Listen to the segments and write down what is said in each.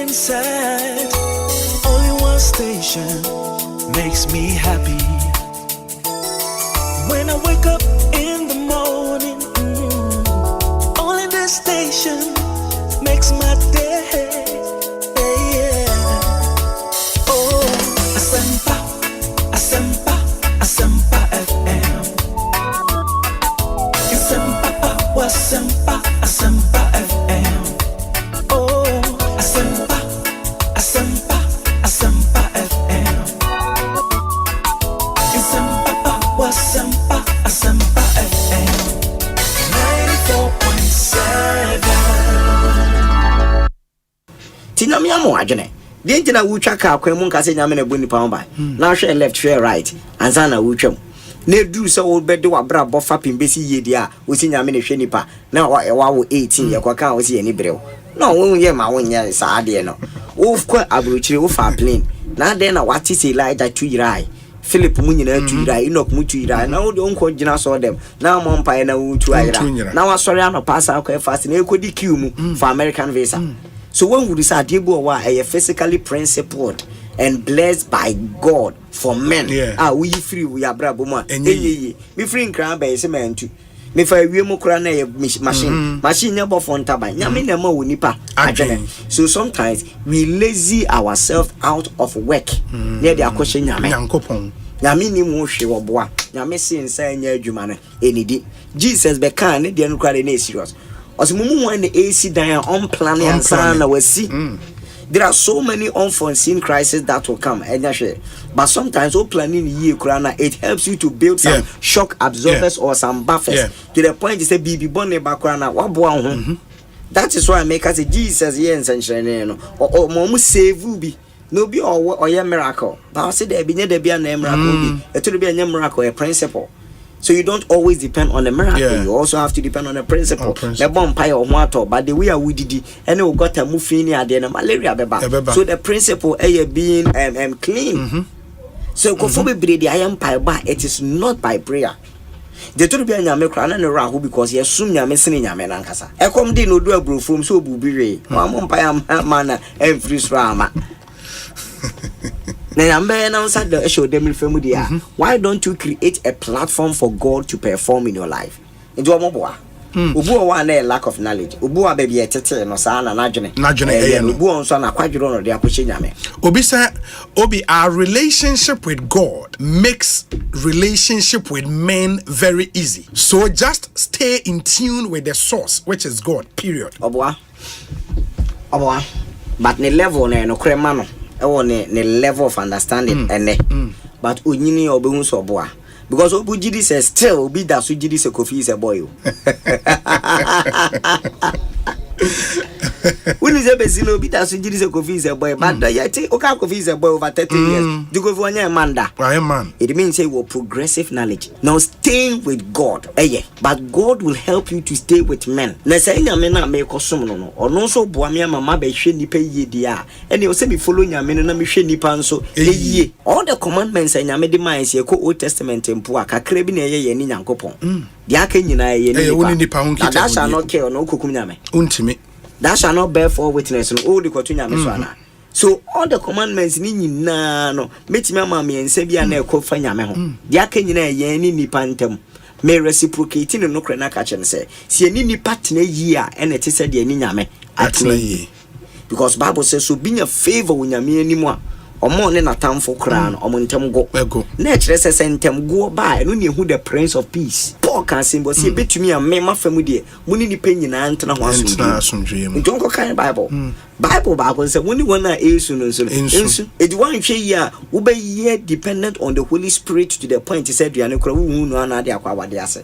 mindset. Only one station makes me happy. When I wake up in the morning, only this station makes my day. Yeah. Oh, Asempa, Asempa, Asempa FM. Asempa, Asempa, Asempa FM. Oh, Asempa, Asempa, Asempa FM. Asempa, Asempa, Asempa FM. 94.7. Tina mi amo adwene. The ntina wutwa ka kwan mu nka se nyame na boni pa ho ba. Na hwe left hwe right. Ansa na wutwam. Na duru se wo bede wa bra bofa pimbesi yedi a wo si nyame na hwe nipa. Na wa wo 18 ye kwaka wo si ye ni brew. Na wo ye ma wo nya sa de no. Wo kwa abrochire wo fa plane. Na de na wati se Elijah 2 yirai. Philip mu nyina 2 yirai. Enoch mu 2 yirai. Na wo de onko gina so dem. Na mo mpa na wo 2 ayira. Na wa sori ano pass akwa fast na ekodi queue mu for American visa. So when we decide a physically principled and blessed by God for men, we free, we are bravo man. Me free in crown by semen too. Me for we mo kura na machine never phone taban. Nyame na ma wonipa adwene. So sometimes we lazy ourselves out of work. Near the akoshe nyame. Nyankopon. Nyame ni mo hwe wo boa. Nyame se nsa nya adwuma no enidi. Jesus be kan ne de no kura na serious. Osimumu when the AC down on planning and sana we see. There are so many unforeseen crises that will come. But sometimes all planning year krana it helps you to build some shock absorbers or some buffers to the point you say bibi bonne bakrana wa boa ho. That is why I make us say Jesus here in sunshine or mo save bi. No be or your miracle. But I say there be a miracle. It will be a miracle, a principle. So you don't always depend on a miracle. You also have to depend on a principle. The vampire or water, but the way we did it, and we got a muffin at the end of malaria. So the principle being clean. So the empire, but it is not by prayer. The to be a nyamekra na rahu because he assume nyamesini nyamena nkasa. E come dey no do abro from so bubire. One vampire man and free swama. Why don't you create a platform for God to perform in your life? Ubu one lack of knowledge. Ubu baby tete no sa na najene. Ubu onso na kwadwiro no de akwoche nyame. Obi say obi our relationship with God makes relationship with men very easy. So just stay in tune with the source, which is God. Period. Oboa. But ne level na no krema no. Ne level of understanding but unyini obehu so boa because obujidi says still obi da so jidi se Kofi is a boy. When is a bezino obi da so jidi se Kofi is a boy but yet oka Kofi is a boy over 30 years the Kofi wanya manda man. It means say we progressive knowledge now staying with God but God will help you to stay with men na say nyame na me kosom no ono so boa me mama be hwe nipa yie dia and you say me follow nyame no na me hwe nipa nso yie all the commandments nyame de man say ko Old Testament mpo akakra bi na ye ni nyankopon dia aka nyina ye ni nipa that shall not kill no kokum nyame untimi that shall not bear false witness no all the kotu nyame so ana. So all the commandments ni nyina no metimi ama me ense bia na ekofa nyame ho dia aka nyina ye ni nipa ntam me reciprocate no kre na ka che say se ni nipa tena yi a ene te se de ni nyame atena yi because Bible says so being a favor with nyame animu a omo ne natamfo kra no omo ntem go na kire se ntem go ba no ne hu the prince of peace Paul can symbol say betumi a me mafamu de muni ni pe nyina ntena ho asomdwe mu ntonko kan Bible Bible say muni wona esu no nso edi wan hwe yi a wo be ye dependent on the Holy Spirit to the point he said duane kra wo hu no ana de akwa wade ase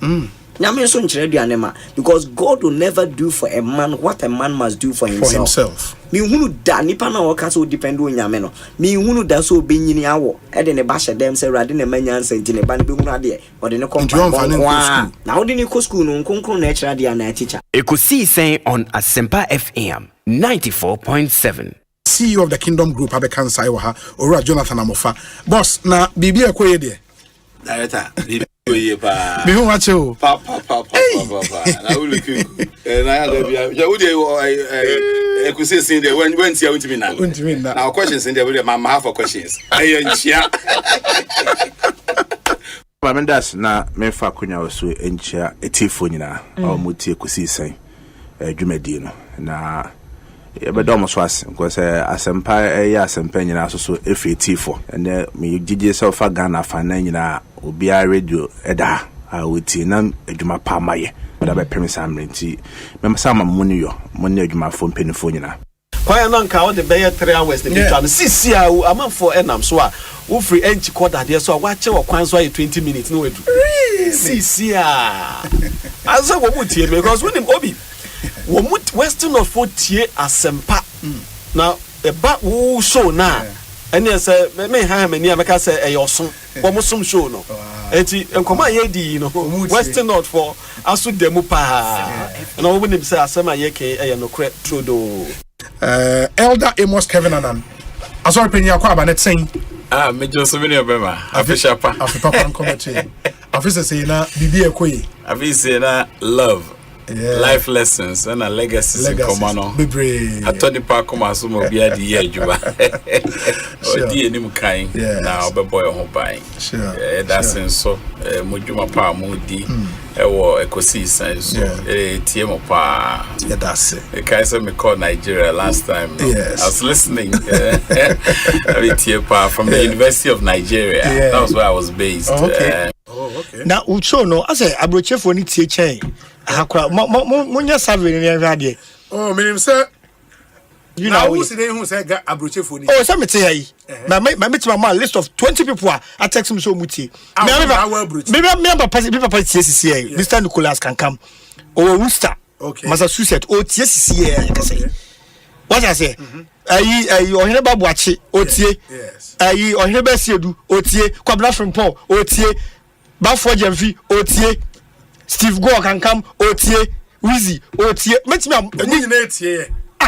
nyame so nkyere duane ma because God will never do for a man what a man must do for himself. Me hunu da nipa na wo ka so depend on nyame no me hunu da so benyini awo e de ne ba hye dem se rade ne manya nsenti ne ba ne be hunu ade o de ne kompa na wo de ne ko school no nkonkron na ekira de na teacher. Ekosiisen On Asempa FM 94.7. CEO of the Kingdom Group Abekansa Iwaha Ora Jonathan Amofa. Boss na bibi ekoye de. Director bibi pa. Me hu wache o. Pa. Na ulu ku. Na ya de bia. Ja wo de Ekosiisen there when you want me now. Now questions in there with my half of questions. Mamendas na mefa kunya osu enchia etifo nyina o muti Ekosiisen dwumadi no na yebedom so ase because Asempa Asempa nyina so efi etifo ene me gigi se ofa Ghana fa na nyina obi a radio eda a wuti na adwuma pa maye da be premisa amrenti memsa ma muni yo muni adwuma fo mpenifo nyina kwaya no nka the bay 3 hours the bitwa sisi a amanfo enam so a wo free enchi quarter there so wa che wo kwan so 20 minutes no wedu sisi a aso wo mutie because when him obi wo mut western of 40 Asempa now e ba wo show na ene say me ha mani ameka say e yoso wo musum show no enti enkoma ye di no western not for aso demu pa na wo nim say asema ye ke e no kre trodo. Elder Amos Kevin Anan. Asori penny akwa abanet saying. Me just so many obema. Afisha pa. Afipa pan commentary. Afisa say na bibi ekoyi. Afisa na love. Yeah. Life lessons and a legacies in Komano. Attorney Parkoma Sumo Bia di Yajuba. Or dear Nimukai. Now, the boy on buying. Sure. That's in so Mujuma Pa Moody. Ekosiisen so TM pa. Yeah, that's it. The Kaiser me called Nigeria last time. Yes. I was listening. From the University of Nigeria. Yeah. That was where I was based. Oh, okay. Okay. Now, Ucho no, I say Abroche for ni tie Akwa monya survey ni ahwade. Oh, me say you know who say who say Abroche for ni. Oh, say me tell you. My meet my list of 20 people I text him so muti. Me papa TCC Mr. Nicholas can come. Oh, Worcester. Okay. Massachusetts. Oh, TCC I say. What I say? Ayi ohene babuachi otie. Yes. Ayi ohene besiedu otie. Kwabla from Paul otie. Bafo Jemfi otie. Steve Go can come otie. Wizzy otie. Met me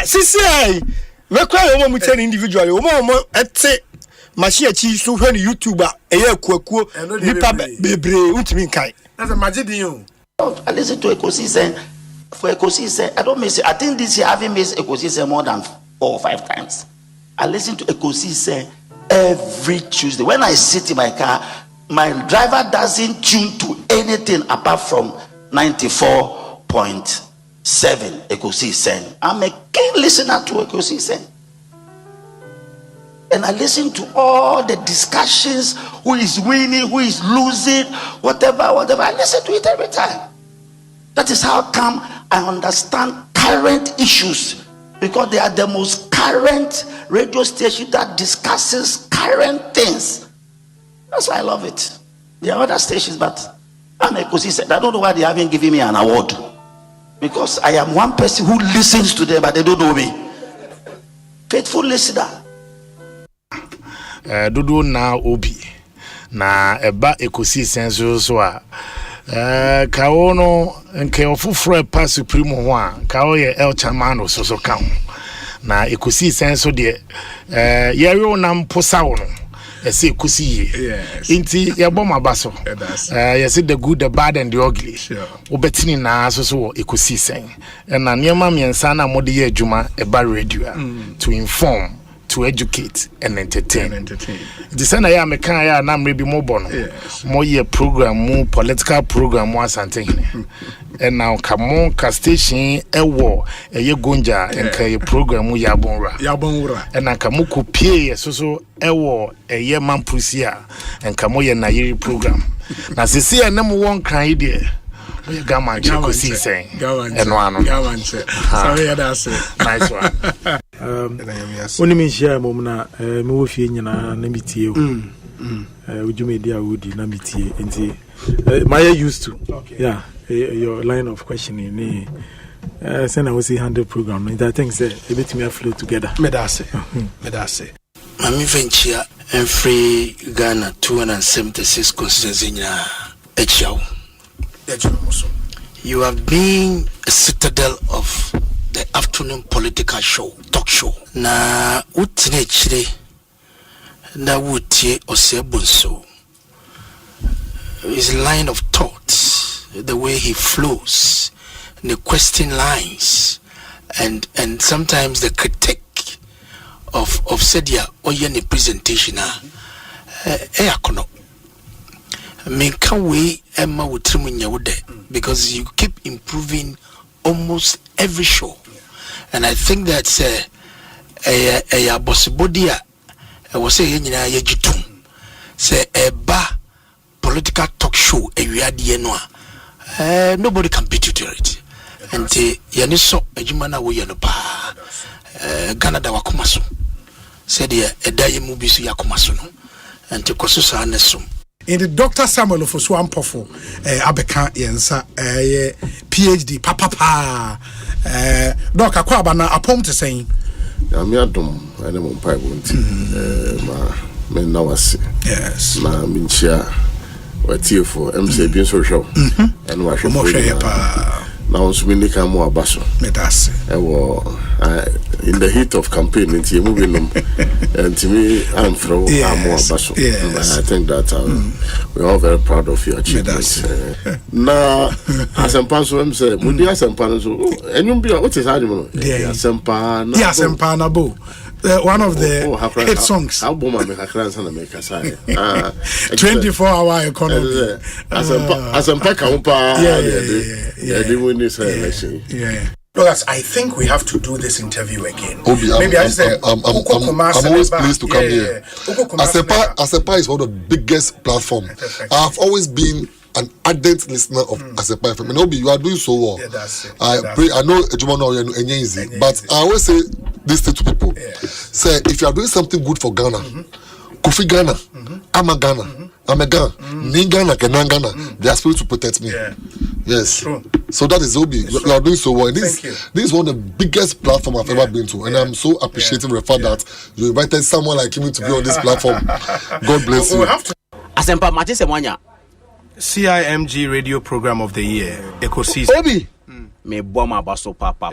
sisi we cry o mo tell individually o mo ete machine chi so hwe ni YouTuber eye kwakuo nipa bebre untimi nkai. That's a magidin. I listen to Ekosiisen. For Ekosiisen, I don't miss it. I think this year I haven't missed Ekosiisen more than 4 or 5 times. I listen to Ekosiisen every Tuesday. When I sit in my car, my driver doesn't tune to anything apart from 94.7 Ekosiisen. I'm a keen listener to Ekosiisen. And I listen to all the discussions, who is winning, who is losing, whatever. I listen to it every time. That is how come I understand current issues, because they are the most current radio station that discusses current things. That's why I love it. There are other stations, but I'm Ekosiisen. I don't know why they haven't given me an award, because I am one person who listens to them, but they don't know me. Faithful listener. Dudu na obi na eba Ekosiisen so a kawo no nke ofufro pa supreme ho a kawo ye el chamano so ka ho na Ekosiisen so de yero na mposa wo no ese Ekosiye inti yebo mabaso yes the good, the bad and the ugly obetini na so Ekosiisen na niema miensa na mode ye adwuma eba radio to inform, to educate and entertain. The sana ya meka ya na mrebi mo bono. Mo ye program, mo political program mo asante. And now come ka station ewo eye gonja enka ye program mo yabonra. And now come ko pie so ewo eye mampusia enka mo ye na yiri program. Na sisi ya nemu won kan ide. We gaman Ekosiisen. Sorry, that's it. Nice one. Only me share momna me wo fie nyina na mitie o. Ujumedi awudi na mitie enti my used to. Okay. Yeah, your line of questioning send I was 100 program and I think say a bit me flow together. Me da say. Mami venture and free Ghana 276 constituency nya echiao. You have been a citadel of the afternoon political show, talk show. Na utine chire na wutie Osei Bonsu. His line of thought, the way he flows, the question lines, and sometimes the critique of Sedia or any presentation akono me can we Emma with because you keep improving almost every show, and I think that's a possibility. I was saying yajitum say a political talk show nobody can beat you to it. And yaniso ejumana wo yanopa Ghana da wakomaso said edaye mubisu yakomaso no and koso sa nesum in the Dr. Samuel of Swampofo abeka yensa PhD papa doc akwaba na apom te saying ami adom ene mo pai bonti ma men na wase yes na minchia watiefo MC bi so show and wa show na once we need come more abaso medase in the heat of campaign into moving them and to me I'm throw more abaso. I think that we're all very proud of your achievements. Na Asempa so am say mudi Asempa so enyum bia what is animal Asempa na Asempa na bo one of the hit songs. Album I make a class and make a sign. 24-hour economy. Asempa kampa. Yeah. Douglas, I think we have to do this interview again. Obi, I'm always pleased to come here. Asempa is one of the biggest platforms. I've always been an ardent listener of Asempa FM. And Obi, you are doing so well. Yeah, that's it. I know easy, but I always say this thing to people. Say, if you are doing something good for Ghana, Kofi Ghana, I'm a Ghana, I'm a Ghana, Ni Ghana, Kenan Ghana, they are supposed to protect me. Yes. True. So that is Obi. You are doing so well. This is one of the biggest platforms I've ever been to, and I'm so appreciative of the fact that you invited someone like him to be on this platform. God bless you. Asempa Matisse Mwanya. CIMG Radio Program of the Year. Ekosiisen. Obi. Me boma baso papa.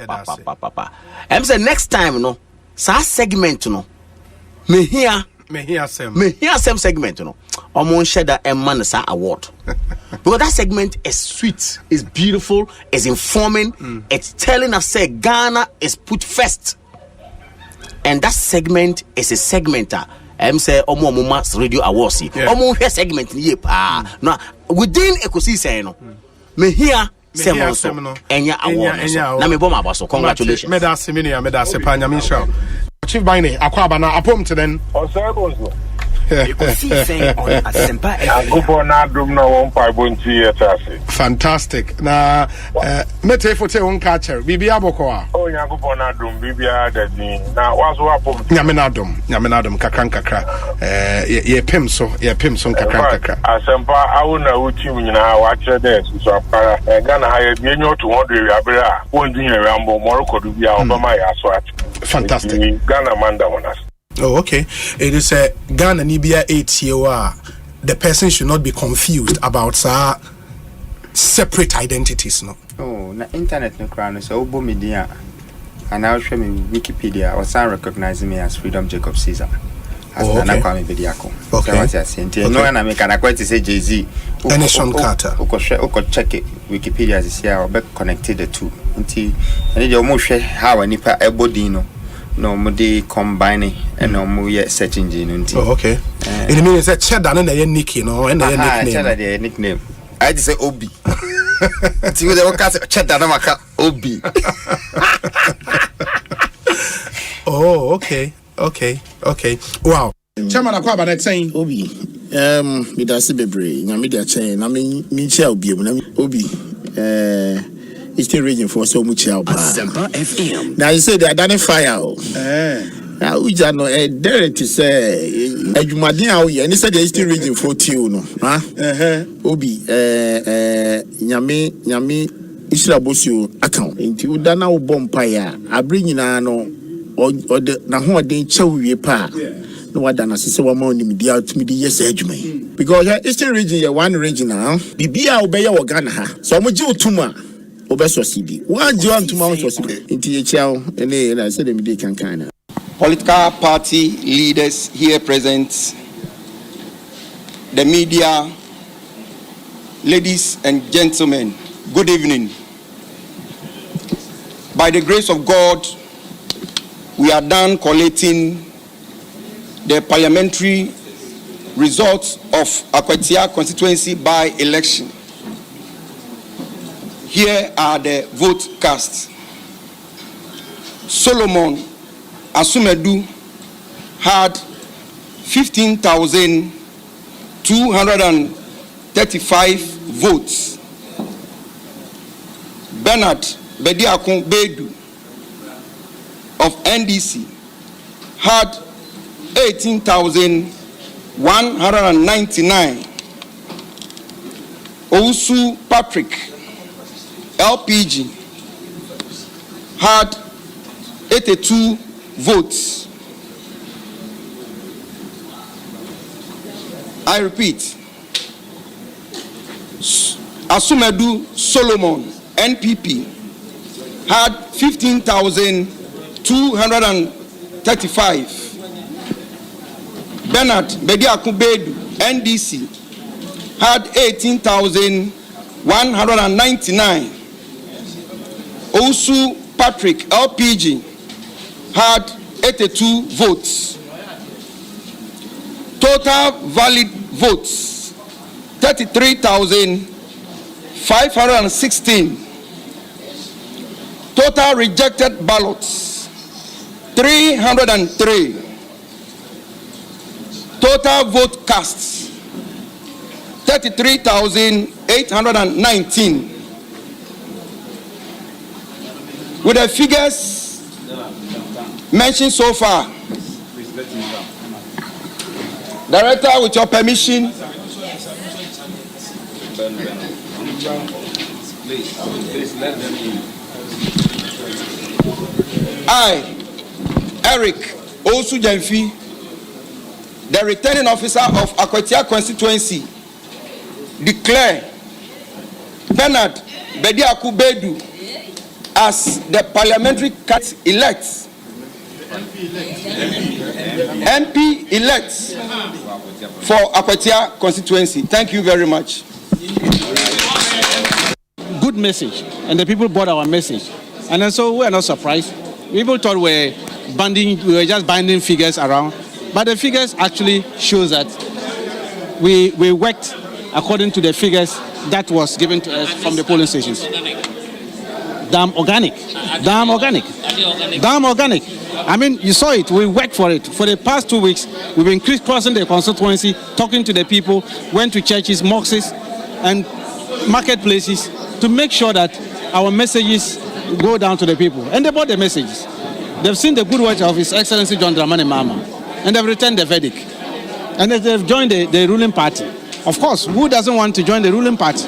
I'm say next time no. Sa segment no. Me here some segment no. Omo share that man sa award. Because that segment is sweet, is beautiful, is informing, it's telling us say Ghana is put first. And that segment is a segmenter. I'm say Omo Mass Radio Awards. Omo here segment ni pa. Now within Ekosiisen no. Me here Enya award. Na me boma baso. Congratulations. Medase pa nyamisha. Chief Bine akwaba na apom to then. Osei Bonsu. Ekosiisen On Asempa FM. Fantastic. Na mete fote won catcher. Bibia boko. Oh Yakubon adum bibia dadin. Na waso apom. Nyame na adum kakra. Ye pem so kakra. Asempa awuna uchi nyina wa kire dey so apara. Ghana ha ye nyo 200 abira. Won dunya rambo morokodu bia obama ya so at. Fantastic. Ghana manda wonas. Oh, okay. It is a Ghana Nibia 8 year. The person should not be confused about separate identities, no. Oh, na internet no crown so obo media. And I'll show me Wikipedia or some recognizing me as Freedom Jacob Caesar. As Nana Kwame Bediako. Okay. No, and I make an quite to say Jay-Z. And Sean Carter. Oko check it. Wikipedia is here or back connected the two. Until I need your motion how a nipa ebodino. No, mudi combining and no more search engine. Oh, okay. In a minute, it's a cheddar and a nick, you know, and a nickname. Nickname. I just say Obi. See what they will cast cheddar namaka Obi. Oh, okay. Wow. Chairman Akwaba that saying Obi. Me da se bebre. Na me da chain. Na me chia obi. Na Obi. It's still raging for so much help. Asempa FM. Now you say they identify out. Now we just know there to say Jumadin out here. And he said they still raging for you, no. Obi. Nyame Israbosu account. Into Dana Bompire. I bring in no or the Naho den chow pa. No what done as so amount in the out to me the yes edgement. Because Eastern region one region now. Bibia obey your Ghana. So I'm with Tuma. Obeso CB. One John to Mount was in THL and I said they can kind of political party leaders here present, the media, ladies and gentlemen, good evening. by the grace of God, we are done collating the parliamentary results of Akwatia constituency by election. Here are the vote cast. Solomon Asumedu had 15,235 votes. Bernard Bediakun Bedu of NDC had 18,199. Ousu Patrick LPG had 82 votes. I repeat, Asumedu Solomon NPP had 15,235. Bernard Bediakun Bedu NDC had 18,199. Ousu Patrick LPG had 82 votes. Total valid votes 33,516. Total rejected ballots 303. Total vote casts 33,819. With the figures mentioned so far, Director, with your permission, I, Eric Osu Jemfi, the returning officer of Akwatia constituency, declare Bernard Bediakun Bedu as the parliamentary elect MP elect for Akwatia constituency. Thank you very much. Good message, and the people bought our message, and so we are not surprised. People thought we were just binding figures around, but the figures actually shows that we worked according to the figures that was given to us from the polling stations. Damn organic. I mean, you saw it. We worked for it. For the past 2 weeks, we've been crisscrossing the constituency, talking to the people, went to churches, mosques, and marketplaces to make sure that our messages go down to the people. And they bought the messages. They've seen the good work of His Excellency John Dramani Mahama, and they've returned the verdict. And they've joined the ruling party. Of course, who doesn't want to join the ruling party?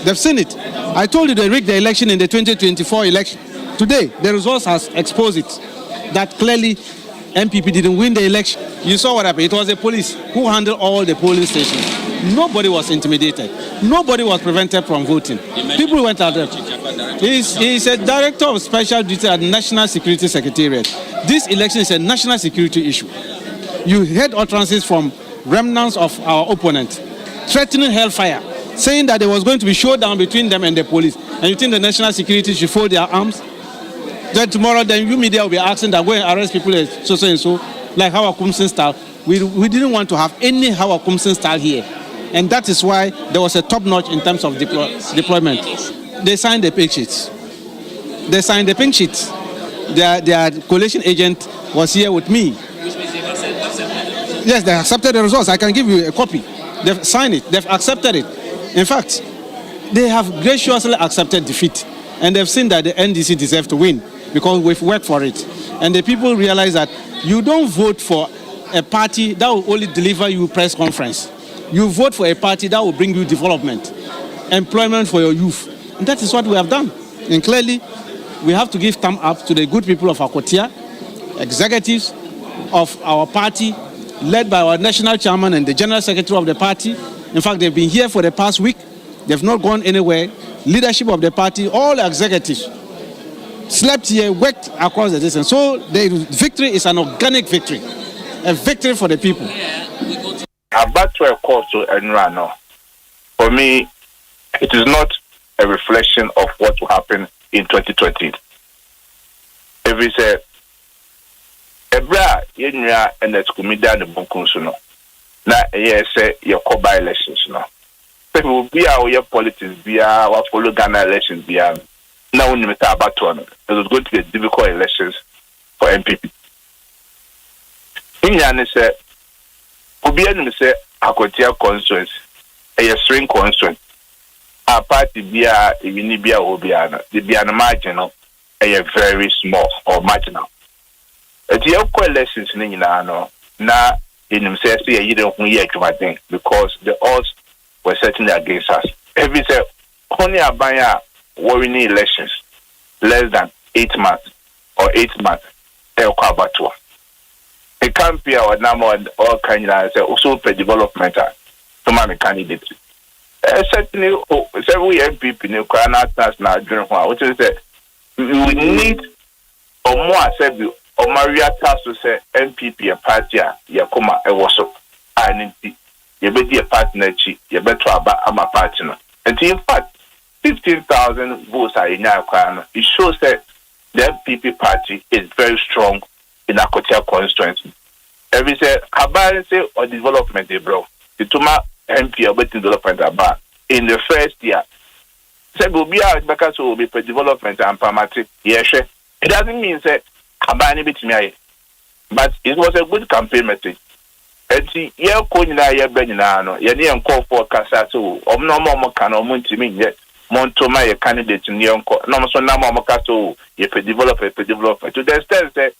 They've seen it. I told you they rigged the election in the 2024 election. Today, the results has exposed it, that clearly MPP didn't win the election. You saw what happened. It was the police who handled all the polling stations. Nobody was intimidated. Nobody was prevented from voting. People went out there. He's a director of special duty at the National Security Secretariat. This election is a national security issue. You heard utterances from remnants of our opponent threatening hellfire, saying that there was going to be showdown between them and the police. And you think the national security should fold their arms? Then tomorrow, then you media will be asking that go and arrest people so and so, like Howard Kumsin style. We didn't want to have any Howard Kumsin style here. And that is why there was a top notch in terms of deployment. They signed the pink sheets. Their coalition agent was here with me. Yes, they accepted the results. I can give you a copy. They've signed it. They've accepted it. In fact, they have graciously accepted defeat. And they've seen that the NDC deserves to win because we've worked for it. And the people realize that you don't vote for a party that will only deliver you press conference. You vote for a party that will bring you development, employment for your youth. And that is what we have done. And clearly, we have to give thumb up to the good people of Akwatia, executives of our party, led by our national chairman and the general secretary of the party. In fact, they've been here for the past week. They've not gone anywhere. Leadership of the party, all executives slept here, worked across the distance. So the victory is an organic victory, a victory for the people. About to a call to Enrano. For me, it is not a reflection of what will happen in 2020. every say ebra yenua and that comida the bunkunsu no na say your by elections no people be our politics be our follow Ghana elections be now when you meet about one it was going to be a difficult elections for MPP in say obi enu say Akwatia constituency a string constituency a party be a wini be a obiana the be an marginal a very small or marginal at the elections in no na in himself say you don't hear thing because the odds were certainly against us every say only a buyer worrying elections less than 8 months or 8 months Ekwatia it can't be our number and all kind of also for development to my candidate. Certainly, several MPP in the national during which is that we need or more said or Maria task to say MPP a party, Yakoma, a was I need you be a partner, you better about my partner. And in fact, 15,000 votes are in Akwatia. It shows that the MPP party is very strong in Akwatia constituency. Every say about say or development bro. The Tuma MP about development about in the first year. Say will be out because will be for development and permitted. Yes, it doesn't mean say abani bit me. But it was a good campaign message. And see ye ko nyina ye ba nyina no ye ne enko for kasa so omno mo kan o muntimi ye montoma ye candidate ne enko no so na mo kasa o ye for development to the extent say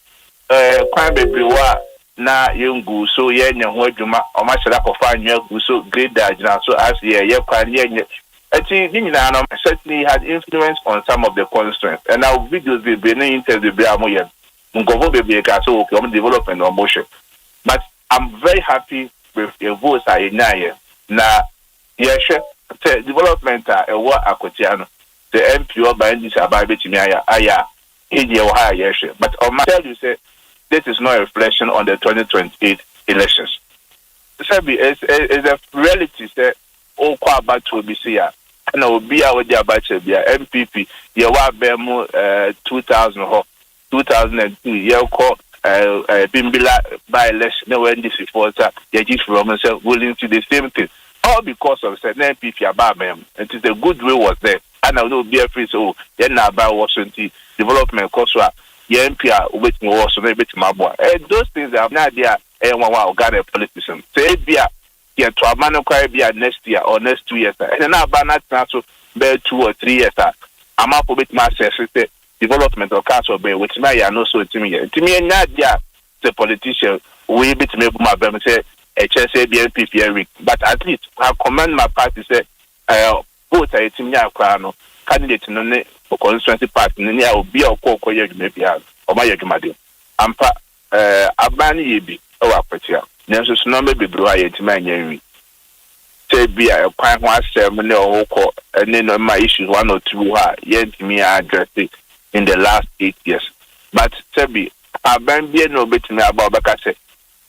kwan bebre wa na yungu so ye nya ho adwuma o ma hyira kofa anwa gu so grade agina so as ye kwan ye nya ati nyina no certainly had influence on some of the constituents and now videos be no interview be amoye ngovo be ka so okay on development or motion but I'm very happy with your votes are in here na yes the development what Akwatia the MP by this about betimi aya eye wo ha yes but I must tell you say this is not a reflection on the 2028 elections. It's a reality that all qua about to be here. And I will be out with the abacha be MPP. You are bemu 2002. You call Bimbila by election. No when this before that you just from yourself willing to the same thing. All because of certain MPP about them. It is a good way was there. And I will be a free so then now by Washington development cost. MP with me also maybe to my boy. Those things are not there. One got a politician. Say be a to a man be next year or next 2 years. And now banana so be 2 or 3 years. I'm up with my development of castle bay, which may I know so to me. To me, not there the politician we bit me my baby say HSA BNP but at least I commend my party say vote a timia crano candidate no for constituency party ni a obi a okoko ye dwuma bia o ma ye dwuma de ampa abani ye bi o Akwatia nenso so no bebru a ye tima anya wi say bia e kwan ho asem ne o ko ne no ma issues 1 or 2 ha ye ntimi address it in the last 8 years but say bi aban bia no betimi aba obeka say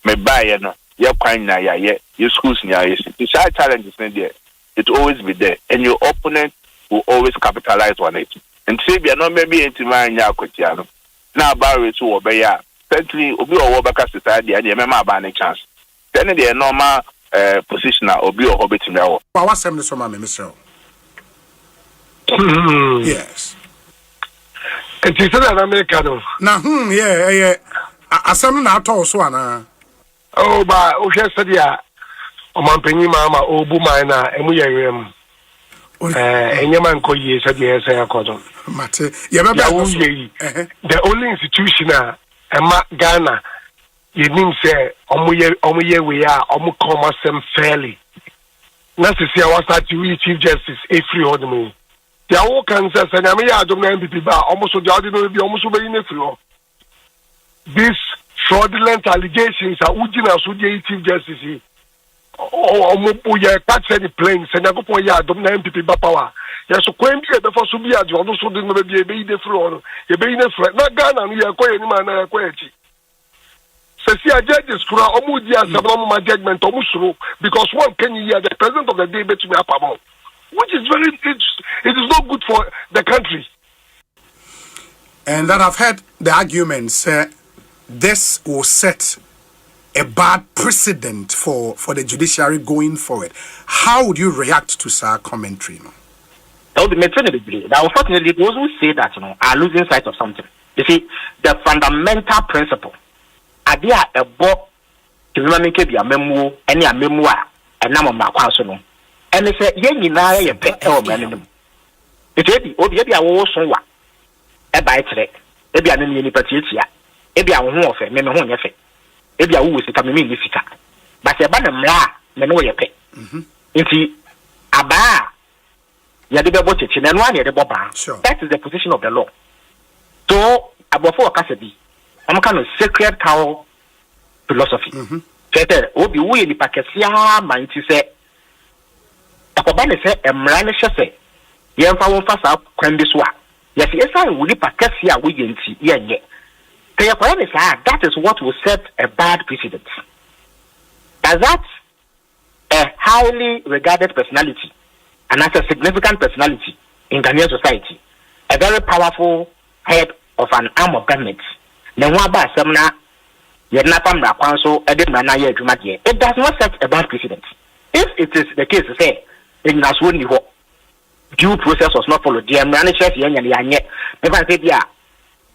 me buy no ye kwan na ya ye schools nya ye the side challenges in there it always be there and your opponent will always capitalize on it. And say we are not maybe into my Akwatia. Now Barry to obey ya. Certainly Obi or Wabaka society and the member by any chance. Then the normal position Obi or Hobbit in the power assembly from my Mr. Yes. It is an American. Now yeah. Assembly now told Swana. Oh ba Ushasadia. Omanpenyi mama obu mana emu yewem. Enyama nko ye said yes akodo. Mate. The only institution ema Ghana yenim say omuye we are omu come asem fairly. Na sisi awasa ti chief justice Efri Odumi. Ya wo kan say nyame ya adom na MPP ba omuso de ade no bi omuso be yin Efri. This fraudulent allegations are ujina so de chief justice. Omupu ye catch the plane se na go ya adom na MPP ba power. Ya so kwen bi e be for so bi ade ono so de no be yin Efri ono. Ye be yin Efri. Na Ghana no ye koye ni ma na ye koye chi. See, a judges for our judgment because one can hear the president of the day between up which is very it is not good for the country. And that I've heard the argument say this will set a bad precedent for the judiciary going forward. How would you react to Sir commentary? No? Now, unfortunately, those who say that are losing sight of something. You see, the fundamental principle, idea about to remember be a memo, any a memoir, and number of my and they say, "Yen, you pet or man." It may be Obi a war so what a bite, maybe an enemy patricia, maybe a war of a men who never, maybe a woo is coming in this cat. But a banner mla, men know your pet. Inti a bar. You the watch it, and one the boba. That is the position of the law. So, above all, Cassidy, I'm kind of sacred cow philosophy. Cheter, Obi, we in the Pacasia, mind to say, Akobane say, a mranisha say, Yen found fast up, Crandiswa. Yes, I will leap Pacasia, we in tea, yet. That is what will set a bad precedent. As that a highly regarded personality, and as a significant personality in Ghanaian society, a very powerful head of an arm of government. It does not set a bad precedent. If it is the case to say, in Naswini, due process was not followed, the managers, never said, yeah,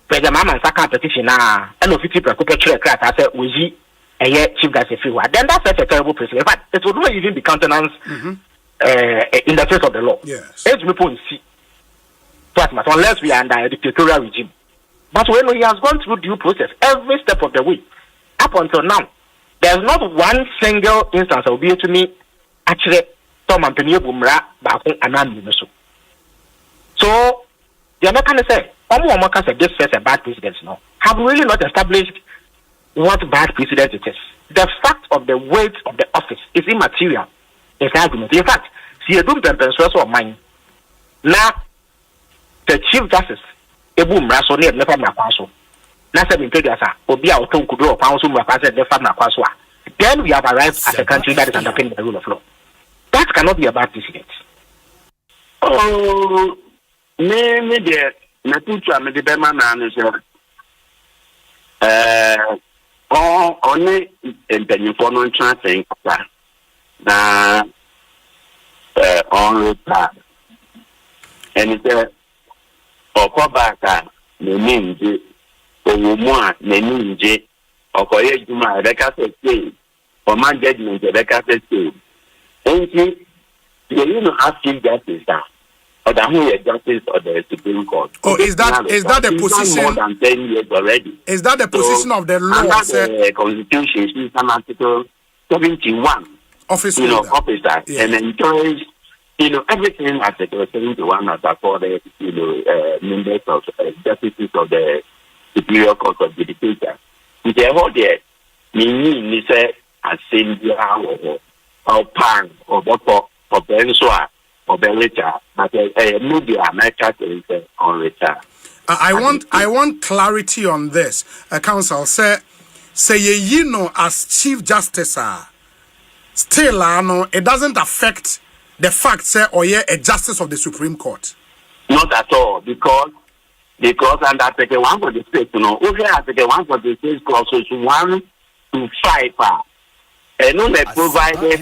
the Mama Saka petition, and of 50 perpetual crack, I said, we a year chief that's a free one. Then that sets a terrible precedent. But it would not even be countenanced in the face of the law. Yes. Unless we are under a dictatorial regime. But when he has gone through due process every step of the way, up until now, there's not one single instance of being to me actually Tom and Penny Bumra Bakun and so the American say, this sets a bad precedent now. Have really not established what bad precedent it is. The fact of the weight of the office is immaterial. It's argument. In fact, see a doom temperature of mine. Now, the Chief Justice, Ebu Mraso, near the family council. Nasa Impediasa, Obia or Tom Kudo, Council, the family council. Then we have arrived at a country that is underpinning the rule of law. That cannot be a bad precedent. Oh, maybe the teacher, maybe the man, only in the uniform transferring na on retard. And it's Okobaka, Neninji, Owumwa, Neninji, Okoye Juma, Rebecca State, or my judgment, Rebecca State. And you know, asking justice or the justice of the Supreme Court. Oh, is that the position? More than 10 years already. Is that the position of the law? Under the Constitution, it's an Article 71. Officer, yes. And encourage, everything Article 71 has afforded, members of justices of the Superior Court of Judicature. If they hold there, meaning say Asempa or Pan or Boko or Bonsu or Berita, but maybe America is on return. I want clarity on this. Counsel say as Chief Justice still it doesn't affect the fact say a justice of the Supreme Court. Not at all, because under Article 1 for the state, over Article 1 for the state clauses 1 to 5 and no they provide a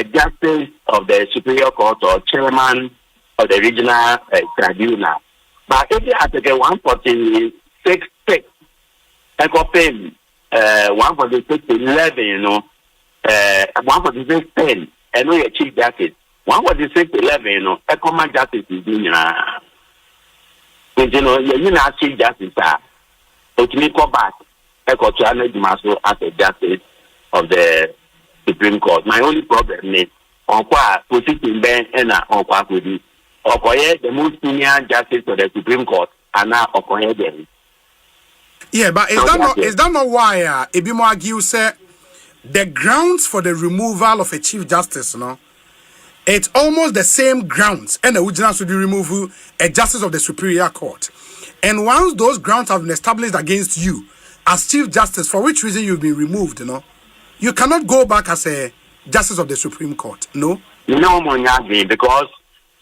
justice of the Superior Court or chairman of the regional tribunal. But if you Article 146 I got paid 146 11, 146 10, and we achieve justice. 146 11, a common justice is doing you not chief justice, but me go back, I got to manage myself as a justice of the Supreme Court. My only problem is on what position Ben and on what we do. Okoye, the most senior justice of the Supreme Court, and now Okoye them. Yeah, but is that not why Ebimo argue say the grounds for the removal of a Chief Justice, it's almost the same grounds, and the original should be removed a Justice of the Superior Court. And once those grounds have been established against you as Chief Justice, for which reason you've been removed, you cannot go back as a Justice of the Supreme Court, no? No, Monyagi, because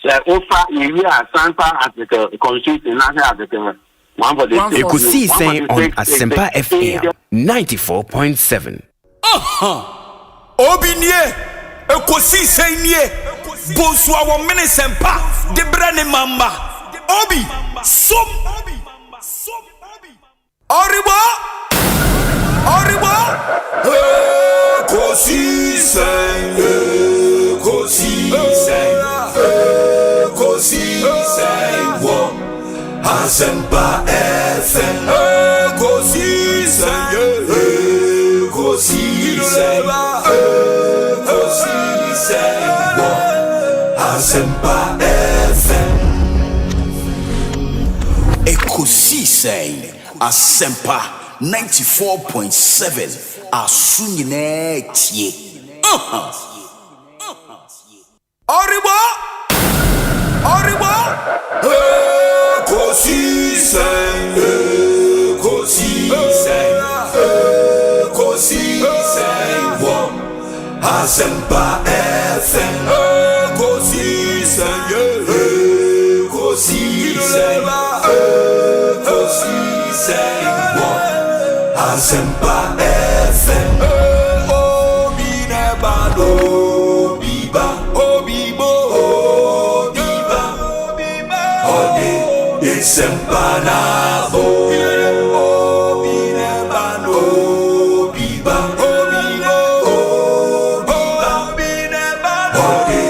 Offer area Santa at the constitution at the one for the Ekosiisen on Asempa FM 94.7. Obinye Ekosiisen nie Bonsu awo minisempa de brane mamba Obi som Oribo Ekosiisen wo Asempa FM Ekosiisen wo Asempa FM Ekosiisen Asempa 94.7 Asunyine tie Oribo Ekosiisen wo Asempa FM Ekosiisen wo Asempa FM Obi nebalo biba obibo obiba ode Asempa na bo Obi nebalo biba obibo obiba ode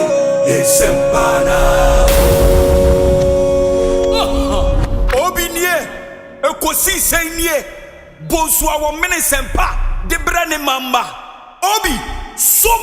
Asempa na Obinie Ekosiisen nie Bonsu awo minisempa de brane mamba Obi som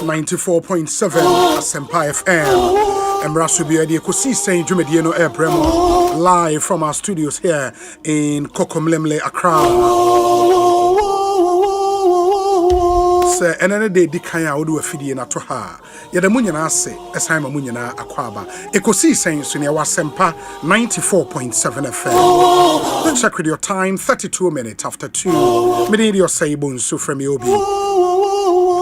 94.7 Asempa FM. Embrace be the Ekosiisen Dwumadie no Airbremo live from our studios here in Kokomlemle, Accra. Sir, another day Dikaya would do a fiddy in Atoha. Yet the Munyana say, as I'm a Munyana Akwaba. Ekosiisen Sunia Asempa 94.7 FM. Check with your time, 32 minutes after 2. Many your say Bonsu from Yobi.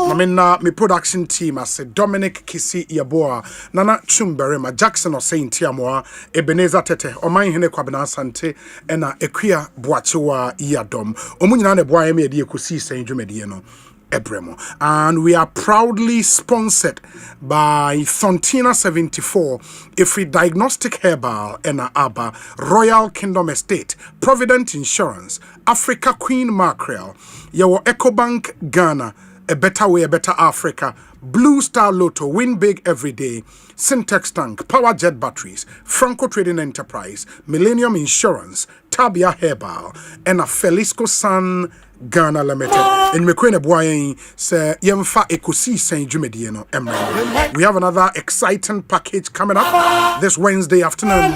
Mamina, my production team as Dominic Kisi Yaboa, Nana Chumberema, Jackson or Saint Tiamoa, Ebenezer Tete, Omai Hene Kwabena Sante, and Equia Boachiwa Yadom, Omunyan Boyame de Ekosiisen Dwumadie Ebremo. And we are proudly sponsored by Fontina 74, Ifri Diagnostic Herbal, and Abba, Royal Kingdom Estate, Provident Insurance, Africa Queen Mackerel, Yawo EcoBank Ghana, A Better Way, A Better Africa, Blue Star Lotto, Win Big Every Day, Syntex Tank, Power Jet Batteries, Franco Trading Enterprise, Millennium Insurance, Tabia Herbal, and a Felisco San Ghana Limited. And Mekwene Boyen say Yemfa Ekosiisen Dwumadie no Emre. We have another exciting package coming up this Wednesday afternoon.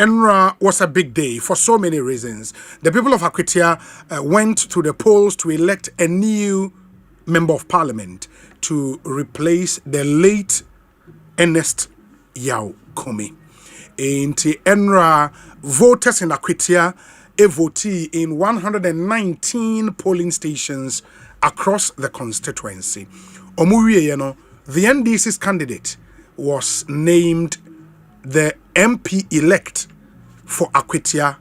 Enra was a big day for so many reasons. The people of Akwatia went to the polls to elect a new member of parliament to replace the late Ernest Yao Komi. In Enra, voters in Akwatia voted in 119 polling stations across the constituency. The NDC's candidate was named the MP-elect for Akwatia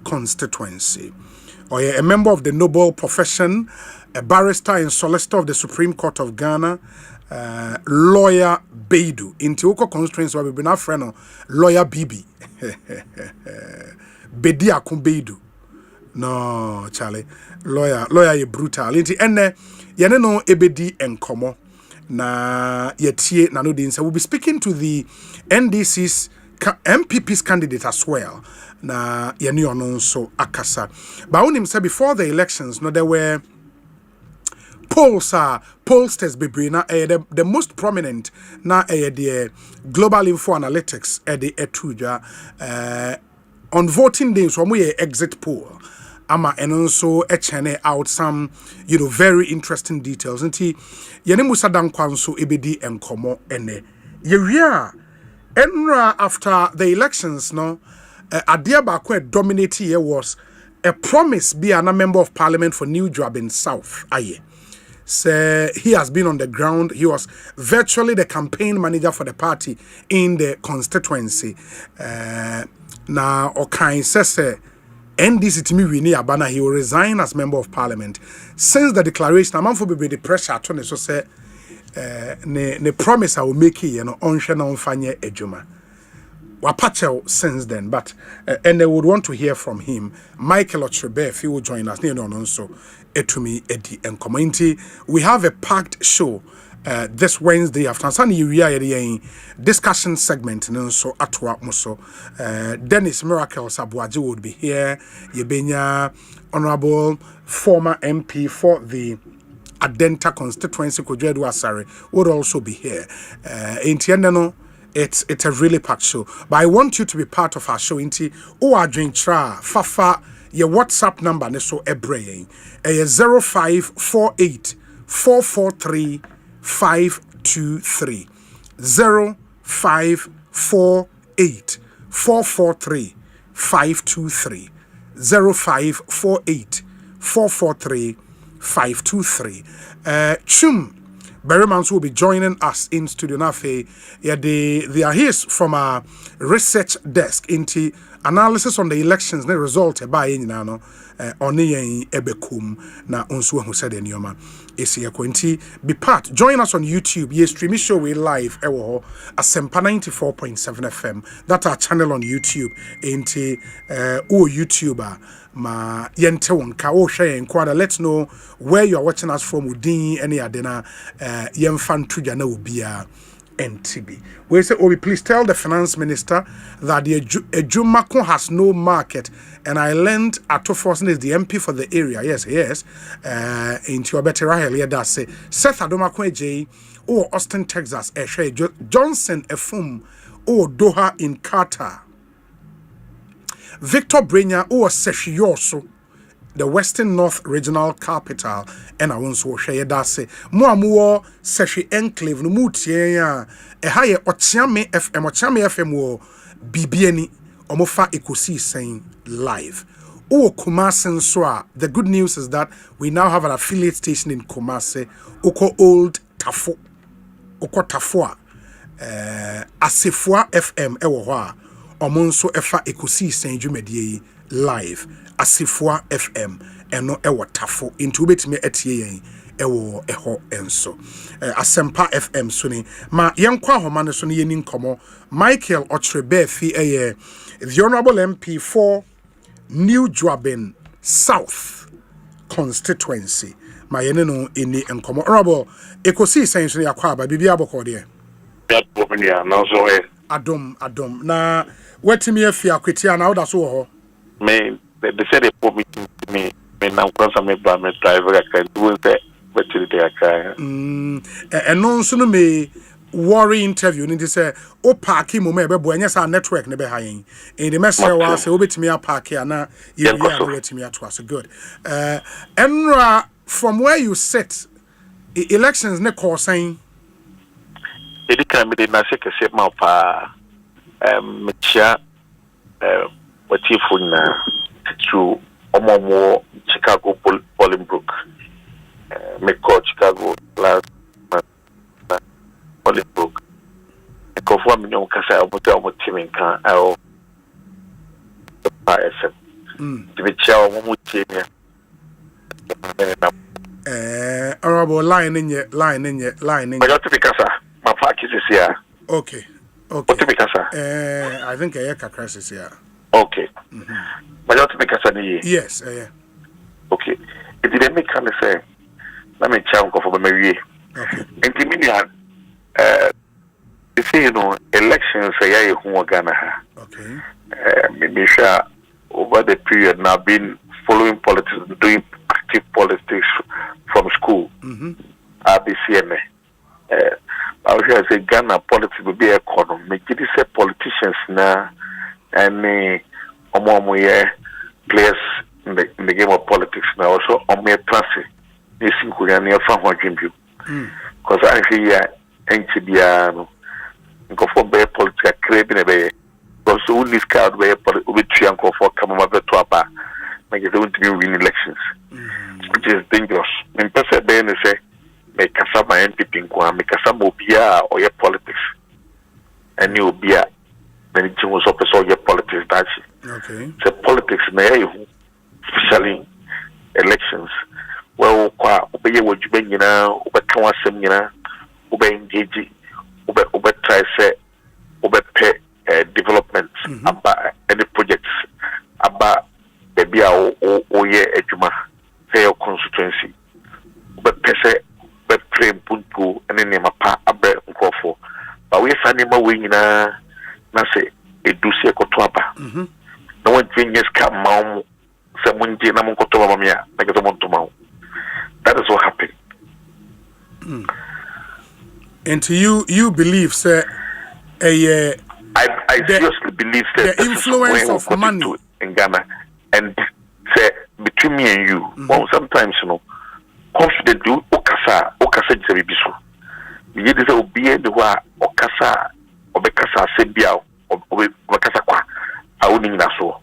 constituency. Or a member of the noble profession, a barrister and solicitor of the Supreme Court of Ghana, lawyer Beidu. In Tioko constituency, we've been a friend of lawyer Bibi. Bedia Kumbeidu. No, Charlie. Lawyer ye brutal. Inti ene yene no ebedi enkomo. Na yetie na no din. So we'll be speaking to the NDC's MPP's candidate as well. Na yene ono so akasa. But on him said before the elections, no, there were pollsters bebre na the most prominent na the Global Info Analytics the etuja on voting days when we exit poll ama and also chene out some very interesting details nti yene musa dan kwanso ebedi enkomo ene yewia enra after the elections no adia ba kwa dominate here was a promise be a member of parliament for New Joabin South aye. So he has been on the ground. He was virtually the campaign manager for the party in the constituency. Now, Okai says, NDC to me, we need Abana. He will resign as member of parliament. Since the declaration, I'm for the pressure to so say, ne promise I will make it, on Fanye Ejuma. Wapacho since then, but and they would want to hear from him. Michael Otrebe, if he will join us, also Etumi Edi and Community. We have a packed show this Wednesday after Sunday. We are a discussion segment, and so Atwa Muso. Dennis Miracle Sabuaji would be here. Yebenya, Honorable former MP for the Adenta constituency, Kojedu Asare, would also be here. In Tiendano. It's a really packed show. But I want you to be part of our show. Inti drink tra fafa your WhatsApp number neso ebreye. 0548 443 523. 0548 443 523. 0548 443 523. Chum Berrymans will be joining us in Studio Nafe. Yeah, they are here from our research desk into analysis on the elections. The result by Nano on Ebekum na Onsu who said in Yoma. Be part. Join us on YouTube. Yes, streaming show we live. Asempa 94.7 FM. That's our channel on YouTube. Into YouTuber. Ma yente wonka o hwe enkwada. Let's know where you are watching us from. Udin any adena yemfa ntuja na obia NTB. We say, Obi, please tell the finance minister that the Ejumako has no market. And I learned Atoforson is the MP for the area. Yes. Into a better Rahel, that say, Seth Adomako J. Or Austin, Texas, Johnson Efum, or Doha in Qatar. Victor Brenya, or Seshioso, the Western North Regional Capital, and I want to share that say, Muamuo, Seshi Enclave, no Mutia, a higher Ochame FM, or BBNI, Omofa Ekosiisen saying live. Oh, Kumasi Swa. The good news is that we now have an affiliate station in Kumasi, Oko Old Tafo. Oko Tafua, Asefua FM, Ewa, Omonso Efa Ekosiisen Jumedie live, Asefua FM, Eno Ewa Tafo, into bit me etie, Ewo Eho Enso, Asempa FM Suni, Ma Yankwa Homane Suni Yenin Komo, Michael Otrebe Fi the Honorable MP for New Joabin South Constituency. My eneno ini enkomo honorable Ekosiisen so yakwa ba bibia boko de adom na wetimi afia Akwatia na oda so ho me they said they put me na kwanza me ba me driver ka do say wetiri de aka eno nso no me worry interview ni say o parki mo me be bo anya sa network ne be ha yin in the message wa say obetimi a parki ana ye wetimi ato so good enra. From where you sit, elections ne call saying. It can be the Nasika Sema pa Micha Watifuna through Omomo Chicago Bolingbrook. Meko Chicago last Bolingbrook. Kofwa minyo kasa omote timinka ao pa SM. Tibicha omomo tinya. Honorable line in your. But not to be casa. My park is here. Okay. What to be casa? I think a crisis here. Okay. But not to be casa. Yes. Okay. It didn't make kind of say. Let me check for Mary. Okay. And the media, you see, elections say who are Ghana. Okay. Maybe sure over the period now been following politics, doing active politics from school. RBCMA. I was here say Ghana politics will be economy. Make it say politicians now and players in the game of politics now. Also, on me transfer. This in Korea near from what you do. Because I see NTBA go for better politics creating a way. Also, this card where we try for come over to Apa. Like they want to win elections, which is dangerous. In person, they say, make Kasama MPP in Kwa, make Kasama Obia or your politics. And you Obia, then it was up as all your politics. That's okay. So politics, especially elections. Well, Obey what you bring, Obey Kawasam, Obey engage, Obey try say, Obey pay development about any projects about. Maybe our ejuma say your constituency, but pese be pray puntu and then ma pa abe nkofo. But we find him away na say edusi ekotoaba. No one years come mom say munje na munkotoba mamia like the montumau. That is what happened. And to you believe say I seriously believe that the influence of money in Ghana. And say between me and you, well, sometimes confident do okasa jibisu. We get this obie the wa okasa obekasa sebia obekasa kwa awuni na so.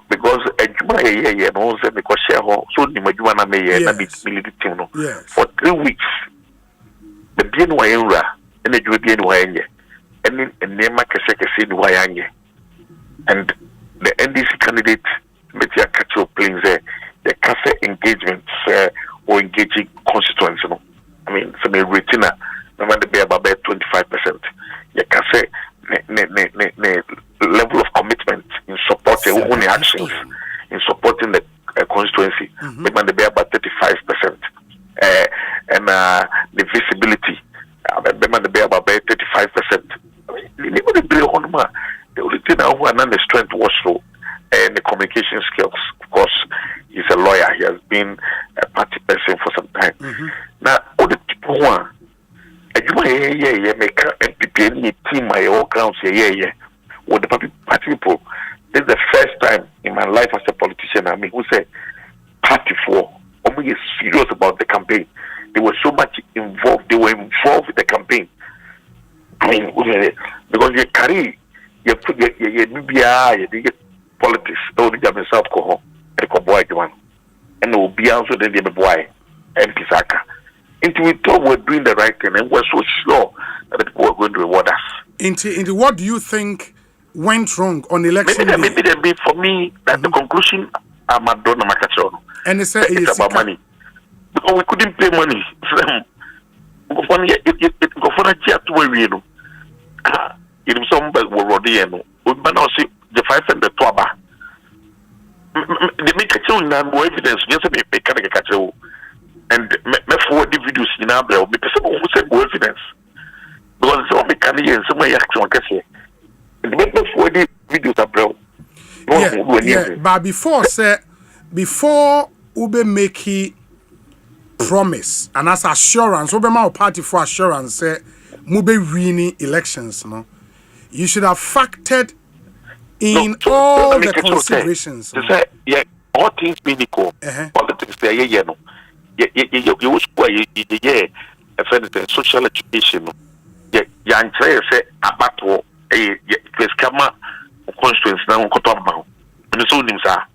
Because ejuma ye no say because share ho so ni majuma na me ye na military team no. For 3 weeks the bien wa enra and the bien wa enye. And nema kese ni wa yanye. And the NDC candidate, Metia Kacho playing there, the cafe engagements or engaging constituents. I mean, so the retina, no matter be about 25%. The cafe, level of commitment in supporting only actions, in supporting the constituency, no matter be about 35%. And the visibility, the only thing I want the strength was so and the communication skills. Of course, he's a lawyer. He has been a party person for some time. Now, all the people who are make MPP team my own council with the party people. This is the first time in my life as a politician. I mean, who say party for only is serious about the campaign. They were so much involved. They were involved with the campaign. I mean, because you carry you put your BBI, you get politics. Oh, the government South Koho, and the boy one, and the be also then the boy MP Saka. Into we thought we're doing the right thing, and we're so sure that the people are going to reward us. Into what do you think went wrong on election day? Maybe there be for me that the conclusion I'm a donor marketer. And it's about money because we couldn't pay money. Go for some were ready and we now see the 500 twaba. They make a tune and more evidence. Just a mechanic catch and me forward the videos in our bill because someone who said more evidence because some mechanic and some action can say. Make me forward the videos are bro. Yeah, but before Ube make promise and as assurance, Ube my party for assurance say Mube winning elections, no. You should have factored in all the considerations. Yeah, all things being equal. Politics there, no. You wish for social education. Yeah, young players say about a Kama constituents now on Kotoba. And so names are.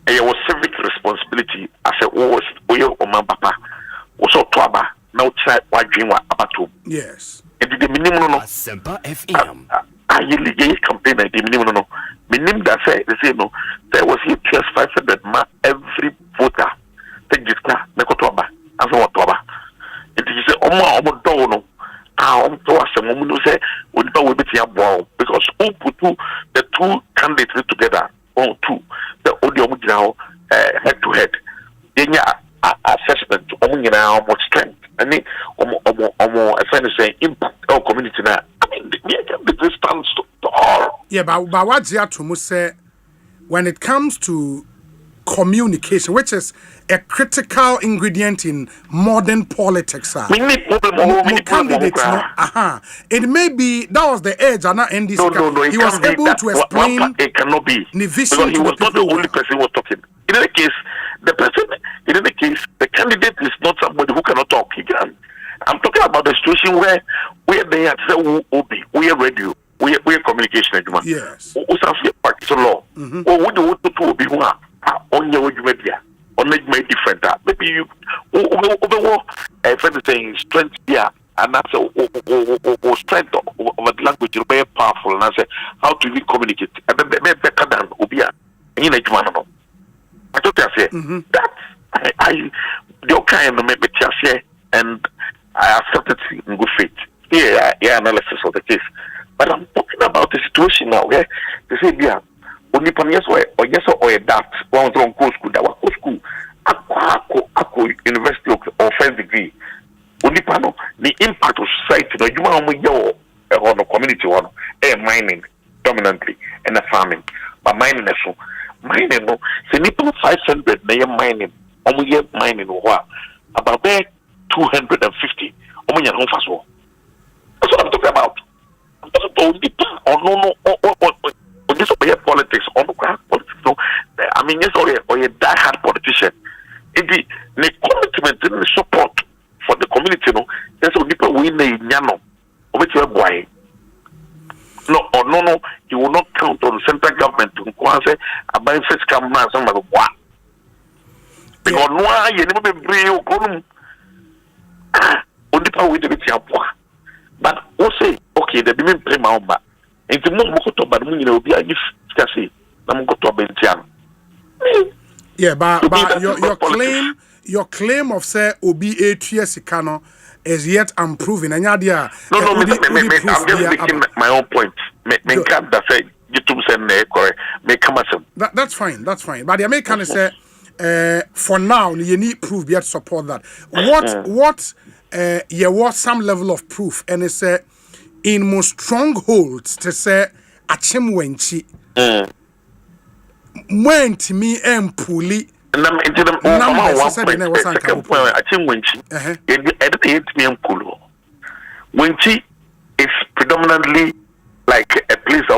It was civic responsibility as a was Oyo or Mambapa. Also, Twaba, now try what dream about two. Yes. The minimum no Asempa FM. I really campaign the minimum no. Minimum that say they say no. There was here just 500 ma every voter. Take this car, make it toba. As what toba. It is say omo do no. To asem no say we do be tia bow because who put the two candidates together on two. The audio now head to head. Then assessment now much strength. And a friend is saying impact our community now. I mean, this stands to all. Yeah, but what's here to say when it comes to communication, which is a critical ingredient in modern politics, we need candidates. It may be that was the edge, and not end this. No, he was able to explain. It cannot be because he was not the only person who was talking. In any case, the candidate is not somebody who cannot talk. He can. I'm talking about the situation where they had said we are radio, we are communication. Yes. We practice law. Or what do you be on your media? Or make my different. Maybe you overall friend is saying strength here. And that's a strength of the language is very powerful. And I say how to really communicate. And then they better than Obia. In a man. I don't say that I the kind of maybe say and I accepted in good faith. Yeah, analysis of the case. But I'm talking about the situation now, okay? They say, yeah, only yes or yes or that one from school that was school. Ako University of first degree. Only panel the impact of society, no, you want on the community one, mining dominantly and farming. But mining is so. Mining, no, say people 500 they mining. Only mining what about there 250. Only home fast war. That's what I'm talking about. I'm talking about or this way politics on the politics. So I mean, yes, or a die-hard politician. If the commitment and the support for the community, no, there's only people win the yano. Which you boy. No, you will not count on the central government to say about fiscal man some of what. Because no, you never be brave. Only power with the but Osei, okay, the women play my own back. And the more to but will be a gift, say, I'm going to Bentian. Yeah, but your claim of say Obi A3 is yet unproven. And I'm just making my own point. That's fine. But the American say for now you need proof yet support that. What was some level of proof and it's in most strongholds to say achimwenchi went me empuli Wenchi is predominantly like a place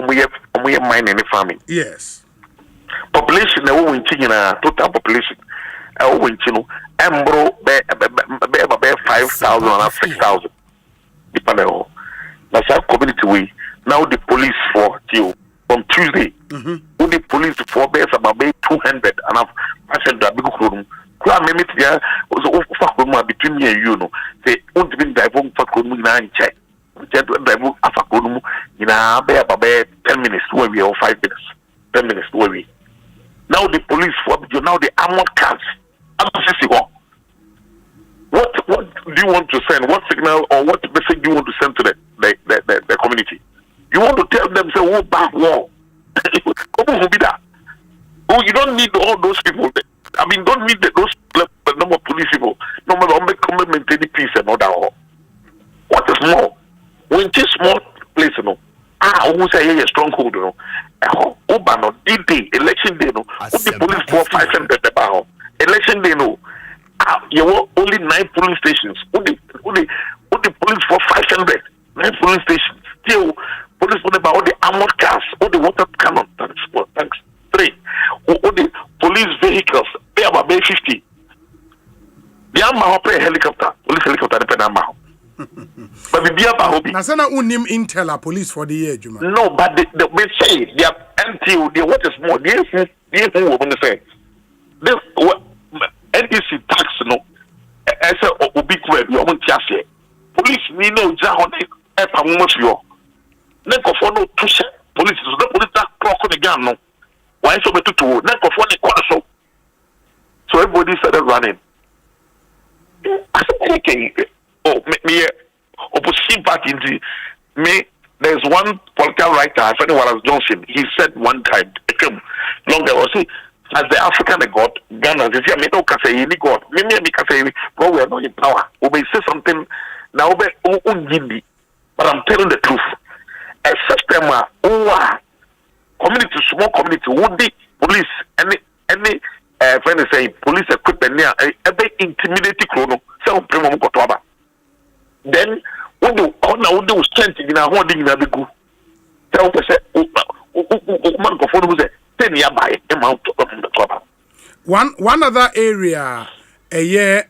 we mine and farming. Yes. Population total population. Wenchi no embro be 5,000 or 6,000. Depending on that's our community way. Now the police for till from Tuesday. The police for base about 200 and I've passed that big room. Between me and you know, say won't be diving for Kumu check. Drive Afakumu in a bear 10 minutes where we are 5 minutes. 10 minutes where we now the police for you now the armored cars. What do you want to send? What signal or what message do you want to send to the community? You want to tell them say oh bad war. Oh, you don't need all those people. I mean, don't need those number of police people. No matter how maintain the peace and all that. What is more? When it's small place, you know, who say a stronghold, you know, no, D-Day, election day, no, the police for 500 about election day, no, you were only 9 police stations, only police for 500, 9 police stations, still police for about all the armored cars, all the water cannon, thanks, 3, all the police vehicles, pay about 50. The armor pay helicopter, police helicopter, depend on but the dear Bahobi. Nasana unim intel police for the year, Juma. No, but they say they are NTO, they what is more, they who woman say. This NDC tax no as a ubiquitous you won't just say. Police need no John Epamucio. Never for no push police is the police that clock on the gun no. Why so better to never for the corner so everybody started running. I said, oh, me opposition party me. There's one political writer, I forget what Johnson. He said one time, long ago, see, as the African God, Ghana, they say, I don't say any God. Me can say, well, we are not in power. We may say something now, but I'm telling the truth. A system, community, small community, would be police, any friend say police equipment near a bit intimidating chrono, some premium Kotoba. Then when the corner would do strength in our holding in a big group, tell us, man, for who say 10 year by amount of the club. One other area, a year,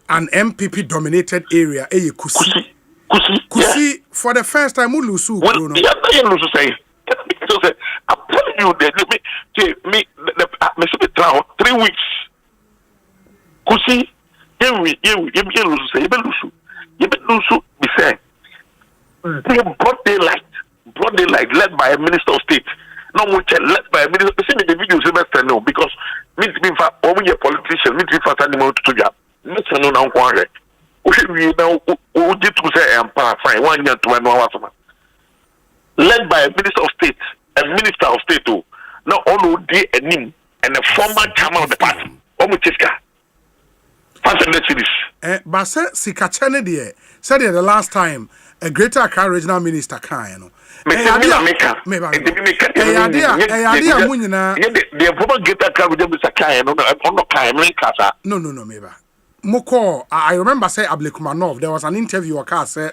an MPP dominated area, a Kusi. Kusi, for the first time, we lose. Well, the say, I'm telling you that me, the 3 weeks. Kusi, be saying they brought daylight led by a minister of state. No more led by a minister. See me the video is no because me to be a politician, me to be fast animal to job. Mr. No now quarry. We now who did to say I'm fine 1 year to 1 hour. Led by a minister of state, too. Now all day and him and a former chairman of the party. Omuchiska. But Sikachene dear said the last time a Greater Accra regional minister can no. The No, meba. Moko, I remember say Ablekumanov. There was an interview or say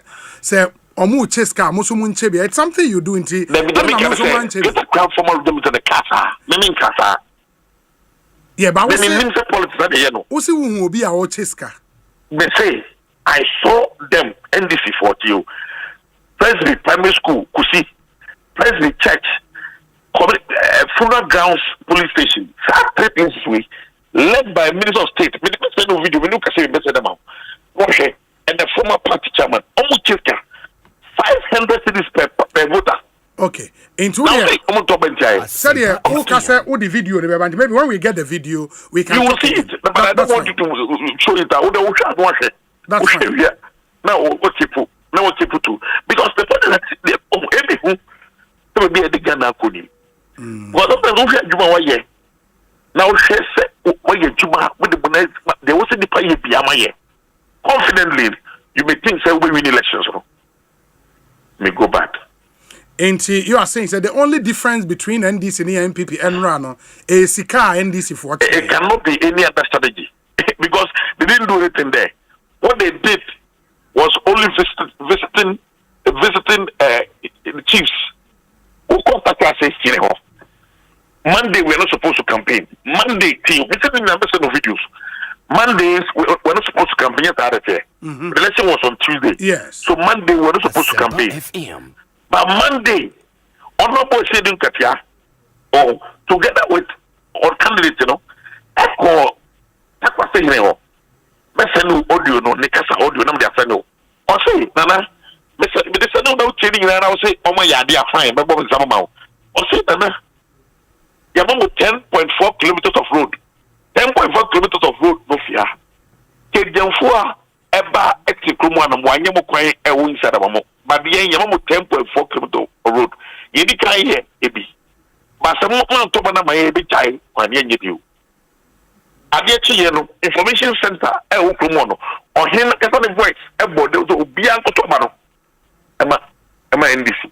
Omu Cheska, Musumun Chebi. It's something you do in tea. Yeah, but what's who will be our Cheska? They say, I saw them NDC 40. Presley Primary School, Kusi, Presley Church, Funeral Grounds Police Station, 3 places led by Minister of State. Video, and the former party chairman, Omuchiska, 500 cities per voter. Okay. Into the said the video, maybe when we get the video, we can. You will see it, but I don't want you to show it. That's fine. Now what people do because the person that be a Ghana Kuni. What of now she said, with the there was a Payama. Confidently, you may think we win elections. me go bad. And you are saying that the only difference between NDC and MPP and Rano is Sika NDC for what? It cannot be any other strategy because they didn't do anything there. What they did was only visiting the chiefs. Who contact us? Monday we're not supposed to campaign. Monday, team. We said in the of videos. Mondays we're not supposed to campaign at the election was on Tuesday. Yes. So Monday we're not supposed to campaign. FM. But Monday, honorable Shading Katia, or together with our candidates, you know, Echo, Akwatia, Messenu audio, no, Nikasa audio, no, they are saying, Osei, Nana, Messenu, they said, no, changing, and I will say, oh my God, they are fine, but Bob Zamamau. Osei, Nana, you have 10.4 kilometers of road, 10.4 kilometers of road, no fear. Kejamfua, Eba, Exicruman, and Wanyamo, a wing Sadamo. But the end, you have 10.4 kilometers of road. You decline here, Ebi. But some of them talk about my baby child when you. Adiachi, information center, Okumono, or him, a voice, a body to be uncle Tomano. Emma NDC.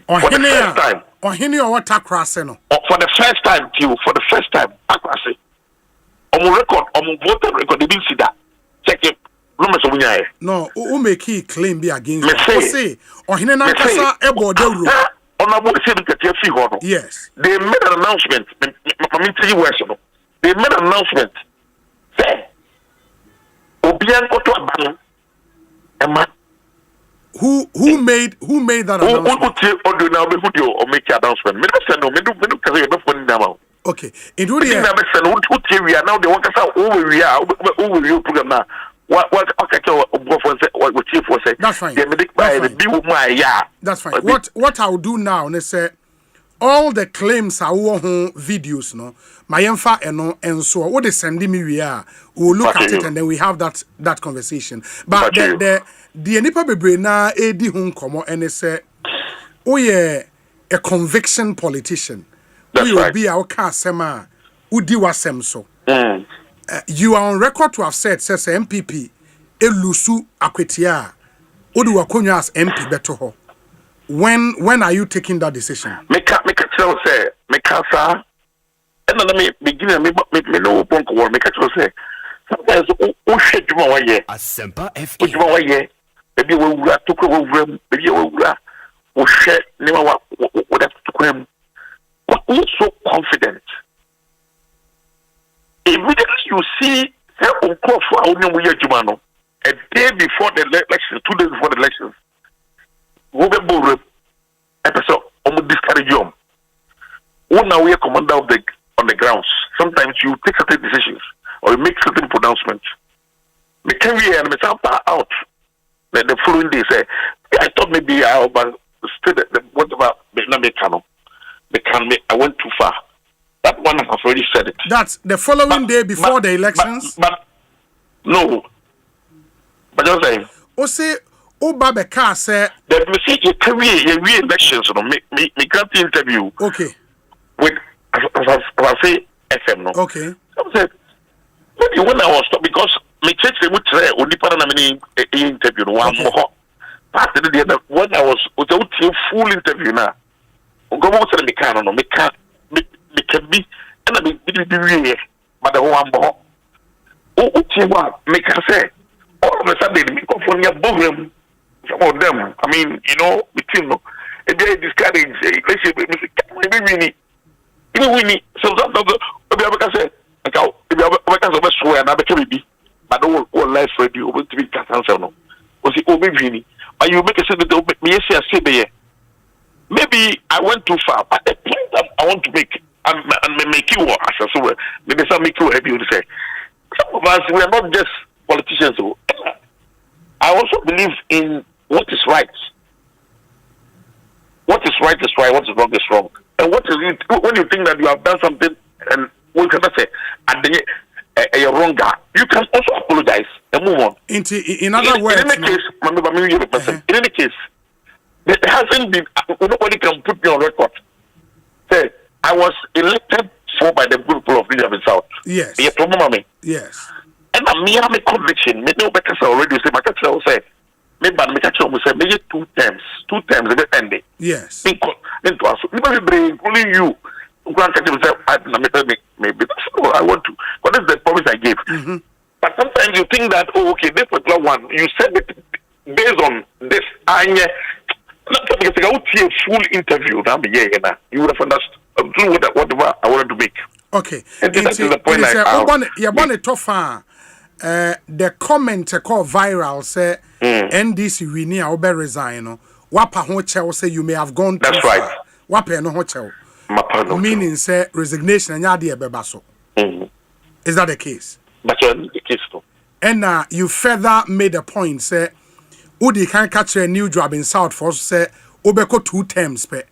For the first time. Or Henry or what Takraseno. For the first time, too, for the first time, Takrasi. On record, on voter record, they didn't see that. Check it. No, who make he claim be against say or Henry Nankasa Ebo Delu. Yes. They made an announcement. They made an announcement. Say, who made that announcement? Who make the announcement? Okay. It really now they want to over we are program now. What chief was say? That's fine. That's fine. What I'll do now, let's say all the claims are videos, no. My emfa and so what they sending me we will look at it and then we have that conversation. But the nipa bebre na edi hun komo and they say oh yeah a conviction politician. That's right. Be our kasema udi wasem so. You are on record to have said says MPP elusu Akwatia odu wakonya as MP beto ho. When are you taking that decision? Make tell say make answer and let me begin me no punk war make tell say sometimes o sheduma wa ye Asempa FM djuma wa ye maybe we wura tokro we wura maybe we wura o she ne wa that tokrem but we so confident. Immediately you see a day before the election, 2 days before the elections, we will episode almost discourage you. When now we are commander of on the grounds, sometimes you take certain decisions or you make certain pronouncements. We can be and out. Then the following day say, I thought maybe I whatever I went too far. That one I've already said it. That's the following day before the elections? But no. But just saying. Osei Obabeka said that we see a career elections, me can't interview. Okay. With as I say FM no. Okay. I said maybe when I was because me church they would say only para na many interview one more. But the other when I was with a full interview now. Go say me can no me can't. It can be and I mean but the one more. Make us say all of a sudden the microphone your program some of them. I mean, you know, between no they discourage let's say maybe we sometimes I say I swear na be but all life radio will be cat answer no. Was it obi but you make a say that me say maybe I went too far, but the point that I want to make and make you as a well. Maybe some make you happy to say. Some of us we are not just politicians. I also believe in what is right. What is right is right, what is wrong is wrong. And what is it when you think that you have done something and we cannot say and then you're wrong guy, you can also apologize and move on. In other words, in any case, there hasn't been nobody can put me on record. Say I was elected for by the people of Region South. Yes. You remember me? Yes. And me have a conviction. Me know better already say my say maybe I make a choice. Say maybe 2 terms every ending. Yes. Into us. Including you. Maybe that's what I want to. What is the promise I gave? Mm-hmm. But sometimes you think that, oh, okay, this particular one, you said it based on this. A full interview. You would have understood whatever I wanted to make. Okay. And that is the point I want to talk far. The comment called viral say NDC we near obe resign. Wapa hochel say you may have gone too far. That's right. Wapa no hochel. Meaning say resignation and yadi ebebaso. Is that the case? That's the case too. And you further made a point say Udi can catch a new job in South Force say obeko 2 terms pe.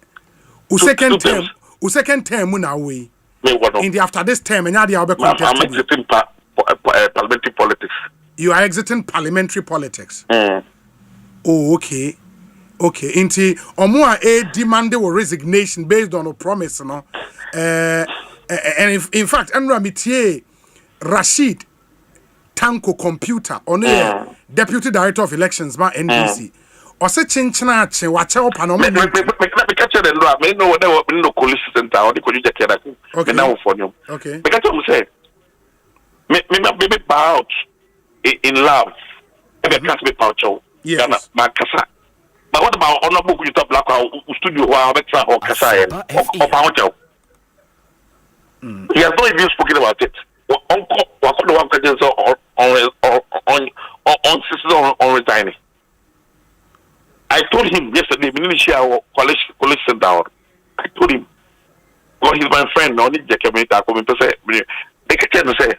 Second term muna we. In the after this term and yadi obeko I'm exiting parliamentary politics. You are exiting parliamentary politics. Oh, okay. Okay, inti omwa demanded a resignation based on a promise, no. And in fact, Enra Mitie Rashid Tanko Computer on Deputy Director of Elections by NDC. Or say chinchina che wache opano me catch the law. Me know whatever no police center or the college keda. Okay. Now for you. Okay. Me catch say me bow out in love. Me catch me bow out. Yes. Makasa. But what about honorable Kuta Black studio or Betra or Kasai or Paucho? He has not even spoken about it. Uncle, what the one can on resigning. I told him yesterday, we need to share our college center. I told him, well, he's my friend, no need to come to say, they can say,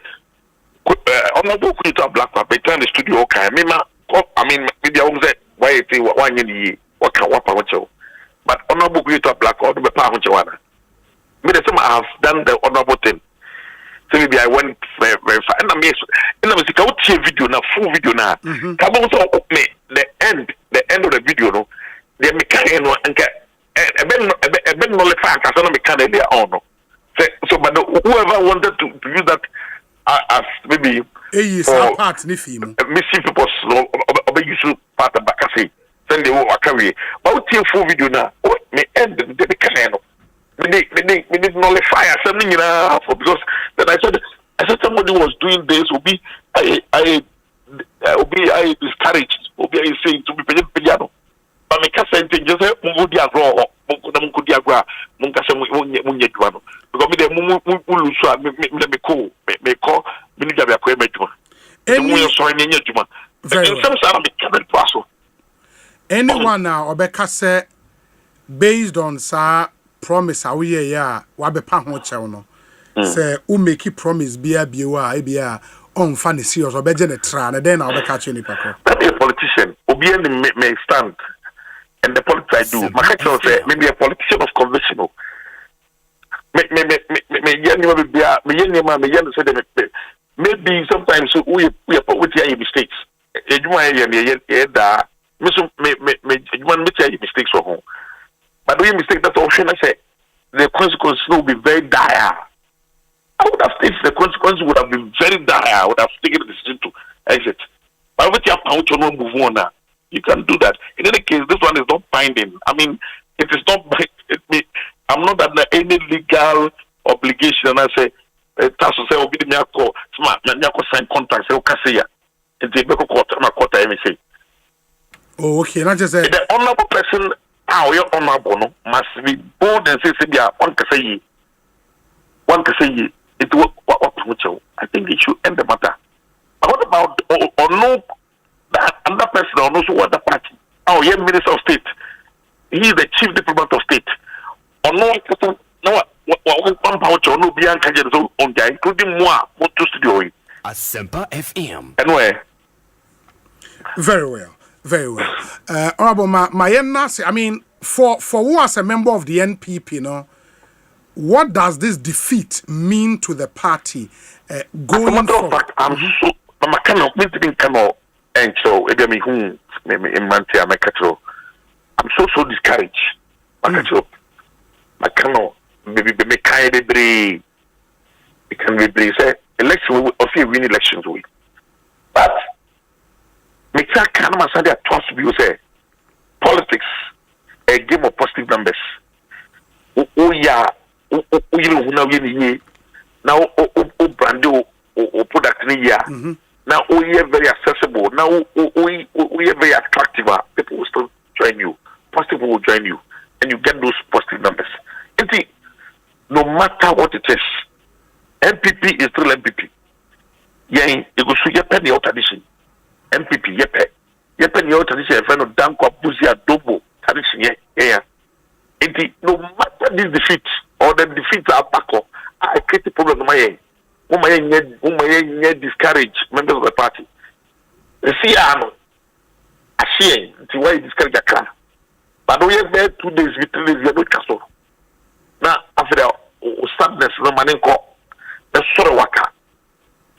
honorable Kuta Black, they turn the studio, okay, I mean, maybe I won't say, why you think one year what can what power but honorable creator black or the power joanna. Me the same I have done the honorable thing. So maybe I went very far. And I mean video now, full video now. Come also me the end of the video no. The mechanic no and a ben no le fan cause no mechanic there on no. So but whoever wanted to use that as maybe part nifimo. Missing people no use part of Bakasi. Send the whole carry. But we full video now. Me end the canal. Me need nullify something because then I said somebody was doing this. I discouraged. I saying to be piano. But me can't say anything. Just say mungudi agro. Mungudi agro. Mungkase munye juano. Because me de muluswa me call me need to be a kwemejuma. Any sorry nye juma. In some sort of me can't pass. Anyone now obeka say based on sa promise awie ya wa be pa ho chew no say u make promise bia bia bia on fa ne serious obeje ne tra na den na obeka che nipa ko a politician obi any may stand and the politics I do my catch say maybe a politician of conviction me yenima bia me yenima me yen say maybe sometimes we with your mistakes ejuma ye da me ejuma me tell mistakes for home. But doing mistake that option, I say the consequences will be very dire. I would have stated the consequences would have been very dire. I would have taken the decision to exit. But with your power to move on now, you can do that. In any case, this one is not binding. I mean, it is not. I'm not under any legal obligation. And I say, task to say, "Obi me ako smart, me ako sign contract." Say, "Okay, say ya." It's a big quarter, my quarter. Let me say. Oh, okay. Not just say the honorable person. How your honorable no must be bold and say one can say it what I think it should end the matter. But what about or no that another person or no so what the party? Oh, yeah, Minister of State. He is the Chief Diplomat of State. Or no person no one power to no be so on there, including moi, what to studio. Asempa FM. Anyway. Very well. Very well. Honorable I mean, for who as a member of the NPP, you know, what does this defeat mean to the party going forward? I'm so I'm so discouraged. I cannot maybe be kind of brave. It can be brave. Election we win elections with. But me tell can ma say there trust you say politics a game of positive numbers. Ya you know now you now brand o product ni ya now we are very accessible now we are very attractive. People will still join you, positive will join you, and you get those positive numbers. No matter what it is, MPP is still MPP. Yeah, you go so yepe your tradition. MPP yepe your tradition. Friend of Danko Buzia Dobo tradition. Yeah. No matter this defeat or the defeat are back up, I create a problem in my head. Who discourage members of the party. See, I see why you discourage a car. But we have 2 days, 3 days, we have no castle. Now, after that, sadness, no man call. The sort of waka.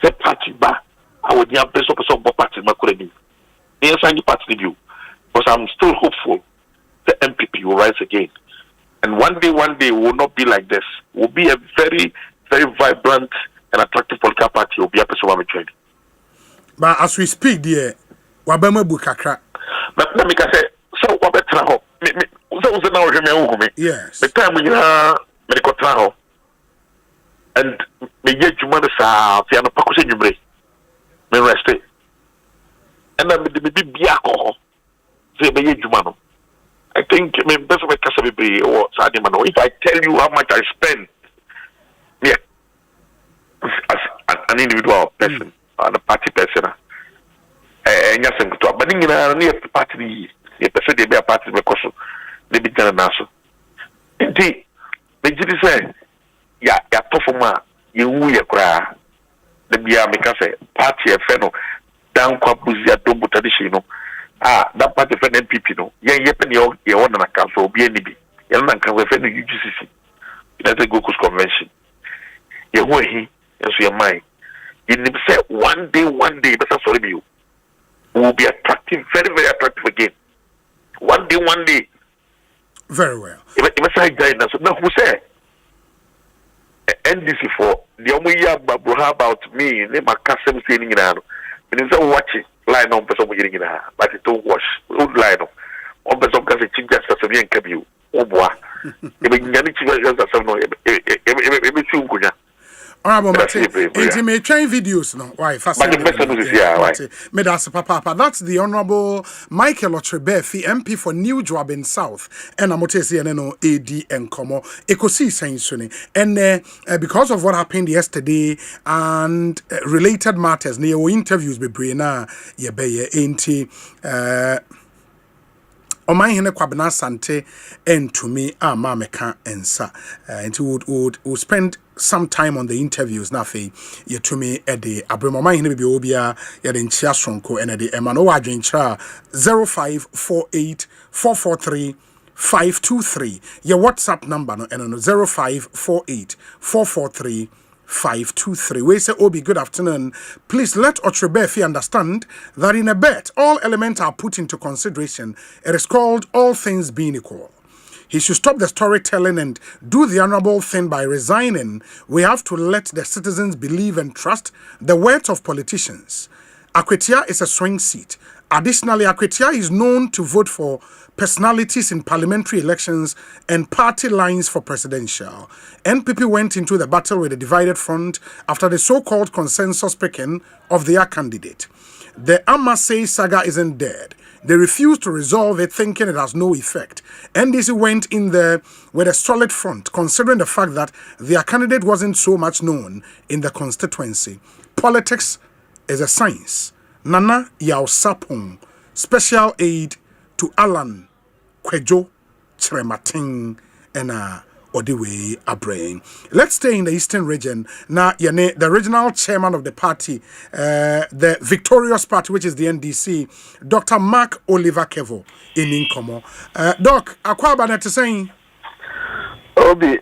The party ba. I would have best of party, my colleague. Yes, I need party review. Because I'm still hopeful the MPP will rise again. And one day we will not be like this. We'll be a very, very vibrant and attractive political party. Will be a person of trade. But as we speak, dear, Wabama Bukakra. But let me say, so what better? Yes. The time we are medical trial and me get you mother sa piano pakusen you break. Me rest it. And then me be alcohol. Say me get you man. I think me best of a casabi or Sadi man. If I tell you how much I spend, yeah, as an individual person, and a party person, and yes, I'm to but in a party, the person they be a party because they be done also. Indeed, me just say, yeah, tough you will cry. The Bia make us a party a fellow down Kwabuzia Dobo tradition. That party for MPP no. Yepen your own council be any be. Yan can we defend the UGCC. United Gokus Convention. Your way, yes, your mind. You never say one day, but that's sorry you. Will be attractive, very, very attractive again. One day. Very well. If I guidance, now who say? NDC for the only year about me, name a custom saying in an. And it's a watching line on person getting in a, but it don't wash. Old line on person can say chief justice of Yan Kabu. Oh boy. If you get chief justice of no, if Intimate train videos no why papa that's the Honorable Michael Otrebefi MP for New Joabin South and Amotesi no AD and Komo Ekosiisen and because of what happened yesterday and related matters near interviews be brina ye be enti Oman hene kwabena sante and to me mameka ensa and would spend some time on the interviews na fe ye to me e de abremo man hene be obia ye de nchia sonko ene de emano wadwenchira 0548 443 523 your WhatsApp number no eno 0548 443 523. We say, Obi, good afternoon. Please let Otrebefi understand that in a bet, all elements are put into consideration. It is called all things being equal. He should stop the storytelling and do the honorable thing by resigning. We have to let the citizens believe and trust the words of politicians. Akwatia is a swing seat. Additionally, Akwatia is known to vote for personalities in parliamentary elections and party lines for presidential. NPP went into the battle with a divided front after the so-called consensus picking of their candidate. The Amasei saga isn't dead. They refused to resolve it, thinking it has no effect. NDC went in there with a solid front, considering the fact that their candidate wasn't so much known in the constituency. Politics is a science. Nana Yao Sapong, special aid to Alan Kwejo Chremating and Odiwe Abrain. Let's stay in the Eastern region. Now, the regional chairman of the party, the victorious party, which is the NDC, Dr. Mark Oliver Kevo in Inkomo. Doc, Akwaba net saying? Obi,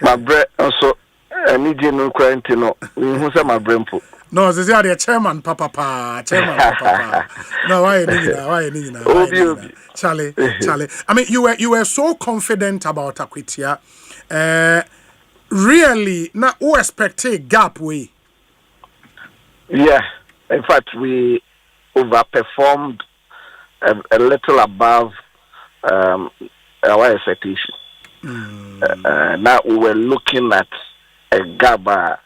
my bread also, I need you no quarantine. Who's my brain? No, this is the chairman, Papa. No, why Charlie. I mean, you were so confident about Akwatia. Really, now who expect a gap way? Yeah, in fact, we overperformed a little above our expectation. Now we were looking at a gap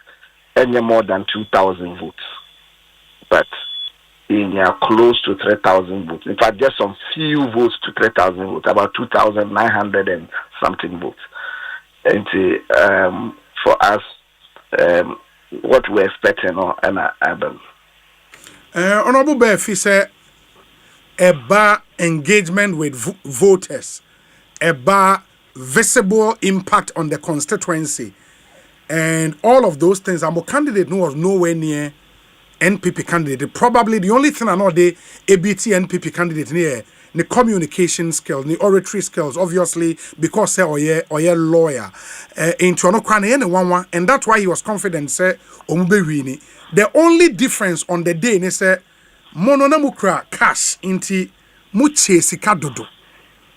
any more than 2,000 votes, but in close to 3,000 votes. In fact, just some few votes to 3,000 votes, about 2,900 and something votes. And for us, what we're expecting, Honorable Befi said, a bar engagement with voters, a bar visible impact on the constituency, and all of those things. Our candidate was nowhere near NPP candidate. Probably the only thing I know the ABT NPP candidate near the communication skills, the oratory skills, obviously, because say or lawyer into no one, and that's why he was confident say Omubewini. The only difference on the day they say mononamukra cash into muche sikadodo.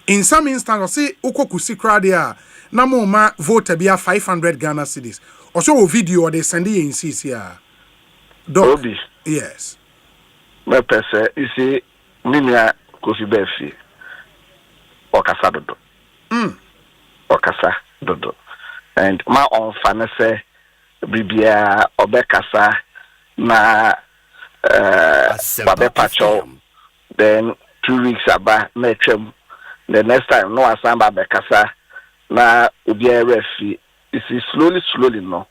In some instances, say ukoku sikra there na mo ma vote be 500 Ghana cedis. Also a video or they send it in CCR. Obi. Yes. My person, you see, Minia Kofi Befi. Okasa dodo. Okasa dodo. And my own fan say, Bibia Obekasa na Babe Pacho. Then 2 weeks about Metrum. The next time, no Asempa Bekasa na Ubia Refi. You see, slowly, no.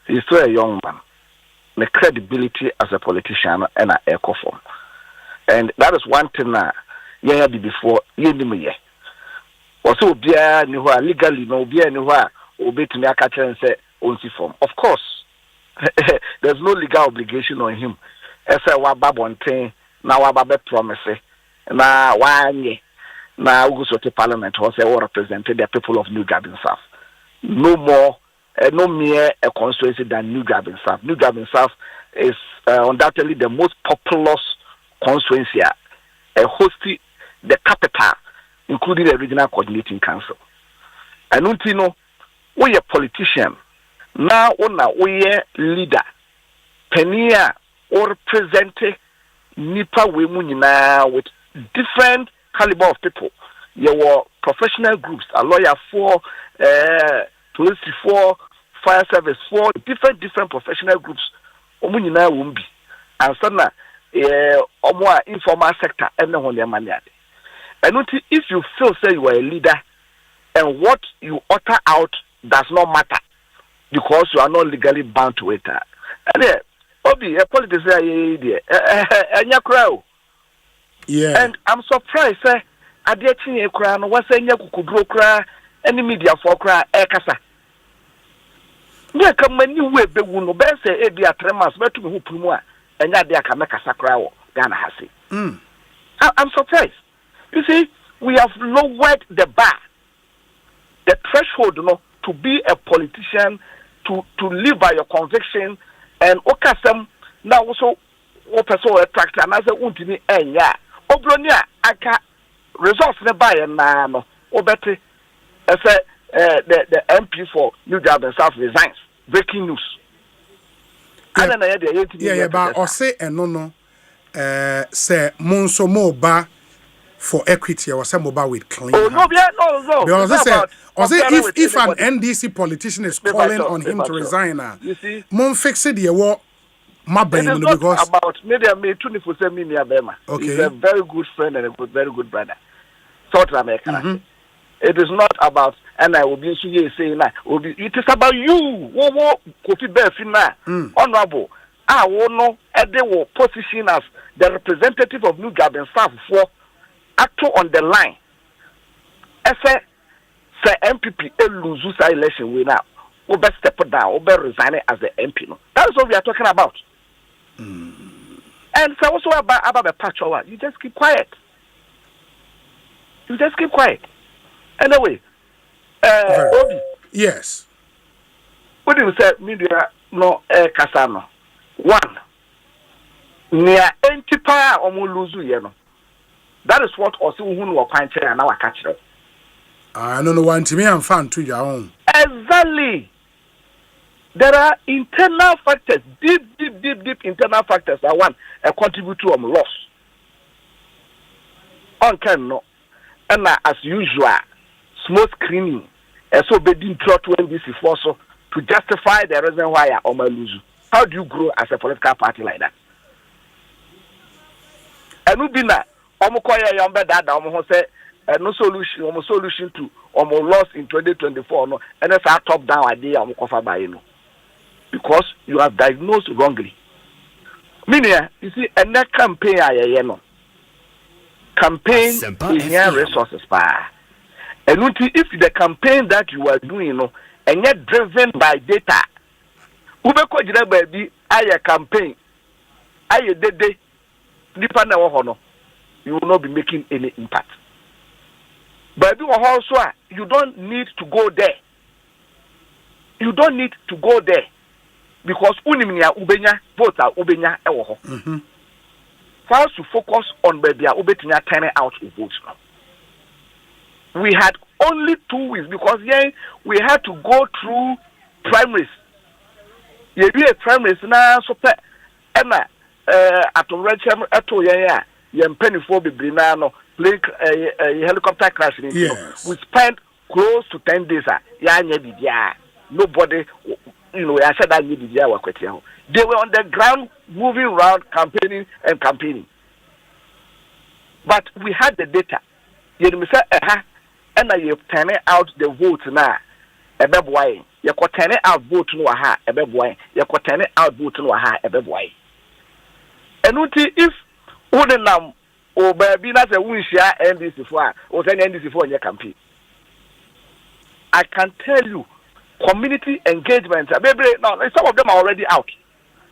He's still a young man. The credibility as a politician and an echo form. And that is one thing yeah before you knew also be legally no be anywhere obey to me catch and say on form. Of course, there's no legal obligation on him. As I wa babonte na wa babe promise na wanye na go to parliament or say or represented the people of New Garden South. No more. No mere a constituency than New Garden South. New Garden South is undoubtedly the most populous constituency, hosting the capital, including the regional coordinating council. And you know, we are politician now. We are leader, penia or representing nipa women with different caliber of people. You were professional groups, a lawyer for. Police for fire service for different professional groups. Omunina wumbi. And sana omwa informal sector and the one money. And if you feel say you are a leader and what you utter out does not matter because you are not legally bound to it. And Obi, a politician yeah. And I'm surprised, sir. Adiachi ekra no wase nya kukudro kra any media for kra ekasa. Nya kamani we bewu no be say e bia 3 months betu me hu prumu a enya de aka mekasa kra wo Ghana hase. I'm surprised. You see, we have lowered the bar, the threshold, to be a politician, to live by your conviction, and okasem now also person attract and as a untini enya. Obronia aka results ne buy na no obeti the MP for New Garden South resigns. Breaking news. Yeah, but Osei no say monso moba for equity or some mobile with clean. Oh no. Because if an NDC politician is calling on him to resign, you see, mon fix it because about maybe I made 24 million. Okay, he's a very good friend and a very good brother. South America. It is not about, and I will be saying that it is about you. Kofi Befina, honorable. I will know they will position as the representative of New Garden South for actor on the line. Say MPP lose election winner. Obe step down, Obe resign as the MP. No, that is what we are talking about. And so also about the patch over. You just keep quiet. Anyway, Obi. Yes. What do you say? Media no Kasano. One. Near Antipa or Muluzu Yeno. That is what also who were quite and now I catch it. I don't know one to me, I'm fan to your own. Exactly. There are internal factors, deep internal factors that one contribute to loss. on can no and as usual small screening so bedding trot when this is also to justify the reason why I lose. How do you grow as a political party like that? And we been omokoya yombe dada omo say no solution to omo loss in 2024 no and that's our top down idea omo kofa by no because you have diagnosed wrongly. Meaning you see a net campaign no campaign is here resources pa. And if the campaign that you are doing no and yet driven by data ubeko jira baby aye campaign aye dede nipa na wo no you will not be making any impact. But also you don't need to go there. You don't need to go there because unimnia ubenya vote ubenya ewo ho. First to focus on baby ubetinya turn out votes now. We had only 2 weeks because we had to go through primaries. You be a primaries na so pe ena atomrecham eto ya penny for no link helicopter crash. Yes. We spent close to 10 days. Nobody, I said that they were on the ground moving around campaigning. But we had the data. You say, and you turn out the vote now. A beb way. You could turn out vote no aha, a beb way. You could turn out vote no aha, a beb way. And if wouldn't or baby not a wish NDC for or any NDC for your campaign. I can tell you, community engagement, baby, no, some of them are already out.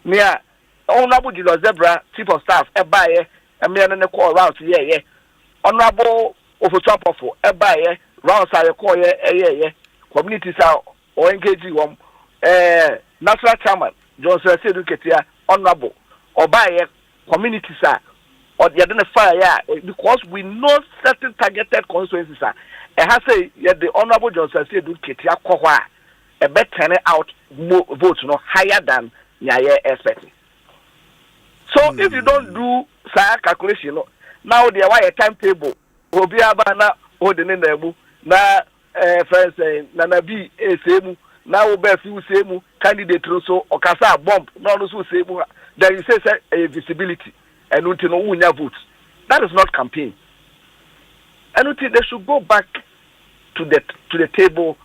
Near Honorable Jilo Zebra, Chief of Staff, a buyer, a man in the call route, yeah. Honorable of a top of a buyer, round side of call, yeah. Communities are or engaging one, national chairman, Johnson Educator, honorable, or buyer, communities are. Or the identifier because we know certain targeted constituencies are. It has say the honorable Johnson said do Ketia Kohwa a better turn out votes no higher than Nyaye expecting. So if you don't do sa calculation now there why a timetable obi abana holding in the na friends na bi semu na obe fi semu candidate so okasa bomb no so semu there you say a visibility. And until no one votes. That is not campaign. And until they should go back to the table,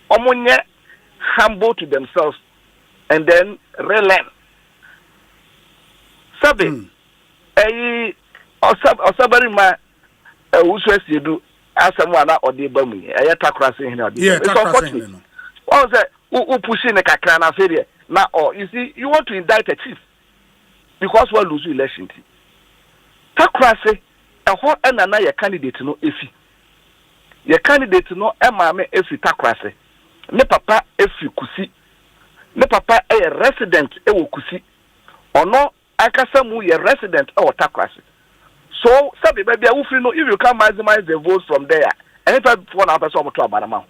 humble to themselves, and then relearn. Sabi, Osabari ma uswesi do asemwana odebami. Takrasi hina. It's unfortunate. What was that? Who pushing a kakrana failure? Now, you see, you want to indict a chief because we'll lose election. Takrasi, a whole and another candidate no efi. Your candidate no emame efi takrasi. Ne papa efi kusi. Ne papa a resident ewo kusi. Or no, akasamu ye resident or takrasi. So, sabi baby, if you can maximize the votes from there, and if I want to have some to about.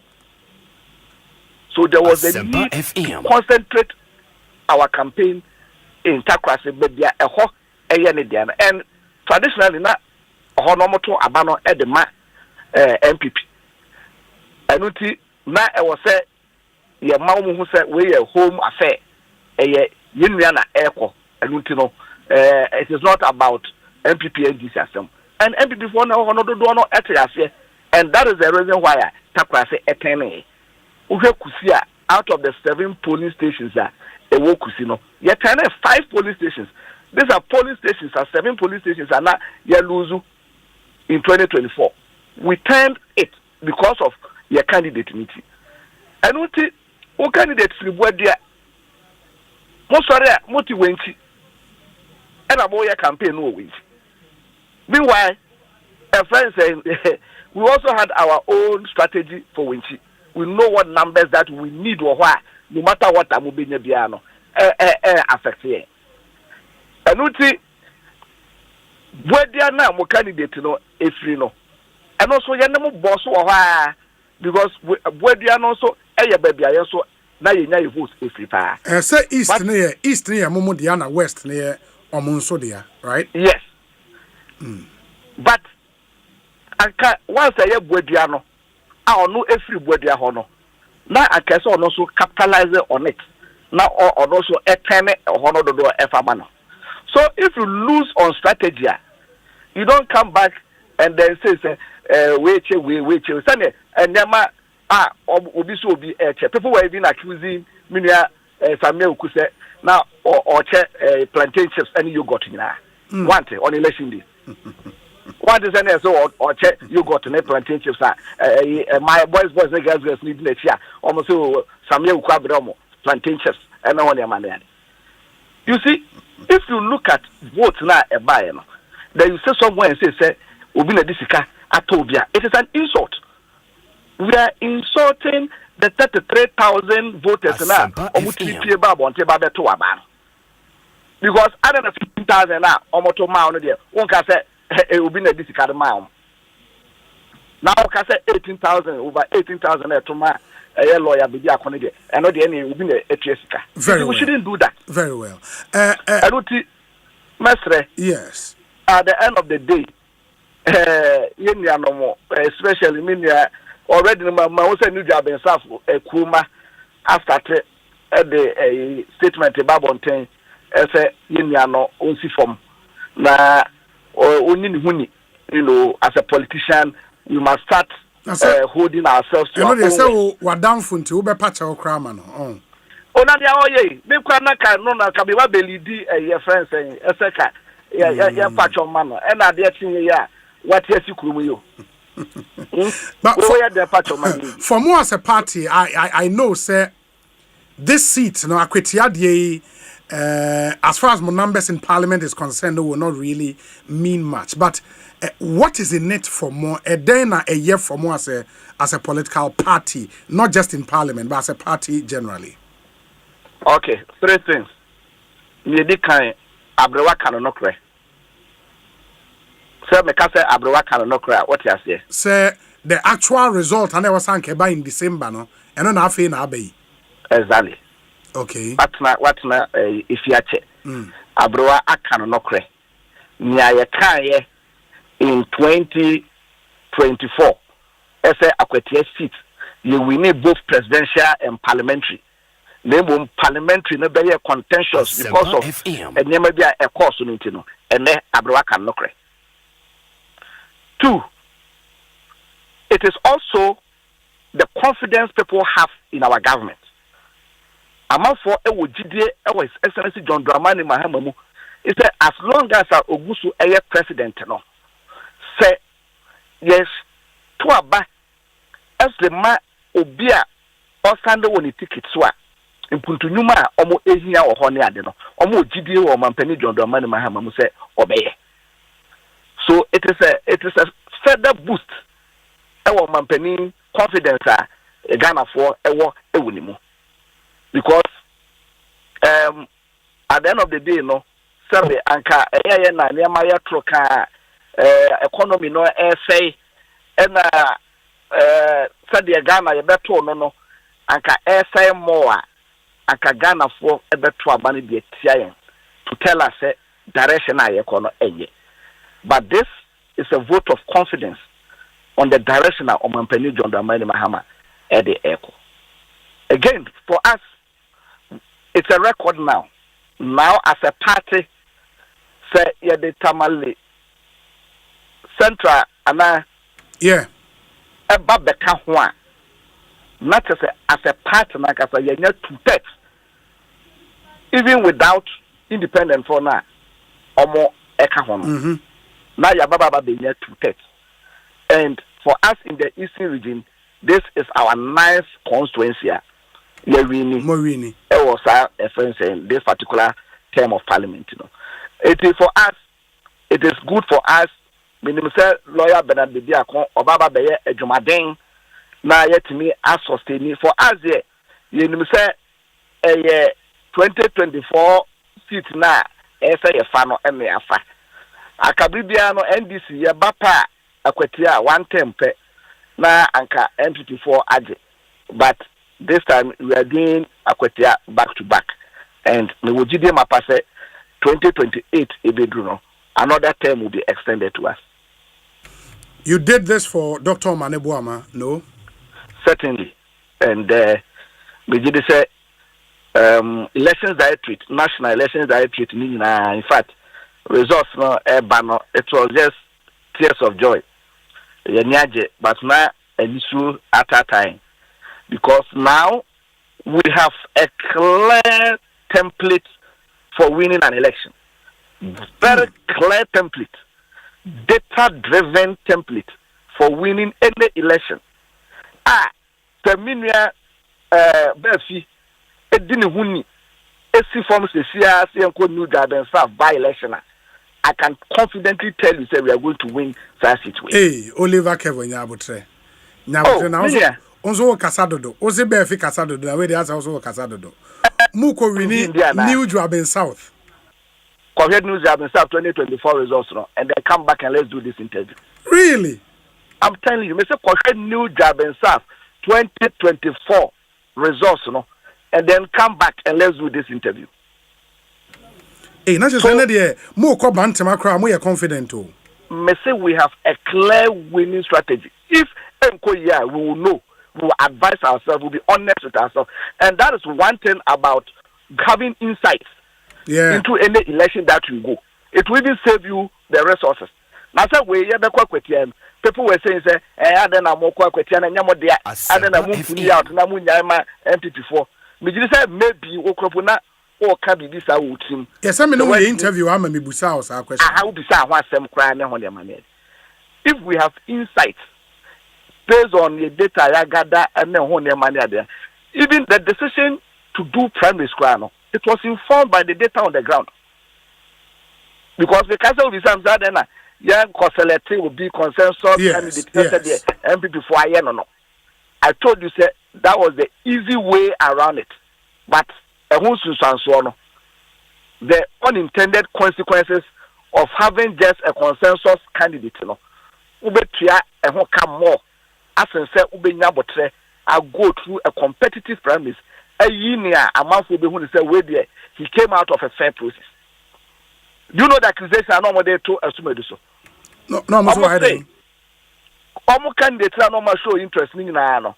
So there was a need to concentrate our campaign in takrasi, but there a whole and traditionally na honomoto abano edema MPP enuti na e wo se ye mawu hu se we ye home affair ye yenua na eko enuti no it is not about MPP and this system and MPP for na hono do no etiase and that is the reason why takwase etene uhwe kusi a out of the 7 polling stations that e wo kusi no ye turn 5 polling stations. These are polling stations, 7 polling stations, and now you lose in 2024. We turned it because of your candidate meeting. And what candidates we were there? Most sorry, Moti Winchi, and about your campaign no Winchi. Meanwhile, a friend saying we also had our own strategy for Winchi. We know what numbers that we need or why, no matter what I'm moving piano affect here. And where they are now, more candidate no, if you know, and also you know boss or why because where they are also a baby, I also now you vote if you pay. Say east near Momo Diana, west near Omunsodia, right? Yes. But anka once a yebuadua no a ono efiri buadua ho no na akese ono so capitalize on it na ono so etene ho no dodo efama no. So if you lose on strategy, you don't come back and then say wait say nyama obi so obi people were even accusing minia Samuel Kuse now or plantain chips and yogurt na want on election day. What is any so or check yogurt and plantain chips my boys and girls need next year almost Samuel Kwabromo plantain chips and no one man. You see, if you look at votes now a buyer, then you say somewhere and say Ubina Disika Atobia. It is an insult. We are insulting the 33,000 voters now. Because other than 15,000 now, almost a mile there, one can say Ubina Disika mile. Now can say 18,000 over 18,000 to my a lawyer be there, and not any Ubina Jessica. Very we well. Shouldn't do that. Very well. Mestre. Yes. At the end of the day, no more, especially already my also new job in South Kuma after the statement about Bontain as a no only form. Na only you know, as a politician, we must start holding ourselves to our own. So what down for to be patch our crama no. Ona dia oye, me kwa na ka no na ka be wa belidi your friends saying eseka ya patch on man e na dia tinye ya what yes you yo. But for more as a party, I know, sir, this seat, no, Akwatia, as far as my numbers in parliament is concerned, will not really mean much. But what is in it for more? Then a year for more as a political party, not just in parliament, but as a party generally. Okay, three things. Yedi Abrewa Kanonokre. Sir, me kase Abrewa Kanonokre. What you say? Sir, the actual result, and I was saying in December, no, and then I feel na be. Exactly. Okay. What na if you check. Abrewa Kanonokre. Nya ye in 2024. As a Akwatia seat, you will need both presidential and parliamentary. Name parliamentary no be contentious because of and there may be a course on it, no, and then Abrewa Kanonokre. 2, it is also the confidence people have in our government. Among for Judiciary, His Excellency John Dramani Mahama, he said as long as Ogusu is president, no, say yes to aba as the ma obia or sande woni ticket so impuntunyuma omo ehia wo hone ade no omo Judiciary wo mampani John Dramani Mahama mu say obeye. So it is a further boost. Our mampany confidence Ghana for ewunimu. Because at the end of the day, no, survey anka na niama ya troka economy no say na sadia Ghana ye beto no anka say more anka Ghana for ebeto abani de tia to tell us direction aye kono enye. But this is a vote of confidence on the direction of Mampeni John Dramani Mahama at the echo. Again, for us, it's a record now. Now, as a party, say the Tamale Central, and yeah, about the Kahua, not as a party, like as a year 2/3, even without independent for now, or more Ekahon. Now Yababa be near 2/3. And for us in the eastern region, this is our 9th constituency. Morini. It was a friend saying this particular term of parliament. You know. It is for us, it is good for us. Minimum lawyer Bernard Bidiakon, Obaba Beye, Ejumaden, now yet me as sustaining for us here. You say a 2024 seat now, say a fan or any affair. Akabribiano NDC ya bapa Akwatia 1 term pe na anka MP4 aje, but this time we are doing Akwatia back to back, and we will give them a pass 2028 ebedruno. Another term will be extended to us. You did this for Dr. Manebuama, no? Certainly. And we did say elections directorate, national elections directorate, in fact, results no it was just tears of joy. But now an issue at that time. Because now we have a clear template for winning an election. Very clear template. Data-driven template for winning any election. Terminia Befi, Edini Huni, Esi forms the CRC New Garden South by election. I can confidently tell you, say we are going to win that situation. Hey, Oliver Kevin Yabutre. Now, also Casadodo, Ose Befi Casado, the way they also Casadodo. Muko winning New Garden South. Correct News Garden South 2024 results, and then come back and let's do this interview. Really? I'm telling you, Mr. Correct New Garden South 2024 results, and then come back and let's do this interview. Hey, not just another more Bantama crowd, we are confident. We have a clear winning strategy. If we will know, we will advise ourselves, we'll be honest with ourselves. And that is one thing about having insights into any election that you go. It will even save you the resources. Now, people were saying, I don't know more Kwetian and Yamodia, I don't know move out, Namunyama, MPP4. Maybe Okropuna or Kabi Bisa would seem. Yes, I mean, no interview. I'm a Mibusa or question. I will be some crying on their money. If we have insights based on the data I gather and then on their money there, even the decision to do primary school, it was informed by the data on the ground. Because the castle will be some Zadena, young Coselete will be consensus candidate MPP for no. I told you, say, that was the easy way around it. But the unintended consequences of having just a consensus candidate, Ubetria and who come more, as and say Ubenyabotre, I go through a competitive premise. A year, a month will be when he said, wait there, he came out of a fair process. Do you know the accusation are not there to assume so? No, I'm sorry. Omo candidates are not show interest in Nano.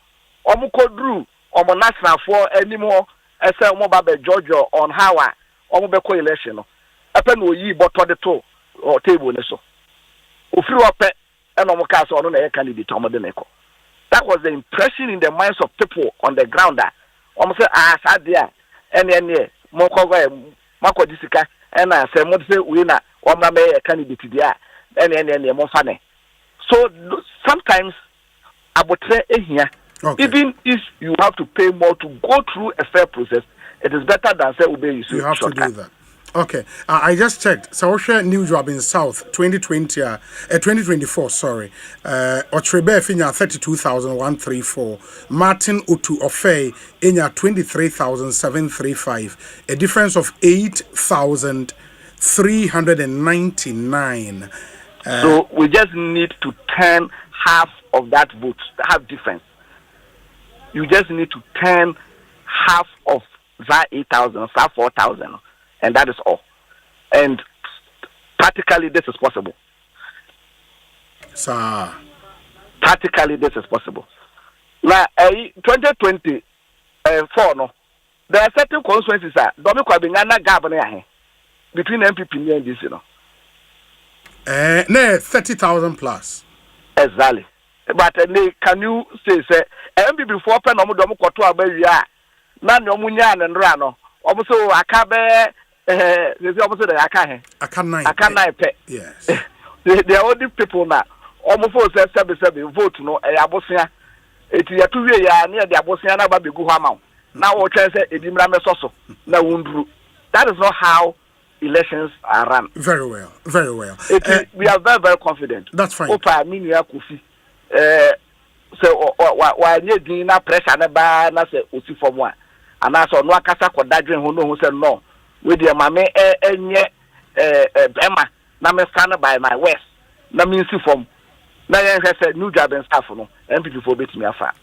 Omo Kodru, Omo National for anymore, as a mobile Georgia on how Omo Beko election. Apen will ye but on the toe or table. So, Ufru up and Omo Castle on a candidate, Omo Deneko. That was the impression in the minds of people on the ground that almost sad there, and then Mako Jessica, and I say, what say winner, or my candidate there, and then more funny. So sometimes I would say here, even if you have to pay more to go through a fair process, it is better than say obey you. You have to do that. Okay, I just checked. So, New Job in South 2024. Sorry, Otrebe Finya 32,134. Martin Utu Osei Inya 23,735. A difference of 8,399. So we just need to turn half of that vote, half difference. You just need to turn half of that 8,000, that 4,000. And that is all. And practically this is possible. Sir. Practically this is possible. Now, 2024, no, there are certain consequences between MPP and this, 30,000 plus. Exactly. But can you say, MPP 4 pen on the Mokoto Aberia, Nanomunian and Rano, also Akabe. The opposite I can't pay. Yes. They are all the people now. Almost 7 vote no Abosia. It is 2 years near the Abosiana Baby Guhama. Now what I say Edimra Mesoso. Now Wundru. That is not how elections are run. Very well. Very well. We are very, very confident. That's fine. Opa Minia Kufi. So why need pressure na na say osi for one. And as on Wakasa Kodadrin who said no. With your mammy, Emma, na stand by my west. Na means from na has a new job and staff no. MPP for bit me afa.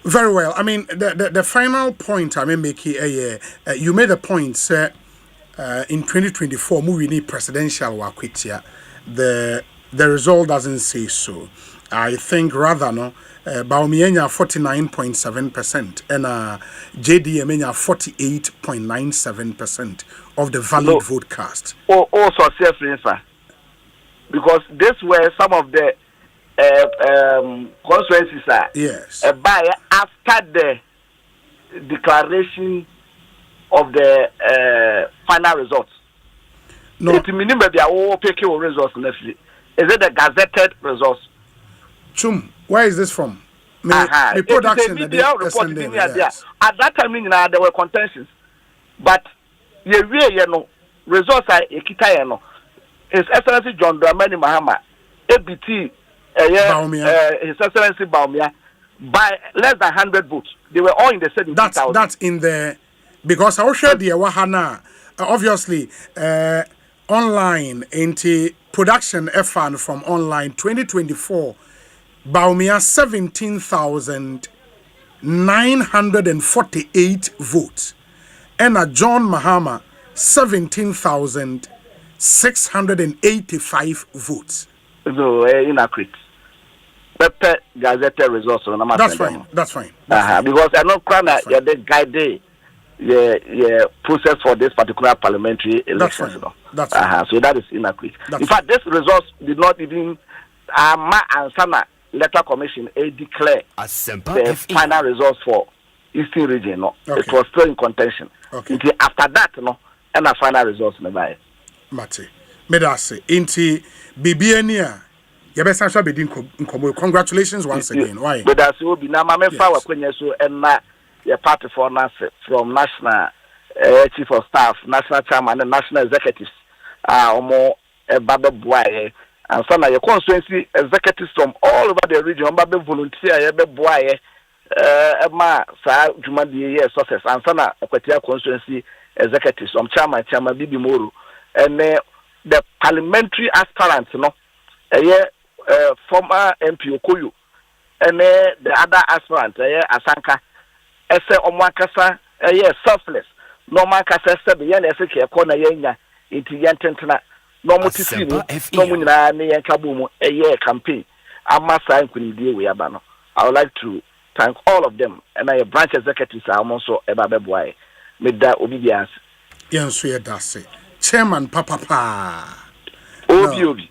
Very well. I mean, the final point I may make here, you made a point, sir. In 2024, we need presidential Akwatia. the result doesn't say so. I think rather no Baumienya 49.7% and JDM 48.97% of the valid vote cast. Also self-refer. Because this were some of the constituencies are. Yes. By after the declaration of the final results. No. It means that they are all picking results. Is it the gazetted results? Chum, where is this from? The production media report. Yes. At that time, there were contentions, but results are His Excellency John Dramani Mahama, ABT, His Excellency Baumia, by less than 100 votes. They were all in the 70,000. That's in the because I will share the Wahana. Obviously, online into production FN from online 2024. Baumia 17,948 votes, and John Mahama 17,685 votes. No, inaccurate. Better gazetted results. That's fine. That's fine. Because I know the guide the process for this particular parliamentary election. That's fine. So that is inaccurate. In fact, this results did not even Sana Letter Commission declare the final results for Eastern region. No, it was still in contention. Until after that, and the final results never. Mate, medase inti bibiania. Yabesa be din congratulations once again. Why? Medase obi na mama fa wa kwenya so na your party for nas from national chief of staff, national chairman, and national executives. Omo babe boy. And some of your constituency executives from all over the region, babe volunteer, boy, sa Jumadi success, and some Akwatia constituency executives, chairman Bibi Moru, and the parliamentary aspirants, former MP Okoyo, and the other aspirant, Asanka, Ese Omwakasa, selfless, no Makasa, the young Eseke, Kona Yenya, Intiyantena. No motive, no kabumu a year campaign. I must sign deal with Abano. I would like to thank all of them and my branch executives are also a baby made that obedience. Yes, we that's it. Chairman Papa. Obi.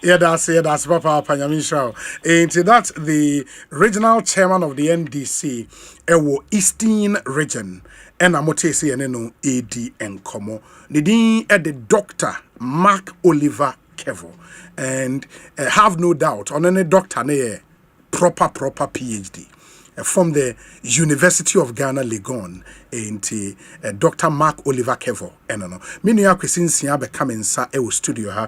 That's Papa Panyamisha. And that's the regional chairman of the NDC, Ewo Eastern Region. And I'm going to say AD and Como. The Dr. Mark Oliver Kevo. And have no doubt on any doctor, proper PhD. From the University of Ghana, Legon, and Dr. Mark Oliver Kevo. And no, many are since you have come in studio.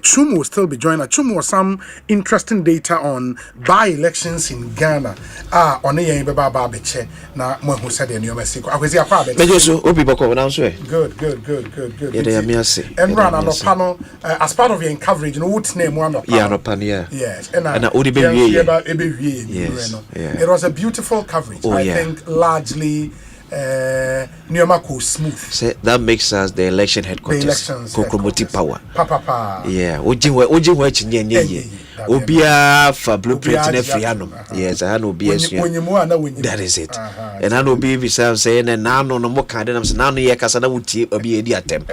Chum will still be joining. Chum was some interesting data on by-elections in Ghana. On a year Baba Beche. Now, who said in New Mexico. I was here. Good. And run on the panel as part of your coverage. You know what's name one of yes. And it was a beautiful coverage. I think largely Nyomako smooth. Say that makes us the election headquarters. Kokromoti power. Papa. Yeah. Oji nye. Obia for blueprint in Frianum. Yes, I know BS. That is it. And I know be saying and now no more kind of now near Casana Wuti or be a attempt.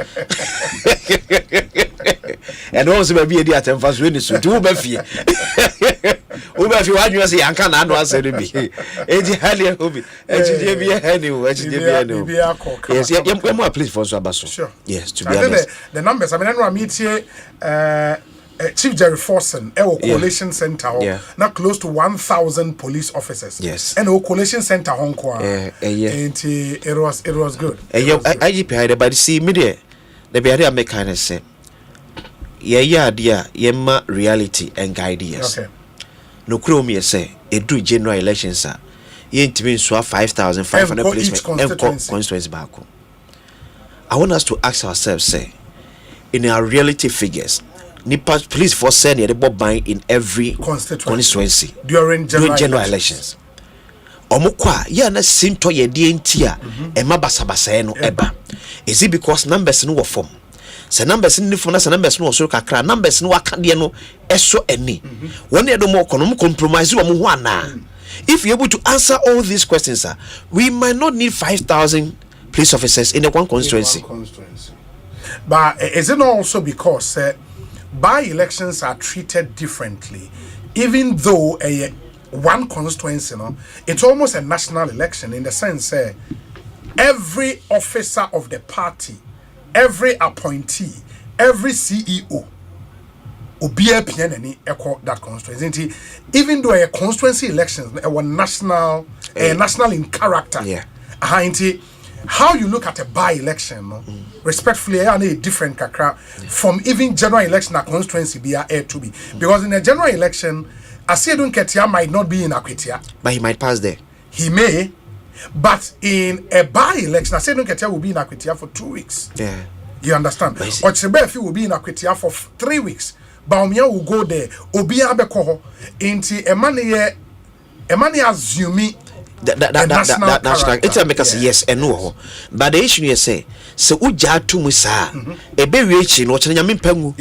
And also maybe a attempt for winning so do Buffy. Uber, if you want to say, I can't answer me. It's highly hobby. Yes, more please for Sabasso. Sure. Yes, to be honest. The numbers, I mean, I meet here. Chief Jerry Forson, Coalition Center, now close to 1,000 police officers. Yes, and Coalition Center Hong Kong. It was good. I but see me there. The barrier make kind of say, dear, yemma reality and guide yes. Okay. No chrome say it do general elections sir. Ain't mean so 5,500 policemen and constituency back. I want us to ask ourselves, say, in our reality figures, Nipa police force send the bob buying in every constituency during general elections. Omukwa ya na sinto ye die ntia e mabasabasa no eba. Is it because numbers no form? se numbers ni fo na se numbers no so kakra numbers no waka de no eso ani won e do mo kono compromise wo mo ho ana if you're able to answer all these questions sir, we might not need 5,000 police officers in one constituency. But is it not also because by-elections are treated differently, even though one constituency, it's almost a national election in the sense every officer of the party, every appointee, every CEO will be a PNNE echo that constituency. Even though a constituency elections are national in character. Yeah. How you look at a by-election, respectfully, I need different kakra from even general election a constituency be a to be. Because in a general election, Asedun Ketia might not be in Akwatia. But he might pass there. He may, but in a by-election, Asedun Ketia will be in Akwatia for 2 weeks. Yeah. You understand? Ochibefi will be in Akwatia for 3 weeks. Baumia will go there. Obia bekoho into a money assuming that national it's make us yes and no, but the issue is say so uja to musa e be wechi no chenya mempangu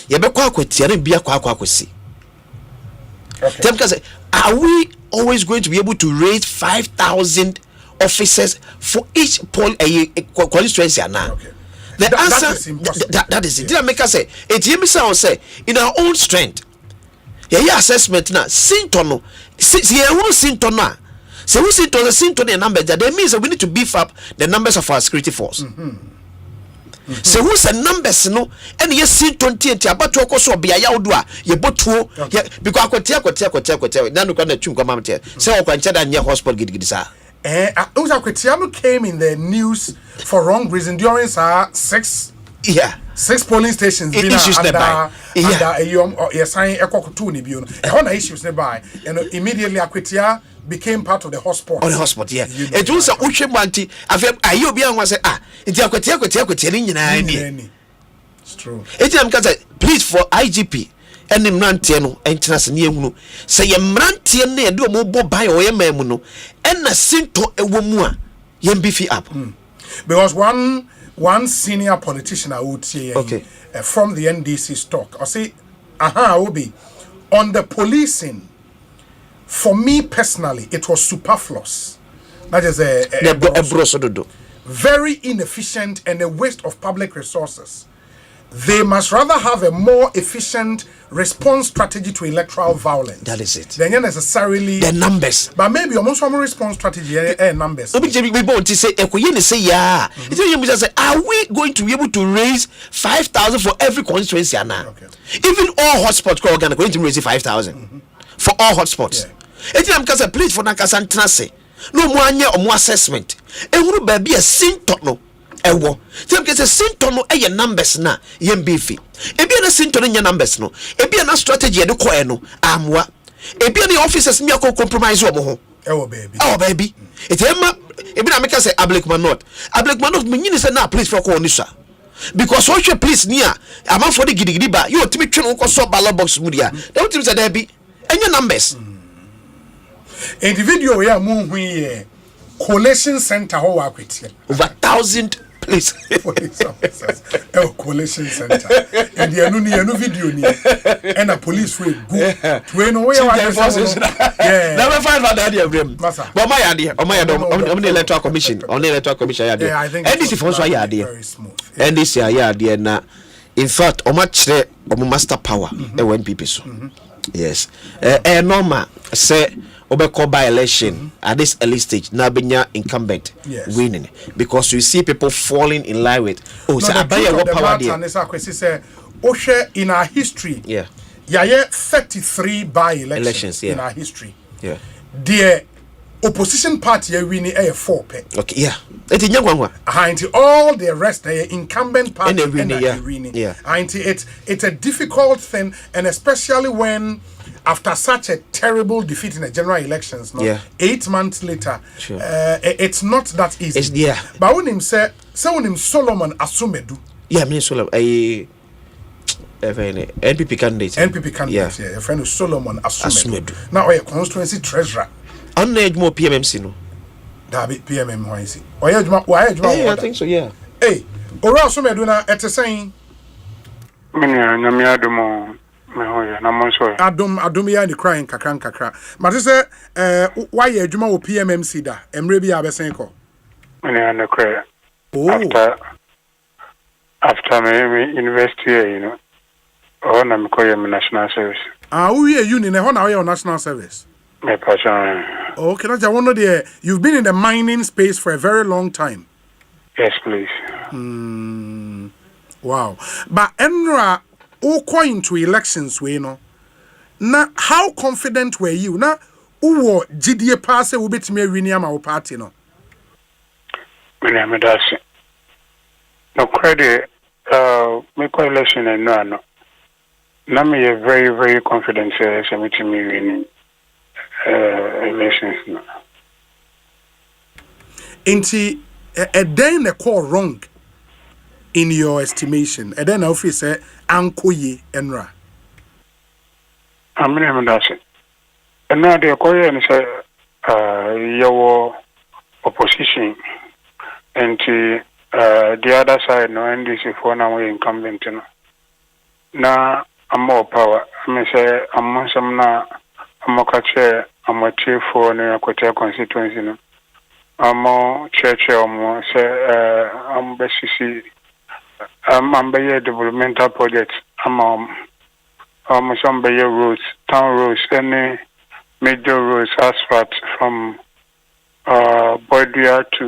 ye be kwa Akwatia na bia kwa akwasi. Tell me, are we always going to be able to raise 5,000 officers for each poll constituency now? The answer that is it. Did I make us say it? You say in our own strength. Yeah, assessment now. Sintono, yeah, who sintono? So who sintono? Sintono number that means that we need to beef up the numbers of our security force. So who's the numbers no? And yes, sintonti about to okoso be a yaudua. Ye botu because Akwatia. Now look at the chum come out here. So Akwatia near hospital gidisa. Akwatia came in the news for wrong reason during 6 polling stations been under sign Ekokutu ni bio. Issues nearby, and immediately Akwatia became part of the hotspot. On the hotspot, yeah. It was a Uchimanti. I obi say it's Akwatia ni. It's true. Please for IGP. And him rantiano international say ye mrantie na do mo bo buy or ye mamu and na sinto ewomua ye beefy up. Because one senior politician I would say from the NDC stock or say Obi on the policing, for me personally it was superfluous. That is a very inefficient and a waste of public resources. They must rather have a more efficient response strategy to electoral violence. That is it. They're not necessarily the numbers, but maybe almost one response strategy numbers. We want to say, are we going to be able to raise 5,000 for every constituency now? Okay. Even all hotspots are going to raise 5,000 for all hotspots. It's because please for Nakasan Trase. No more or more assessment. And we will be a sintono. Ewo tem ke se sintono eye numbers na yem beefy e bia na sintono nya numbers no e bia na strategy e de ko e no amwa e bia na officers mi akọ compromise wo ho ewo baby it ema e bia na make say ablikman not me nyini say na police for ko ni sha because what you police near am for the gidigidi ba you timi twen ko so ballot box mu dia dem timi say there be enya numbers individual we are mu hu ye collation center ho wa Akwatia over 1,000 police officers collation center and the anu video ni and a police will go to no way never find out that every but my idea on the electoral commission idea and this is also idea and this idea na in fact o match o master power e when people so yes normal say Obeko by election at this early stage now being incumbent winning because you see people falling in line with what power there. In our history, 33 by elections in our history. The opposition party winning a 4 pay. Okay, it's all the rest the incumbent party winning. It's a difficult thing, and especially when after such a terrible defeat in the general elections, 8 months later, it's not that easy. But when him say Solomon Asumedu. Yeah, me Solomon. NPP candidate. A friend of Solomon Asumedu. Now a constituency treasurer. On the more PMMC no. That be PMM why is it? I think so. Yeah. Hey, Ora Asumedu na at saying. Adum ya ni crying kakra. But say why you adwuma wo PMMC da? Emre bi abesen ko. After my university, you know, I'm calling national service. We are uni na ho na national service. My passion. Okay, that's one of the you've been in the mining space for a very long time. Yes, please. Wow. But Enra go into elections we know. Now how confident were you? Now who GDA pass will be to me win our party no? No credit my coalition and no. Now me a very, very confident say me winning elections no. Inti a then the call wrong in your estimation. And then officer Ankoye Enra. I'm and now the Korean say your opposition and the other side no NDC for now we incumbent no. Now I'm more power. I say I'm some na I'm a catcher, I'm a chief for the Akwatia constituency no. I'm a church say I'm BCC I'm by developmental projects. I'm some by roads, town roads, any major roads, asphalt from Boydria to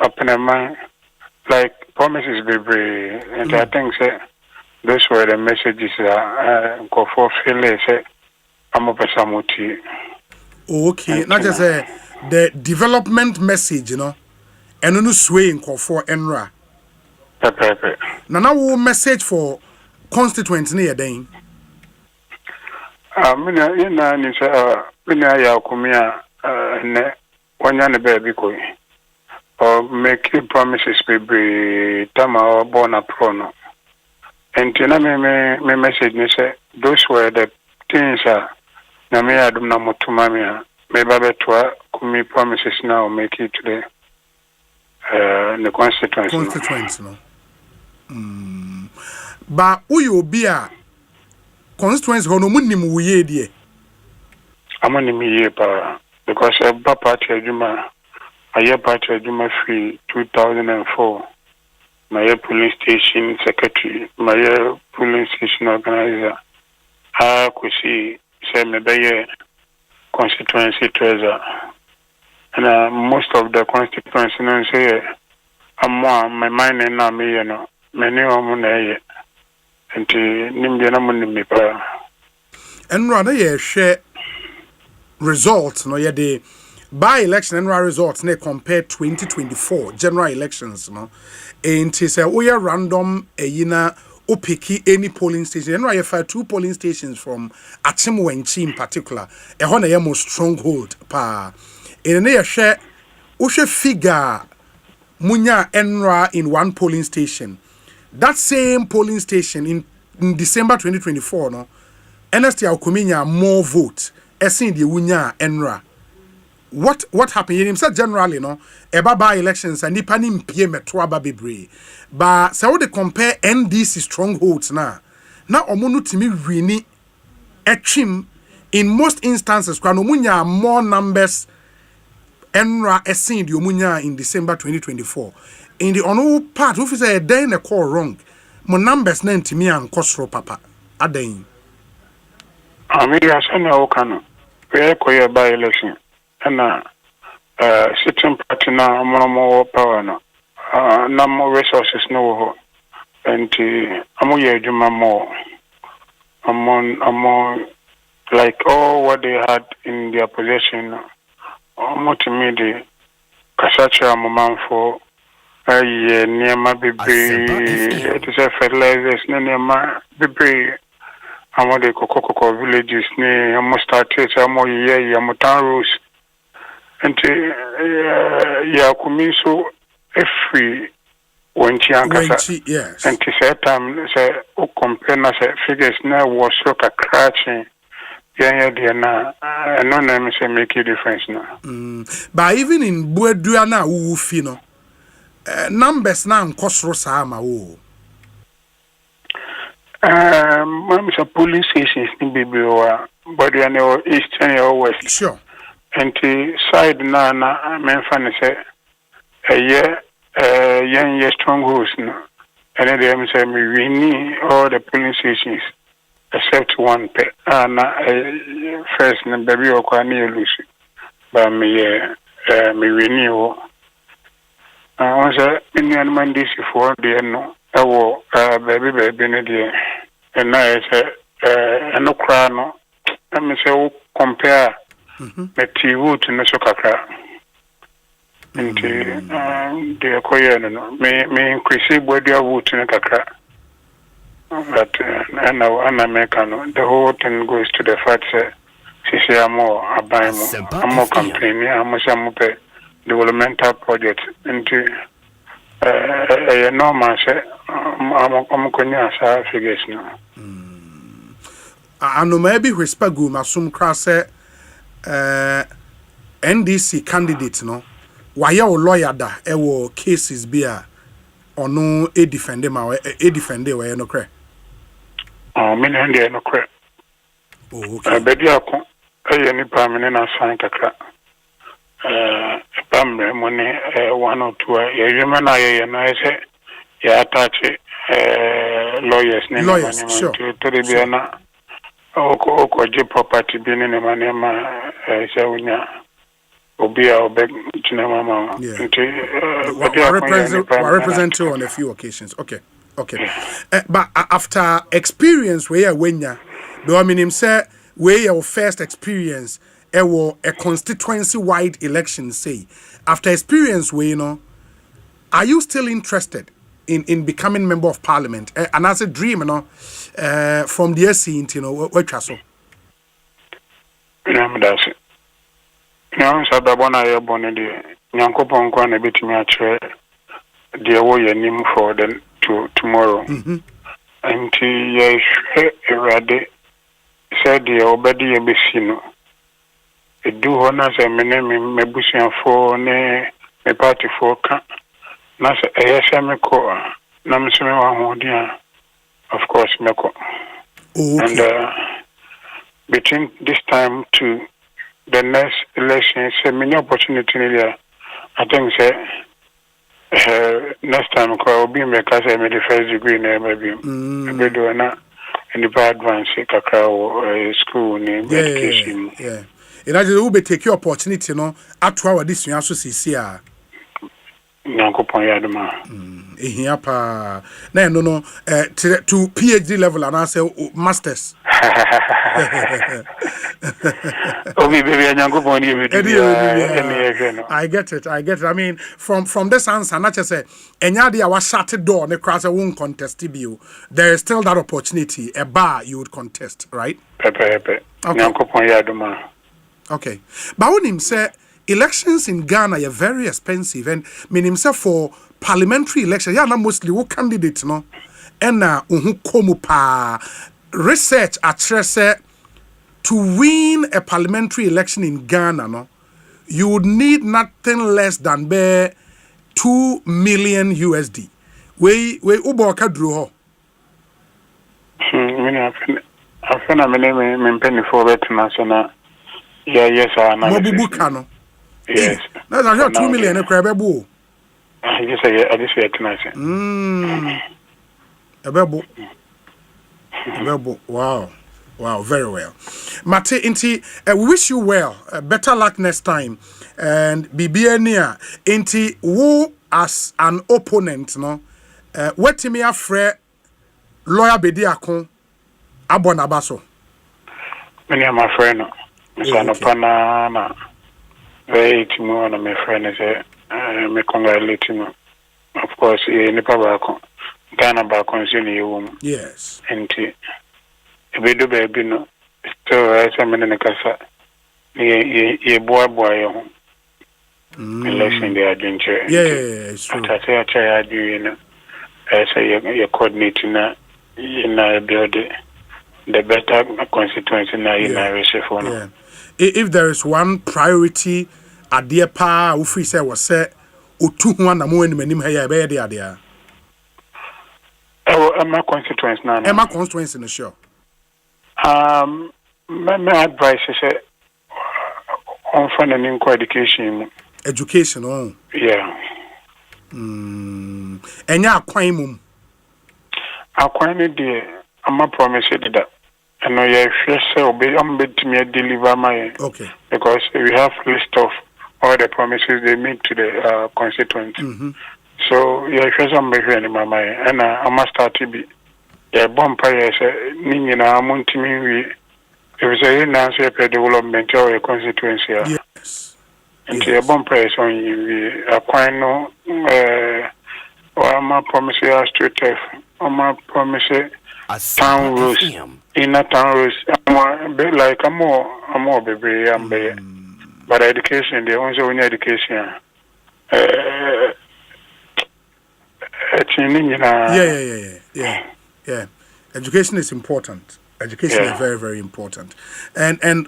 Apenema, like promises baby. And I think those were the messages go for Philly say I'm a Pesamuti. Okay, not just the development message, you know, and no swaying for Enra. Now message for constituents near then. Mina ya kumia wanyane baby koi or make promises baby tama or born up prono. And tina me message ni say those were the things na me adum na mutumamia me babetwa kumi promises now make it today the constituents no. But who be a constituents who no money mu ye die. Amani mi ye pa because a party ajuma a year party ajuma free 2004. My police station secretary, my police station organizer. I could see say me be constituency treasurer. And most of the constituency no say my mind na me you know. Many of them and Nimbiana Munipa. And rather, ye share results, no, ye the by election and results, ne compare 2024 general elections, no, and tis a we are random a yina opiki any polling station. And I have 2 polling stations from Achimwenchi in particular, a honor most stronghold, pa. And they share, ushe figure Munya Enra in 1 polling station. That same polling station in December 2024, no, NST Akuminya more vote. Essing the Wunya Enra. What happened? You said generally, no, by elections and nipanim pie metwaba bebre. But so they compare NDC strongholds now. Now omunu timi wini etchim in most instances kwa munya more numbers Enra essing the Omunya in December 2024. In the ono part, if you say then a call wrong, my numbers name to me and Cosro Papa. Adain. I mean, I said no, can we by election and sitting party now, more power no more resources no, and I'm more. I'm more like all what they had in their possession. Multimedia, Kasacha, Maman for. Near my baby, it is a fertilizers near my baby. I'm on the Cocoa villages near Mustard, I'm on I'm town rose. And Yakumiso, if we went Yankasa, yes, and to say time, say, compare figures now was so crashing. Yeah, no name say make a difference now. But even in Bueduana, who fino. Numbers now Cosro Sama. I'm a police station in Biblia, but you know, Eastern or West. Sure. And the side Nana, I'm say, a year, young year strongholds, and then they say, we need all the police stations except one pet. And first, and baby, or Quania Lucy, but me renew. I was in the animal this for the no. Baby, and I say, no crown. Let me say, compare the tea wood to the soccer. And the Koyan may increase what you wood in a cacra. But and now American, the whole thing goes to the fact that she say more, I'm more complaining, I'm more developmental project into. Normal, I'm going to figures now. I know maybe whisper go, Masum Crass, NDC candidate, no. Why your lawyer da, cases be or no, a defender, where no crack. Oh, me and no crack. Oh, okay. Baby, I any permanent assign a crack. Money 1 or 2 human I say attach lawyers sure to the Biana property being in a manema Obia beg Chinamama. I represent you on a few occasions. Okay. But after experience where when ya do I mean him say where your first experience a constituency wide election say after experience where you know are you still interested in becoming member of parliament and as a dream you know from the SC you know what so that's it now so da bona ya bone de nyankopon kwa na betimi a chere de wo ye nim for the tomorrow and ye ready said the obedi ye besi no do honor say me busian for ne me party for ka na say me ko na me so me wa ho dia of course me ko and between this time to the next election say many opportunity there I think say next time ko be me ka say me the first degree na maybe be do na and the advance kakra school name education it has to take your opportunity no at our this year so see Nankopon yaduma ehia pa na no to PhD level and I say masters Obi baby Nankopon I get it I mean from this answer not just say enya dia wa shut door ne cross won contest bio there is still that opportunity a bar you would contest right pepe Nankopon yaduma. Okay. But when him say elections in Ghana are very expensive and mean himself for parliamentary election, yeah, mostly what candidates no and komu pa research at to win a parliamentary election in Ghana, no, you would need nothing less than $2 million USD. We ubo kadru ho. I feel I'm in penny for national. Yeah, yes, I know. Mobubukano. Yes. That's not 2 million a crabbo. I just say tonight. A bebo. Wow, very well. Mate, Inti, we wish you well. Better luck next time. And Bibiania, Inti, who as an opponent, no, what me afre lawyer Bediakon Abonabaso. Many of my friends. Son of Panama, very tomorrow, my friend is me congratulate him. Of course, in the Pabako, Ghana back on Zini. Yes, and we do baby no, still as a man in the casa. Ye boy, election they are doing. Yes, I do, you know, as a coordinating in a building. The better constituency now in Irish for yeah. If there is one priority at the pa ufi say was say o 200 na mo ni manim ha ya be there Emma constituency now. Emma constituency no sure. My advice is on funding education. Education, oh. Yeah. Enya Akwaimum. Akwaimum dear, I'm a promise that. And I to me deliver my. Okay. Because we have list of all the promises they made to the constituents. So yeah, if I'm making my mind, and I must start to be a bumpire. Nina, I'm wanting me. If it's a answer for development or a constituency. Yes. And a bumpire on you, Aquino, or my promise straight or my promise town rules, inner town rules. I'm a bit like a more baby, but education, the only one education. Yeah. Education is important. Education is very, very important. And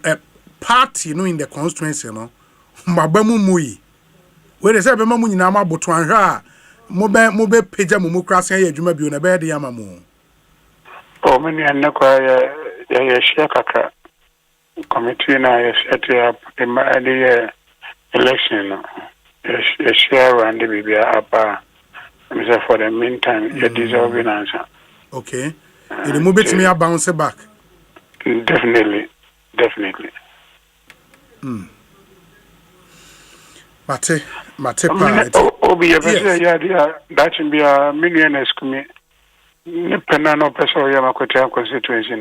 part, in the constituency, mabamu mui. Where they say mamu ni nama botwanha. Mobe peja mumu krasi ya juma biyo na bedi ya mamu. Oh, many are not ya share kaka committee na ya set up the election. Ya share and the baby apa. For the meantime, you deserve an answer. Okay. It move it to me, I bounce back. Definitely. Mate, Obi, that should be a millionaire. Penano Peso Yamakotia constituency.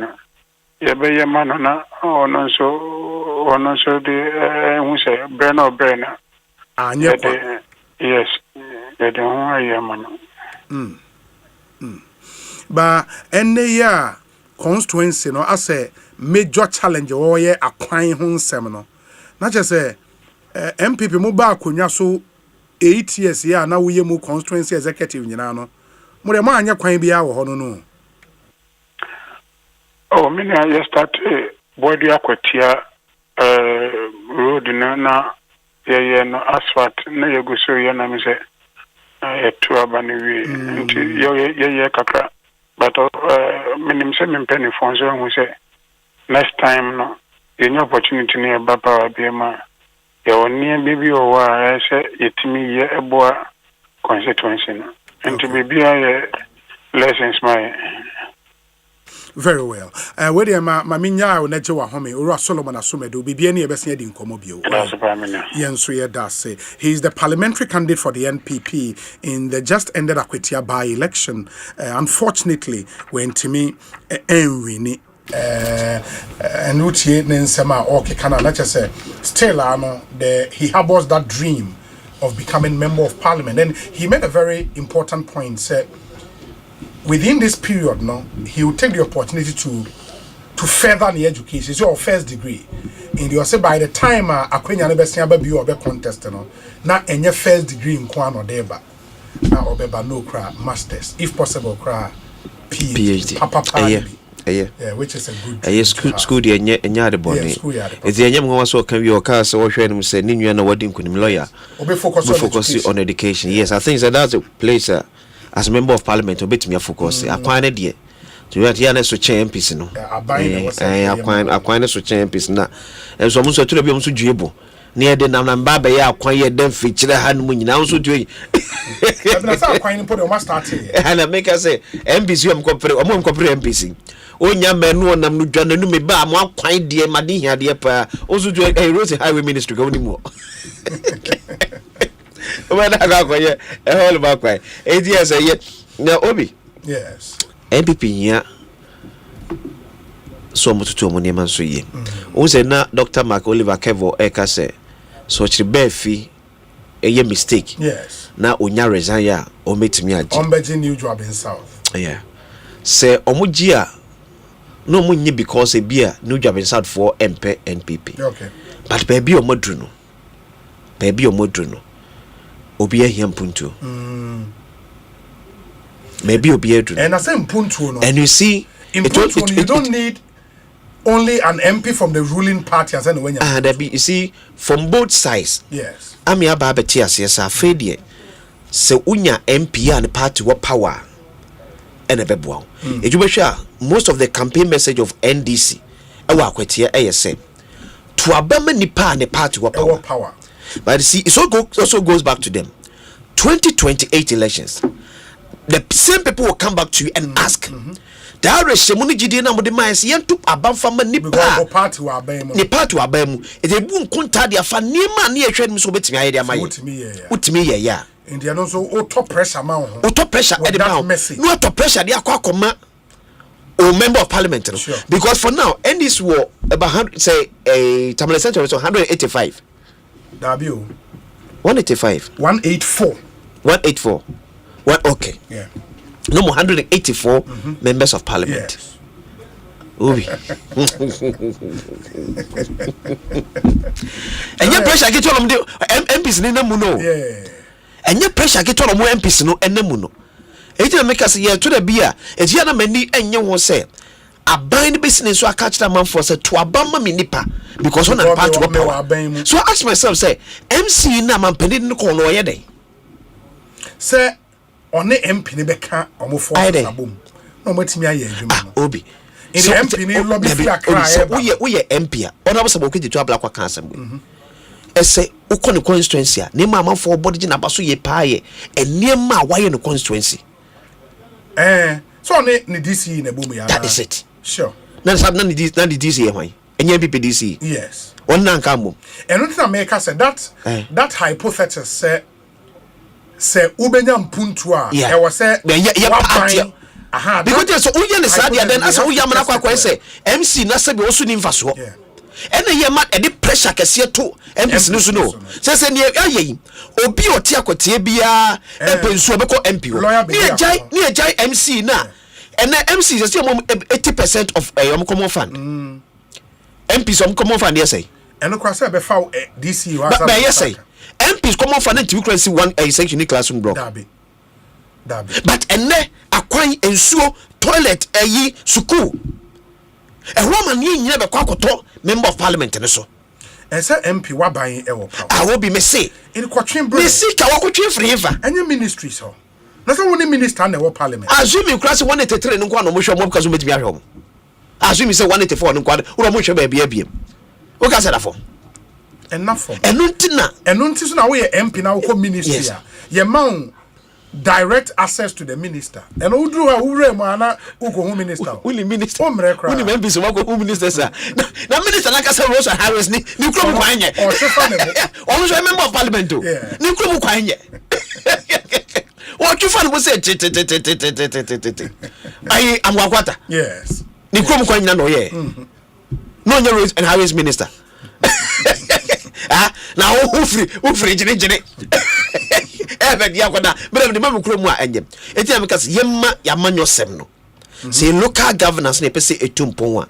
Yabe Manona, or no so the Brenner Brenner. Yes. But any year constituency no as a major challenge or ye acquiring home seminar. Not just say MPP mobile kunya so 8 years here now we mu constituency executive nyina no. Mo de ma anya kwan bia wo ho no. Oh, me na start body Akwatia road na no asphalt na ye go so ye na me say to abaniwi nti ye kakra but minim say me penny phone so who say next time no any opportunity near baba biema ye oni baby o wa say yetimi ye eboa constituency no nti baby ye lessons my. Very well. Where the ma minya o neje wa home Ora Solomon Asomedo bibia na yebese di nkomo bio. Yenso ye da say he is the parliamentary candidate for the NPP in the just ended Akwatia by-election. Unfortunately, when Timi enwini and utie nsema okay kana na say still he harbors that dream of becoming member of parliament, and he made a very important point. Say within this period, he will take the opportunity to further the education. It's your first degree. And you say by the time Akwenya never see about you or be contest, now any first degree in Kwan or Deba, now or no cra masters, if possible, cra PhD. Yeah, which is a good school the nya de bone. It's the young one so can be your car so hwe say ninu na wedding kunim lawyer. Focus on education. Yes, I think that's a place as a member of parliament obet me focus akwane de to you are so champions no akwane so champions na so mo so to be mo so dwebo na ye de nam ba be ya akwan ye dem fi kire ha no nyina so dwe na sa akwan po de o start here and make us say MPC o mo compare MPC onya menu nam no dwa na nu me ba mo akwan de ma de hia de pa o so dwe road highway ministry go ni mo when I got quiet, a whole back way. 8 years a year. Now, Obi. Yes. MPP here. So much to money man so ye. Who said na Dr. Mark Oliver Kevo Eka say so Chibefi a mistake. Yes. Now unya resign ya o meet me aji. Ombeji new job in South. Yeah. Say omujia no munyi because a beer new job in South for MP NPP. Okay. But baby o modruno. Baby o modruno. Obi ahia mpuntu. Maybe obi adru. And I say mpuntu no. And you see, you don't need only an MP from the ruling party as when you see from both sides. Yes. Ami aba beti asese afedie. Se unya MP and party what power. and a bebo. Most of the campaign message of NDC Akwatia say to abama nipa ne party power. But see, it also goes back to them. 2028 elections, the same people will come back to you and ask. There is some money na mo de man se yentu aban fama nipa party wa aban mu ni party wa aban mu e de bu nkonta de afa niema na ehwe nim so betimi aye de amaye utimi ye ya India no so top pressure ma ho top pressure e de ma no top pressure de akwa or member of parliament no? Sure. Because for now and this war about 100 say a Tamale Center was 185 W 185 184 what okay yeah no more 184 members of parliament. Yes. Ubi. And your pressure get on the MPs in Namuno. Yeah. And your pressure get on MPs no and Namuno. It will make us here to the beer. It's Yana Many and you will say. I bind business so I catch that man for say to Abama Minipa because on a part of power. So I ask myself, say, MC Naman Pendin no corner yede. Say on the MP ne beka omo for sabom no matimi aye adwuma obi in the MP ne lobby fi akra we MP on abo sabo keji to abla kwa kan asem ese ukọ ne constituency a ne mama for body na baso ye paaye eniema waye no constituency so ne DC na bomu ya that is it sure na sab na the DC ye hwan enye BP DC yes on na nka mbom eno tina make say that hypothesis say ubenya mpuntu a e was say party because so uye ne sadia then as uye amana kwa say MC na se be osu ni mfaso ene ye ma e pressure kese to MC no so no say ne ayi obi oti akotie bia e pensu obeko MP ho ni ejai MC na ene MC say 80% of common fund MP some common fund yes say eno kwa say be fa DC wa say yes say MPs common financial currency one a section in classroom block. Dabi. But ene akwan ensuo toilet eyi school. E woman yin nyina be kwakoto member of parliament ne so. E say MP wa ban e wo power. I will be me say. In kwatwen bro. Me see ka wakotwen freva. Enye ministry so. Na so woni minister na wo parliament. Assume class 183 no kwa no mo hwe mo because mo metimi ahwe mo. Assume say 184 no kwa wo mo hwe ba bia bia. Wo ka say da for. Enough for enunti so na we MP na wo ministry a ye man direct access to the minister and udru a wure mu ana ugo minister uli minister o mre kra uli MP so wako minister sir na minister na kasa Rosa Harris ni kro mu kwanye o se fa ne o so member of parliament o ni kro mu kwanye o tu fa no say ai amwakwata yes ni kro mu kwanye na no ye no nya Rosa and Harris minister na ufri jine ebe dia kwada bele de mamu kuro mu a enye eti am ka se yemma yamanyo sem no se local governance na pese etumpon a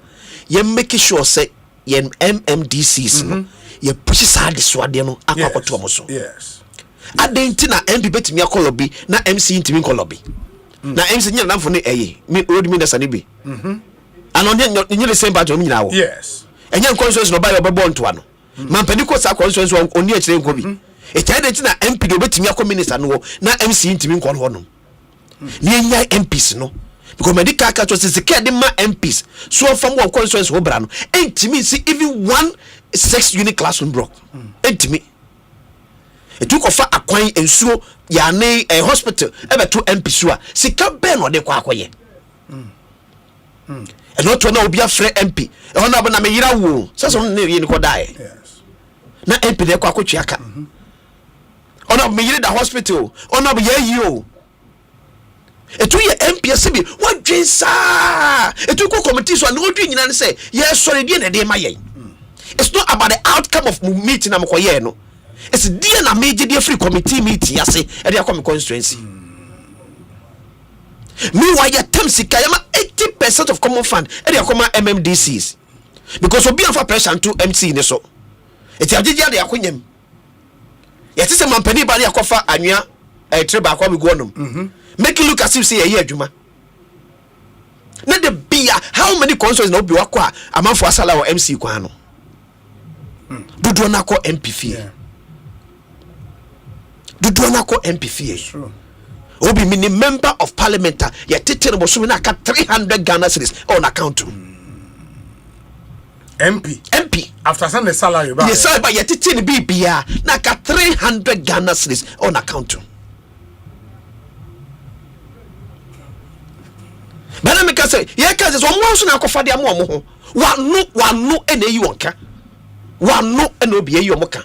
yem make sure say yem MMDCs no ye push side so ade no akwakoto mo so yes adenti na MP betimi akolobi na MC ntimi nkolobi na MC nyina namfo ne eye me road minister ne bi and on nyine the same batch o nyina wo yes enye consensus no ba yo bebo ntoa no man peniko sa consensus oni a kire nkobi e tiade na MP do betimi akọ minister no na MC ntimi nkọ no no ni enya MPs no because medical catch say de ma MPs so from one consensus wo bra no entimi see even 1 unit classroom block entimi etu fa akwan ensuo ya ne hospital ebe to MP so a sika ben no de kwa akoye not to know be a free MP e ona na me yira wo so ne ye ni ko dai na MP de kwa akotwa aka ona me yire da hospital ona be ye o etu ye MP se bi wadwen sa etu ko committee so na odwen nyina ne say ye sori die na de ma ye it's not about the outcome of meeting am ko ye no it's die na meje de free committee meeting ase e de akọ constituency me why ya temsika yama 80% of common fund e de akọ MMDCs because obi afa pressure to MC ne so eti agyegia de akonyam yeti se mampani ba de akofa anwea treba akwa me gonom make it look as if say ye adwuma na the bia how many consoles na obi wakwa amanfo asala wo MC kwa no dudu na ko MP fie dudu na ko MP fie Obi mini member of parliament ya tete no boso na ka 300 Ghana cedis on account. MP after send the salary back. Yes, sir, but ya tete ni bibia na ka 300 Ghana cedis on account. Bana me ka say ye ka say so mo so na akofa de amo ho. Wanu ene yi wonka. Wanu ene obi yi omoka.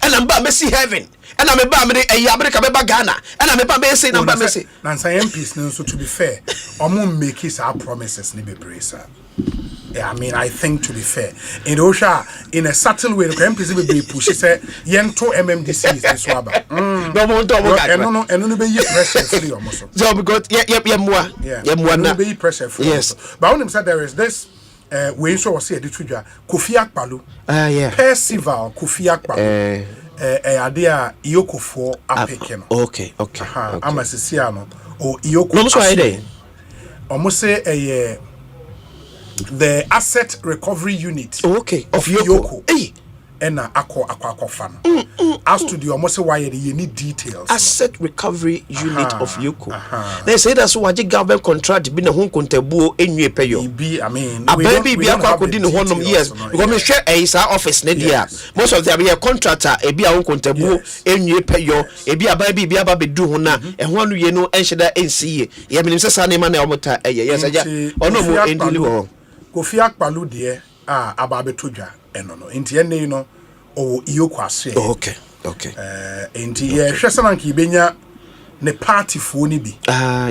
And I'm back Messi heaven. And I'm a bam America beba Ghana. And I'm a bam say number Messi. Nansa MPs so to be fair, omo make is our promises ni be bresa. Yeah, I mean, I think to be fair, in Osha, in a subtle way, the MPs will be pushed. Say, "Yento MMDC is this waba." No, and be pressure free almost. So because yeah, be pressure free. Yes, but when said there is this, we so was say the Twitter Kofi Akpalu. Yeah. Percival Kofi Akpalu. Idea Iyoko for Apekeno. Okay. Amasisiano or Iyoko. No, so I dey. Almost say the asset recovery unit of Yoko. Hey. And Akwa fan. As to the almost why you need details. Asset recovery unit of Yoko. They say that's why the government contract been a home contabu enye payo. I mean, a baby be akwa kodin honum years because me share a office ne dia. Most of them be a contractor e be a home contabu enye payo e be a baby be aba bedu ho na e ho anu ye no enhyeda ensiye. Ye menim se sa na na omota yes aja ono mo endili ho. Kofi Akpalu de aba betodwa eno nti ene no o Iyoko ase. Okay. Nti ye hwese na nki benya ne party fo ni bi.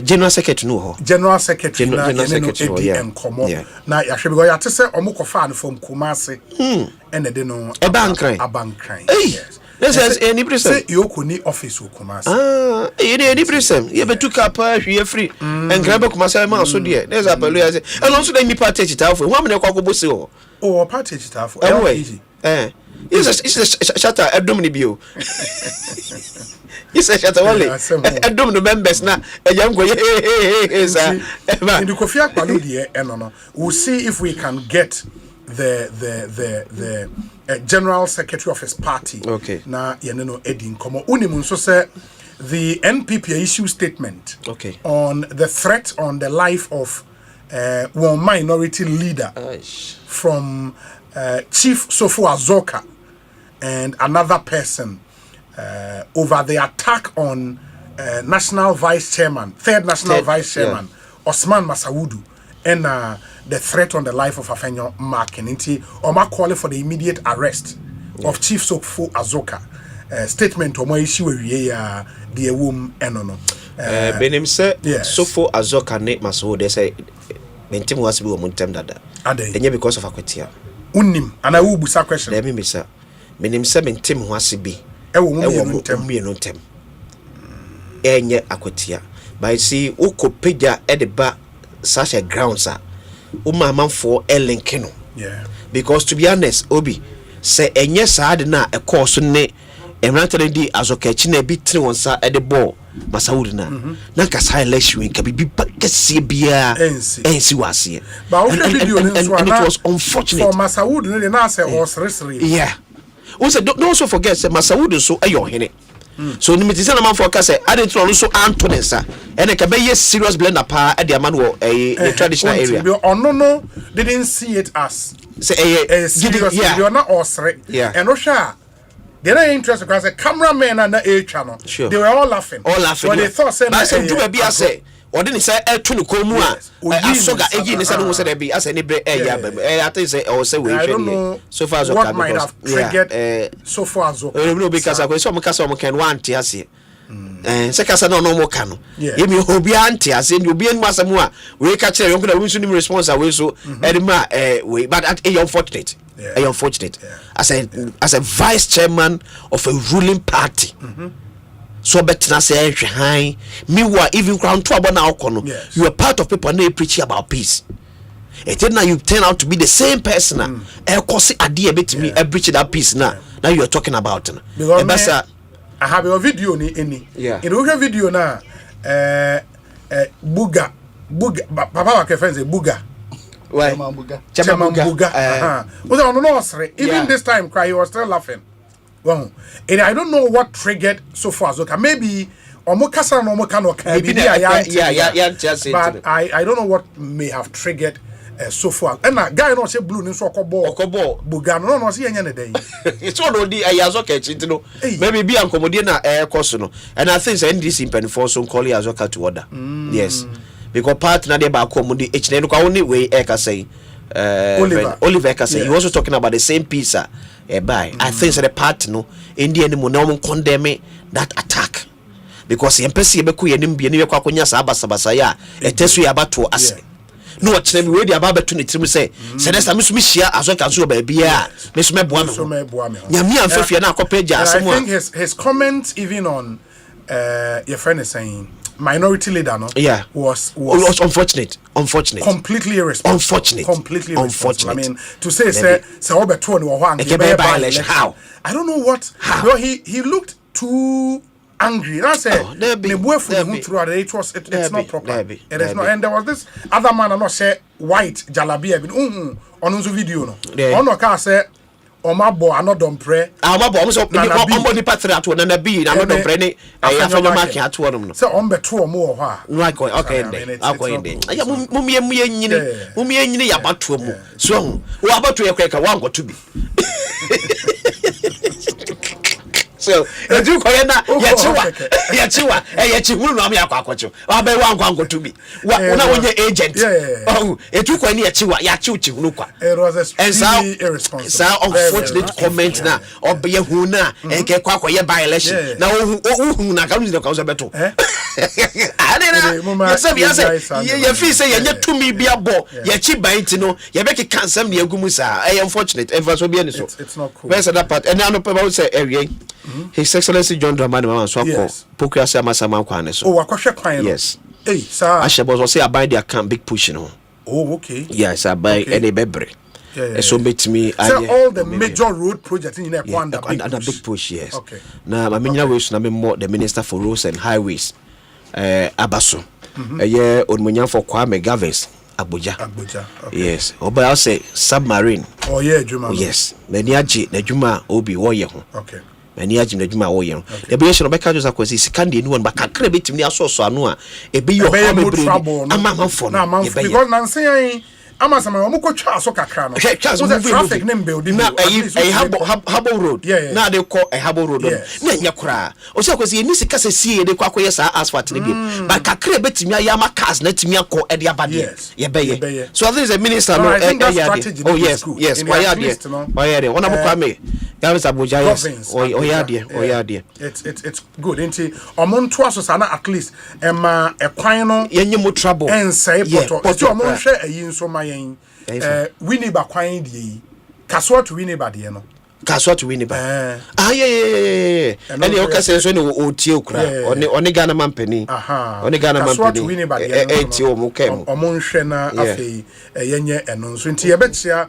General secretary no ho. General secretary na edi enkomo na ya hwe because ya tese omokofa an from Kumasi. Ene de no abankran. Yes. Yes, any person. Say Iyoko ni office Kumasi. Any person. You be took up hwe free and grab Kumasi ma so there. There's a pelu ya say. And also the party chita for. Wa me kwa ko bosi ho. Oh, party chita for. It's a shatter abdomen bio. It's a shatter only. Abdomen members na a young boy. In the Kofi Akpalu there, no. We'll see if we can get the general secretary of his party. Okay. Na yeneno Edin Komo. Unimun so say the NPP issue statement. Okay. On the threat on the life of one minority leader from Chief Sofo Azoka and another person over the attack on third national vice chairman Osman Masawudu and the threat on the life of Afenyo Makiniti Oma calling for the immediate arrest of Chief Sofo Azoka. Statement Oma issue the womb enono. Benim se Sofo Azoka ne Masawudu say mentim was be muntem dada. Enye because of Akwatia. Unim and I will be sa question. Let me be sir. Menim se mentim ho ase bi. Ewo mu ntem. Enye Akwatia. But see ukopeja e de ba such a grounds for elinkino. Yeah. Because to be honest, Obi say enye sa de na e course ne emrantele di Azoka chi na bi tre won sa e de ball Masawudu na ka silence ka bibi kese bia ensi wase. But and it was unfortunate for Masawudu ne na say was resri. Yeah. Also don't also forget say Masawudu so ayo hene. So ni mitisa na man for ka say I didn't also Antonesa and ka be serious blender pa e de man wo a traditional area. No didn't see it as say serious. You are not osre. And Osha they are interested because the cameraman and the channel. Sure. They were all laughing. But they thought say say or didn't say to no komu asoga egi ne say no say be as any bre I think say or say we so far as what might have triggered so far as no because I so mo can want ase se kasa no mo ka no yemi obi anti ase ndi obi enu asemu a we ka kire yonko na we so nim response we so edema we but at unfortunate unfortunate as a vice chairman of a ruling party. So better say high meanwhile even crown to about now you are part of people now preaching about peace. It did now you turn out to be the same person cause idea bit me preach that peace now you are talking about because I have a video in a video now buga papa wa friends buga why Chairman Buga even this time cry he was still laughing. Well, and I don't know what triggered so far Azoka. Maybe Omokasa no Omokano but I don't know what may have triggered so far. And a guy no say blue ni so okoball. Bugano no say enya ne dey. It's all odi ayazoka chintino. Maybe be ankomodie na course no. And I think NDC penfor so call ayazoka to order. Yes. Because partner dey ba komodi H9 ko only way eka say Oliver can say he was also talking about the same piece by I think the part no Indian mo condemn that attack because the empesi be ku yenim bi ne kwa konya sa abasabasa ya etesu ya bato ase no watch me we the about to trim say next time me share aso kan so ba bia me so me boa me nyame amfafia na akopeja asemo I think his comments even on your friend is saying minority leader no was unfortunate completely irresponsible completely unfortunate. I mean to say obeto no ho how I don't know what well, he looked too angry. That's it. It's not proper. It is not. And there was this other man, I not say white jalabia. On this video, no. On the car say, "Omabo, I not don't pray." Omabo, so ombo patre atu na nabi. I not don't pray. Ne, I find your market atu ono. So ombe two more ha. Right, okay, okay. Aya mumie nyini ya batu mu. So, wa batu ya kweka wango to be. So, you koyena yachiwa yachihuru no amya kwakwacho abai wangu to be una wonye agent oh etu koyena yachiwa chihuru kwa and so unfortunate comment na obe hu na enke kwakoye by election na ohu na kalu ka so beto adena you feel say yenye tumi bia bo yachi banti no ye be keka nsam na agumu sa unfortunate ever so bia ni so it's not cool where's that part and I know about say area His Excellency John Dramani Mama so poku ase amasama kwane so akwahwe kwan yes sir ashebo say abide their camp big push no okay yes abide any bebre so met me all the major road projects in Ekwanda big push yes na maminya we so na me the minister for roads and highways Abaso onmunya for Kwame Gavins Abuja yes oba say submarine Juma yes many aji na Juma obi wo ye ho many aji na Juma wo ye no e be ye no be ka just akwasi sikande ni won ba kakra betimi asoso anu a e be yo amamfo no because nansen amasama omukotwa aso kakra no traffic nem building na habo road na de call a habo road na nya kura o se akwasi ni sika se de kwa koye sa asphalt ne bi ba kakra betimi ayama cars na timi akọ e de abade ye beye so I think the minister no oh yes why are one of Kwame Gavins Abuja it's good enti omonto aso sa na at least ema ekwan no yenye mo trouble en say poto oti omon hwe ayi nso ma Winnie Bakwan di Kaswa to Winnie Badie no Kaswa to Winnie Ba yeah and the okase so no otie okura oni Ghana man pani oni Ghana man pani Kaswa to Winnie Badie no omonhwe na afei yenye eno nso nti ye betia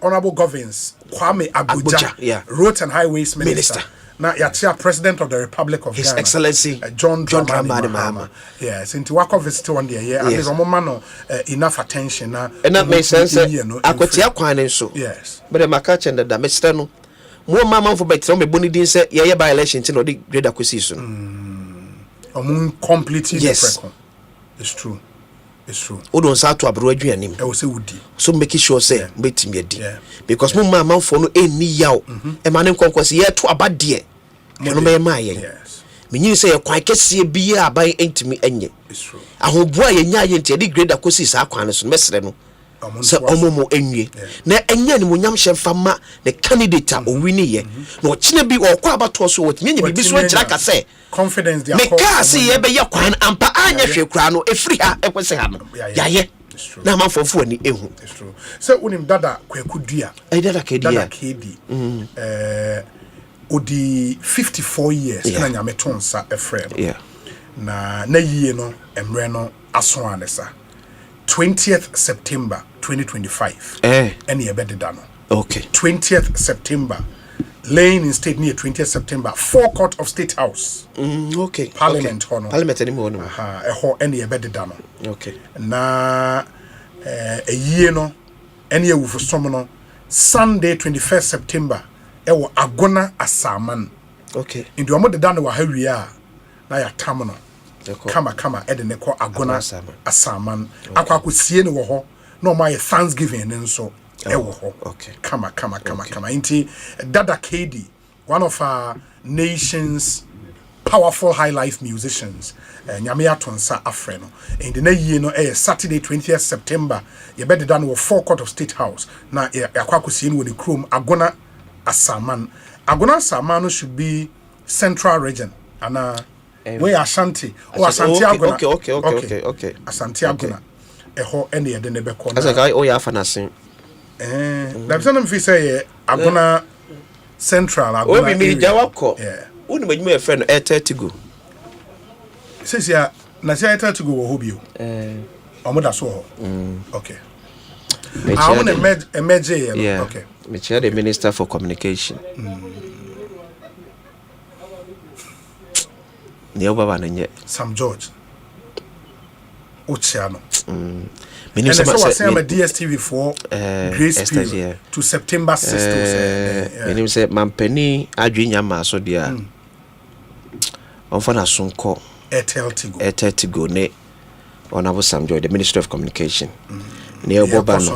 honorable Govins Kwame Abuja Roads and Highways Minister na yatia President of the Republic of His Ghana Excellency John Dramani Mahama yes into wako visit one day here at least omoma no enough attention na and that makes sense Akwatia kwan so yes but the makache nda Mr. no mo mama for better me boni din say ye by election tin no the grade akwasi so omun completely different it's true Odon sa to abro aduanim e wo se wudi so make sure say betimi adi because mo mama for no eni yaw e ma ne nkonkwase ye to abade no me ma ye menyin say kwan kese bia aban entimi enye ahoboa ye nya ye ntia di grade akosi sa kwan so mesre no se omomo enwie na enya ni monyam hye ma the candidate o wini ye na o kine bi o kwa abato so o tinye bibi so kira ka say confidence dia me ka say ye be ye kwan ampa anya hwe kura no efri ha ekwese ha no ya ye na manfofo ani ehu it's true so unim dada kwakudua dada kedi odi 54 years na nyame tonsa efre no na yie no emre no aso anesa 20th September 2025 any ebededa no okay 20th September laying in state near 20th September forecourt of State House okay Parliament hono Parliament any more no ho any ebededa no okay na yie no any ewufo som no Sunday 21st September ewo agona asaman okay ndio mo deda no wa hawia na ya tamono kama ede ne ko agona asaman akwa sie ne wo ho na my Thanksgiving nso e wo ho kama inti Dada KD, one of our nation's powerful high life musicians, nyame atonsa afreno and the year no Saturday 20th September ye be done wo forecourt of State House na yakwa kosie no the chrome agona asaman no should be Central Region and we Ashanti Agona okay Ashanti Agona eho ene ye de ne be ko as a guy ya fanasin that's what I'm say Agona Central Agona obi mi jawako woni madwuma e friend 30 go says ya na say 30 go wo hobio omoda so ho okay I want to measure okay me chair the Minister for Communication Neo baba nanye Sam George Ochiano Minister say my DSTV for grace period to September 6th menim say mampani adwenya ma so dia onfana sonko Eteltigo ne Honorable Sam George, the Minister of Communication Neo baba no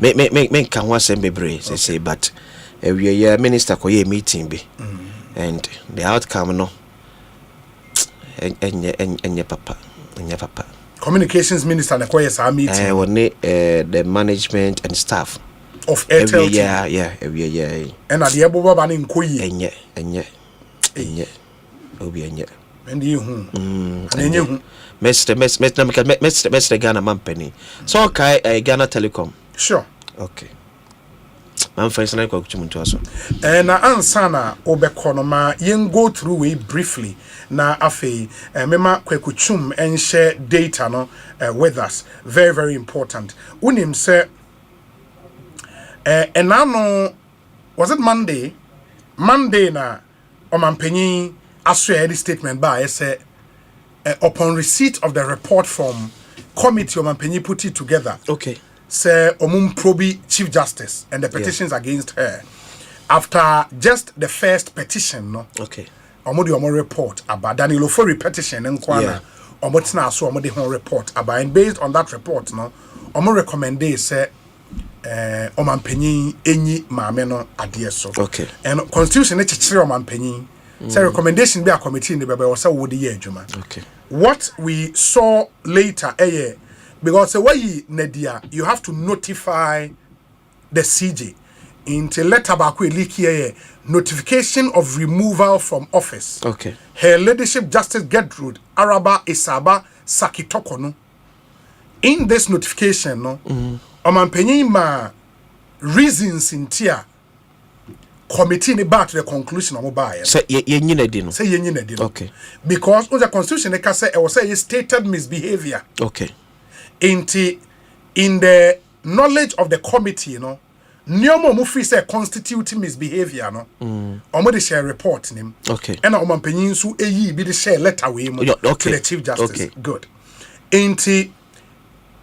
me can was bebre say but every year minister ko ye meeting be and the outcome no enye papa communications minister na ko yes a meeting the management and staff of Airtel every year and at the ebo baba ni nkoyi enye obi enye and you enye hu Mr. Ghana Mampany. So okay, Ghana Telecom. Sure. Okay. Man friends na kwa kuchimuntu aso. Na ansana obekonoma yen go through we briefly na afi mema kwekuchum and share data no with us. Very very important. Unim say enano was it Monday na omampanyi aswe statement by say upon receipt of the report from committee Omampenyi put it together. Okay. Say Probi Chief Justice and the petitions against her. After just the first petition, no. Okay. Omo report about Danilo for petition and Kwana. Omotina so omo the report about and based on that report, no. Omo recommend say Omampenyi enyi maame no adieso. Okay. And constitution chichire Omampenyi. Say recommendation be a committee in the Baba was would the year Juma. Okay. What we saw later, because the way Nadia, you have to notify the CJ into letter back leak here notification of removal from office. Okay. Her Ladyship Justice Gertrude Araba Isaba Sakitokono. In this notification, no, Omampenyi ma reasons in tier. Committee ni back to the conclusion of buy. Say yenye dino. Say yenye dino. Okay. Because on the constitution they can say it was say stated misbehavior. Okay. In the knowledge of the committee, you know, nyomo mufi say constituting misbehavior, no. Omo de share report him. Okay. And Omampenyi nso eyi bi de share letter we to the Chief Justice. Okay. Good.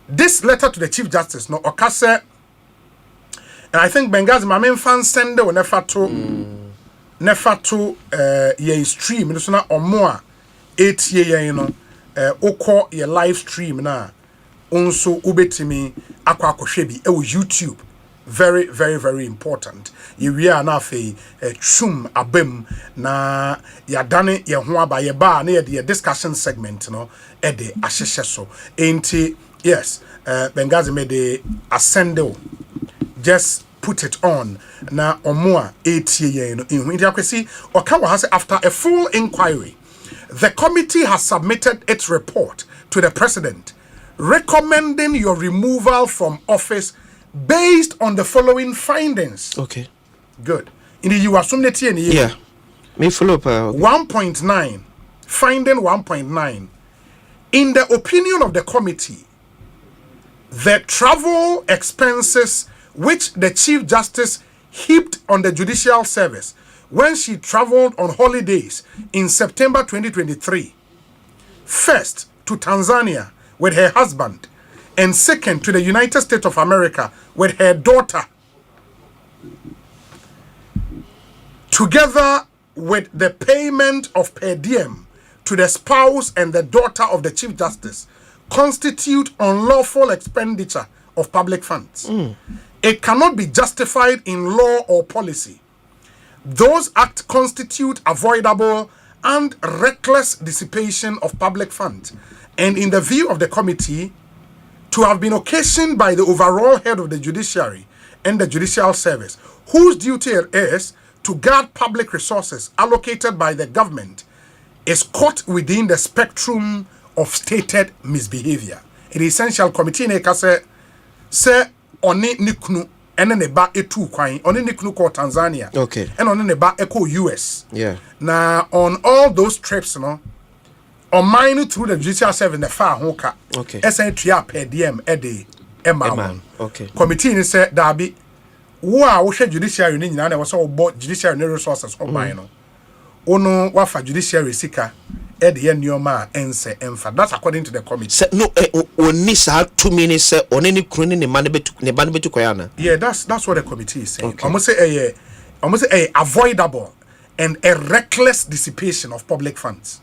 This letter to the Chief Justice, no, okase. And I think Bengazi my main fan send o nefa to ye stream so na omo a etie ye no okọ ye live stream na onso ubetimi akwa akohwe bi e wo YouTube. Very very very important. Ye wi na afei chum abem na ya dane ye ho aba ye ba na ye the discussion segment no e de ahyehye so. Enti yes, Bengazi me de ascendo just put it on na omoa etie no in akwesi okawa has after a full inquiry the committee has submitted its report to the president recommending your removal from office based on the following findings. Okay, good. In the you assume that yeah me follow up 1.9 finding 1.9 in the opinion of the committee the travel expenses which the Chief Justice heaped on the judicial service when she traveled on holidays in September 2023. First, to Tanzania with her husband, and second, to the United States of America with her daughter. Together with the payment of per diem to the spouse and the daughter of the Chief Justice constitute unlawful expenditure of public funds. It cannot be justified in law or policy. Those acts constitute avoidable and reckless dissipation of public funds, and in the view of the committee, to have been occasioned by the overall head of the judiciary and the judicial service, whose duty it is to guard public resources allocated by the government, is caught within the spectrum of stated misbehavior. It is essential committee say oni nikunu ene ne ba etu kwan oni nikunu ko Tanzania. Okay. And oni ne ba eko US. Yeah. Now on all those trips, on mine through the judicial service the far hoka. Okay. SNTR per DM ede Emma. Okay. Committee ni say dabi wo judiciary ni nyina na wo so bo judiciary resources on mine no. Ono wafa judiciary sika ede ye nioma ense emfa. That's according to the committee. No oni sa 2 minutes say oni ni kru ni ma ne betu koyana. Yeah, that's what the committee is saying. Okay. Almost say avoidable and a reckless dissipation of public funds.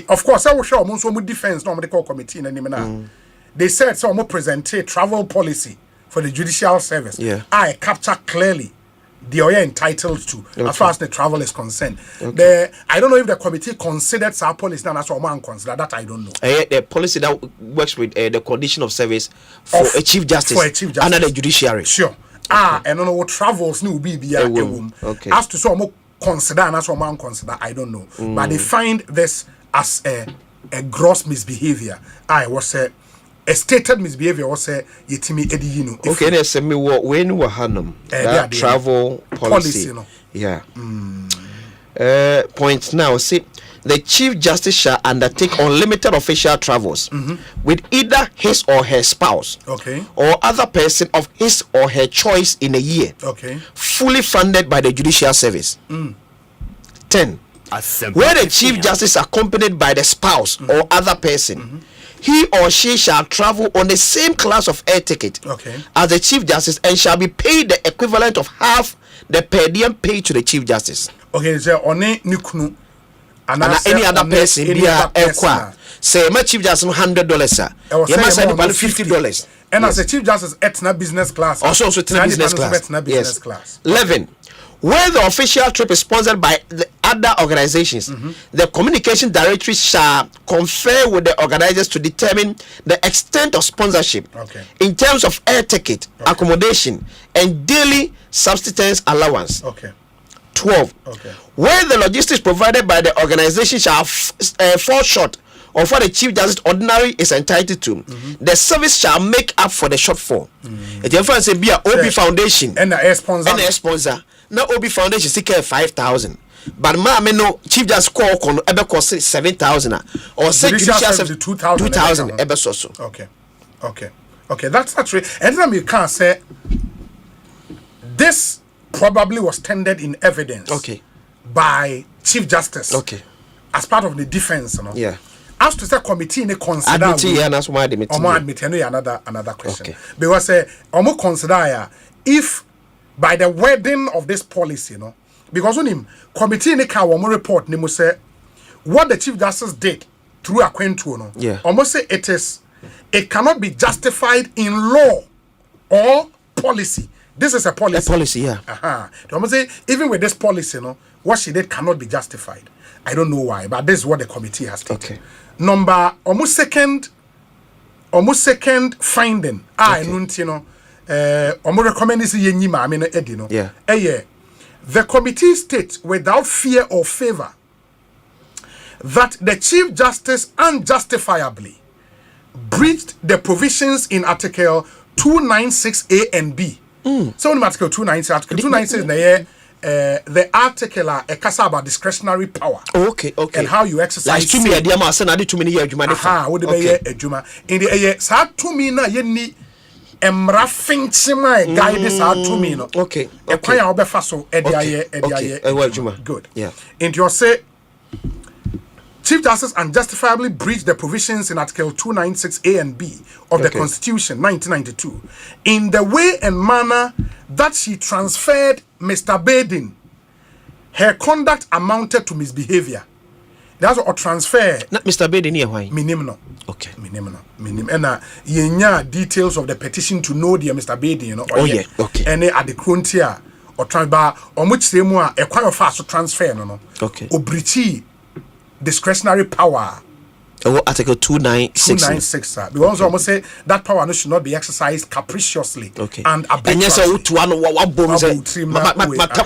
Of course, I will show almost some defense no medical committee in They said some present a travel policy for the judicial service. Yeah. I capture clearly they are entitled to as far as the travel is concerned. Okay. I don't know if the committee considered our policy now that's what man consider that I don't know. The policy that works with the condition of service for a chief justice under the judiciary. Sure. Okay. And on what travels new be a room. Okay. As to some consider and that's what man consider, I don't know. But they find this as a gross misbehavior. I was a stated misbehavior was yetimi ediyinu. Okay, let's say me when we hanum that travel policy. Yeah. Point now. See, the Chief Justice shall undertake unlimited official travels with either his or her spouse, or other person of his or her choice in a year, fully funded by the Judicial Service. 10. Where the Chief Justice accompanied by the spouse or other person, he or she shall travel on the same class of air ticket as the Chief Justice and shall be paid the equivalent of half the per diem paid to the Chief Justice. Okay, so on nikunu and any other person be a say my Chief Justice $100 sir. You must have $50. And as a Chief Justice etna business class. Also business class. Business class. 11. Where the official trip is sponsored by the other organizations, the communication directory shall confer with the organizers to determine the extent of sponsorship in terms of air ticket, accommodation, and daily subsistence allowance. 12. Where the logistics provided by the organization shall fall short of what the Chief Justice ordinary is entitled to, the service shall make up for the shortfall. It difference say be a OB Foundation and a sponsor. Now OB Foundation seek 5,000. But ma me no Chief Justice call kono ebe cost 7,000 or say judicial service 2,000 ebe so. Okay, that's right. And then you can say this probably was tendered in evidence by Chief Justice as part of the defense, as to say committee in a consider that's why they admit another question because consider if by the wording of this policy, because when him committee in a report, they say what the Chief Justice did through a quinto, almost say it cannot be justified in law or policy. This is a policy. A policy, yeah. They almost say even with this policy, what she did cannot be justified. I don't know why, but this is what the committee has stated. Number almost second finding. Recommend this the committee states without fear or favor that the Chief Justice unjustifiably breached the provisions in Article 296A and B. So in Article 296, Article 296 the article a about discretionary power. And how you exercise. Like to me, I said I did too many years. Would be a juma in the sa to me na ye emra finchima guide this out to me no. Okay. E kwan ya obefa so e good. Yeah. And you say Chief Justice unjustifiably breached the provisions in Article 296A and B of the Constitution 1992 in the way and manner that she transferred Mr. Baden her conduct amounted to misbehavior. That's or transfer. Not Mr. Bedi near why? Minimum. Okay. Minimum. And yenya details of the petition to know dear Mr. Bedi, you know. Okay. Any at the frontier or transfer or which same one a quite fast to transfer, no. Okay. Or breachy discretionary power. Article 296. 296, sir. Because almost say that power should not be exercised capriciously and arbitrarily. And yes, what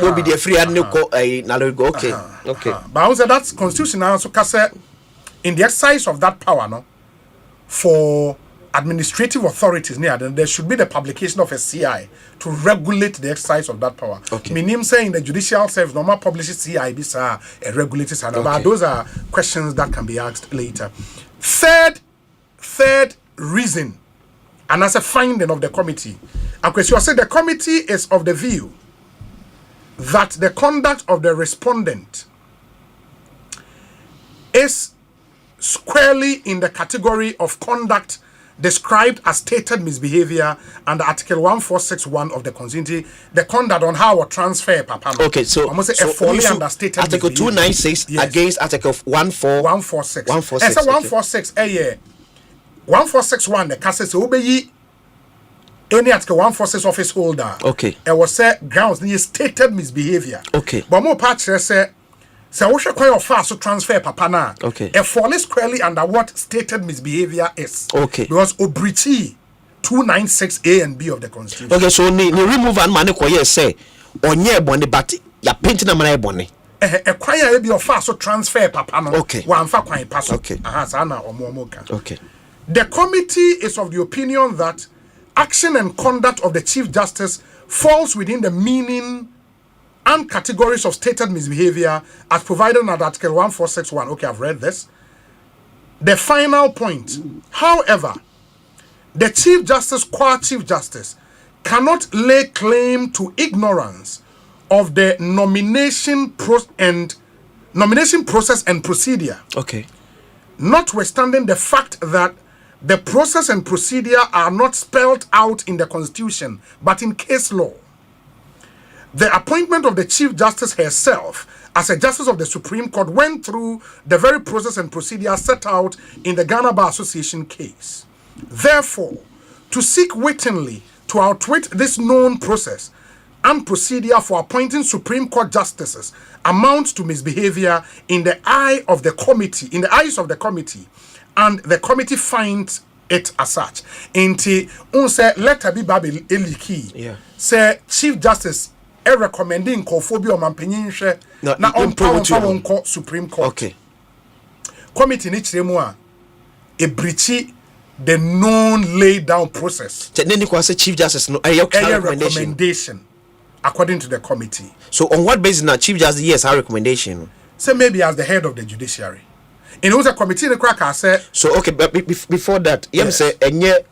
will be the free and okay. Okay. But I would say that's constitutional. So, in the exercise of that power, no, for administrative authorities, there should be the publication of a CI to regulate the exercise of that power. Okay. Meaning saying the judicial service normal publishes CI regulated, but those are questions that can be asked later. Third reason, and as a finding of the committee, Akwati said the committee is of the view that the conduct of the respondent is squarely in the category of conduct described as stated misbehavior under Article 1461 of the Constitution, the conduct on how or transfer papa. Okay, so fully understated Article 296 against Article 146. 146. And so 146 1461 the cases obey any Article 146 office holder. Okay. It was said grounds near stated misbehavior. Okay. But more part say we should quite fast to transfer papa na. Okay. A fall is squarely under what stated misbehavior is. Okay. Because Obrichi 296A and B of the Constitution. Okay, so ni remove and money koye say onye boni but ya painting na mana boni. A kwaya be of fast to transfer papa no. Okay. Wa amfa kwan pass. Okay. Sana omomoka. Okay. The committee is of the opinion that action and conduct of the Chief Justice falls within the meaning and categories of stated misbehavior as provided under Article 1461. Okay, I've read this. The final point, however, the Chief Justice, qua Chief Justice, cannot lay claim to ignorance of the nomination process and procedure. Okay. Notwithstanding the fact that the process and procedure are not spelled out in the Constitution, but in case law. The appointment of the Chief Justice herself as a Justice of the Supreme Court went through the very process and procedure set out in the Ghana Bar Association case. Therefore, to seek wittingly to outwit this known process and procedure for appointing Supreme Court justices amounts to misbehavior in the eyes of the committee, and the committee finds it as such. Inti unse letter be babil eliki. Yeah. Say Chief Justice recommending kophobia mampenyin hwe na on Supreme Court. Okay. Committee ni chiremu a breachi the known laid down process. Then you say Chief Justice no recommendation according to the committee. So on what basis now Chief Justice yes our recommendation? Say maybe as the head of the judiciary. In the committee the cracker say so okay, but before that, yes. Say enye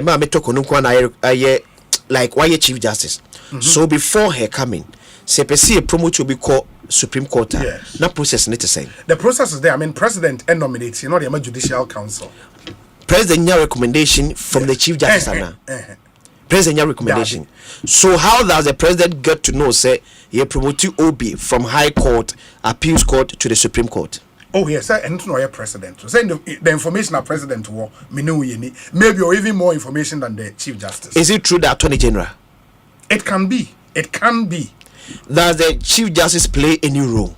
ma me talk on aye like why Chief Justice. So before her coming, say a promote to be called Supreme Court. Yes. Not process not the same. The process is there. I mean, President and nominates, you know, the Judicial Council. President recommendation from the Chief Justice. President recommendation. So how does the president get to know say he promote OB from High Court, Appeals Court to the Supreme Court? Oh yes, and no president. So saying the information a president will maybe or even more information than the Chief Justice. Is it true that Attorney General? It can be. It can be. Does the Chief Justice play any role?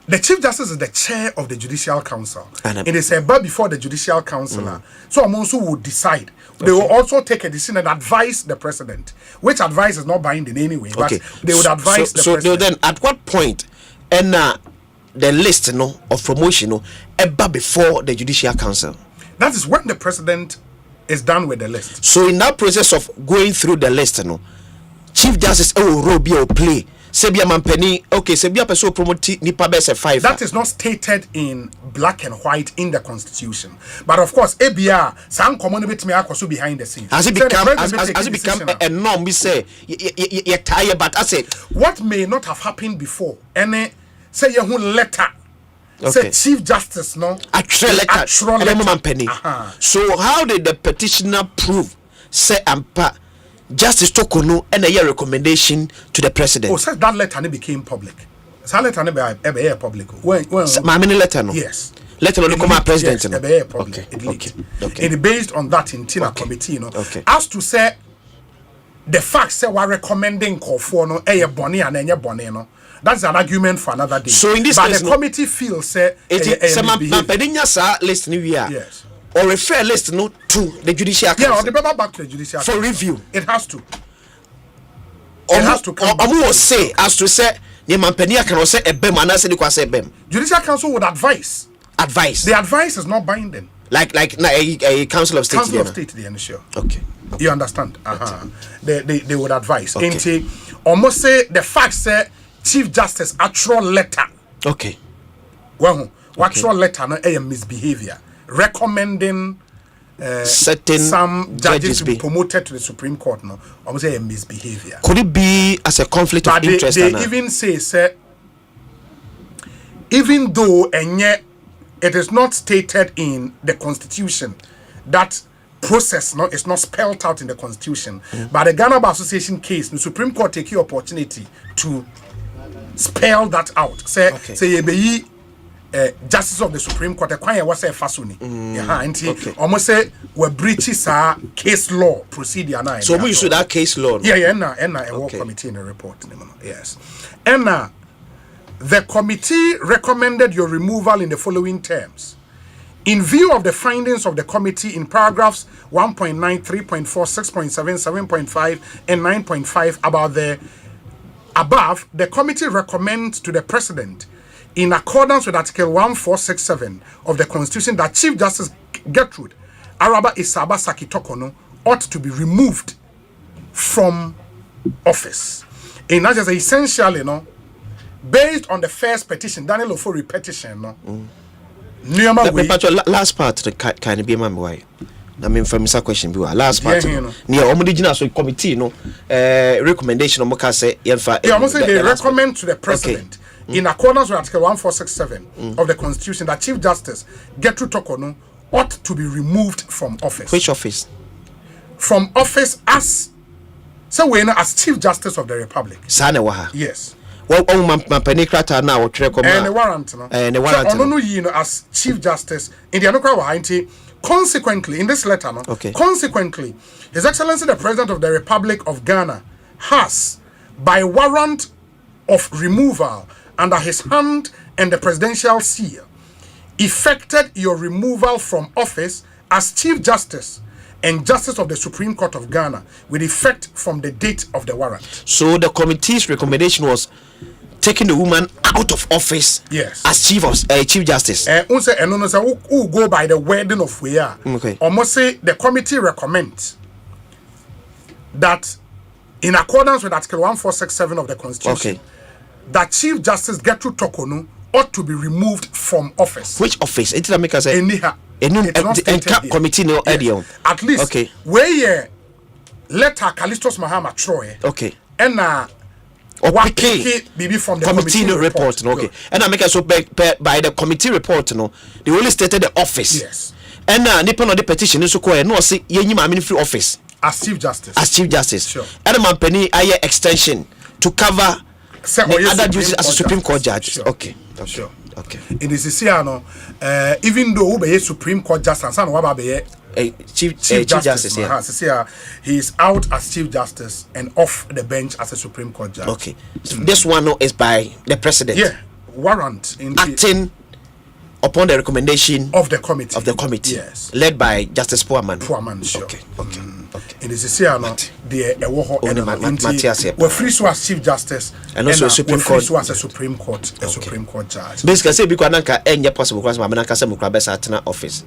The Chief Justice is the chair of the Judicial Council. It is a but before the Judicial Council. So Amonsu will decide. They will also take a decision and advise the president, which advice is not binding anyway. But they would advise the president. So then, at what point, and the list of promotion ever before the Judicial Council? That is when the president is done with the list. So in that process of going through the list, Chief Justice role be play. Sebia Mampeni, okay, Sebia Peso promote Nipa Bese 5. That is not stated in black and white in the Constitution. But of course, ABR, some common bit me also behind the scenes. Has it become a norm? We say, you're tired, but I say, what may not have happened before? Any say your letter. Say Chief Justice, no? Actual letter. So how did the petitioner prove say Ampa Justice Tokono and a year recommendation to the president. Oh, so that letter became public. So letter be public. When my many letter no. Yes. Letter no come president no. Okay. It based on that in Tina committee no. Okay. As to say the fact say we recommending call for no boni and enye boni no. That's an argument for another day. So in this but case, the committee feels say list yes. Or refer list no to the Judiciary Council. Yeah, or the paper back to the Judiciary for review. It has to. It has to come. Or say as to say the mampenia can say a bem and I say bem. Judiciary Council would advise. Advice. The advice is not binding. Like a Council of State. Council of State, sure. Okay. You understand? They would advise. Okay. Almost say the fact say Chief Justice actual letter. Okay. Well, actual letter no a misbehavior recommending certain some judges to be promoted to the Supreme Court no almost say a misbehavior. Could it be as a conflict of interest? They even say even though it is not stated in the Constitution that process is not spelled out in the Constitution, but the Ghana Bar Association case, the Supreme Court take your opportunity to spell that out. Say you be Justice of the Supreme Court. Kwanya was a fasuni. Almost say we breaches case law procedure now. So we issue that case law. Yeah, a work committee in a report. Yes, the committee recommended your removal in the following terms. In view of the findings of the committee in paragraphs 1.9, 3.4, 6.7, 7.5, and 9.5 about the above, the committee recommends to the President, in accordance with Article 1467 of the Constitution, that Chief Justice Gertrude Araba Isaba Sakitokono ought to be removed from office. And that is essentially, based on the first petition, Daniel Ofori petition, last part kind of be my way. I mean, from Mr. Question, last part near Omodiginal so committee, recommendation of Mokase. Yeah, almost say they recommend to the President, in accordance with Article 1467 of the Constitution, that Chief Justice Gertrude Tokono ought to be removed from office. Which office? From office as Chief Justice of the Republic. Yes. Well, my penikrata now and the warrant, as Chief Justice in the consequently, in this letter, consequently, His Excellency the President of the Republic of Ghana has, by warrant of removal under his hand and the presidential seal, effected your removal from office as Chief Justice and Justice of the Supreme Court of Ghana with effect from the date of the warrant. So the committee's recommendation was taking the woman out of office, yes, as Chief Justice. Who go by the wording of we are. Okay. Almost say the committee recommends that in accordance with Article 1467 of the Constitution, that Chief Justice Gertrude Tokono ought to be removed from office. Which office? It's not make us say committee no idea. At least where letter Callistus Mahama Troy. Okay. And BB from the committee report. Okay. And I make us so by the committee report, they only stated the office. Yes. And nippon on the petition so called no say yenima free office as Chief Justice. As Chief Justice. Sure. And man penny aye extension to cover the other duties as a Supreme Court judge. Sure. Okay. Sure. Okay. In this even though we Supreme Court Justice and what Chief Justice, he is out as Chief Justice and off the bench as a Supreme Court judge. Okay. So this one is by the President. Yeah. Warrant acting upon the recommendation of the committee. Yes. Led by Justice Poorman. Sure. Okay. In this we're free to as Chief Justice and also Supreme Court as a Supreme Court judge. Basically say because nanka any possible because manaka say mukra besa atena office.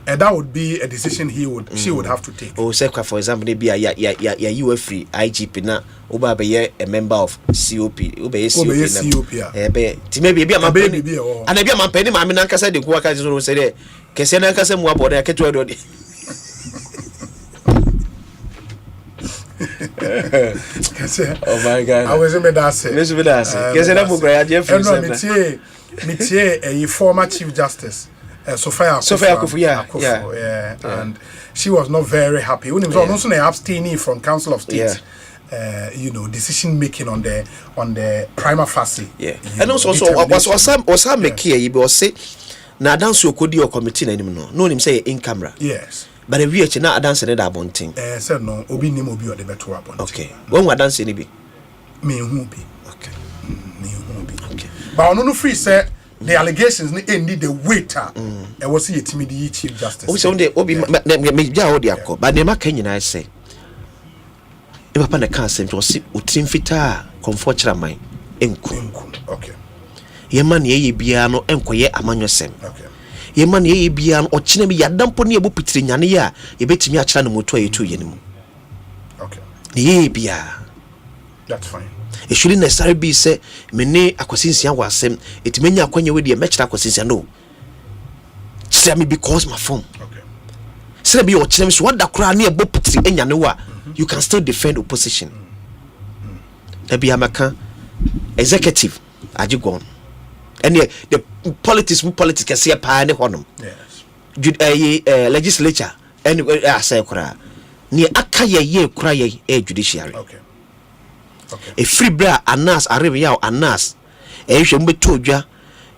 And that would be a decision she would have to take. Oh, say for example, maybe you free IGP na oba be a member of COP, oba COP. Maybe be a baby and be a man penny ma nanka say the work as say there. Kese nanka say mo aboda ketu do. Oh my God! I was in Medase. Kese na mo gra ya a former Chief Justice Sophia Akufu, yeah. And she was not very happy. When he was also abstaining from Council of State. Decision making on the prima facie. Yeah. And also was make here you was say na dance you could do committee na him no him say in camera. Yes. But the VH na dance na that bonting. Said no obi nim obi o de beto abonting. Okay. When we dance ni bi? Me hu bi. Okay. Me hu bi. Okay. But no free say the allegations need the waiter. E was see yetimi chief justice. O say on the obi me ja o de akọ. But the maka nyina say if papa na kan asem to say utim fita comfort chira man enku. Okay. Yema na ye bia no enkoye amanyosem. Okay. Yema na ye bia no ochine bi yadampo na ye bo pitiri nyane ya ye betimi a chira no moto ayetu ye nimu. Okay. Ye bia. That's fine. It shouldn't necessarily be say mene akwasinsia wasem etimenya akwanya we de mechira akwasinsia no. Say me because my phone. Okay. Say be ochine so what da kura na ye bo pitiri enyane wa. You can still defend opposition. Ebi amaka executive ajigon. And the politics can see a pa ne honum. Yes. Legislature anyway say kura. Ni aka ye kura ye judiciary. Okay. A free bra anas arebe anas. Ehwe mbeto dwa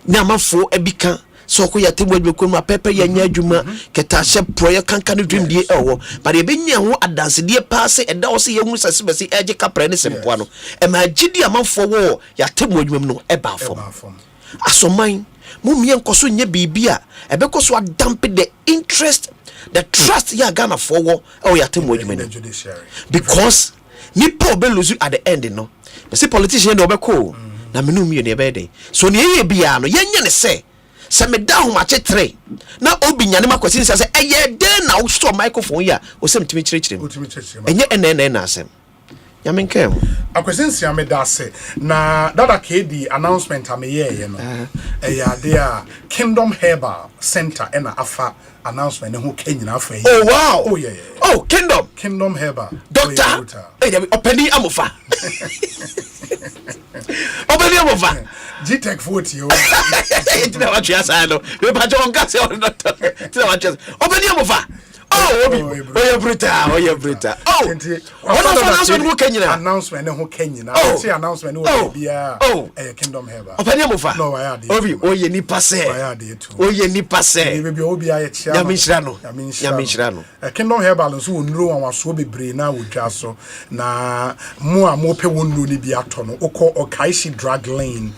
na amafo ebika so ko yatemwa dwekon ma pepe ya nya adwuma keta hye proye kankan dream die ewo but ebenya ho adanse die paase eda wo se yehu sasebesi eje kapra ne sempoa no e ma gidi amafo wo yatemwa adwuma no eba fom asoman mu mie nkoso nya bibia ebekoso adampe the interest the trust ya Ghana for wo e yatemwa adwuma no because nipa obeluzu at the end no say politician no obeko na menu mie ne ebede so ne ye bia no yenya ne se se me da ho mache 3 na obi nyane makwasi se eye de na wo store microphone ya wo se mtimi chirechire enye ene na asem nyame nkem akwasi me da se na dada KD announcement ameye no ya there Kingdom Herbal Center ena afa announcement ne ho kenyina afa yi oh wow oh yeah oh Kingdom Herbal doctor openi amofa openi amofa G-Tech 40 oh tina wa chia sa no we pa jo nka se on doctor tina wa chia openi amofa oh oye bruta oh announcement ne ho kenyina say announcement no bia Kingdom Herbal openi amofa no ya de oye ni passe we be obi aye chia ya minshira no Kingdom Herbal nso wonuro wanwaso bebre na wodwa so na mo a mo pe wonuro ni bi ato no okọ Okaishi drug lane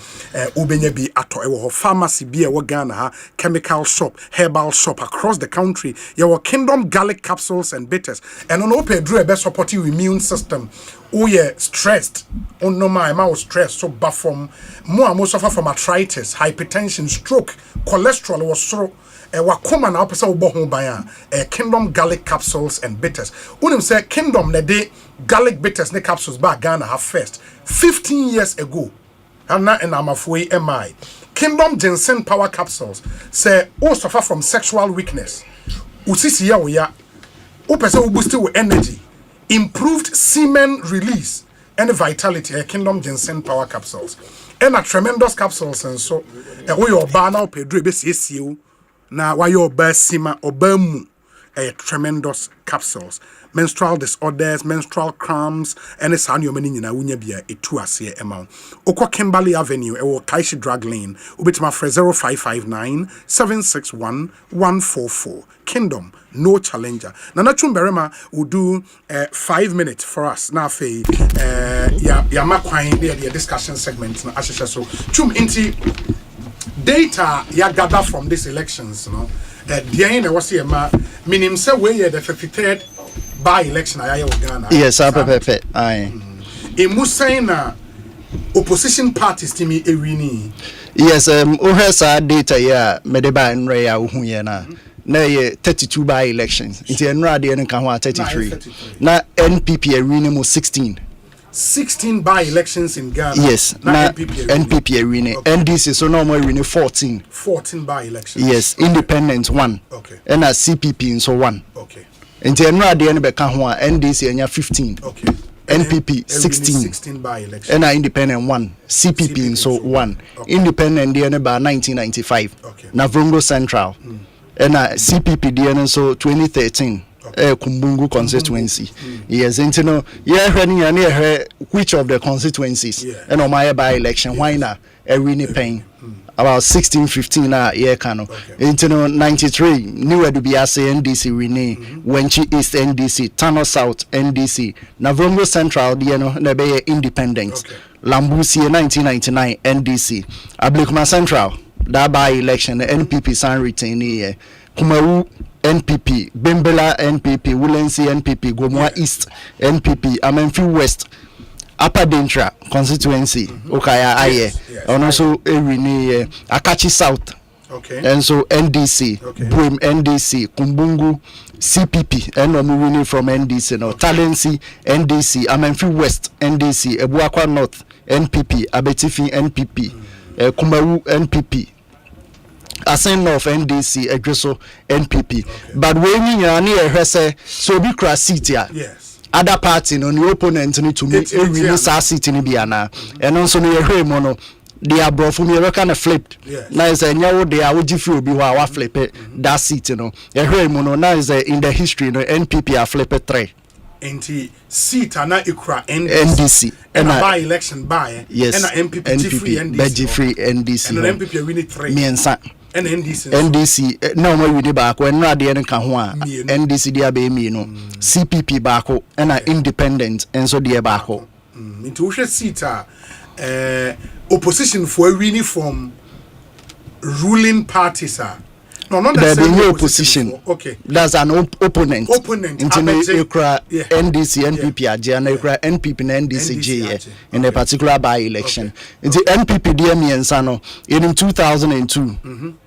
ubenya bi ato e wo pharmacy bi e wo Ghana ha chemical shop herbal shop across the country your Kingdom garlic capsules and bitters and on open drew a best support your immune system oh yeah stressed on no my stress so but from more suffer from arthritis hypertension stroke cholesterol was so wakoma na opesa wo ho ban Kingdom garlic capsules and bitters unim say Kingdom na de garlic bitters ne capsules ba Ghana have first 15 years ago and amafoi mi Kingdom ginseng power capsules say o suffer from sexual weakness usisi ya oya o pese o boost your energy improved semen release and vitality Kingdom ginseng power capsules and a tremendous capsules and so we your ba na o pedro be siesie na wa your ba sima oba mu tremendous capsules menstrual disorders menstrual cramps and a san yomani nyina wunya bia etu ase amount okwa Kimberley Avenue ewo Kaishi drug lane ubetima fre 0559 761 144 Kingdom no challenger Nana Chumberema will do 5 minutes for us na fe ya makwan the discussion segment na asheshe so chum inti data ya gather from these elections no the na was here ma minim say we the 53rd by election ayaye Ghana yes pepe aye e musaina opposition parties timi ewini yes ohesa data ya medeba nre ya ohuye na ye 32 by elections nti enra de nka ho 33 na NPP ewini mo 16 by elections in Ghana yes na NPP ewini NDC so no more ewini 14 by elections yes independent 1 okay and a CPP so 1 okay nti enra de ne beka ho a NDC enya 15 okay NPP 16 by election. And independent 1. CPP so 1. Independent DN by 1995. Navrongo Central. And CPP DN so 2013. Kumbungu constituency. Yes, and you know, which of the constituencies and on my by election, why not a winning pain about 16-15 year cano. Into 93, New Edubiase NDC Rene, Wenchi East NDC, Tano South NDC, Navrongo Central, Nebe Independent, Lambusi 1999 NDC, Ablikuma Central, that by election, the NPP San retain here. Kumaru NPP, Bembela NPP, Wulensi NPP, Gomwa East NPP, Amenfi West, Upper Dentra constituency, Okaya Aye, and also Erini, Akachi South, and so NDC, Brim NDC, Kumbungu CPP, and Omuni from NDC, no Talensi NDC, Amenfi West NDC, Ebuakwa North NPP, Abetifi NPP, Kumaru NPP. Asempa of NDC, Ekosiise NPP. But when you are near her, so be cross seat here. Yes. Other party, no, the opponent need to make a release our seat in Biana. And also near her mono, they are brought from your kind of flipped. Now is a new day, I would if you be our flip that seat, you know. A her mono now is in the history, no NPP are flipped 3. Enti seat ana ikra NDC and a by election by yes and MPP free NDC and MPP we need 3 miensa and NDC no we need back when na de nka ho a NDC dia be mi no CPP back and independent and so dia back into we seat opposition for winning from ruling parties no, not the new opposition. Okay. That's an opponent. Into NDC, NPP, and NPP and NDC in a particular by-election. It's the NPP DME and Sano in 2002.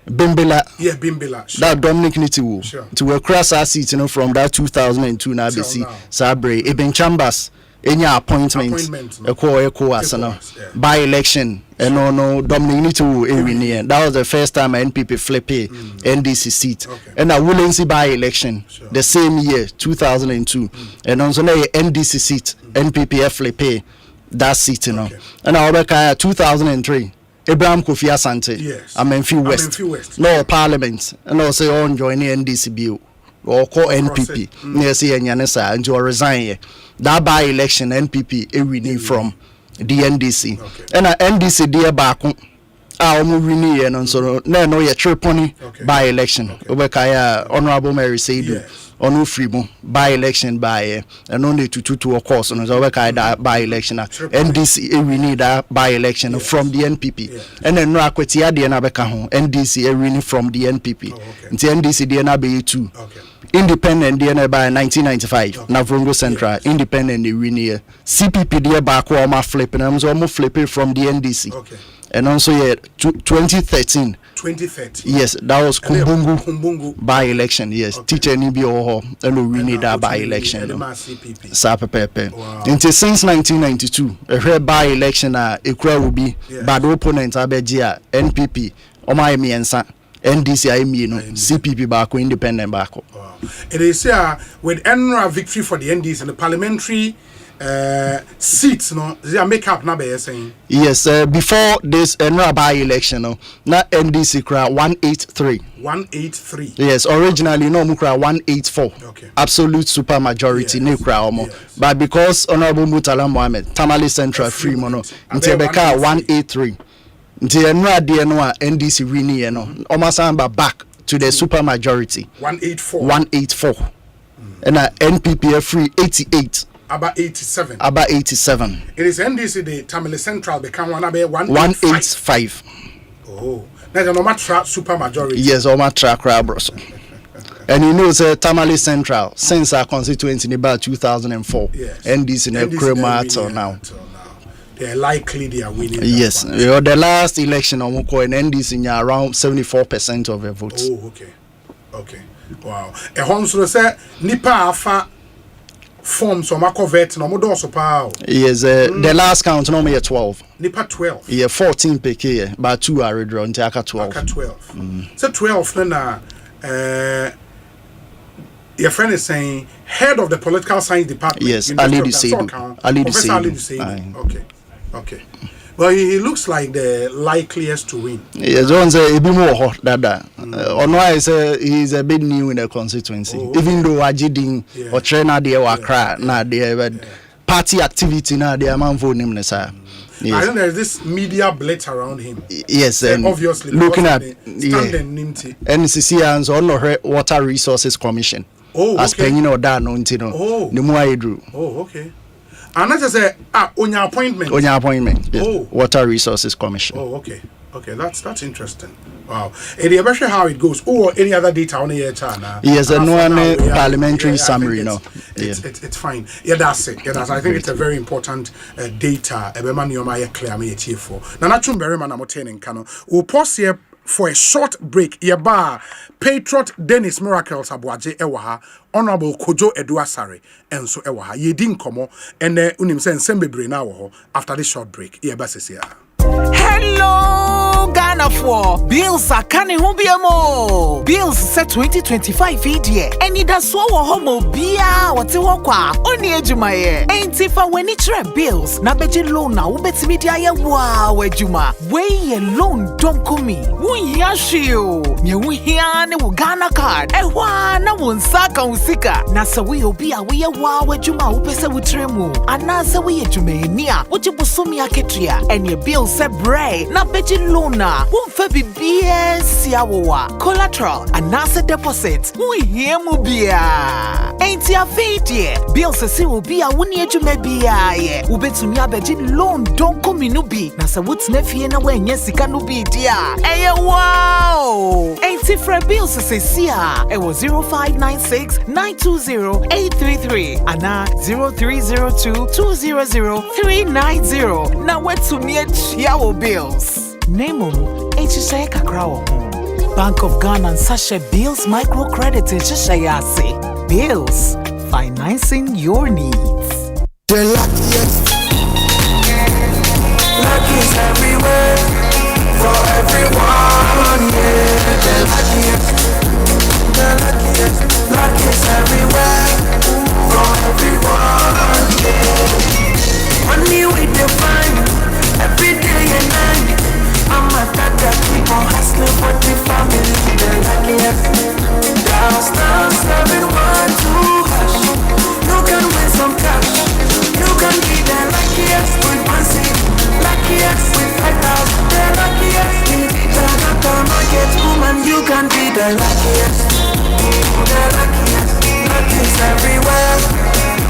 Bimbela. Yeah, Bimbela. Sure. That Dominic Nitiwu. Sure. To a cross our seat, from that 2002 now BC. Sabre, Eben Chambers. Any appointment asana by election and no Dominic to near. That was the first time NPP flip NDC seat and I wouldn't see by election the same year 2002 and also NDC seat NPP flip that seat and I 2003 Abraham Kofi Asante Amenfi West no parliament and also on joining NDC bill or call NPP near see Nyanesa and you resign that by election NPP winning from the NDC and NDC dear back winning and so no ya tripony by election obekaya honorable Mary Seidu onu freebo by election by and only to of course on obekaya that by election NDC winning that by election from the NPP and then no Akwatia de na beka ho NDC winning from the NPP until NDC de na be 2 independent DNA by 1995 Navrongo Central independent winning CPP there back or ma flipping I'm so flipping from the NDC and also 2013 yes that was Kumbungu by election yes teacher ni bi ho and we need that by election sa pepe until since 1992 a by election ekura will be bad opponent abegia NPP o my miensa NDC I mean CPP back independent back. It is with NRA victory for the NDC and the parliamentary seats no they make up na be saying yes before this NRA by election no na NDC cra 183 yes originally no mukra 184 absolute super majority ne cra omo but because honorable Murtala Mohammed Tamale Central free mono ntebeka 183 the NDC winning Omasamba back to the super majority 184 and NPP free 88 about 87 it is NDC the Tamale Central become 185 oh that's a normal super majority yes normal track bros and you know Tamale Central since our constituency in about 2004 NDC in a cremator now. They're likely they are winning. Yes, the last election on Moko and NDC in around 74% of the votes. Oh, okay. Wow. A home so say nipa afa form so mako vet no modo so pa. Yes, the last count no me 12. Nipa 12. Yeah, 14 pk but 2 are redrawn to aka 12. Aka 12. So 12 na your friend is saying head of the political science department. Yes, Ali Duseinu. Professor Ali Duseinu. Okay. Well, he looks like the likeliest to win. Yes, one say a bit more dada. Onwa is he's a bit new in the constituency. Even though Ajidin or trainer there were cry na there party activity na there man vote him nesa. Yes. I think there's this media blitz around him. Yes, and obviously looking at NCC and on Water Resources Commission. As penny or that no ntino. Okay. And that's say on your appointment. On your appointment. Yes. Water Resources Commission. Okay. That's interesting. Wow. And you ever how it goes? Or any other data on the channel? Yes, no parliamentary summary. No, it's fine. Yeah, that's it. Yeah, I think it's a very important data. Everyone you might clear me for. Now, not too very man. I'm attending. Kano. We'll pause here for a short break. Yaba Patriot Dennis Miracles Abuaje Ewaha, Honorable Kojo Eduasare, and so Ewaha. Ye din komo and unim sen sembebre na wo after this short break. Yaba sesia. Hello, Ghana for bills are coming home mo. Bills set 2025 year. And it does so homo bia what you walk on the edge of my ear. Ain't if I when it bills, na beji loan na ubet media ya wow ejuma. Way a loan don't come me. Wun yashio. Nye wun hiane wu Ghana card. Na wun saka usika. Na sa we obia we ya wow ejuma upese wutremu. Anasa we ejume niya. Uchi busumi aketria. And your bills se bray na beji luna won fa bibia siawowa collateral and asset deposit won hiemu bia enti afidie bill se will be a woni adwuma bia ye ubetumi abeji loan don kominu bi na se wotna fie na wanya sika no bi dia eye wow enti fra bill se sia e was 0596 920 833 ana 0302 200 390 na wetumi yawo bills. Name HSA Kakrawo. Bank of Ghana and Sasha Bills Microcredit HSA. Bills, financing your needs. The luckiest. Luck is everywhere. For everyone, yeah. The luckiest. Luck is everywhere. For everyone, yeah. Money we define. Every day and night, I'm a tata, keep on hustling for the family. The luckiest, downstairs, everyone to hush. You can win some cash, you can be the luckiest with one seat, luckiest with 5,000. The luckiest, in the market woman, you can be the luckiest. The luckiest, luck is everywhere,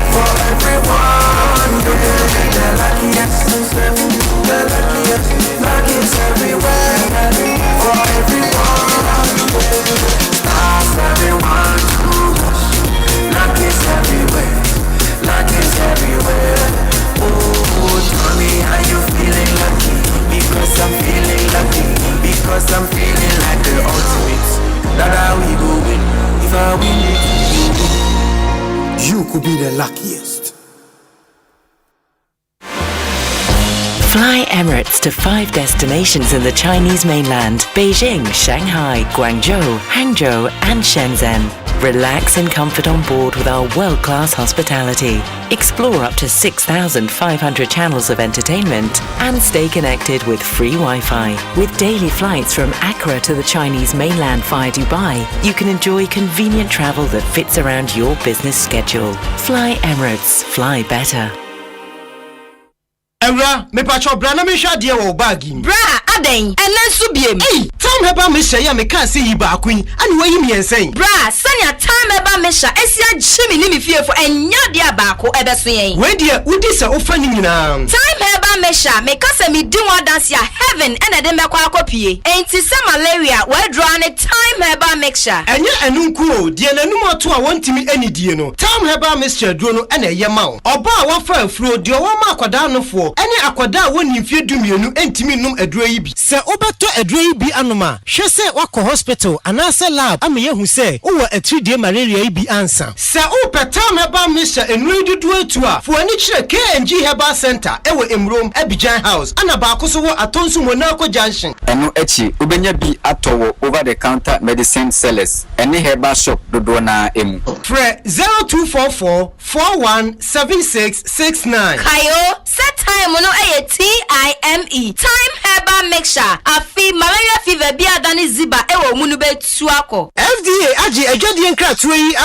for everyone. You can be the luckiest. The luckiest, luck is everywhere, for everyone. Stars everyone to rush. Luck is everywhere, luck is everywhere. Oh, tell me how you feeling lucky? Because I'm feeling lucky. Because I'm feeling like the ultimate. That how we go win. If I win it, you could be the luckiest. Fly Emirates to 5 destinations in the Chinese mainland: Beijing, Shanghai, Guangzhou, Hangzhou, and Shenzhen. Relax in comfort on board with our world-class hospitality. Explore up to 6,500 channels of entertainment and stay connected with free Wi-Fi. With daily flights from Accra to the Chinese mainland via Dubai, you can enjoy convenient travel that fits around your business schedule. Fly Emirates. Fly better. Ewra, me pacho bra na me hwa de wo bagim. Bra, aden, enen so biem. Time heba me hye ya me kan se yi ba akun. Ani wayi me ensen. Bra, sanya time heba me hye esia gyemi ni me fiefo enya de abako ebeso yen. We de udi se ofa ni nyina. Time heba me hye me kasa me di wa dance ya heaven ena de mekwa akopie. Enti se malaria we draw ne time heba mixture. Enya enunku o, de nanum ato a wontimi anidie no. Time heba mixture duro no ena ye ma wo. Oba a wafa afuro de wo ma akwada no fo. Ene akwada woni mfie dumienu entimi num aduro yi bi. se obeto adre bi anoma hwe se wako hospital anase lab ameye hu se wo a 3D malaria bi ansa se opetam heba Mr. Enri dudu etu a fo ani kire KNG Herbal Center ewo Emrom Abidjan House ana ba akoso wo atonsu Monaco Junction eno echi obenya bi atowo over the counter medicine sellers any herbal shop dodo na emu pre 0244 417669 kayo set time no TIME time herbal mixture afi malaria fever bi adani ziba ewo munu betu akọ FDA agi adwadie nkratwe yi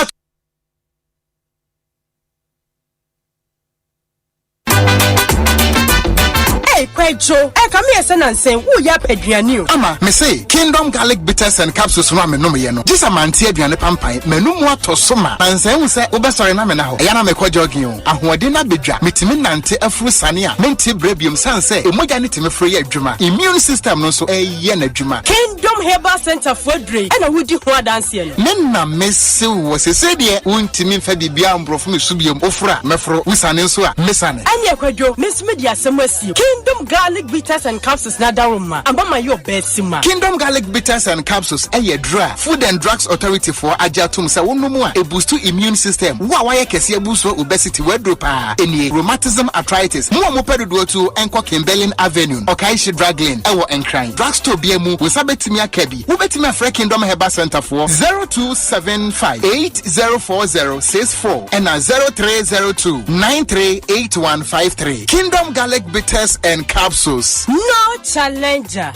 Kwejo, come here, son, and say, who ya pedrianu? Ama, me say, Kingdom Garlic Bitters and Capsules from me no me no. This a man tea aduane pampan, me no mo to soma. And say, we say, obesore na me na ho. Ayana me kwa jogging o. Ahoɔden na bedwa, metimi nante afuru sane a, menti brebium san say, emoja ne timi free adwuma. Immune system no so ye na adwuma. Kingdom Herbal Center for Dre, and I would do ho dance here. Men na mesi wo se se de untimi fa bibia ambrofo me subiom ofura mefro usane so a mesane. Anya kwadwo, miss media semwasi. Kingdom Garlic Bitters and Capsules na daruma. Ambama your best ma. Kingdom Garlic Bitters and Capsules dra. Food and Drugs Authority for ajatum sa wonomu a boost to immune system. Wa kese boost obesity wedropa. Any rheumatism arthritis. Mo pedodo to enko Kimberlin Avenue. Okaishi Drug Lane ewo enkran. Drugstore biemu we sabetimi akabi. Wo betimi afre Kingdom Herbal Center for 0275804064 and 0302938153. Kingdom Garlic Bitters and Capsules. No challenger.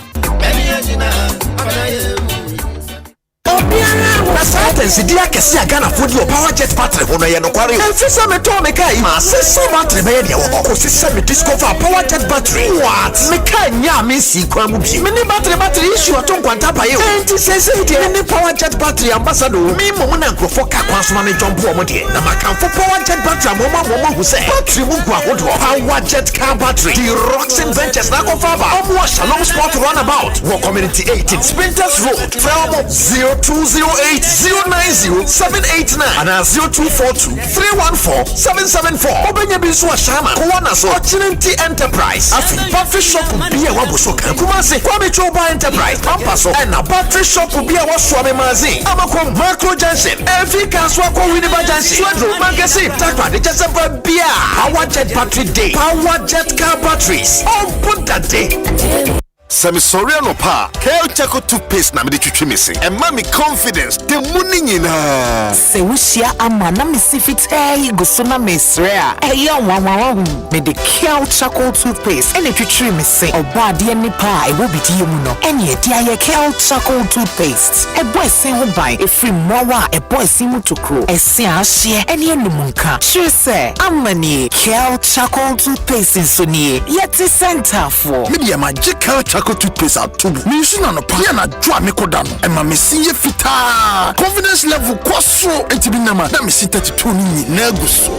Science dia kesi agana fodi o power jet battery hono ye no kware enfisa me to me kai ma se so battery be dia wo ko se me discover power jet battery what me kai nya me si kwa mu bi me ni battery issue aton kwanta pa ye enti se dia ni power jet battery ambassador mi mo na nkrofo ka kwa so ma me jump o mo de na makamfo power jet battery mo hu se battery mu gwa hodo power jet car battery the Roxen Ventures na ko fa ba o mo Shalom Sport runabout wo community 18 Sprinters Road from 0208090789 and 0242314774. Obenya bisu ashama kuona so Ochinenti Enterprise afi battery shop bia waboso kan kumase kwame choba Enterprise pampaso and a battery shop bia waswame mazi amakom Macro Junction every kaswa kwa Winneba Junction Swedro Magazine takwa de Asempa bia Power Jet Battery Day Power Jet Car Batteries on put that day. Semi Soriano pa Kale Chaco toothpaste na me de twitwi missing and mommy confidence the money nyina se wushia ama na me sifit go na mesrea me de Kale Chaco toothpaste and twitwi missing oba de ni pa e wo bidi mu no ene de aye Kale Chaco toothpaste e boy sen ho bai e free mowa e boy sin mu tokro e se ahye ene enumuka sure say amani Kale Chaco toothpaste so ni yet center for media magical Chaco toothpaste atubu me use na no pa na dwa me koda no e ma me sinye fita confidence level kwaso entibinama na me sit 32 ni na guso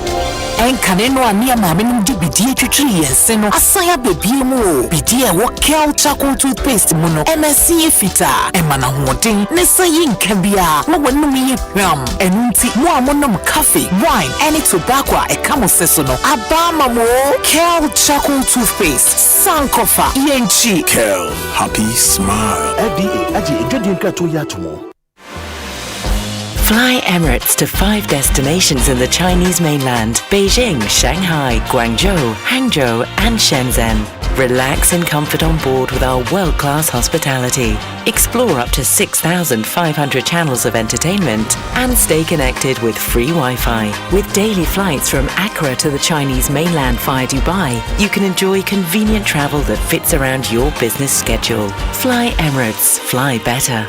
enkane no ani ama me no bidie twitwi yense no asaya bebie mu bidie wo Kale Chaco toothpaste mu no MSC fita e ma na hoden ne sayi nka bia wo wonum yi hwam enunti mo amonom cafe wine any tobacco e kamo seso no abama mo Kale Chaco toothpaste sankofa yenchi Kale happy smile FDA aji edwadin krato ya tomo. Fly Emirates to 5 destinations in the Chinese mainland: Beijing, Shanghai, Guangzhou, Hangzhou, and Shenzhen. Relax in comfort on board with our world-class hospitality. Explore up to 6,500 channels of entertainment and stay connected with free Wi-Fi. With daily flights from Accra to the Chinese mainland via Dubai, you can enjoy convenient travel that fits around your business schedule. Fly Emirates. Fly better.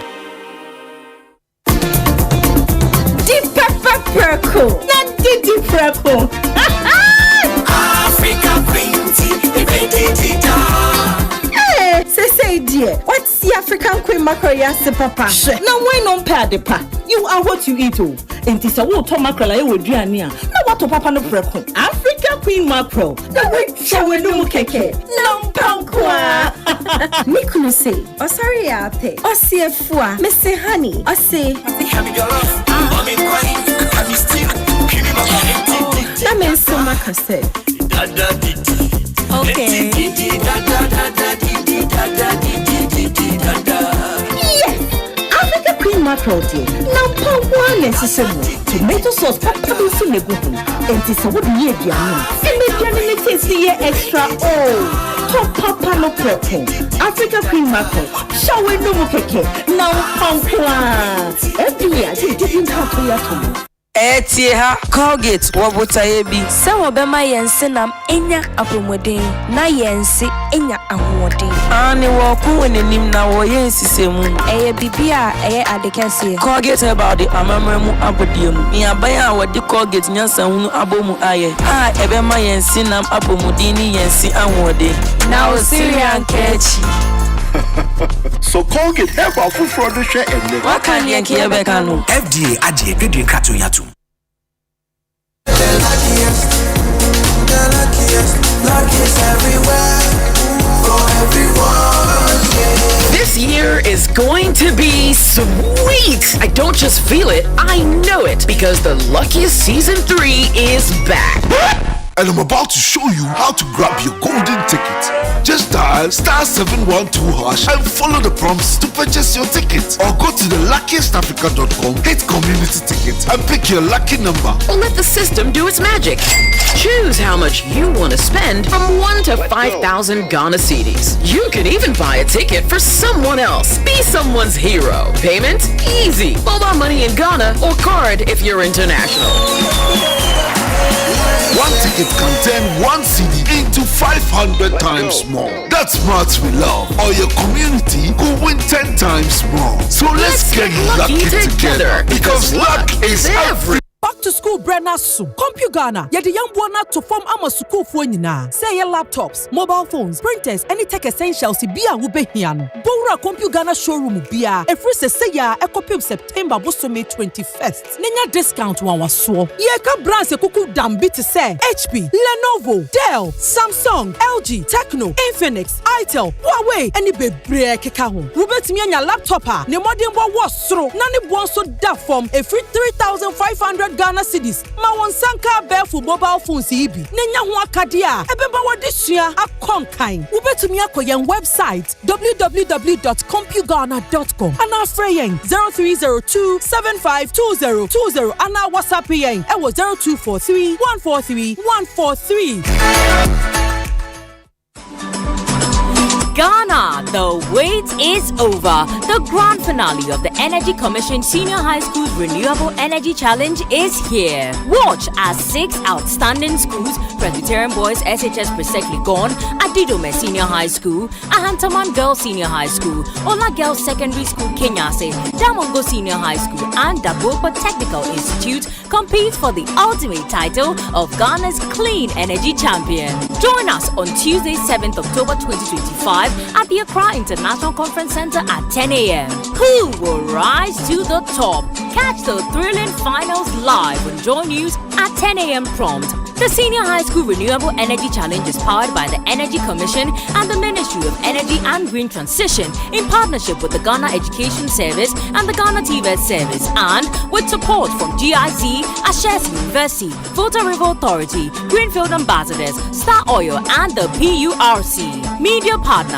Purple. Not Didi Purple. Africa Queen Tea, Hey, say dear, what's the African Queen mackerel yasi papa? Now why non pay the pa? You are what you eat oh. And this a water mackerel I would do near. Now what to papa no purple? Africa Queen mackerel. The way show no keke. No pankwa. Mikunu say, oh sorry ape. Oh see fua, Mr. Honey. Oh say, that means so much I say. Okay. mackerel dear. Number one necessary. Tomato sauce, pepper, and it's a wooden year, and the taste the extra. Oh, top papa no purple. Africa cream mackerel. Shower no more cake. Now, every year, they didn't have to. Etieha Colgate wobota ebi se wobema yense nam enya apomodin na yense enya ahoodin ani wo ku enenim na wo yensisemu eye bibia eye adekese Colgate about the amamremu abodiemu miaban a wodi Colgate nyansa hunu abomu aye ebema yense nam apomodin ni yense ahoodin na o Syrian kechi So Colgate help our food produce share and what can you hear bekano FDA adie gede kato yatu luckiest everywhere for everyone This year is going to be sweet. I don't just feel it, I know it because the Luckiest Season 3 is back. And I'm about to show you how to grab your golden ticket. Just dial *712# and follow the prompts to purchase your ticket. Or go to theluckiestafrica.com, hit community tickets, and pick your lucky number. Or let the system do its magic. Choose how much you want to spend from 1 to 5,000 Ghana cedis. You can even buy a ticket for someone else. Be someone's hero. Payment? Easy. Mobile money in Ghana or card if you're international. One ticket can turn 1 CD into 500 times more. That's smart we love. Or your community could win 10 times more. So let's get lucky together because luck is everywhere. Back to school Brenna Su. CompuGhana. Yedi young bona to form ama school for nyina. Say your laptops, mobile phones, printers, any tech essentials bi a wo behia no. Bowra CompuGhana showroom bia. Every say ya ekopim September bosome 21st. Nenya discount wanwaso. Ye ka brands ekuku dambi te say HP, Lenovo, Dell, Samsung, LG, Tecno, Infinix, Itel, Huawei, any bebre keka ho. Wo betimi anya laptop a ne modern bo wo soro na ne bo so da form a free 3,500 Ghana cedis. Ma won sanka bear mobile phones ibi. Nenya ho akadia. Ebeba wodi sua akonkan. Wo betumi akoyen website www.compughana.com. Ana freyen 0302 752020 ana WhatsApp yen e was 0243 143 143. Ghana, the wait is over. The grand finale of the Energy Commission Senior High School Renewable Energy Challenge is here. Watch as 6 outstanding schools, Presbyterian Boys SHS Presekli Gone, Adidome Senior High School, Ahantaman Girls Senior High School, Ola Girls Secondary School Kenyase, Damongo Senior High School, and Dabopa Technical Institute compete for the ultimate title of Ghana's Clean Energy Champion. Join us on Tuesday, 7th October 2025 at the Accra International Conference Center at 10 a.m. Who will rise to the top? Catch the thrilling finals live on Joy News at 10 a.m. prompt. The Senior High School Renewable Energy Challenge is powered by the Energy Commission and the Ministry of Energy and Green Transition in partnership with the Ghana Education Service and the Ghana TVET Service and with support from GIZ, Ashes University, Volta River Authority, Greenfield Ambassadors, Star Oil and the PURC. Media partner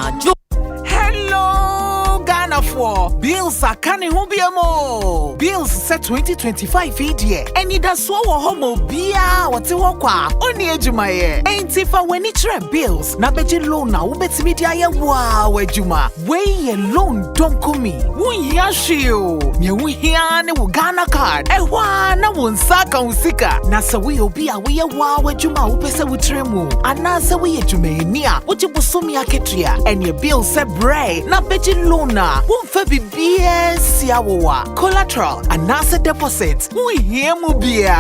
Hello, Ghana for Bills are canny hubiamo. Bills set 2025 year. And it does so homo bia what you walk only ejumaye. Ain't if I when it bills. Na beji loan na ubet media ya wow ejuma. Way loan don't come me. Wun yashio. Nye wun hiane wu Ghana card. Ewa na wun saka usika. Na sa we obia we ya wow ejuma upesa wutremu. Anasa we ejume niya. Uchi busumi aketria. And your bill se bray. Na beji loan na. Wun febi BS yawa. Collateral. Anasa deposit. Wun hiemu bia.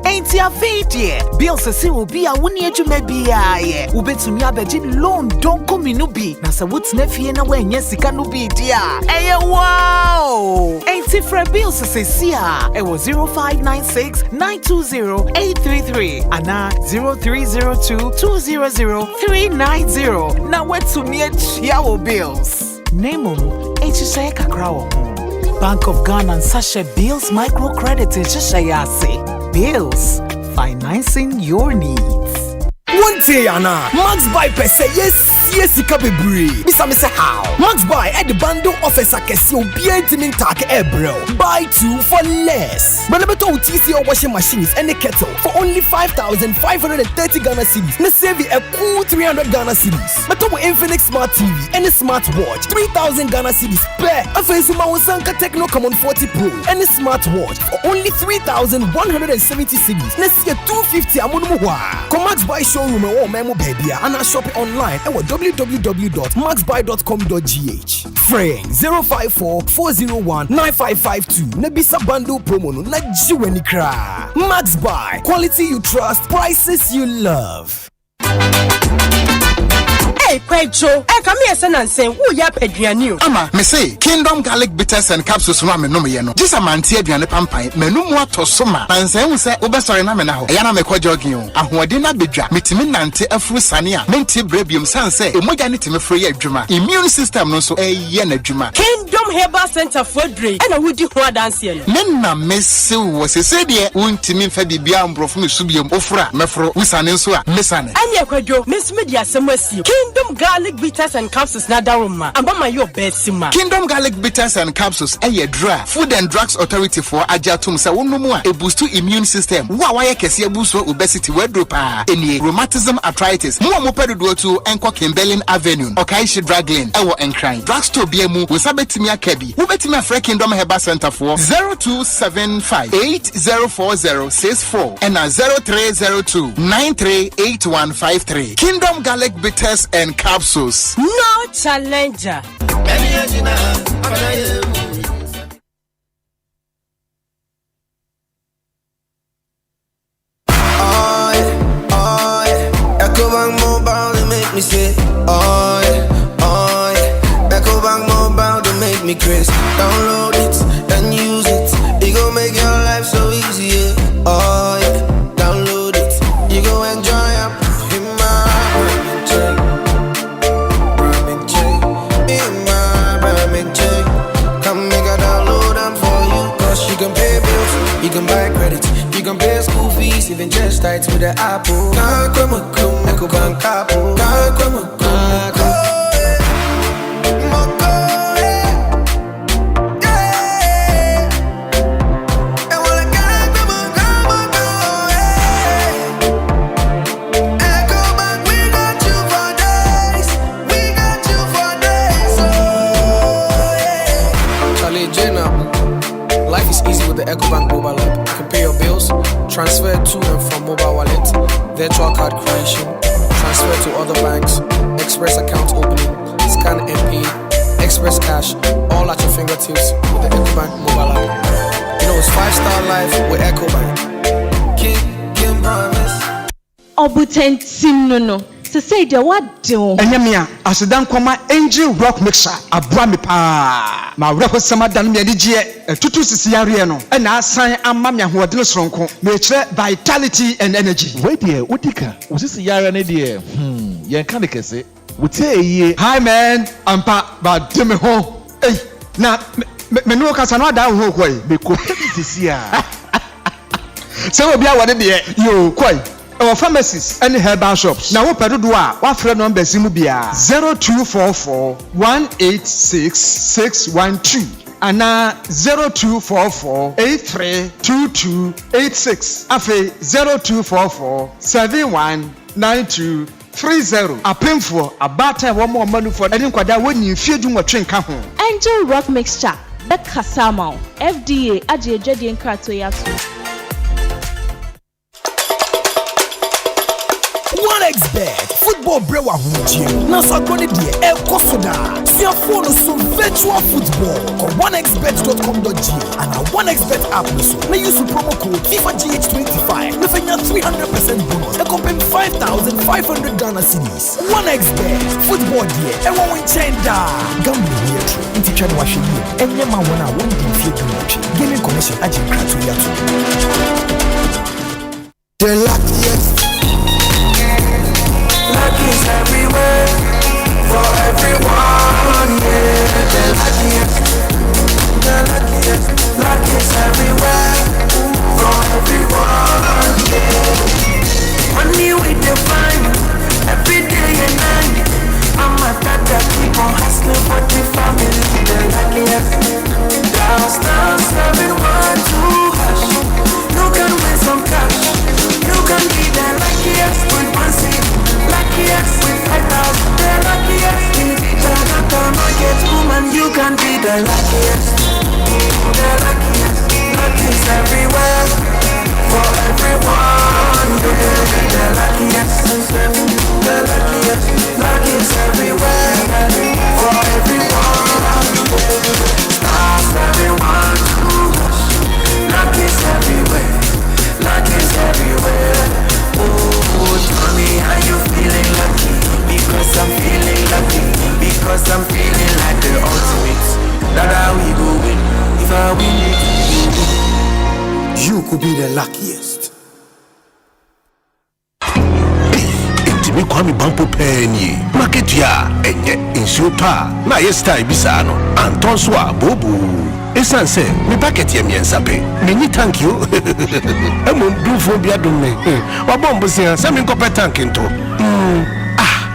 Ain't ya fate bill se si ubia wuni ejume bia ye. Ubetumi abeji loan don't come inubi. Na sa wut nefie na wenye sika nubi dia. Eye wow. Ain't if bills se siya. Ewo 0596-920-833. Ana 0302-200-390. Na wetumi echiawo bills. Name echishe kakrawo. Bank of Ghana and Sasha Bills Microcredit Echishayase. Bills, financing your needs. One day, Anna, Max by Pese, yes. tie sika bebre. Bisa me say how. Max buy at the bundle offers akesi obi entimin tak ebro. Buy 2 for less. Benebeto TCL washing machines and a kettle for only 5,530 Ghana cedis. Na save you a cool 300 Ghana cedis. Beto Infinix Smart TV and a smartwatch 3,000 Ghana cedis per. Afesuma Sanka Techno Common 40 Pro and a smartwatch for only 3,170 cedis. Na see 250 amunumuwa. Come Max Buy showroom or memo baby and I shop it online at www.maxbuy.com.gh. Frame 054 401 9552. Nebisa bundle promo no na jiweni kra. Max Buy, quality you trust, prices you love. Hey, Kwejo, come here, son, and say, who yap Adrianu? Ama, me say, Kingdom Garlic Bitters and Capsules Ram no me no. Just a man tea Adrian Pampai, menu more to soma. And say, who say, Obestory Namena, Ayana me Quajogio, and who did not be drunk, mitimin nante a fruit sania, menti brebium san say, Emoganity me free a drama. Immune system no so a yena drama. Kingdom Herbal Center for Drink, and I would do what dance here. Nena Messi was a said, Untimin Fedi Biambro from Subium Ofra, Mefro, Usanesua, Missane. And ya Kwejo, Miss Media Semesi, Kingdom Garlic Bitters and Capsules na daruma. Ambama your bed sima. Kingdom Garlic Bitters and Capsules a dra. Food and Drugs Authority for Ajatum sa unumwa a boost to immune system. Wawaya kesi boost for obesity wedropa. Any rheumatism arthritis. Mua mopedu duotu enko Kimberlin Avenue. Okaishi Draglin. Ewo Enkrine. Drugstore BMU. Wisabetimia Kebi. Ubetimia Free Kingdom Herbal Center for 0275 804064 and 0302 938153. Kingdom Garlic Bitters and Capsules. No challenger. Ecobank Mobile, they make me say, oh yeah. Ecobank Mobile, they make me crazy. Download it and use it. It gon' make your life so easy, yeah. Oh yeah. Download it. You go enjoy it. In my come make a download them for you. Cause you can pay bills, you can buy credit, you can pay school fees, even just tights with the Apple. Life is easy with the Ecobank mobile app. You can pay your bills, transfer to and from mobile wallet, virtual card creation, transfer to other banks, express account opening, scan and pay, express cash, all at your fingertips with the Ecobank mobile app. You know it's 5-star life with Ecobank. Kim promise. Obutentim no. Say the what do? Enyamia, asedan kwama angel rock mixer abua me pa. Ma wura hosama dan me adigye tutu sisi yare no. E na asan amma me ahoɔden soronko. Me kire vitality and energy. Wait there, Utika. Usisi yare ne de. Yen kan de kese. Wote eyi. Hi man, ampa ba de me ho. Eh, na me no kasa no ada ho koi. Me ko sisi a. Se obi a wode de yo koi. Our pharmacies and herbal shops. Now, what do our friend number Zimubia 0244 186 612 and 0244 832286. Afe 0244 719230. A painful a batter one more money for any quadra when you feed you a train come home. Angel Rock Mixture. That Kasama. FDA. Ajay Jadi and Kratoyatu. 1xBet football brewa hunchi na sakoni die Ekosoda sia phone so virtual football or 1xbet.com.gh and our 1xBet app so na use promo code FIFAGH25 na fanya 300% bonus na compare 5,500 Ghana cedis. 1xBet football die e won win chenda gambling here inti twa wa hwe enye ma wona won di fie du gaming commission agent Kratoya too. The luckiest. Luck is everywhere, for everyone, yeah. The luckiest, luck is everywhere, for everyone, yeah. Money we define, every day and night, I'm can be the luckiest. The luckiest. Luck is everywhere. For everyone. The luckiest. The luckiest. Luck is everywhere. For everyone. Stars everyone to us. Luck is everywhere. Luck is everywhere. Oh, tell me how you feeling lucky. Because I'm feeling lucky. Because I'm feeling like the ultimate. That's how we go win. If I win it, you could be the luckiest. Me kwami bampo penny market ya enye insuta na yesta ibisano antonso abobu esan se me packet ye miensape me ni thank you emon du fo bia dum me wabombo se se me nkope tank nto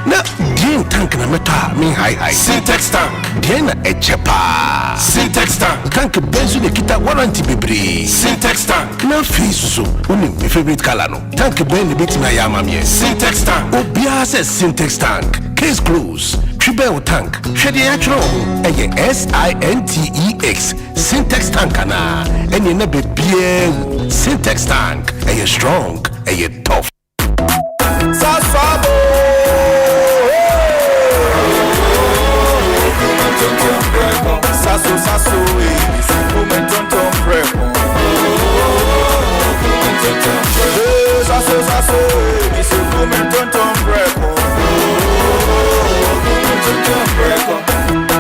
na dien tank na meta me high Syntex tank dien na echepa Syntex tank benzo de kita warranty bebre Syntex tank na face so uni my favorite color no tank ben bit na ya mamie Syntex tank obia se Syntex tank case close triple tank shede ya tro eye SINTEX Syntex tank na enye na bebie Syntex tank eye strong eye tough Sasabo Sasso, moment on prep. Sasso, it's a moment on prep.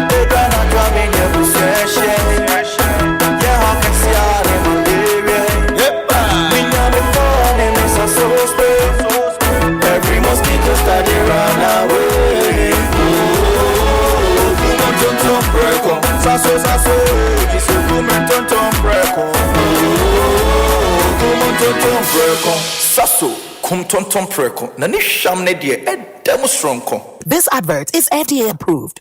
They gonna come in your possession. Yeah, how can see out in my area? Yep, we know the phone and it's a so space. Every mosquito started run away. Sasso, it's a moment on preko. Sasso, come tonton preko. Nani sham ne die e demo strongko. This advert is FDA approved.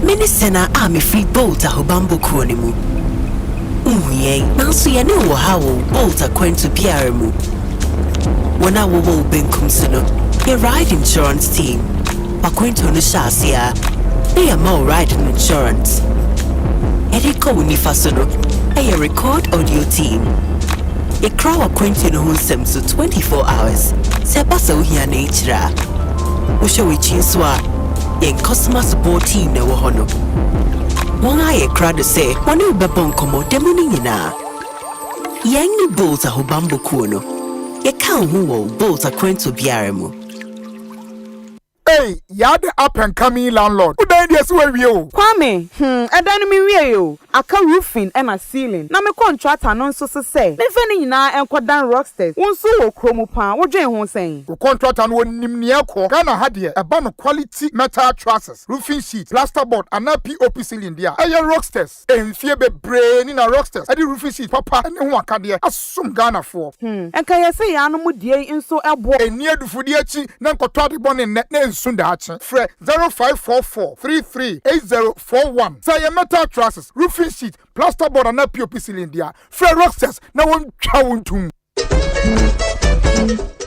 Minisena ame free bolt ahobambo kronimu. Uye, nanso ye ne wo hawo bolt akwantu biara mu. Wana wo wo benkum sino. Your ride insurance team. Akwantu no shasia. They are more ride insurance. Eriko unifa sono. A record audio team. Yɛkra w'akwantu no ho nsɛm so 24 hours. Sɛ ɛba sɛ wohia no akyirɛ a, wohwɛ w'akyi nso a, yɛn customer support team na ɛwɔ hɔ no. Wɔn a yɛkra do sɛ wɔne wo bɛbɔ nkɔmmɔ da mu no nyinaa. Yɛn ne Bolt ahobambo kuo no. Yɛka wo ho wɔ Bolt akwantu biara mu. Hey, you're the up and coming landlord. Who died yes where you? Kwame, I don't mean you. Aka roofing and a ceiling. Na me contract anon so say. Me feni na enko dan rocksters. Won so wo kromo pan. Wo dwen ho sen. Wo contract an won nim ne ekọ. Ghana ha de e ba no quality metal trusses, roofing sheet, plasterboard and POP ceiling dia. Eye rocksters. Enfie bebre ni na rocksters. E di roofing sheet papa ne ho aka de asum Ghana for. Enka ye say ya no mu die nso ebo. Eni adufo de achi na nkotọ de bone ne Sundachi. Fre 0544 338041. Say metal trusses, roofing sheet, plasterboard and POP cylinder. Fre rocksters na won twa won tum.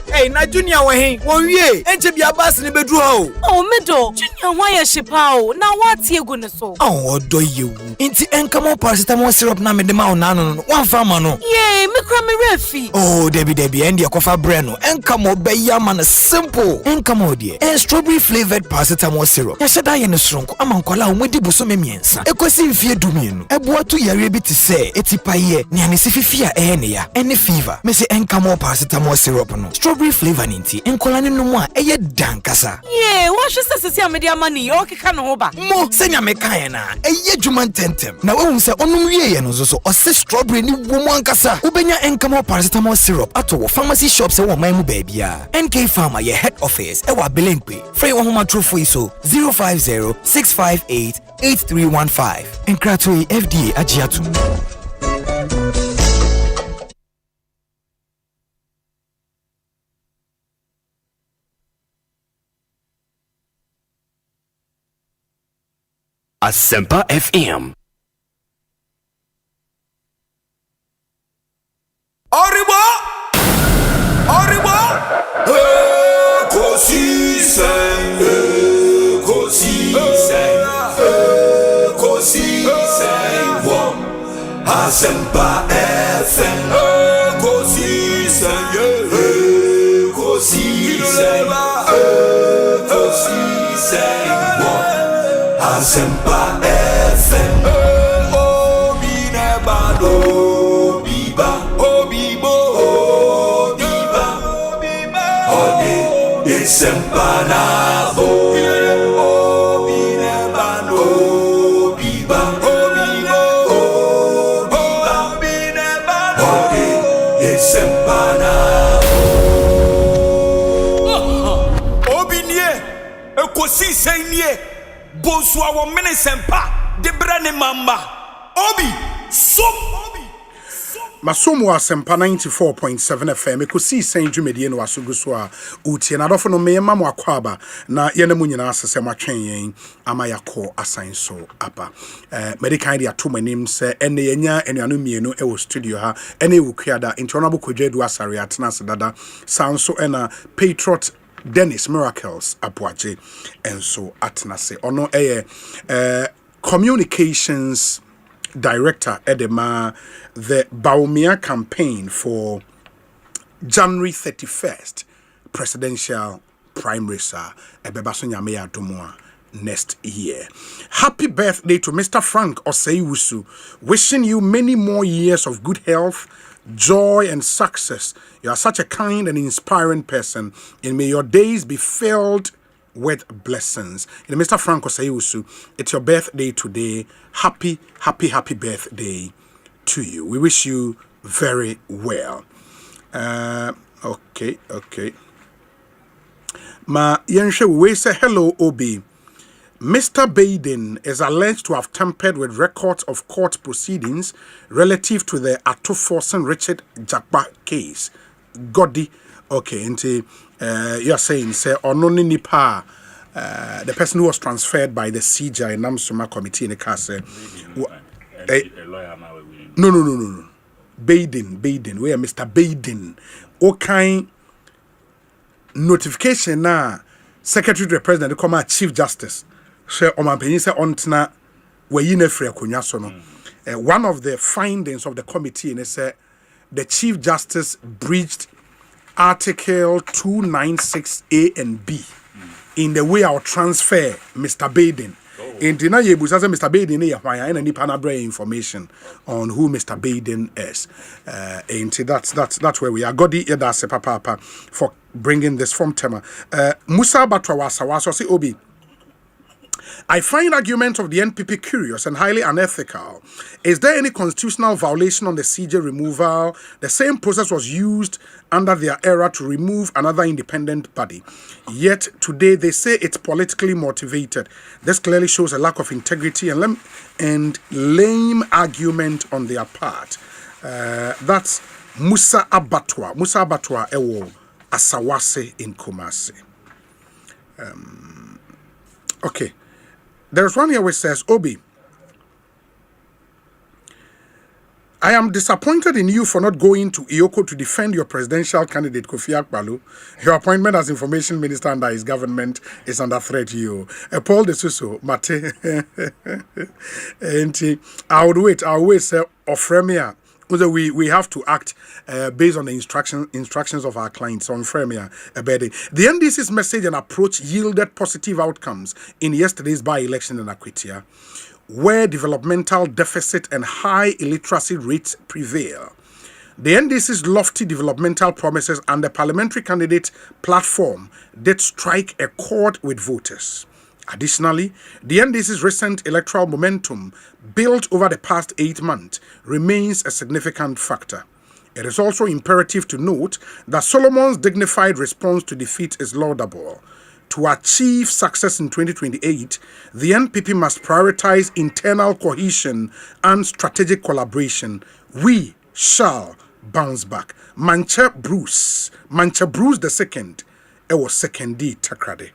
Hey, na Junior wahin, won wie, enche bia bas ni bedru ha o. Oh, medo, Junior why ye shipa o. Na what egu ne so? Oh, odo yewu. Inti enkamo paracetamol syrup na me de ma ona no. Wan fa ma no. Yeah, me kra me refi. Oh, debi end ye kofa bre no. Enkamo be ya man simple. Enkamo de. En strawberry flavored paracetamol syrup. Ya sheda ye no sronko amankwala o modi boso me miensa. Ekosi mfie dumienu. Eboa tu yare bi te se etipaye. Ni anesi fifia ne ya. Ene fever. Me se enkamo paracetamol syrup no. Strawberry flavor ninti enkolane no mu a eye dankasa. Yeah, what should say media money o keka no ho ba. Mo senya me kan na eye dwuma tentem. Na we se onum wie ye no so o se strawberry ni wo mu ankasa. Ubenya enkamo paracetamol syrup ato wo pharmacy shops e wo man mu ba bia. NK Pharma ye head office e wa Belenkwe. Free wo homa trofo iso 050-658-8315. Enkrato FDA agiatu. Asempa FM. Oribo! Ekosiisen, wom. Asempa FM. Ekosiisen, wom. Asempa FM. Obi nebado, biba, obibo, obiba, ode Asempa na bo. Obi nebado, biba, obibo, obiba, ode Asempa na bo. Obi nie, ekosiisen nie. Bonsu awo mene sempa de brane mamba obi som Masomo Asempa 94.7 FM Ekosiisen dwumedie no asogu so a utie na dofo no me mama akwaba na ye na mu nyina asese matwen yen ama yakọ asan so apa medical dia to manim se ene yenya enuanu mienu e wo studio ha ene wo kuada intonable kodwedu asare atena sedada sanso ena Patriot Dennis Miracles Akwatia and so atnase ono communications director edema the Baumia campaign for January 31st presidential primaries ebebaso nyame adomo next year. Happy birthday to Mr. Frank Osei, wishing you many more years of good health, joy and success. You are such a kind and inspiring person, and may your days be filled with blessings. And Mr. Frank Osei, it's your birthday today. Happy birthday to you. We wish you very well. Okay. Ma Yenshe, we say hello, Obi. Mr. Baden is alleged to have tampered with records of court proceedings relative to the Atoforsen Richard Jakba case. Godi, okay, and you're saying, say, Ononi Nipa, the person who was transferred by the CJI Namsuma committee in the case. No. Baden, where Mr. Baden, okay, notification now, Secretary to the President, come out Chief Justice. So, one of the findings of the committee is the Chief Justice breached Article 296A and B in the way I'll transfer Mr. Baden. In Tina Yebu says Mr. Baden and any panabra information on who Mr. Baden is. That's where we are. Godi Edase Papa for bringing this from Tema. Musa Batwa Sawaso say Obi. I find argument of the NPP curious and highly unethical. Is there any constitutional violation on the CJ removal? The same process was used under their era to remove another independent body. Yet today they say it's politically motivated. This clearly shows a lack of integrity and lame argument on their part. That's Musa Abatwa. Musa Abatwa Ewo Asawase in Kumasi. Okay. There's one here which says, Obi, I am disappointed in you for not going to Ioko to defend your presidential candidate, Kofi Akpaloo. Your appointment as information minister under his government is under threat, you. Paul de Suso, Mate. And I'll wait, sir, Ofremia. We have to act based on the instructions of our clients on Fremia Abedi. The NDC's message and approach yielded positive outcomes in yesterday's by-election in Akwatia, where developmental deficit and high illiteracy rates prevail. The NDC's lofty developmental promises and the parliamentary candidate platform did strike a chord with voters. Additionally, the NDC's recent electoral momentum built over the past 8 months remains a significant factor. It is also imperative to note that Solomon's dignified response to defeat is laudable. To achieve success in 2028, the NPP must prioritize internal cohesion and strategic collaboration. We shall bounce back. Mancha Bruce II, it was second D Takrade.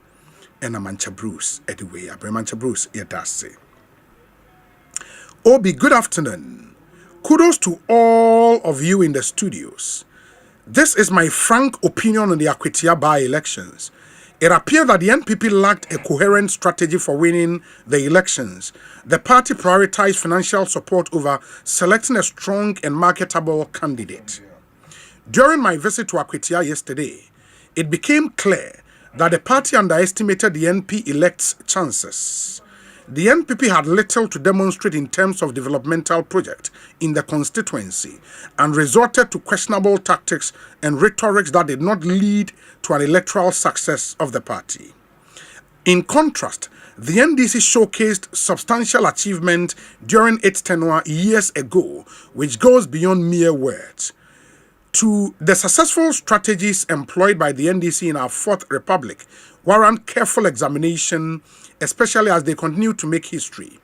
And a Mancha Bruce, anyway, a Mancha Bruce, Yadase. Obi, good afternoon. Kudos to all of you in the studios. This is my frank opinion on the Akwatia by-elections. It appeared that the NPP lacked a coherent strategy for winning the elections. The party prioritized financial support over selecting a strong and marketable candidate. During my visit to Akwatia yesterday, it became clear that the party underestimated the NP elect's chances. The NPP had little to demonstrate in terms of developmental project in the constituency and resorted to questionable tactics and rhetorics that did not lead to an electoral success of the party. In contrast, the NDC showcased substantial achievement during its tenure years ago, which goes beyond mere words. To the successful strategies employed by the NDC in our Fourth Republic warrant careful examination, especially as they continue to make history.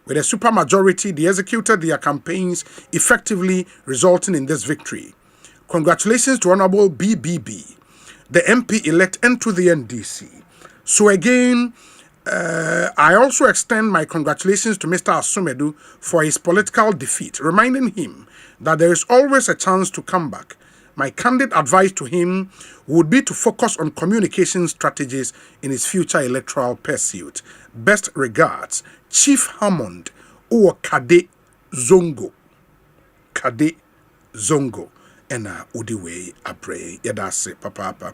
With a supermajority, they executed their campaigns effectively, resulting in this victory. Congratulations to Honorable BBB, the MP-elect, and to the NDC. So again, I also extend my congratulations to Mr. Asumedu for his political defeat, reminding him that there is always a chance to come back. My candid advice to him would be to focus on communication strategies in his future electoral pursuit. Best regards, Chief Hammond or Kade Zongo. Kade Zongo. And Udiwe Abre Yadase Papa.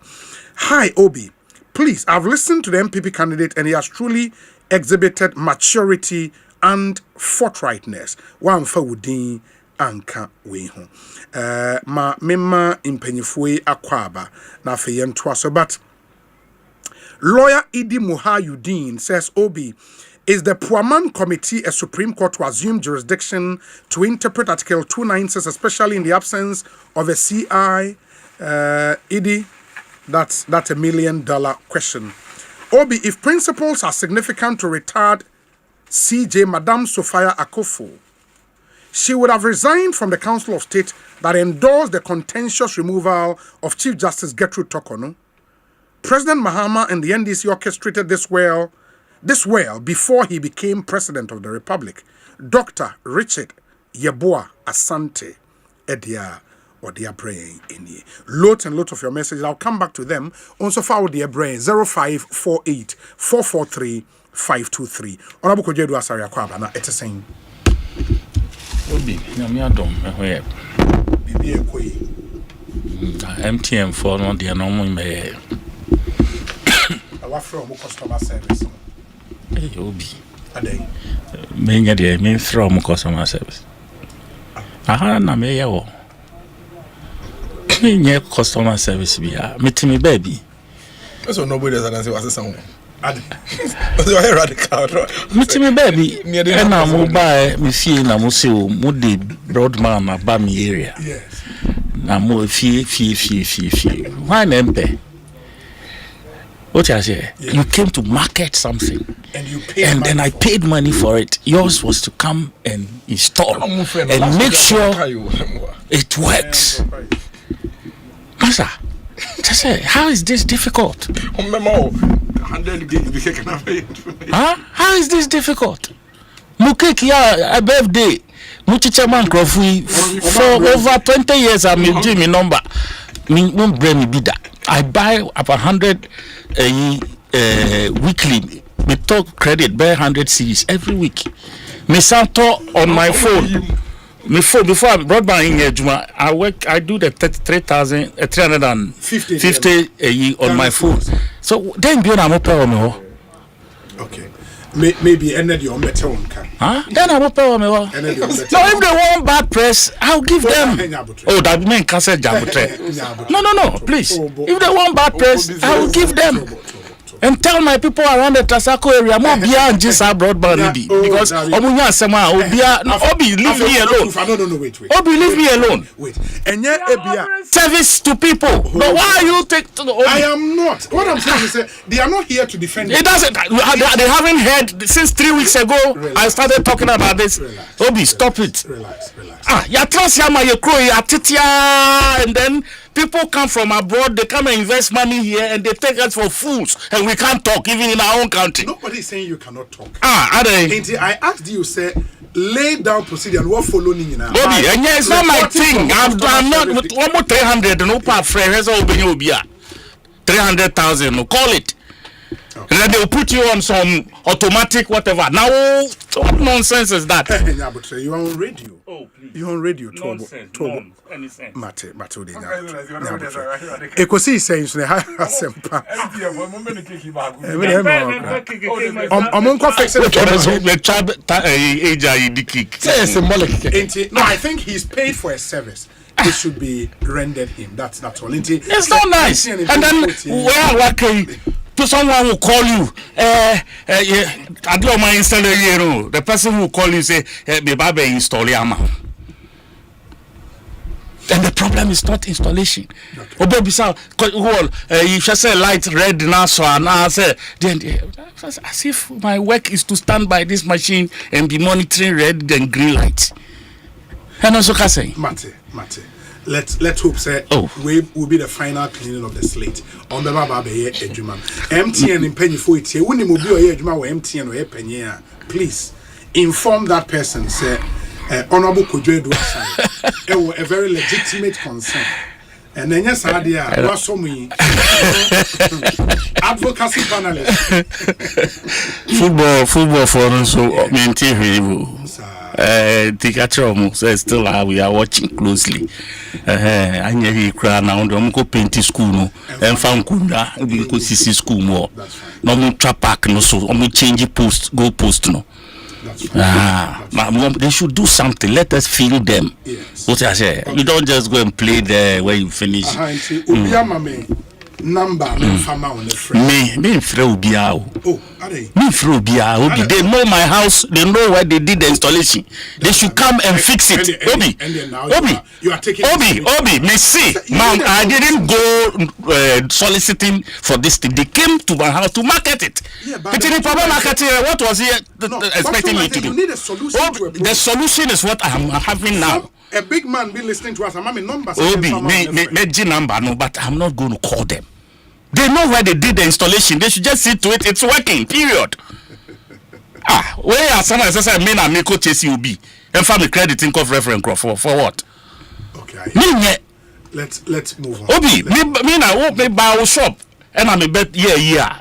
Hi, Obi. Please, I've listened to the MPP candidate and he has truly exhibited maturity and forthrightness. One for Udin anka we ho. Ma mema impenyifwe akwaba na feyentoa so, but lawyer Idi Muhayudin says, Obi, is the Puaman Committee a Supreme Court to assume jurisdiction to interpret Article 296, especially in the absence of a CI? Idi, that's $1 million question. Obi, if principles are significant to retard CJ Madame Sophia Akofo, she would have resigned from the Council of State that endorsed the contentious removal of Chief Justice Gertrude Tokono. President Mahama and the NDC orchestrated this well before he became President of the Republic. Dr. Richard Yeboah Asante Edia or their brain in ye. Lot and lot of your messages. I'll come back to them. Also follow their brain 0548 443 523. Honorable Kojedu Asari Akwaba na it's saying. Obi, nyame adom ehwe. bibi ekoi MTN for no de no mo me awa from customer service obi adai me nya de me from customer service aha na me ye wo me nya customer service bia metimi baby so nobody doesn't say what's someone so I radical metimi baby na mo ba me fie na mo se o mo de broadman na ba me area yes na mo fie why nempe what I say you came to market something and you paid and then I paid money for it. Yours was to come and install and make sure it works. Master, just say, how is this difficult? Huh? How is this difficult? Mukeki ya a birthday. Muchicha man crofui for over 20 years. I'm doing my number. Me won't bring me bida. I buy up 100 weekly. Me talk credit buy 100 CDs every week. Me santo on my phone. Me phone before I broadband in Juma. I do the 350 a year on my phone. So then be on pay me. Okay. Maybe energy on better one can. Huh? Then I will pay me. No, if they want bad press, I'll give them. Oh, that mean cancel jabutre. No, please. If they want bad press, I will give them. And tell my people around the Tasako area more beyond just our broadband because Omunya Sema Obi leave me alone. No, wait. Obi leave me alone. Wait. And yet service to people. But why are you take to the Obi? I am not. What I'm saying is they are not here to defend it. Doesn't they haven't heard since 3 weeks ago. I started talking about this. Obi, stop it. Relax. Ya trust yama ye crow ya titia and then people come from abroad, they come and invest money here and they take us for fools and we can't talk even in our own country. Nobody is saying you cannot talk. Are they? I asked you, say, lay down procedure and what following now. Bobby, and yeah, it's not my thing. I'm not with almost 300 no part friends or 300,000, no call it. Okay. And then they'll put you on some automatic whatever. Now, what nonsense is that? Yeah, but you're on radio. Oh, please. You're on radio. Nonsense. Mate. Ekosiisen On Asempa. No, I think he's paid for a service. It should be rendered him. That's all. It's not nice. And then to someone who call you, I don't mind installing the person who call you say, "Baby, install your man." And the problem is not installation. Oh, baby, so you should say light red now, so and I say, then as if my work is to stand by this machine and be monitoring red and green lights. And also, can say, Mate. Let's hope say we will be the final cleaning of the slate. On the Baba Ejuma. MTN in penny for it. When you move your Ejuma or MTN or penny, please inform that person. Say, Honorable Kojo Duasa, a very legitimate concern. And then yes, idea was so me advocacy panelist. Football for so maintain Tikachomo says still we are watching closely. I near he cry now on go paint school no and found Kunda because see school more. No more trap pack no so change post go post no. They should do something. Let us feel them. Yes. What I say, you don't just go and play there where you finish. Number farmer on the front. Me throw biao. Oh, are they? Me throw biao. They know my house. They know where they did the installation. They should come and fix it. Obi, you are taking Obi. Me see, man, I didn't go soliciting for this thing. They came to my house to market it. Yeah, but what was he expecting me to do? You need a solution to a the solution is what I am having now. A big man be listening to us. I'm having numbers. Obi, me number no, but I'm not going to call them. They know where they did the installation. They should just see to it. It's working. Period. Where are some as I mean I make chase you be and family credit in reference for what? Okay. Let's move on. Obi, me na me buy shop and I'm a bet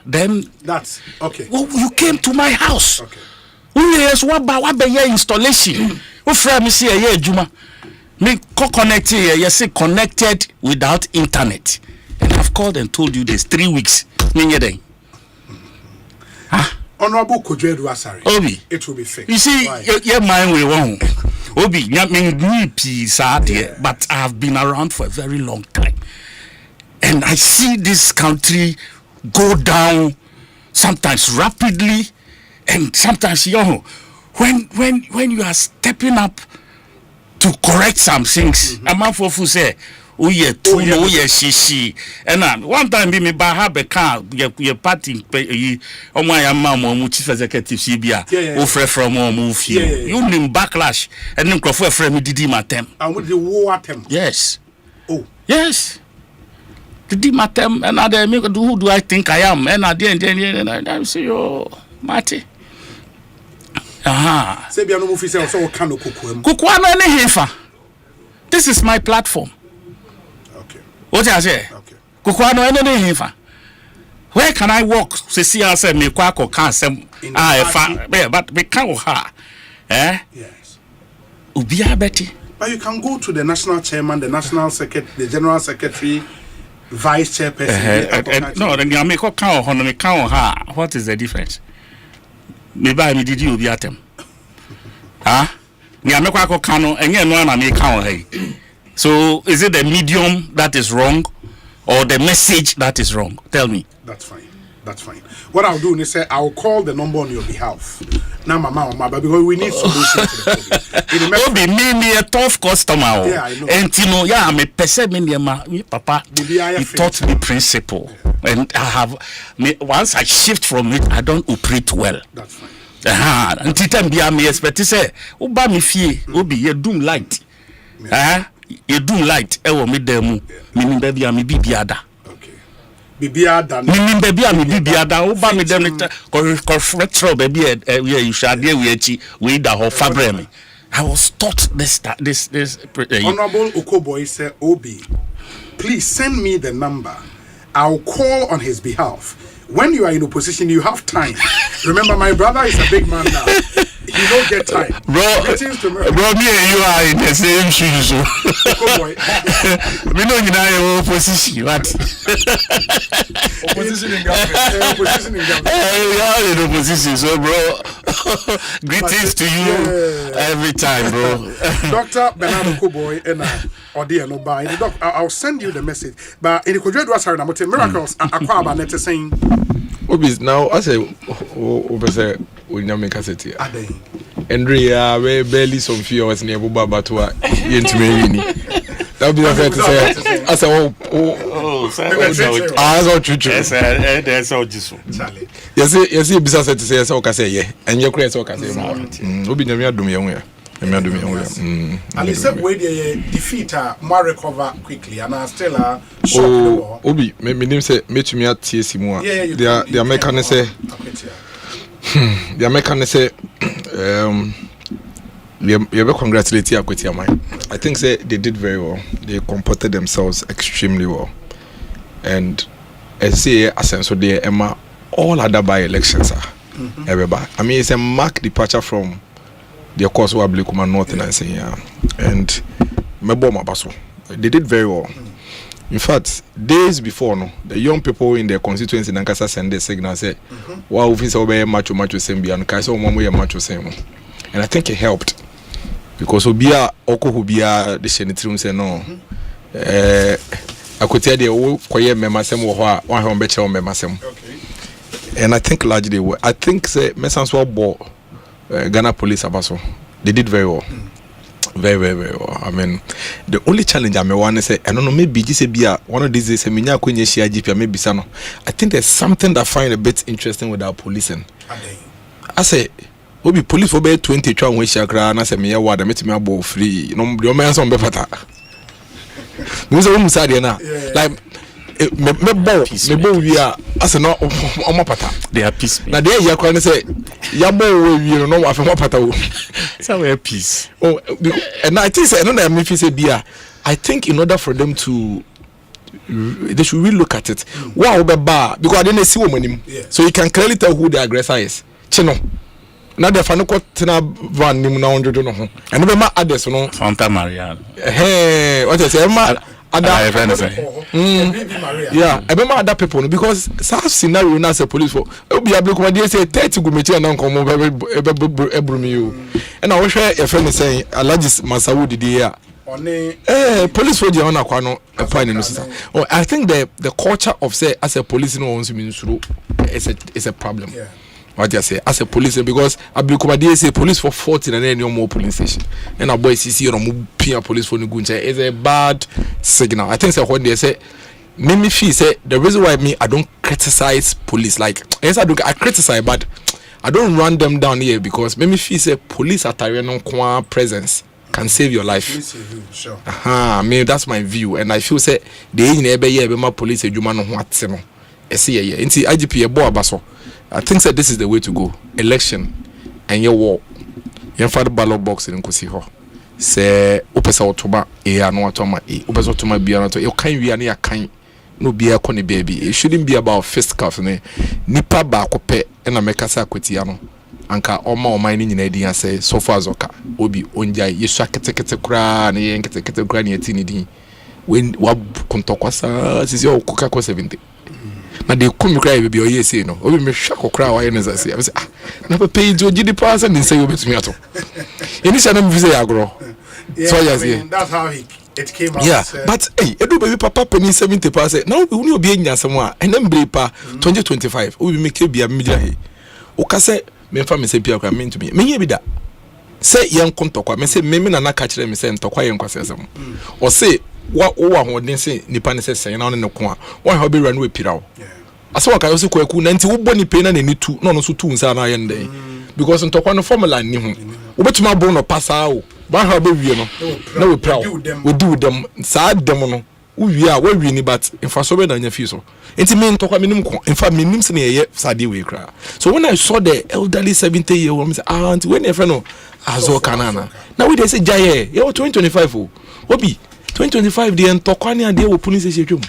then that's okay. Well, you came to my house. Okay. Yes, what be installation? Who friend me see a year Juma. Me connected here, yes, connected without internet. And I've called and told you this 3 weeks. Honorable Kojedu Asari. Obi. It will be fixed. You see, your mind will wrong. Obi, but I have been around for a very long time. And I see this country go down sometimes rapidly and sometimes when you are stepping up to correct some things, a man for say, oh yeah, shishi. And one time me by have a car, your party on my mom, chief executive CBA, offer from move here. You mean backlash and then Crawford frame me did my tem. And with the war attempt. Yes. Oh. Yes. Did my tem and other make who do I think I am? And I didn't I say, oh, Marty. Aha. Sebia no move say so can kuku. Kuku no hefa. This is my platform. What I say? Okay. Kukwano any hefa. Where can I walk? See, I said, me kwako can't say, but we can't ha. Eh? Yes. Ubia Betty. But you can go to the national chairman, the national secretary, the general secretary, vice chairperson. No, then you make a cow on me cow ha. What is the difference? Maybe I did you be at them. Huh? You make a cano and you know, I make cow hey. So, is it the medium that is wrong or the message that is wrong? Tell me. That's fine. That's fine. What I'll do is say I'll call the number on your behalf. Now, Mama, because we need solution to the problem. Be me a tough customer. Yeah, I know. And you know, yeah, I'm a person. Me papa, he taught me principle, and I have. Once I shift from it, I don't operate well. That's fine. And titan be me expect to say, "Oba me fie, obi ye doom light." You do light, me demu, meaning baby, I'm a bibiada. Okay. Bibiada, meaning baby, I'm a bibiada, Oba me dem, retro baby, you shall deal with the whole fabric. I was taught this. Honorable Okoboy said, Obi, please send me the number. I'll call on his behalf. When you are in opposition, you have time. Remember, my brother is a big man now. He don't get time. Bro, me and you are in the same shoes. We don't know opposition. What? Opposition in government. Opposition in government. We are in opposition, so bro. Greetings to you every time, bro. Dr. Bernardo Koboy and Odia no buy. I'll send you the message. But in the Kojodu Asari Namote miracles Akwaba net saying. Obis now I say obese we na make cassette. Andrea we barely some few hours near Buba Batua yentime yini. That be fair to say. I say that's all true. That's all just. Yes bisa say to say so ka say yeah. And you create so ka say mo. Obi na me adom ye ho ya. And he said, wait, defeat more recover quickly, and I still shock. Obi, me name say, meet me at TSC more. The American say, the American say, you congratulate Akwatia, man. I think say they did very well. They comported themselves extremely well, and I say, Asenso de Emma, all other by elections are. Everybody. I mean, it's a marked departure from the course were Blakuma North and saying, and Meboma Basso. They did very well. In fact, days before, the young people in their constituency in Nankasa send a signal say, wow, if it's over macho same and Kaiso Momo macho same. And I think it helped because Obia Oko Hubia the Senatrum say no. I could tell the quiet memasem or one better on memasem. And I think largely, I think say Messans ball. Ghana police abaso, they did very well, very well. I mean, the only challenge I may want to say, I don't know, maybe just be one of these days, maybe Sano. I think there's something that I find a bit interesting with our policing. I say, we'll be police for 20 try when Shakra and I say, me a word, I met me about free. No, your man's on Befata. Like. Me bo we are as no omapata they are peace na dey ya kwa say ya bo we no wa fe mapata wo so we are peace and I think say no na me fi say bia I think in order for them to they should really look at it wow be ba because I didn't see woman so you can clearly tell who the aggressor is chino na de fa no kotena van nim na onjojo no ho eno be ma others no Santa Maria what I say ma other yeah ebe ma other people no because some scenario na say police for obi abliko dey say 30 gumechi na nkomo ebrumi you and I wish e friend say Alhaji Masawudi dey here police for the honor kwano oh I think the culture of say as a police no wants mean is a problem. Yeah. What you say as a police because Abdulkumadi say police for 40 and then no more police station and a boy CC or move police for Nuguncha is a bad signal. I think so when they say me feel say the reason why I don't criticize police like yes I criticize but I don't run them down here because me feel say police at a presence can save your life. Sure. I mean that's my view and I feel say the in every year my police adwuma no ho atse no. Ese ye nti IGP e bo abaso. I think that this is the way to go. Election and your war. You find the ballot box in Kosiho. Say opesa otoba e anu atoma e opesa otoma bia no to you can wi ane akan no bia koni baby. It shouldn't be about fisticuffs ne nipa ba kope na mekasa Akwatia no. Anka oma ni nyina edi say so far zoka obi onjai yesu aketekete kura na ye nketekete kura na yeti ni din when wa kontokwasa sisi o kuka ko 70 na de kum kura be o yesi no obi me hwa kokra wa ye ne zase I say ah na pay to gidi pass and say obetumi ato initial na mvise ya agro so yes that's how it came out. Yeah, but hey, edu baby papa penny 70%. Now we obi enya semwa enem pa 2025 obi make bia media he o ka say me fa me say bia kwa me ntumi me ye bi da say yen kontokwa me say me na na ka kire me say ntokwa yen kwase asem o say wa hoden say nipa ne say sen na ne ko a wa ha be run we pirawo aso ka yo say kwaku na nti wo boni pe na ne tu no no so tu nsa na yen dey because ntokwa no formula ni ho obetuma bo no pasa o ba ha be wie no na we pirawo we do them sa dem no we are we win but in fact so be na nya fi so enti me ntokwa minim ko in fact minim se na ye sade we kra so when I saw the elderly 70-year-old me say auntie when e friend no azo kanana now we dey say jaye ye 2025 o obi 2025 the ntokwa ne ade wo police station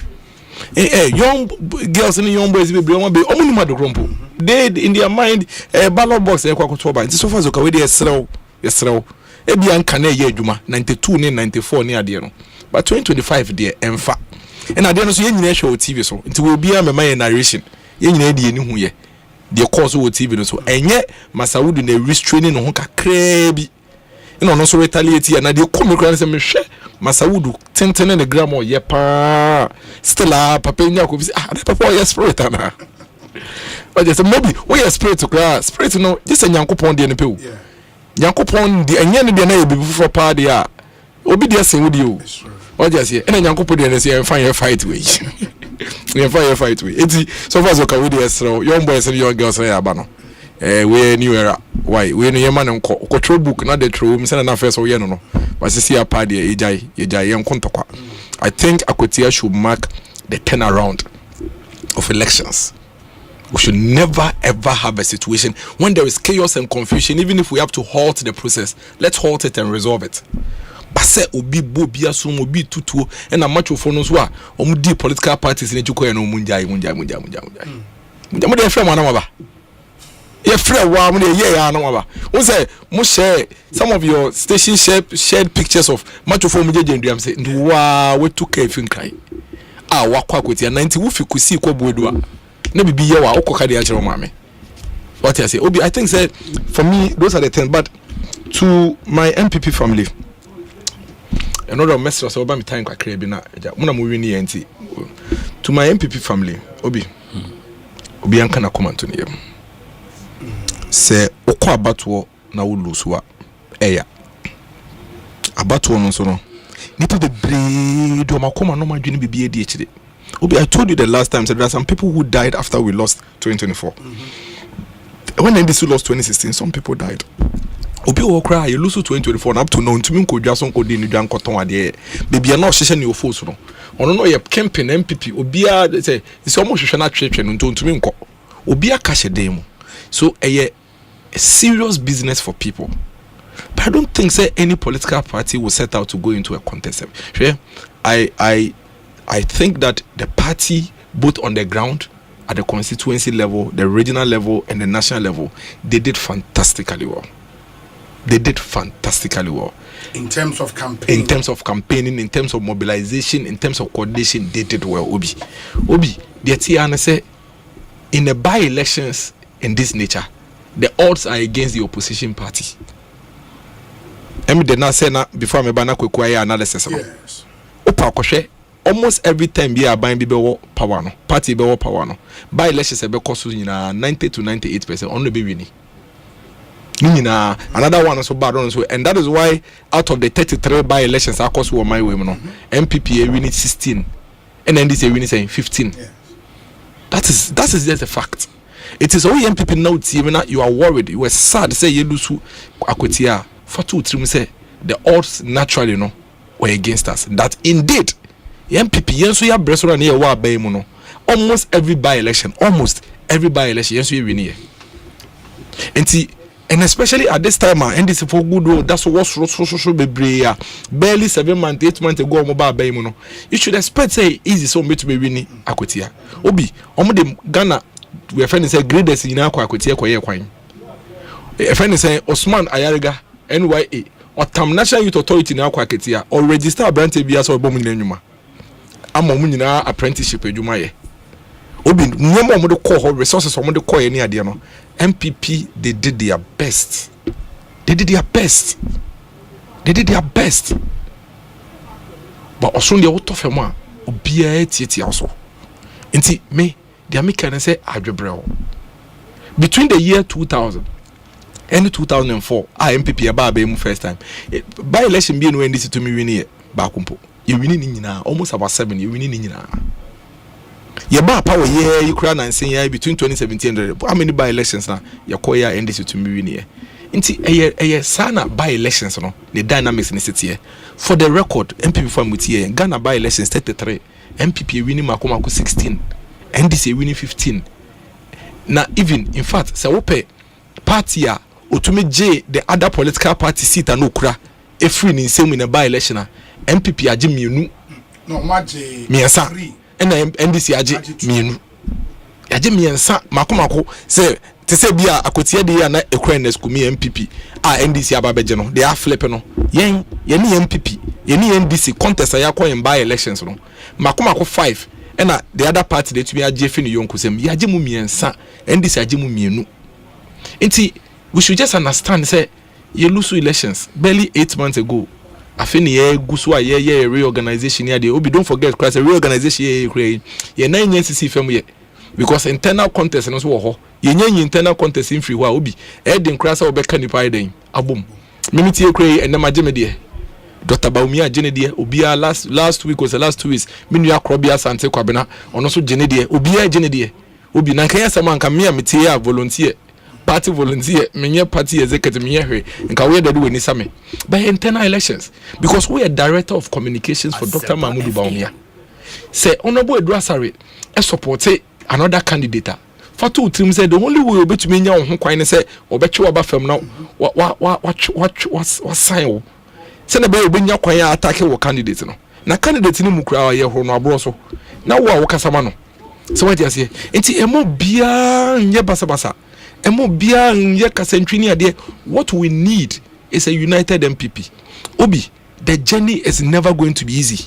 young girls and young boys be bring one be omuni ma do krompo they in their mind ballot box e kwakoto ba nti so far so ka we dey yesrew e bia nka na ye adwuma 92 ne 94 ne ade no but 2025 there emfa and ade no so ye nyina show TV so nti we bia me my narration ye nyina de ni hu ye the course wo TV no so enye Masawudu na restraining no ho kakra bi ino no so retaliate na de komikra se me hwe Masawudu tentene ne gram o ye pa still papa nya ko bi papa o ye spirit na o just maybe we ye spirit no just Nyankopon de ne pe o Nyankopon de enye ne de na ye bi for pa de a obi de sen wudi o o just here ena Nyankopon de ne se en fan fight we en fight we eti so far so ka we de esro young boys and young girls ya ba no we new era why we no yema ne nko book na de throw me say na first o ye no but see a party ejai yen kontokwa. I think Akwatia should mark the turnaround of elections. We should never ever have a situation when there is chaos and confusion. Even if we have to halt the process, let's halt it and resolve it. But say obi bobia so obi tutu and a macho for no so a political parties in Ejuko and munjai ye free wa mun ye ya no wa won say mo share some of your station shared pictures of macho for mu jejenduam say wa we to ka fin kai wa kwa Akwatia 90 wo fi kusi ko boedu a na bibi ye wa okoka de a kire mo ame what I say obi I think say for me those are the things but to my MPP family another message so ba me time kakra bi na mo na mo wini ye nti to my MPP family obi anka na comment on yem se okwa abatuo na wo lusuwa eya abatuo no so no nipa bebre do makoma no madwene bibie di ekire obi I told you the last time said there are some people who died after we lost 2024 when NDC lost 2016 some people died obi wo kra you lose 2024 up to now ntumi nkodwa so nkodi ni dwan koton ade bibia na ohyehe ne ofo no ono no ye campaign MPP obi a say isi omo hwehwe na twetwe no ntumi nko obi aka hyeden mu so a serious business for people. But I don't think say any political party will set out to go into a contest. I think that the party both on the ground at the constituency level, the regional level, and the national level, they did fantastically well. They did fantastically well. In terms of campaigning. In terms of campaigning, in terms of mobilization, in terms of coordination, they did well. Obi, the Tiana say, in the by-elections in this nature, the odds are against the opposition party. Did not say that before me bana kwekwa analysis. Yes. Opa kwhwe almost every time be aban bi be power no, party be power no. By-elections be cost nyina 90 to 98% on the be winning. Another one also bad on so, and that is why out of the 33 by-elections I cost were my women no, MPP winning 16 and NDC winning saying 15. Yes. That is just a fact. It is only MPP now even you are worried, you were sad say you lose Akwatia for 2-3 say the odds naturally no were against us. That indeed MPP yenso ya breso na wa bay mu no almost every by-election yenso you win here. And especially at this time, and this for good, that's what so be barely 7 months, 8 months ago, mobile bay mono. You should expect say easy so me to be winning Akwatia. Obi, the Ghana, we are friends say greatest in Akwatia kwa. A friend say Osman Ayariga, NYA, or Tam National Youth Authority in Akwatia, or register a brand TBS or Bomunima. I'm a munina apprenticeship Jumaye. Obi, no more the core resources from the core any idea no. MPP, they did their best. But also the out of a obia titi also. Inti me, the American say Adrebrel. Between the year 2000 and 2004, MPP about be first time. By election being when this to me winning bakumpo. You winning in almost about 7, you winning in your bar power you cry and say between 2017 and how many by-elections now your koya and this to me win here. Inti sana by-elections no the dynamics in the city. For the record, MPP form with here Ghana by-elections 33, MPP winning Makomako 16, NDC winning 15. Now even in fact say ope party or to me J the other political party seat and okra a free in same in a by-election MPP ajimi no maje me and NDC aje mienu aje miensa makomako say te say bia Akwatia de ya na ekrenes kumi MPP NDC ababeje no they are flip no yen ni MPP yen NDC contest ya kwa by elections no makomako 5 and the other party they to be aje fi no yonkusem ya aje mu miensa NDC aje mu mienu nti we should just understand say you lose elections barely 8 months ago. I think ye reorganization here. Don't forget, because a reorganization ye 9 years CC firm ye because internal contest and also ye internal contest in free wa obi Edin Krasa obeka nipa den abom mimiti ye kray and majeme de Dr. Baumia jene de obia last week was the last 2 weeks minu akrobia sante kwabena ono so jene de obia jene de obi na kan yasama nka me amete ya volunteer party volunteer menye party executive menye hwe nka we dey do ni same by internal elections because we are director of communications for Dr. Mahmoud Baumia say honorable Edwasare support another candidate fatu team say the only way obetumi nya ho kwan say obetwe oba fam na wa sign say na be obenya kwan ya attack wo candidate no na candidate ni mukura ye ho no abro so na wo a wo kasama no so what you say enti emo bia nye basa emo bia nye kasentwini ade what we need is a united MPP. Obi, the journey is never going to be easy.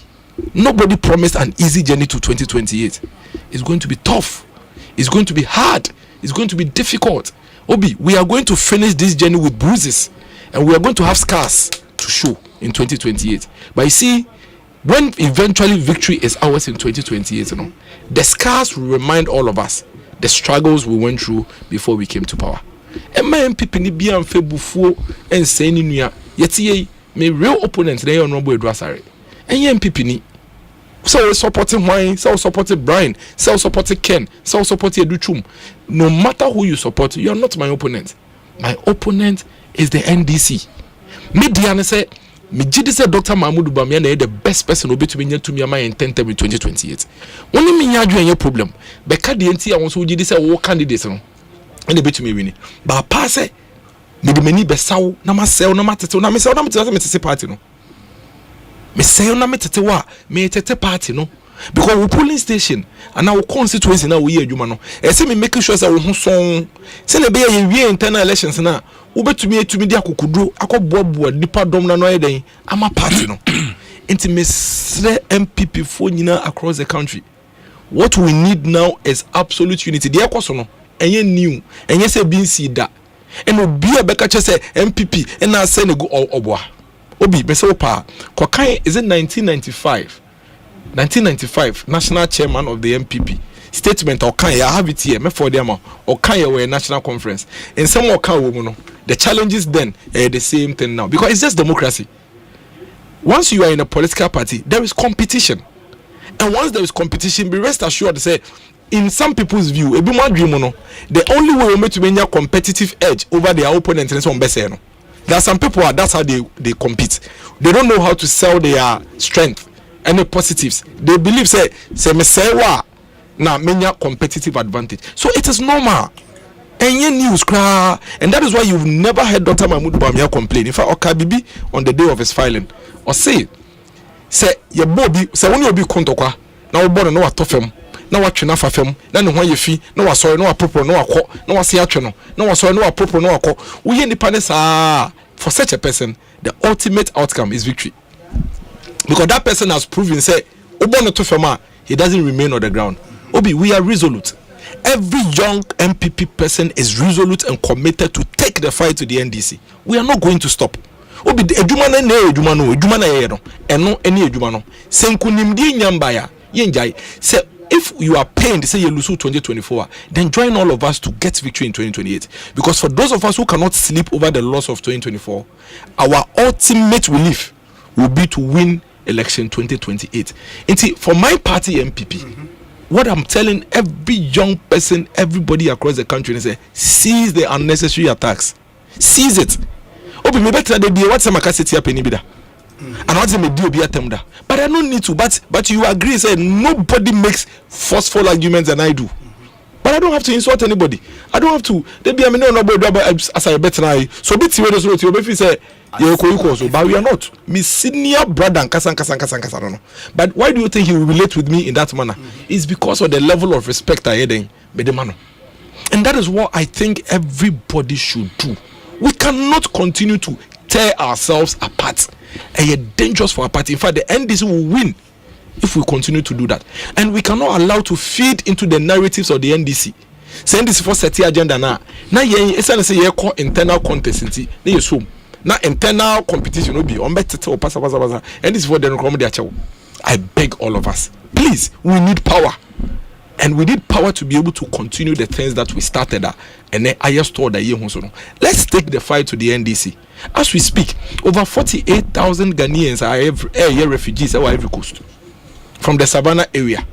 Nobody promised an easy journey to 2028. It's going to be tough. It's going to be hard. It's going to be difficult. Obi, we are going to finish this journey with bruises and we are going to have scars to show in 2028. But you see, when eventually victory is ours in 2028, you know, the scars will remind all of us the struggles we went through before we came to power. MPP ni bia mfebufuo enseni nua yeti me real opponent dey honorable Edwasare enye MPP ni so supporting wine so supporting Brian so supporting Ken so supporting Educhum. No matter who you support, you are not my opponent. My opponent is the NDC. Media say me gidi say Dr. Mahmoud Bamia na the best person obi to me to me my intent in 2028. Only me nyadwe any problem beka de enti awon so gidi say wo candidate no and bit me winning. But pass it, me the many besaw na masel na matete na mesel na metete party no. Me sel na metete wa me tete party no. because we polling station and our constituency now we adwuma no e say me making sure say we ho son say na be ye internal elections na wo betumi di akokudro akọboaboa nipa dom na no yeden ama party no enti mesre MPP fo nyina across the country. What we need now is absolute unity. The ekoso no enye new enye say BC da and obi abeka che say MPP and na say ne go oboa obi be say opa kokan is it 1995 national chairman of the MPP statement okan I have it here me for them okan we national conference and some okan wo mu no the challenges then the same thing now because it's just democracy. Once you are in a political party there is competition, and once there is competition be rest assured say in some people's view ebi mo dream no the only way we make to make a competitive edge over their opponent is on bese no. There are some people that's how they compete. They don't know how to sell their strength and the positives. They believe say me say wa na menya competitive advantage. So it is normal. Any news cry, and that is why you've never heard Dr. Mahmoud Bamia complain. In fact, Okabibi on the day of his filing or say your body say when you be kontokwa na obo no atofem na watwe fa fam na ne ho yefi na wasori na apropro na akọ na wase atwe no na wasori na apropro na akọ wo ye nipa ne saa. For such a person the ultimate outcome is victory, because that person has proven say obo no to fam he doesn't remain on the ground. Obi, we are resolute. Every young MPP person is resolute and committed to take the fight to the NDC. We are not going to stop. Obi eduma na eduma no eduma na ye no eno eni eduma no senkunimdi nyambaya yenjai say if you are pained say you lose 2024 then join all of us to get victory in 2028, because for those of us who cannot sleep over the loss of 2024 our ultimate relief will be to win election 2028. And see, for my party MPP what I'm telling every young person, everybody across the country is seize the unnecessary attacks. Seize it. Obi me better than the what's my capacity up in Ibida. And what's me do be atemda. But I don't need to. But you agree, say nobody makes forceful arguments than I do. But I don't have to insult anybody. I don't have to. They be as I better now. So bit you say but we are not. Me senior brother and kasa no. But why do you think he will relate with me in that manner? It's because of the level of respect I had in the man. And that is what I think everybody should do. We cannot continue to tear ourselves apart. And it's dangerous for our party. In fact, the NDC will win if we continue to do that. And we cannot allow to feed into the narratives of the NDC. Say NDC for set agenda now. Now you say you call internal contest inti. Then you assume. Now internal competition will be on better or pass. And this is what they recommend their child. I beg all of us, please, we need power. And we need power to be able to continue the things that we started and then I store the year. Let's take the fight to the NDC. As we speak, over 48,000 Ghanaians are refugees at Ivory Coast from the Savannah area.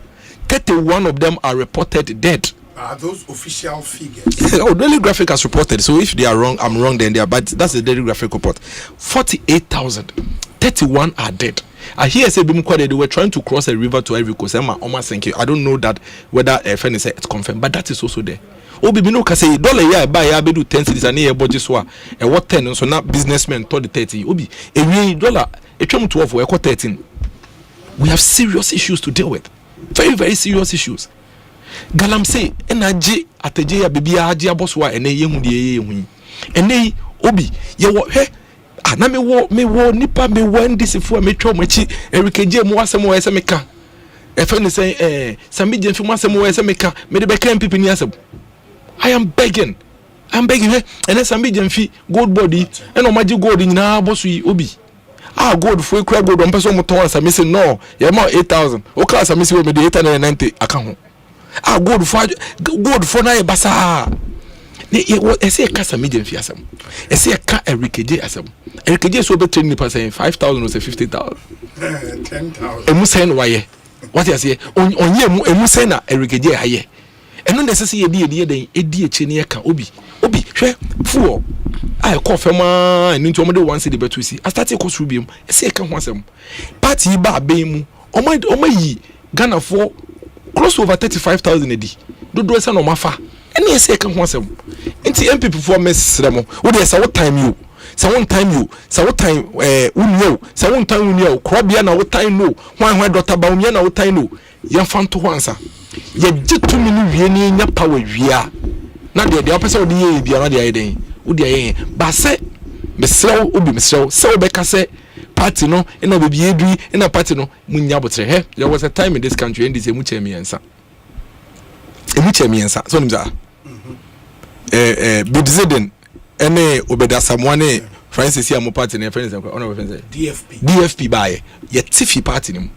31 of them are reported dead. Are those official figures? Oh, Daily Graphic has reported. So if they are wrong, I'm wrong. Then they are. But that's the Daily Graphic report. 48,000. 31 are dead. I hear say they were trying to cross a river to Ivory Coast. I don't know that whether FN is it's confirmed, but that is also there. Obi no ka say dollar ya buy ya be do 10 cities and here budget so e what 10 so na businessmen to the 30. Obi e dollar e twem 12 we 13. We have serious issues to deal with. Very, very serious issues. Galamsey energy ateje ya bibia agi aboswa ene yehu de yehu. Ene obi ye wo he na me wo nipa me wo ndisifu a me twa machi erikeje mu asem wo ese meka. E fe ne say sami jemfi mu asem wo ese meka me de beka MPP ni asem. I am begging he and then sami jemfi gold body and o magi gold nyina abosu yi obi. Gold for cry gold on person moton sami say no ye ma 8,000 o ka sami say we me de 890 aka ho. Gold for na e basa. Ne ese ka sami jemfi asem. Ese ka erikeje asem. Erikeje so be training person 5,000 or say 50,000. 10,000. Emu say no waye. What you say? Onye emu say na erikeje aye. Eno na sese ye den edi eche ne ka obi hwe fuo I call fema and into one city betusi I started course rubium e say ka ho asem party ba be mu omayi Ghana for close to over 35,000 edi dodo esa no mafa ene e say ka ho asem enti MPP for mesremo wo dey say what time you say one time unyo say one time unyo krobia na what time no hwan dota ba unyo na what time no yɛn fa nto hɔ ansa yɛgye tumi no wie ne nya power wia na deɛ wopɛ sɛ wode yɛ bia na deɛ ayɛ den wode ayɛ ba sɛ mesrɛw obi mesrɛw sɛ wobɛka sɛ party no ina baby edui ina party no munya botre he there was a time in this country and this emu chemiensa so nimza bidizeden ene obeda samwane Francis ya mo party ne friends on friends DFP bae ye tifi party nim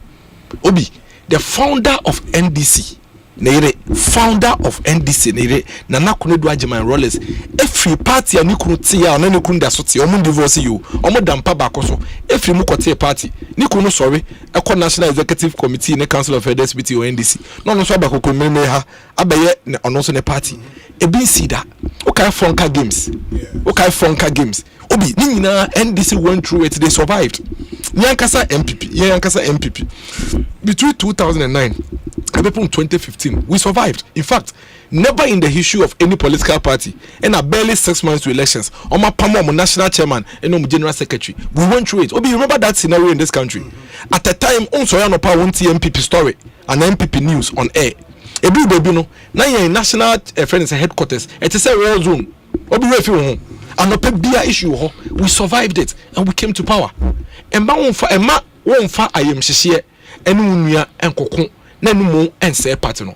obi the founder of NDC Nere founder of NDC Nere Nana Kunedu Ajiman Rollers every party ani kunu tia ona ne kunu da so tia omo divorce you omo dampa bakoso every mu kote party ni kunu sorry eko National Executive Committee ne Council of Elders BT or NDC no so abakoko mmemme ha abaye ne ono so ne party e bin sida okay Fonka games obi ni nyina NDC went through it, they survived Yankasa MPP between 2009 and 2015 we survived. In fact, never in the history of any political party and barely 6 months to elections on my Pamo national chairman and general secretary we went through it. Obi, remember that scenario in this country at the time on Soyano Pa one MPP story and MPP news on air ebi baby no na your national friends headquarters it is a war zone obi we feel home and no bia issue ho we survived it and we came to power emma wonfa ayem hyehye enu nua enkoko na enu mu ense party no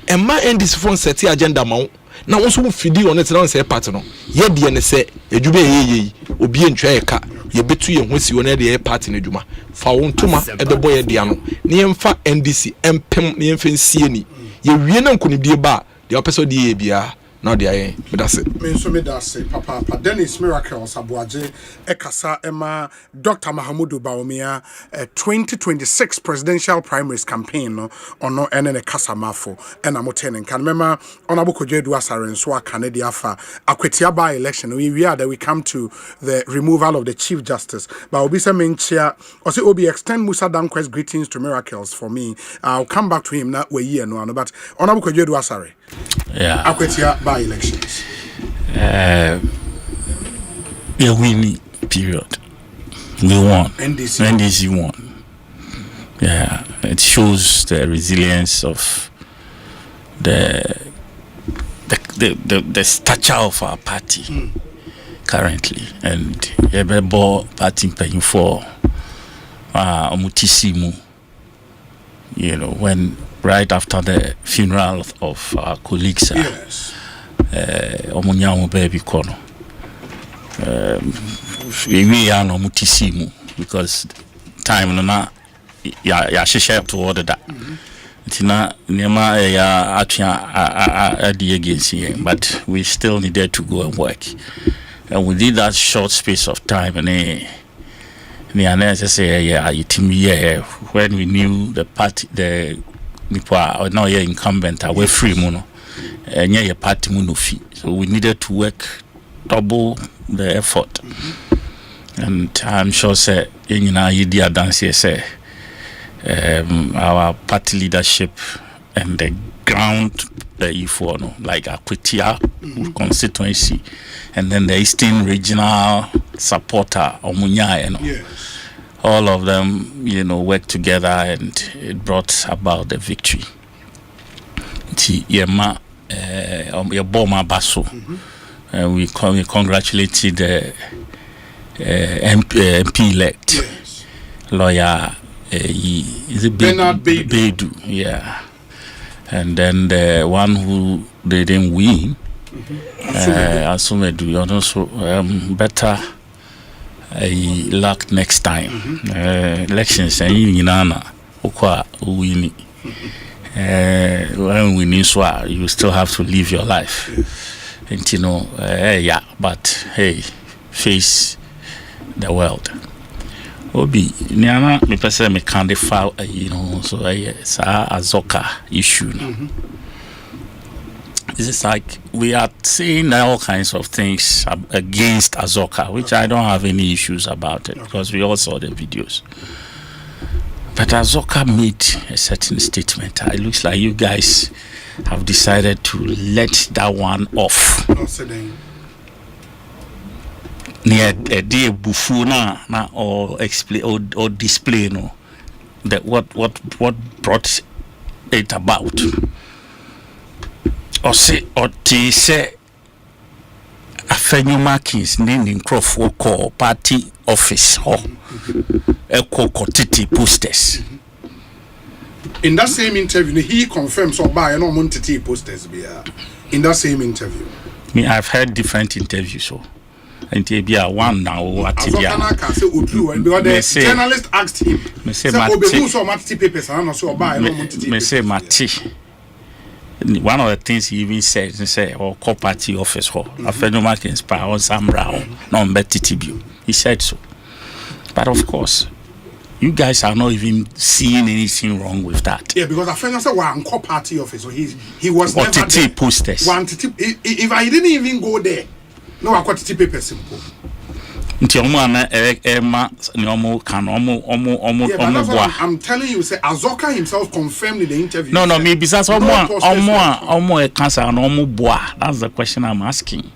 emma ndc phone set agenda ma wo na wo so fidi on it na ense party no ye de ne se adwuma ye obi entwa ye ka ye betu ye ho si wona de ye party na adwuma fa wo ntoma ebebo ye de ano ne yemfa ndc empem ne yemfa nsie ni ye wie na nkonibie ba de opeso de ye bia now they are that's it. Me that's it. Papa Dennis Miracles Abuaje Ekasa Emma Dr. Mahamudu Baumia 2026 presidential primaries campaign no ono ene Kasa Mafo ena motenen kan remember honorable Kojedu Asaren so Canada fa Akwatia by election we are that we come to the removal of the Chief Justice but Obisa Menchia or say Obi extend Musa Danquest greetings to Miracles for me. I'll come back to him na we year no but honorable Kojedu Asare Akwatia by elections. We winning period. We won. NDC won. Yeah, it shows the resilience of the stature of our party currently, and every party paying for Omutisimu. You know, when right after the funeral of our colleagues. Yes. Omunyamu baby kono. We are no mutisimu because time na ya share to order that. Tina nema ya adi against here, but we still needed to go and work. And within that short space of time, and when we knew the party, the Nipa now here incumbent away free mono. Nye party munofi, so we needed to work double the effort. And I'm sure say in idea dance say our party leadership and the ground the E4 no like Akwatia constituency and then the Eastern regional supporter Omunya all of them worked together and it brought about the victory. Yema your Boma Basso. We congratulated the MP elect, lawyer is it Bernard Bedu, yeah. And then the one who they didn't win, Asumedu, also better luck next time. Elections and Yinana Okwa Uwini. When we need you still have to live your life, and but hey, face the world. Obi, Niana, me person me can't file, so it's a Azoka issue. It's like we are saying all kinds of things against Azoka, which I don't have any issues about it because we all saw the videos. But Azoka made a certain statement. It looks like you guys have decided to let that one off. Near a day bufuna or explain or display that what brought it about? Osei oti say afenuma kings nini crofo call party office ho eko kotiti posters. In that same interview, he confirms so by no montity posters be in that same interview. Me, I've heard different interviews so. And be a one now what because the journalist asked him. Me say Mati. One of the things he even said, he said, "Oh, party office, ho, a phenomenal inspire on some brown, no TTB." He said so. But of course, you guys are not even seeing anything wrong with that. Yeah, because a friend said one party office, so he was or never TT posters. If I didn't even go there, no, I got TT paper simple. I'm telling you, say Azoka himself confirmed in the interview. No, maybe because cancer and that's the question I'm asking.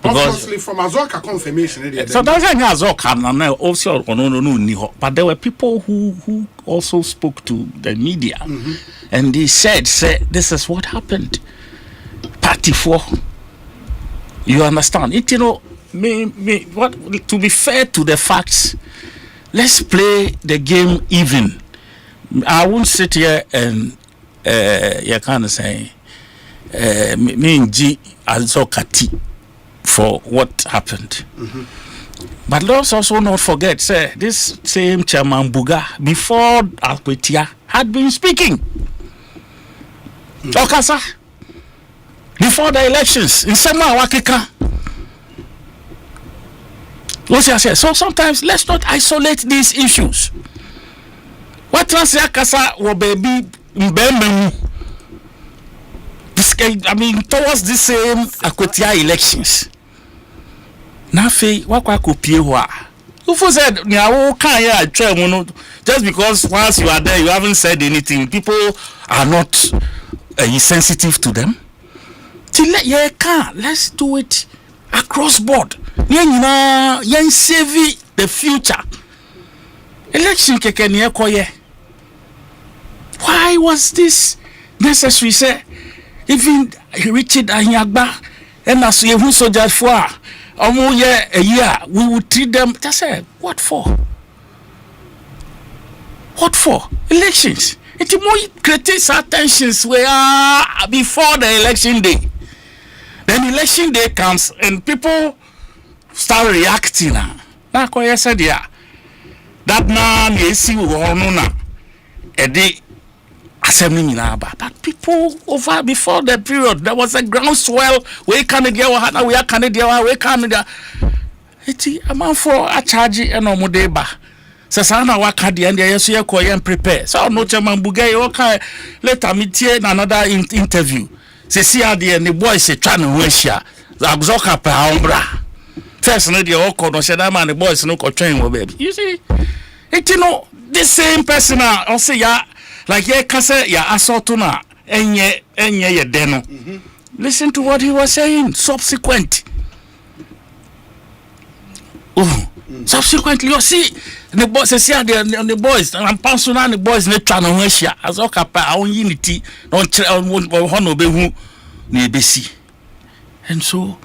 Obviously, from Azoka confirmation. So that's Azoka also no. But there were people who also spoke to the media, and they said, this is what happened. Party 4. You understand? It, what to be fair to the facts, let's play the game even. I won't sit here and you can't say me G Azokati for what happened. But let's also not forget, say this same Chairman Buga before Akwatia had been speaking. Okasa before the elections in Sema Wakika. So sometimes let's not isolate these issues. What Transiakasa will be towards the same Akwatia elections. Nafe wakwa kopie ho a. Who said just because once you are there you haven't said anything, people are not sensitive to them. Let's do it across board. Yen save the future. Election keke ni ekoye. Why was this necessary? Say even Richard Anyagba and as you soldiers for a year we would treat them. Just say what for? What for? Elections. It more creates tensions where before the election day. Then election day comes and people start reacting now. Now, said, yeah, that man is see na a day assembling in Aba. But people over before the period, there was a groundswell. We can't get what we are Canada, we can't. It's a man for a charge and no modeba. Sasana wakadi and the yesu koyen prepare. So no chairman Bugay okay later meet another interview. Se see how the boys say trying to Russia. Abzoka pa ombra. First no the oko no sheda man the boys no ko train wo baby. You see it the same person or say ya like ye kase ya assault na enye ye deno. Listen to what he was saying subsequent. Subsequently, you see the boys say the boys and person and the boys ne try no Russia as okapa on unity on hono be hu na ebesi. And so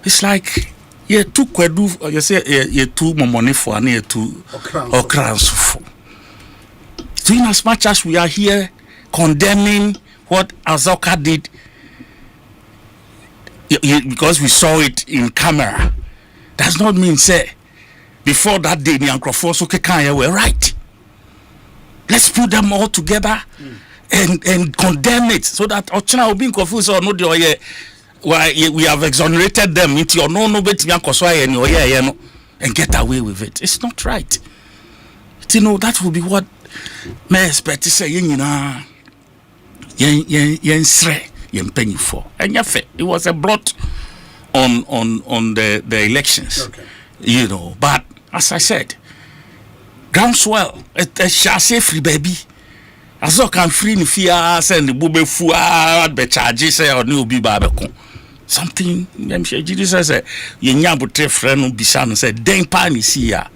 it's like you too kwedu you say you too money for and you too okranso. So in as much as we are here condemning what Azoka did because we saw it in camera, does not mean say before that day, the Uncle so were right. Let's put them all together and condemn it so that Ochina will be confused or no. Why we have exonerated them into your no and get away with it. It's not right. That will be what may expect to say. Yen penny for. And it was a blot on the elections. Okay. But as I said, groundswell, it shall say free baby. As I can free in fear, send the bube fua, be charges, say, or new be babacon. Something, I'm sure Jesus said, Yenyabutre friend Bishan said, Dang pan is here.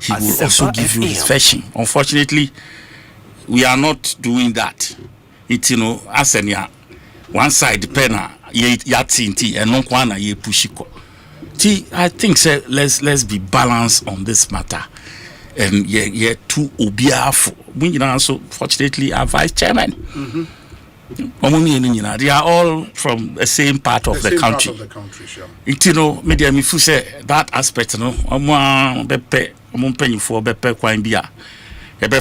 He will also give you his fetching. Unfortunately, we are not doing that. It asenya one side pena yatinti and no kwana ye pushiko. I think say let's be balanced on this matter. And yeah two obiafo. We also fortunately our vice chairman. They are all from the same part of the country. Sure. Media me say that aspect bepe penny for bepe kwine bia.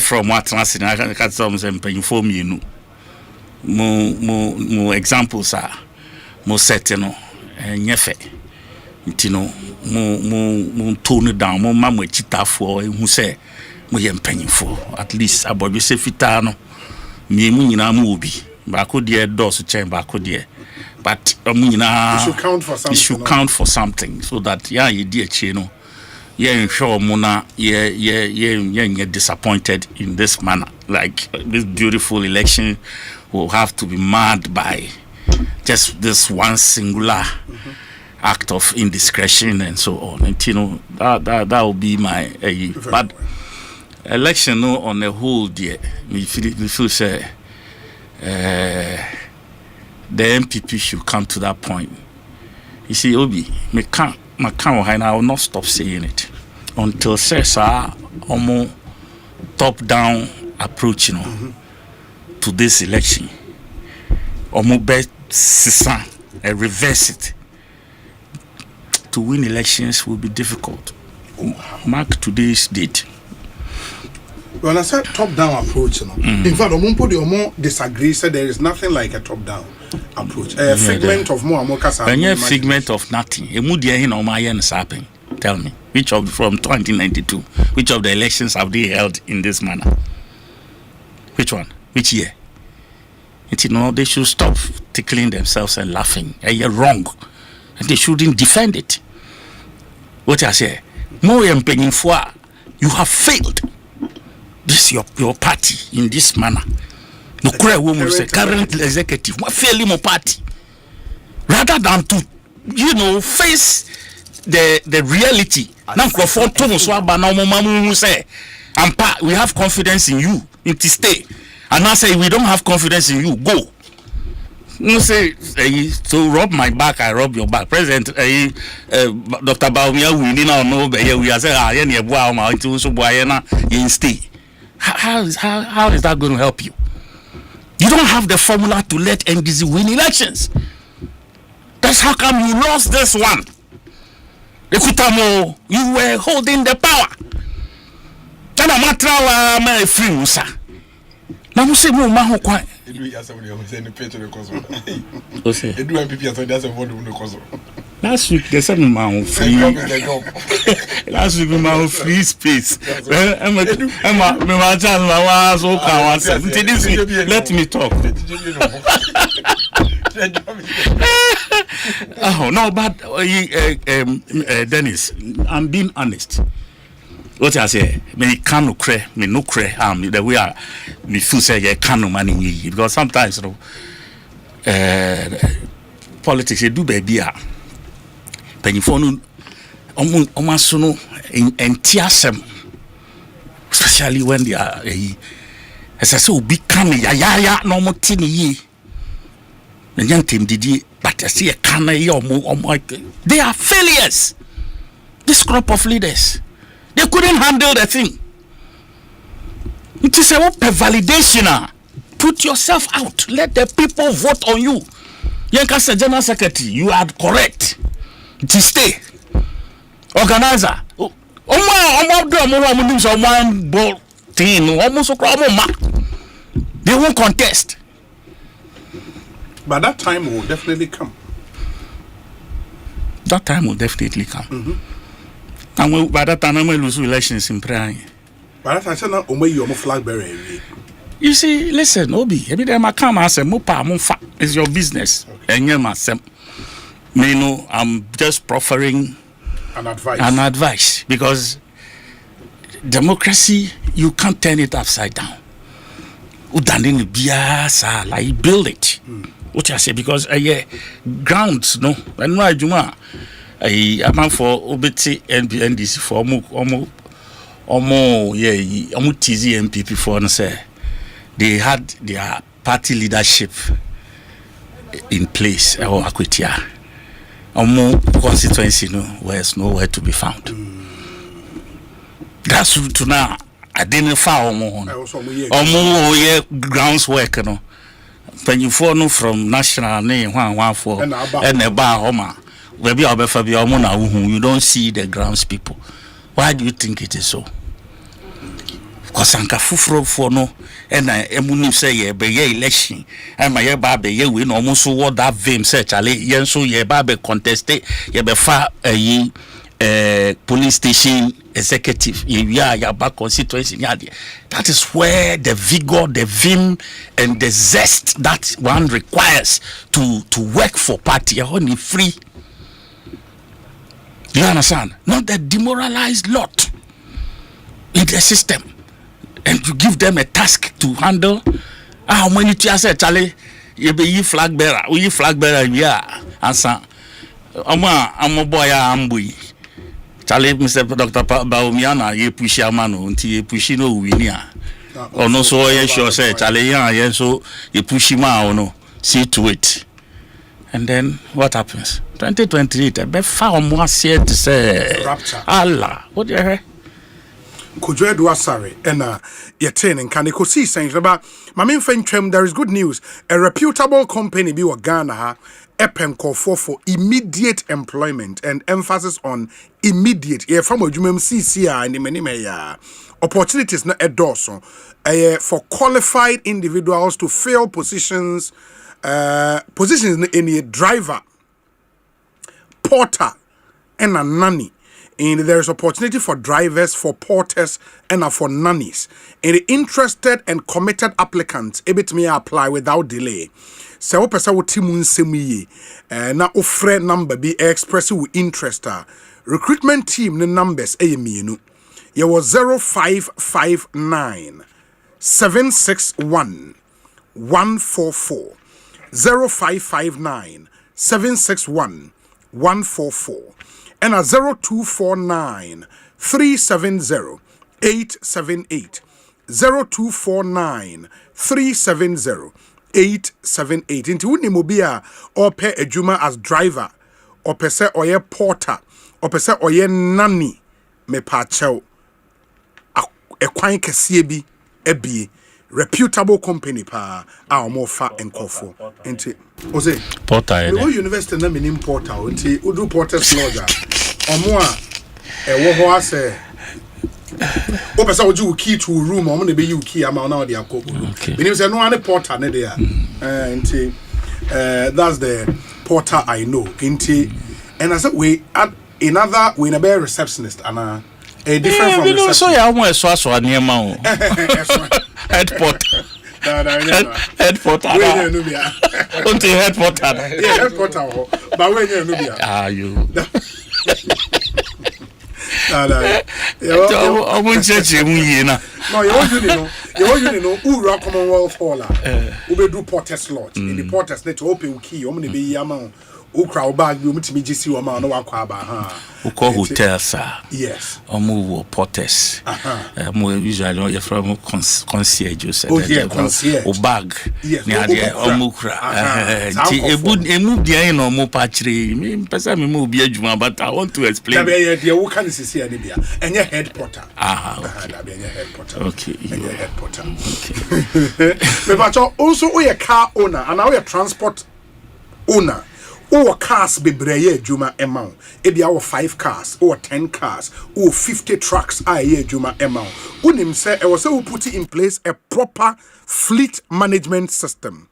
From what transit I can some penny for me mo examples are mo setino nyefe. Mo tone down mo mama chita for who say mo yem penny for at least about say fitano me mu nyina mo obi ba ko de dosu chen ba ko de but nyina it should count for something so that ye die chi no ye ensure mo na ye disappointed in this manner. Like this beautiful election will have to be marred by just this one singular act of indiscretion and so on. And that will be my but election on the whole dear we feel say the MPP should come to that point. You see, Obi, I will not stop saying it until says top down approach to this election. Reverse it. To win elections will be difficult. Mark today's date. When I said top-down approach, in fact, Omo disagree. Said there is nothing like a top-down approach. A figment of more kasa. A figment of nothing. Tell me, which of from 2092, which of the elections have they held in this manner? Which one? Which year? They should stop tickling themselves and laughing. You're wrong, and they shouldn't defend it. What I say, more you have failed. This your party in this manner. No current executive, failing my party. Rather than to, face the reality. We have confidence in you. To stay. And now say we don't have confidence in you. Go. You say to rub my back, I rub your back. President Dr. Baumia, we did not know, but we are saying stay. How is that going to help you? You don't have the formula to let NDC win elections. That's how come you lost this one. You were holding the power. Last week they said my free. Last week my free space. Let me talk. Oh no, but Dennis, I'm being honest. What I say, me can't cry, me no cry. The way I me feel say you can't money because sometimes politics they do baby penifonu omasono entiasem especially when they are as I say obi kan ya no mo tini yi nyantem didi but I see a kan they are failures. This crop of leaders, they couldn't handle the thing. It is a validation. Put yourself out. Let the people vote on you. Yankasa General Secretary, you are correct. To stay. Organizer. They won't contest. But that time will definitely come. That time will definitely come. And by that time, I will lose elections in prayer. But I said, you flag bearer. You see, listen, Obi, every time I come, I say, it's your business. And you know, I'm just proffering an advice. Because democracy, you can't turn it upside down. Like build it. What I say, because grounds, no, and why Juma, I'm for OBT and NDC for TZ MPP for say they had their party leadership in place or Akwatia. Omo constituency was nowhere to be found. That's to now identify omo grounds work when you follow from national name one for and about homa maybe you don't see the grounds people. Why do you think it is so? Because anka fufuro for no and emu say ye be ye election and my ba be ye win almost what that vim say chale yen so ye ba be contest ye be fa police station executive ya back constituency. That is where the vigor, the vim and the zest that one requires to work for party only free. You understand? Not the demoralized lot in the system. And to give them a task to handle. When you say, Charlie, you be flag bearer, yeah. Answer. I'm a boy, I'm boy. Charlie, Mr. Dr. Baumiana, you push your man until you push no winia. Or no, so I sure say, Charlie, yeah, so you push him out, no, see to it. And then what happens? 2028, I bet far more said to say, Allah, what do you hear? Kojo Edwa Sare and Yatin and Ekosiisen about my main friend Trem. There is good news. A reputable company be Ghana Epen call for immediate employment and emphasis on immediate. Yeah, from CCI and the many opportunities not a dorsal for qualified individuals to fill positions in a driver, porter, and a nanny. And there is opportunity for drivers, for porters, and for nannies. And the interested and committed applicants able to apply without delay. So, person wo timun semiye na ofre number be express with interest. Recruitment team the numbers mienu. Ye was 0559 761 144 0559 761 144 and a 0249 370 878 0249 370 878 into unimobia or pay a juma as driver or per se or porter or per se or nanny me pachel a kwan kese bi ebi reputable company pa our more fat and coffee into Osei porter no university na minim porter into udu porter's lodger omo a wo ho ase o pesa wo ju key to room omo na be you key ama na dey akọ minim say no one porter na dey into that's the porter I know into and as we another we na be receptionist and a different from receptionist so ya mo eso aso anema o head porter head porter unti head porter yeah head porter but we no bia you no church mu yi na no you know ura Commonwealth hall we be do porters lodge in the porters net open key o me be yi ama ukra oba bi omtimi gisi o ma no wakwa aba ha uko hotels yes omu porters mo usually you from concierge so concierge o bag ni ade omu kra ti emu dia no mo pa kire me pesa me mo bi adwuma but I want to explain na be dia wo kan sisi ani bia enye head porter okay na be enye head porter okay enye head porter okay me ba also we a car owner and now we a transport owner. Or cars be breye juma emau. Ebi our 5 cars, or 10 cars, or 50 trucks aye juma emau. Unim say I was put in place a proper fleet management system.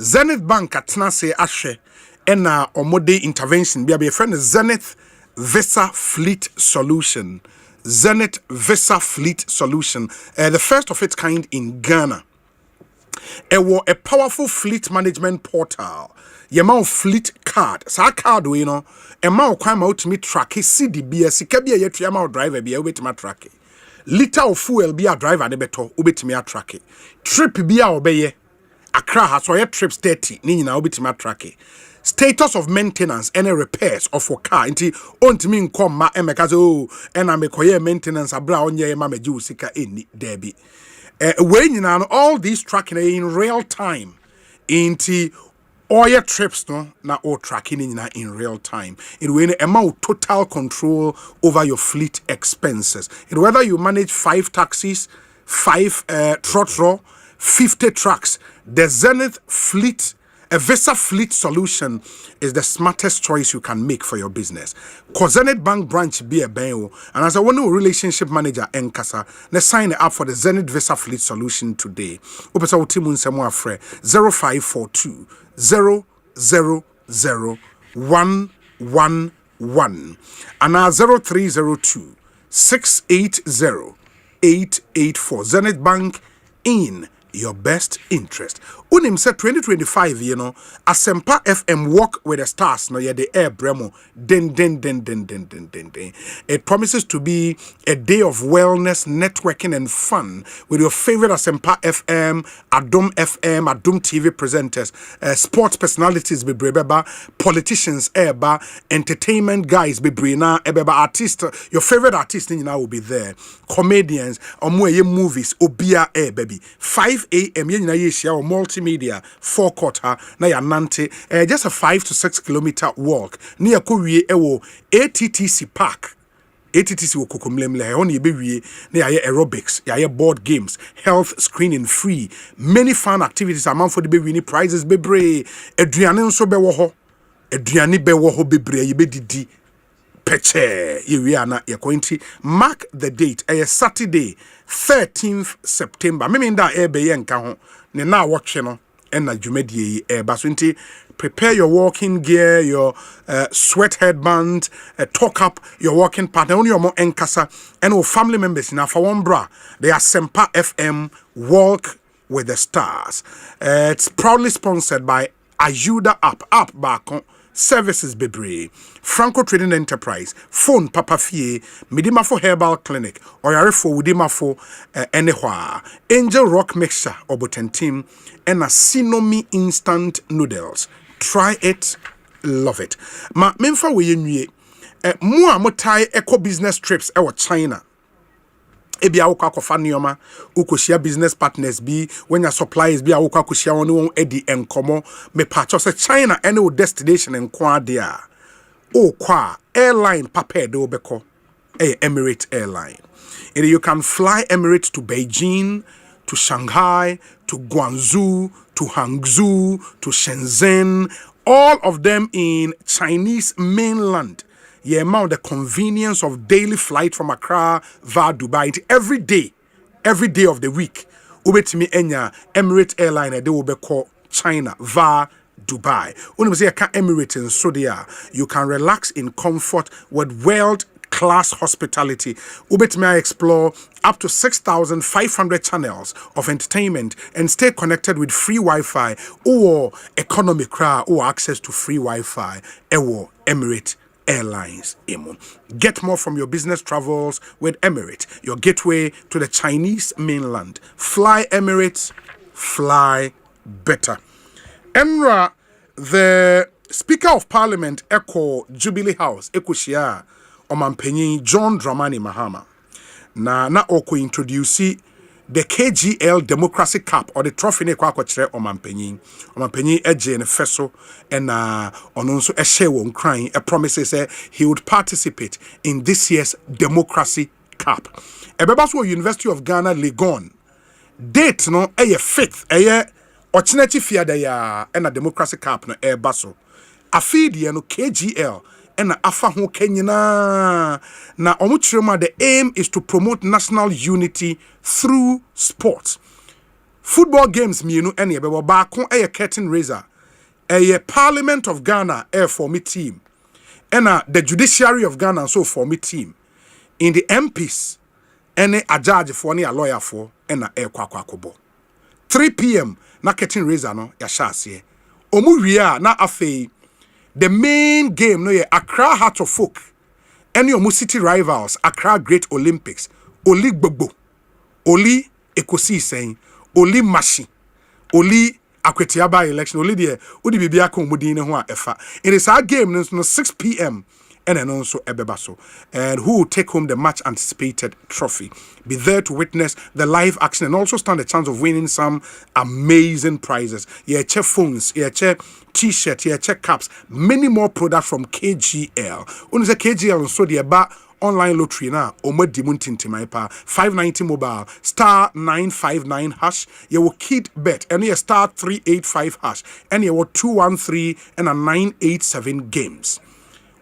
Zenith Bank atna say ashe ena omode intervention be a friend Zenith Visa Fleet Solution. Zenith Visa Fleet Solution, the first of its kind in Ghana. A powerful fleet management portal. Yama fleet card. Sa card we know. Ema okwan ma utimi track CDB sika bia yetua ma driver bia obetima track. Liter of fuel bia driver de beto obetimi track. Trip bia obeye. Accra has so trips 30 ni nyina obetimi track. Status of maintenance any repairs of a car nti ontimi nkom ma emeka so ena mekoye maintenance abra onye ma meji usika eni debi. when you know all these tracking in real time into all your trips no na all tracking in real time. It will amount total control over your fleet expenses. Whether you manage 5 taxis, 5 trotro, 50 trucks, the Zenith fleet, a Visa fleet solution is the smartest choice you can make for your business. Cause Zenith Bank branch be a bank, and as a one relationship manager Nkasa, let's sign up for the Zenith Visa fleet solution today. Opesa utimun semwa fre 0542 000 111 and now 0302 680 884. Zenith Bank in your best interest. Unim said 2025, you know, Asempa FM Walk with the Stars, no, yeah, the air bremo, den. It promises to be a day of wellness, networking, and fun with your favorite Asempa FM, Adum TV presenters, sports personalities, Bebeba, politicians, Eba, entertainment guys, Bebrina, Ebeba artist, your favorite artist, you know, will be there, comedians, movies, Obia, baby, 5 a.m., you know, or multimedia, forecourt, na ya nante, just a 5 to 6 kilometer walk, near Korea, ATTC Park. ATTC wo kokomlemle on ye be na ya aerobics, ya board games, health screening free, many fun activities among for the be prizes bebre, aduane nso be wo ho, aduane be wo ho bebre ye be didi peche ye na ye kwenti. Mark the date, Saturday 13th September. Me mean that be ye nka ho ne na watch no and na dwumadie baswinti. Prepare your walking gear, your sweat headband, talk up your walking partner, only your more enkasa, and all family members now for one bra. They are Asempa FM Walk with the Stars. It's proudly sponsored by Ayuda App back on Services Bebre, Franco Trading Enterprise, Phone Papa Fie, Midimafo Herbal Clinic, Oyarefo Widimafo Enehwa, Angel Rock Mixture, Oboten Team, and a Sinomi Instant Noodles. Try it, love it. Ma memfa we yenwie mo amotai eco business trips e China. Ebi awokwa akofa nioma, ukoshia business partners bi, when your suppliers bi awokwa akoshia won edi enkomo, me patcho se China any destination enko dia. O kwa airline papa de obeko. Emirates Airline. And you can fly Emirates to Beijing, to Shanghai, to Guangzhou, to Hangzhou, to Shenzhen, all of them in Chinese mainland. Yeah, amount the convenience of daily flight from Accra via Dubai every day of the week. Ubetimi enya Emirates Airline they will be called China via Dubai. When you say Emirates in Saudi, you can relax in comfort with world-class hospitality. Ubetimi explore up to 6,500 channels of entertainment and stay connected with free Wi-Fi or economy or access to free Wi-Fi. Emirates Airlines. Get more from your business travels with Emirates, your gateway to the Chinese mainland. Fly Emirates, fly better. Emra, the Speaker of Parliament, Jubilee House, Ekoshia, Omampenyi John Dramani Mahama. Na oko introduce the KGL Democracy Cup or the trophy ne kwa kwachire Omampenyi eje ne feso na ono nso ehye won kran promises he would participate in this year's Democracy Cup. Ebeba so University of Ghana Legon. Date no 5th Ochinati fiada ya na Democracy Cup no baso. Afidi no KGL and afa ho kenyina na omuchirema. The aim is to promote national unity through sports. Football games mienu ene bebo baako curtain raiser. Parliament of Ghana for me team. And the Judiciary of Ghana so for me team. In the MPs ene a judge for ne a lawyer for ena kwakwakobo. 3 p.m. na curtain raiser no ya shase. Omu wi na afei the main game no ye Accra Heart of Folk. Any of city rivals, Accra Great Olympics, Oli Gbogbo, Oli Ekosiisen, Oli Mashi, Oli Akwatia by election, Oli de Udi Bibia Komudine Hua Efa. It is our game no 6 p.m. and also Ebebaso, and who will take home the much anticipated trophy. Be there to witness the live action and also stand a chance of winning some amazing prizes. Yeah, check phones, yeah, check t-shirt, yeah, check caps, many more products from KGL. When say KGL, so the about online lottery now, Omedi Muntintimaipa, 590 mobile, star 959 hash, you will kid bet, and you star 385 hash, and you will 213 and a 987 games.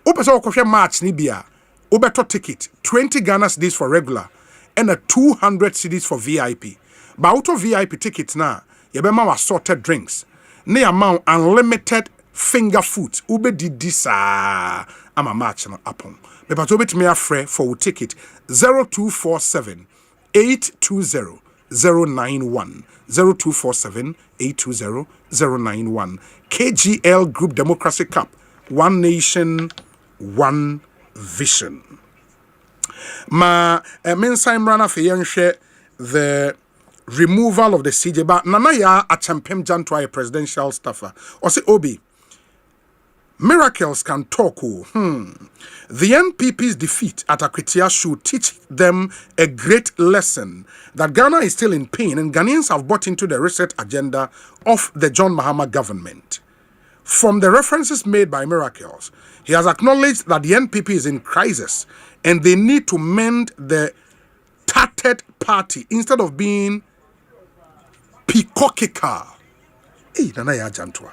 Opeso Kofia match Nibia, Obeto ticket, 20 Ghana cedis for regular, and a 200 cedis for VIP. But out of VIP tickets now, you be ma assorted drinks. Ne amount unlimited finger food. Ube didi sa ama match na upon. Me pato bit me afre for ticket 0247 820 091 0247 820 091. KGL Group Democracy Cup. One nation, one vision. Ma mensa imrana fe yenhwe the removal of the CJ, but Nanaya Achampem Jantwa, a presidential staffer. Or say Obi, miracles can talk. The NPP's defeat at Akwatia should teach them a great lesson that Ghana is still in pain and Ghanaians have bought into the reset agenda of the John Mahama government. From the references made by Miracles, he has acknowledged that the NPP is in crisis and they need to mend the tattered party instead of being peacockal. Nanaya Jantwa.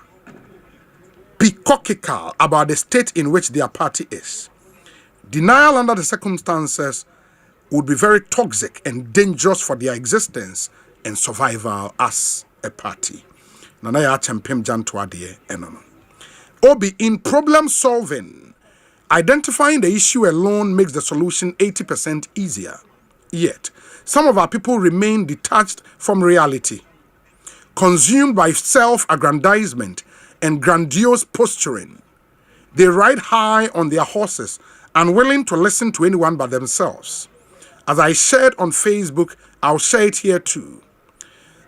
Peacockal about the state in which their party is. Denial under the circumstances would be very toxic and dangerous for their existence and survival as a party. Nanaya Champem Jantwa de enono. Obi, in problem solving, identifying the issue alone makes the solution 80% easier. Yet, some of our people remain detached from reality, consumed by self-aggrandizement and grandiose posturing. They ride high on their horses, unwilling to listen to anyone but themselves. As I shared on Facebook, I'll share it here too.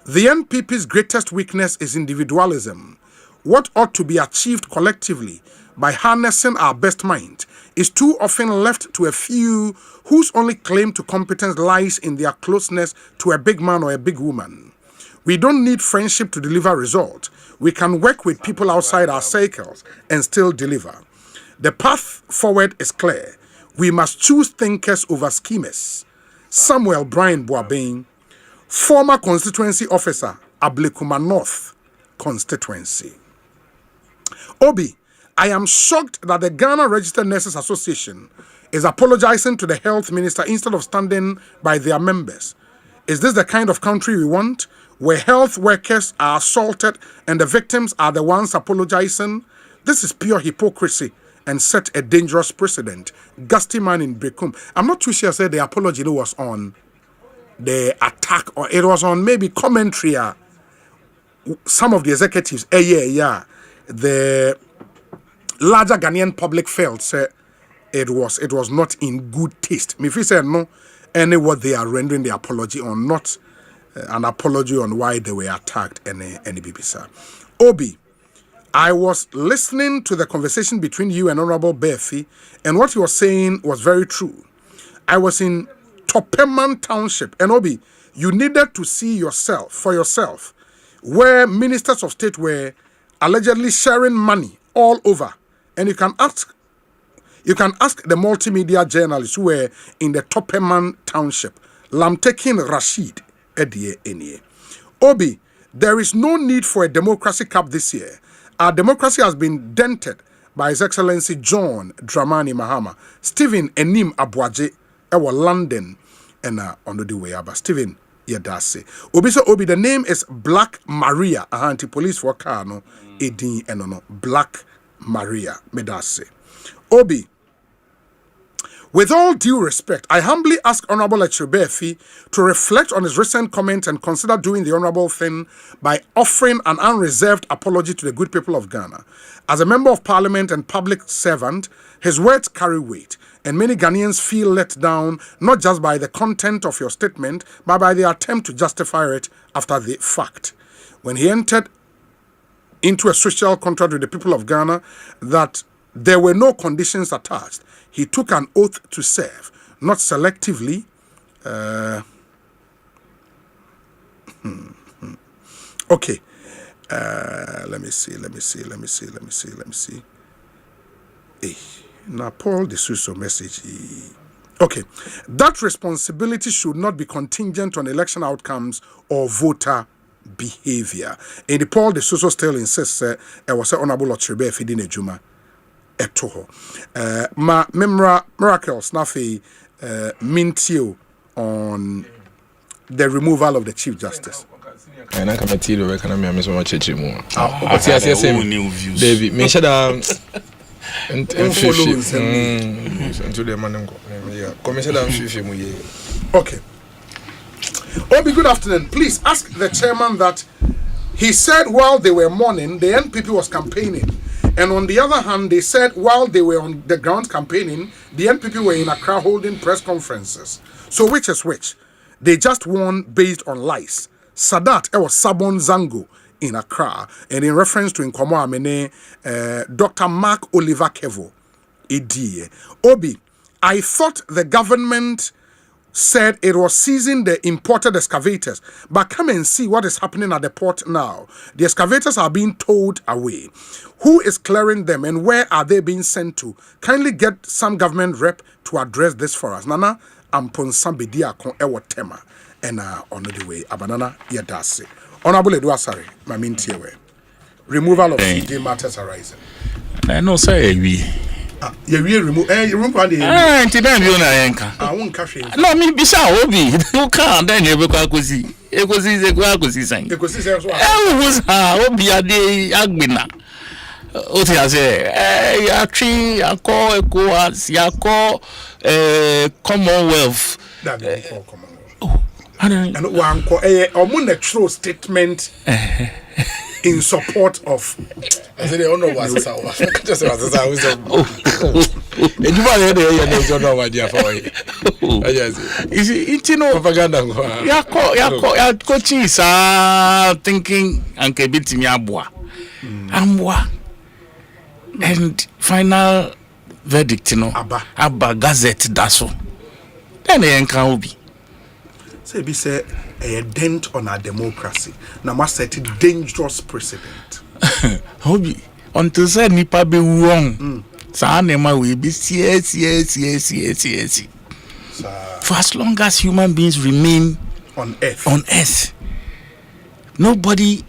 The NPP's greatest weakness is individualism. What ought to be achieved collectively by harnessing our best mind is too often left to a few whose only claim to competence lies in their closeness to a big man or a big woman. We don't need friendship to deliver results. We can work with people outside our circles and still deliver. The path forward is clear. We must choose thinkers over schemers. Samuel Brian Boabeng, former constituency officer, Ablekuma North constituency. Obi, I am shocked that the Ghana Registered Nurses Association is apologizing to the health minister instead of standing by their members. Is this the kind of country we want, where health workers are assaulted and the victims are the ones apologizing? This is pure hypocrisy and set a dangerous precedent. Gusty man in Brekum. I'm not too sure I the apology was on the attack or it was on maybe commentary. Some of the executives, the larger Ghanaian public felt say it was not in good taste. Me said no, any what they are rendering the apology on, not an apology on why they were attacked any BBC. Obi, I was listening to the conversation between you and Honorable Befi, and what you were saying was very true. I was in Topeman Township, and Obi, you needed to see for yourself, where ministers of state were allegedly sharing money all over. And you can ask the multimedia journalists who were in the Topeman Township, Lamtekin Rashid, Edie Enie. Obi, there is no need for a democracy cup this year. Our democracy has been dented by His Excellency John Dramani Mahama, Stephen Enim Abuaje, Ewa London, and on the way about Stephen Yedase. Obi, the name is Black Maria, Ahanti police for Kano, Edin Enono, Black Maria Medase. Obi, with all due respect, I humbly ask Honorable Echibefi to reflect on his recent comments and consider doing the honorable thing by offering an unreserved apology to the good people of Ghana. As a member of parliament and public servant, his words carry weight, and many Ghanaians feel let down not just by the content of your statement, but by the attempt to justify it after the fact. When he entered into a social contract with the people of Ghana that There were no conditions attached. He took an oath to serve, not selectively. Okay. Let me see. Now, Paul de Sousa message. Okay. That responsibility should not be contingent on election outcomes or voter behavior. And the Paul de Sousa still insists it was honorable Otrebe Fidine Juma etoho. Ma memra miracles nafi mintio on the removal of the Chief Justice. And I come to you, I can't miss my church more. But yes, yes, new views. David, me should and until the man yeah. Commission Okay. Obi, good afternoon. Please ask the chairman that he said while they were mourning, the NPP was campaigning. And on the other hand, they said while they were on the ground campaigning, the NPP were in Accra holding press conferences. So which is which? They just won based on lies. Sadat was Sabon Zango in Accra, and in reference to Nkomo Amene, Dr. Mark Oliver Kevo, Edie. Obi, I thought the government said it was seizing the imported excavators, but come and see what is happening at the port now. The excavators are being towed away. Who is clearing them and where are they being sent to? Kindly get some government rep to address this for us. Nana Ampon Sambedia Kon Ewo Tema. And on the way, Abanana Yadasi. Honorable Edwasari, Mamintiewe. Removal of CJ matters arising. No, say we. You will remove. You remove one day. I won't cafe. No, me bisa obi. You can't. Then you go Ekosiise. Ekosiise. Ekosiise. Obi ade agbina. Oti ase. Yatri yako ECOWAS yako Commonwealth. That be called Commonwealth. And one true statement in support of. I said, "Oh no, what's this? Just what's this? You see, you know, propaganda. Yako chisa thinking and kebiti miabwa, amwa, and final verdict. You know, Abba Gazette daso. Then they can be. Say be say a dent on our democracy. Now must set a dangerous precedent. Hobby until say nipa be wrong. Sa nema we be yes. For as long as human beings remain on earth, nobody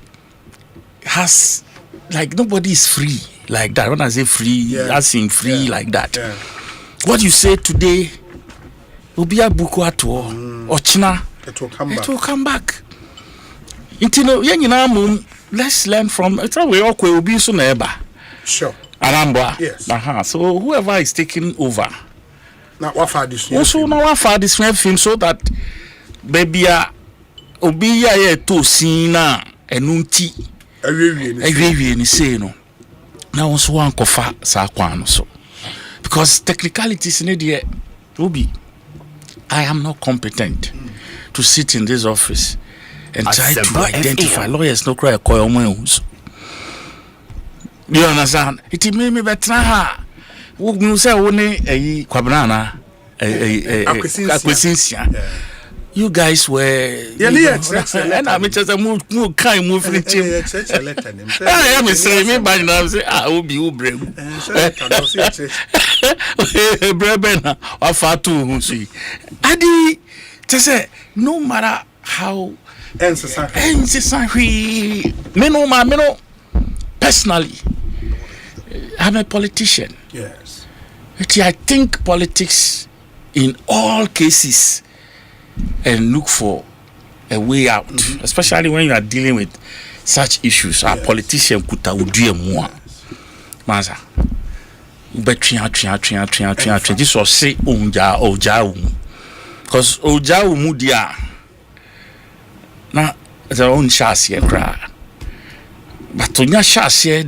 has nobody is free like that. When I say free, as in free like that. Yeah. What you say today will be a buku ato ochina. It will come back. It will come back. Let's learn from it. We all will be so neighbor. Sure. Arambwa. Yes. So whoever is taking over. Now what for this? Also now what for this film so that baby obi ya to sina enunti. Ewie ni say no. Now also one kofa sa kwa no so. Because technicalities in the obi I am not competent to sit in this office and try to identify lawyers no cry call moons. You understand? It made me better. We say only a Kwabanana Akwatia. You guys were and I just move kind move the team. I am saying me by now say I will be brave. Breben or Fatu see. Adi say no matter how me personally I'm a politician. Yes. I think politics in all cases and look for a way out, especially when you are dealing with such issues. Our politician could do more. Maza. But this was say Oja. Because Oja Umudia now their own chassis cry. But to your chassis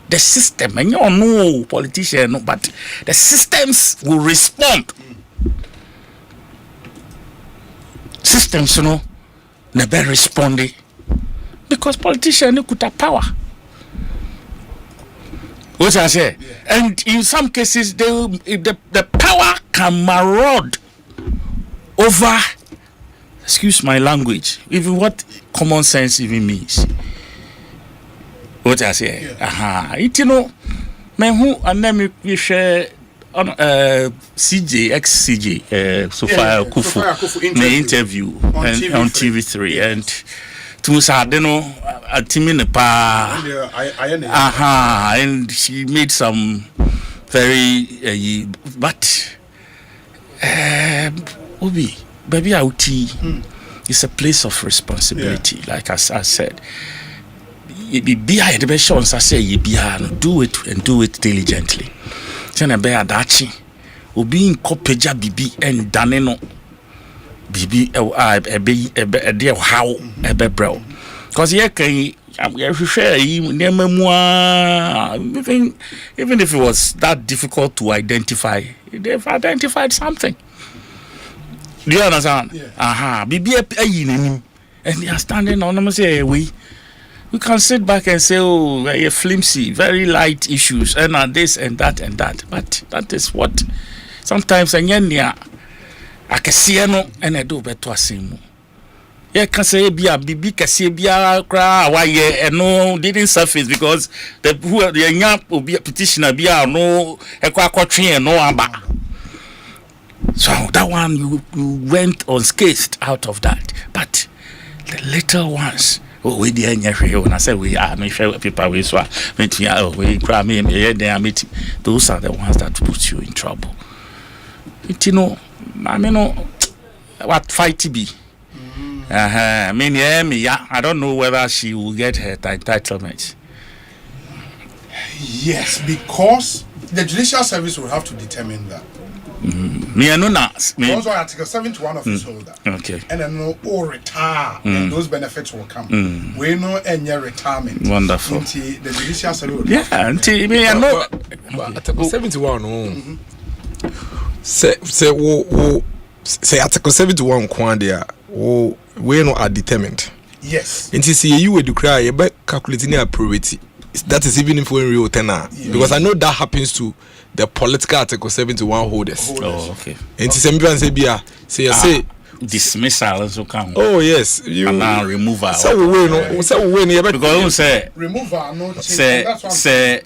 the system, and you all know politician, but the systems will respond. Systems, never responding because politicians could have power. What I say, and in some cases, the power can maraud over. Excuse my language. Even what common sense even means. What I say, it you know, man who and then we share on CJ ex CJ Sophia Kufu interview on TV3 and to Sardeno a Timina pa and she made some very but Obi baby outi is a place of responsibility like as I said. Be behind the best chance I say you do it and do it diligently. Tena be adachi obi in kopeja bibi and daneno bibi ebe de how ebe bro cause here can share even if it was that difficult to identify, they've identified something. Do you understand? Bibi and they are standing on them say we can sit back and say, oh, flimsy, very light issues, and this and that and that. But that is what sometimes I can see no and I do better same. Yeah, can say be a bibi can say be a cry why and no didn't surface because the who the young will be a petitioner be a no a quackotry and no amba. So that one you went unscathed out of that. But the little ones. We the when I say we are me share people we so we cry me they are meeting. Those are the ones that put you in trouble. You know, I mean what fight be. I mean I don't know whether she will get her entitlement. Yes, because the judicial service will have to determine that. Me no na me also Article 71 of his holder. Okay. And then no all retire and those benefits will come. We know any retirement. Wonderful. Until the judicial service. Yeah, until me I know Article 71 say Article 71 kwandea we no are determined. Yes. Until see you would cry about calculating your priority. That is even if we're in real tenor. Because I know that happens to the political Article 71 holders. Oh, okay. And say dismissal also come. Oh yes, you and now removal. So we know because say removal no say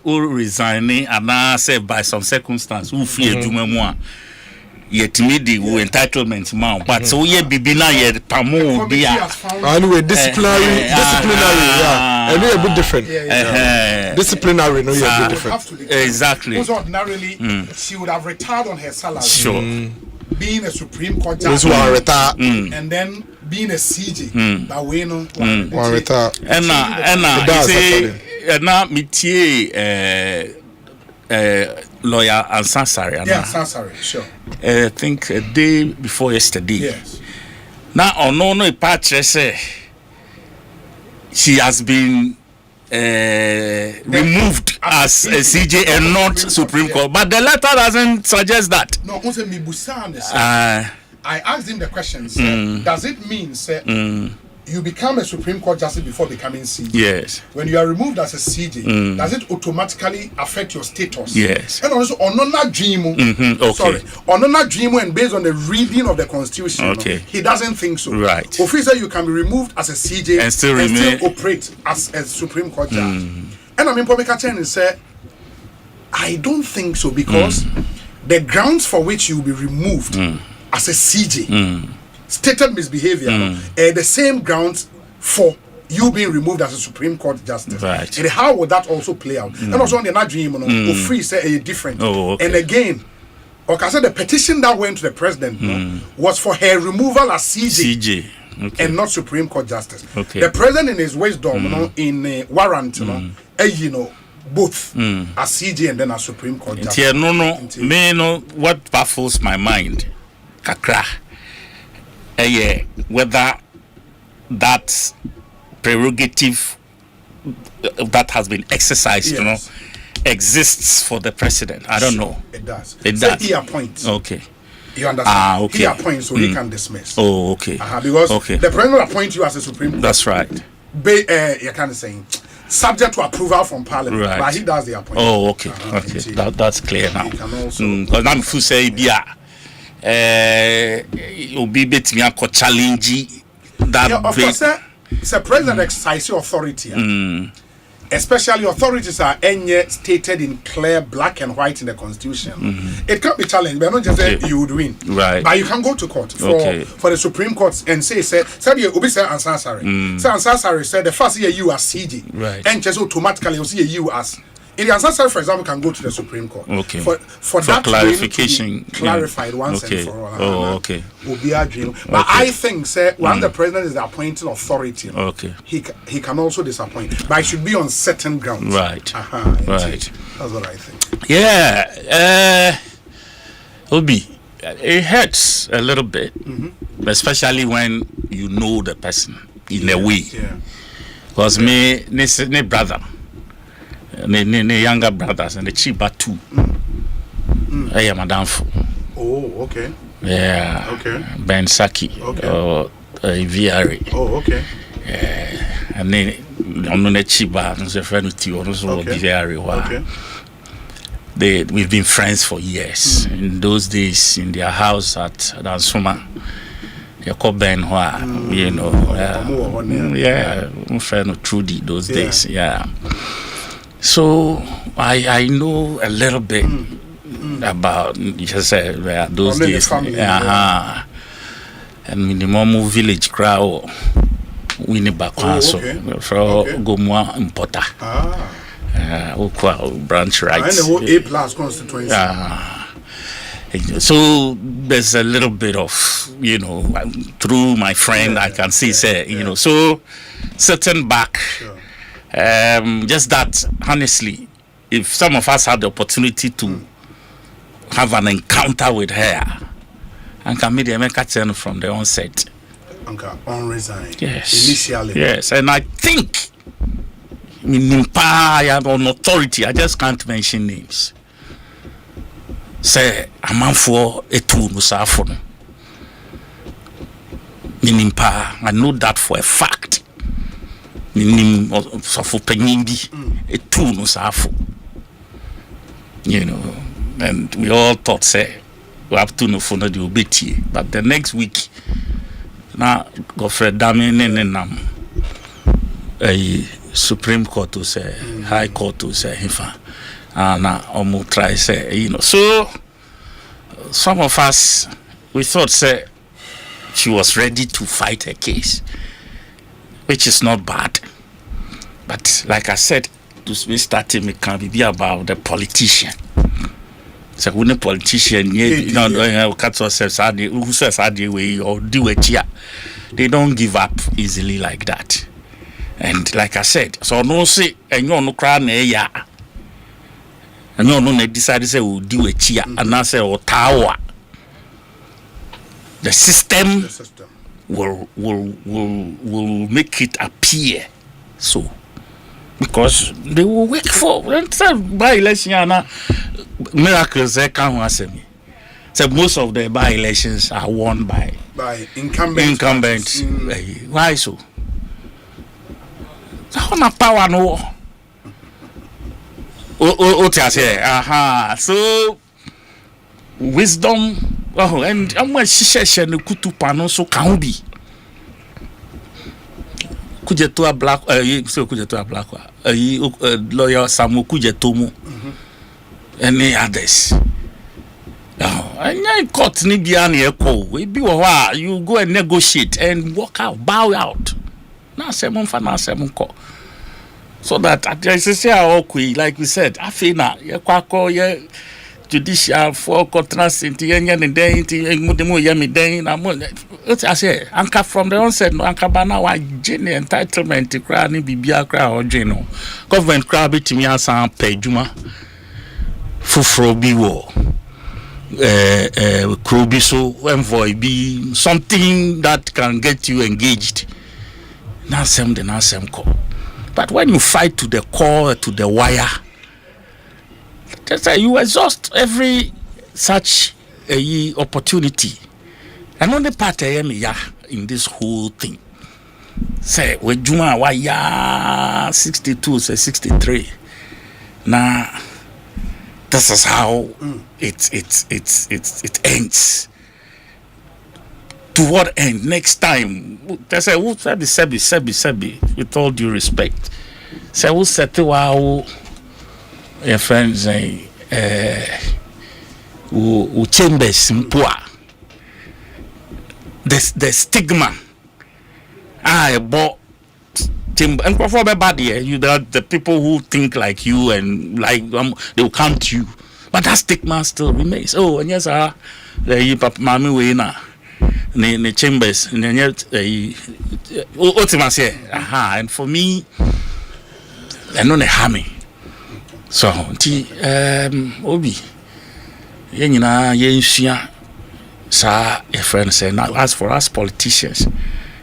who resigning and now say by some circumstance who fear juma yet midi who entitlement man but so ye bibi na ye pamo bia anyway disciplinary yeah and a bit different disciplinary no yeah a bit different exactly because ordinarily she would have retired on her salary sure being a Supreme Court judge and then being a CJ that we know one retire and now metie lawyer Ansari. Yeah, Ansari, sure. I think a day before yesterday. Yes. Now, no, patch say she has been removed as a CJ and not Supreme Court, but the letter doesn't suggest that. No, I asked him the questions. Does it mean, you become a Supreme Court justice before becoming CJ? Yes. When you are removed as a CJ, does it automatically affect your status? Yes. And also, onona dream. Okay. Sorry, onona dream, and based on the reading of the Constitution, okay, he doesn't think so. Right. Officer, you can be removed as a CJ and still operate as a Supreme Court judge. And I mean, Pomeka Chen said, I don't think so because the grounds for which you will be removed as a CJ. Stated misbehavior, the same grounds for you being removed as a Supreme Court justice. Right. And how would that also play out? And also on the not dream, free say a different. Oh, okay. And again, like I said, the petition that went to the president was for her removal as CJ. Okay. And not Supreme Court justice. Okay. The president, in his wisdom, in warrant, both as CJ and then as Supreme Court justice. No, what baffles my mind, kakra. Whether that prerogative that has been exercised, exists for the president. I don't know. It does. It does. He appoints. Okay. You understand? Okay. He appoints, so he can dismiss. Oh, okay. Because the president appoints you as a Supreme Court. That's right. You can't say. subject to approval from Parliament. Right. But he does the appointment. Oh, okay. Okay. That's clear now. Because I'm full say Obi bet me a challenge that. Yeah, of course, it's a president exercise authority. Especially authorities are stated in clear black and white in the constitution. It can't be challenged, but not just say you would win. Right. But you can go to court for the Supreme Court and say you Obi say Ansasari. Say Ansasari said the first year you as CG. Right. And just automatically you see you as in the Ansasari, for example, can go to the Supreme Court. Okay. For that clarification. Clarified once and for all. Oh, okay. But I think when the president is the appointing authority, he can also disappoint. But it should be on certain grounds. Right. Right. That's what I think. Yeah. Obi, it hurts a little bit, especially when you know the person in a way. Because me brother, me younger brothers and the cheaper too. I am Madam. Oh, okay. Yeah. Okay. Ben Saki. Okay. Or VRA. Oh, okay. And then I'm not cheaper. I'm a friend with you. Also VRA. Okay. We've been friends for years. In those days, in their house at Dansuma, they call Ben Hua, you know. I'm friend with Trudy those days. Yeah. So I know a little bit about just those days. And minimum village crowd, Winnie Bakwaso, from Gomwa Impota. Branch rights. And the whole A+ constituency. So there's a little bit of, through my friend, I can see, so certain back. Just that, honestly, if some of us had the opportunity to have an encounter with her, and can make a turn from the onset. On resign. Yes. Initially. Yes, and I think in power on authority, I just can't mention names. Say a man for a two musafon. Meaning power, I know that for a fact. Meaning for Penimbi, a two musafo. And we all thought say we have to know for the obeti, but the next week now Godfrey Damin and a Supreme Court to say, High Court to say, and now try say, So some of us we thought say she was ready to fight her case, which is not bad. But like I said, we started me can be about the politician. So when a politician, cut ourselves who says way or do it here, they don't give up easily like that. And like I said, so no say and you no cry ya. And you no decide say we'll do it here and I say or tower. The system will make it appear so. Because they will wait for by election miracles they can't answer me. So most of the by elections are won by incumbents. Why so? How power no? So wisdom. Oh, and I'm going to share the kutu pano so can be. Kujetua black so kujetua black lawyer Samu Kujetomu any others and court ni biani eko we be you go and negotiate and walk out bow out na semun fa na semun ko so that I say like we said afina ye kwako ye Judiciary for contrast into and then I say anchor from the onset no anchor bana wa gene entitlement cry ni bibia cry or gene government cry betimi asan pedjuma fufro bi wo krobi so envoy be something that can get you engaged na sem call but when you fight to the core to the wire you exhaust every such opportunity. And only part I am in this whole thing. say we juma wa ya 62 say 63 now this is how it ends. To what end? Next time they say who said sebi with all due respect say who said to our your friends say who chambers mpoa the stigma but and for bad here, you the people who think like you and like they will count you, but that stigma still remains. Oh, and yes, the papa mami we na ne chambers and yet ultimately and for me I know they harm me. So obi yenina yenhia sa a friend say now as for us politicians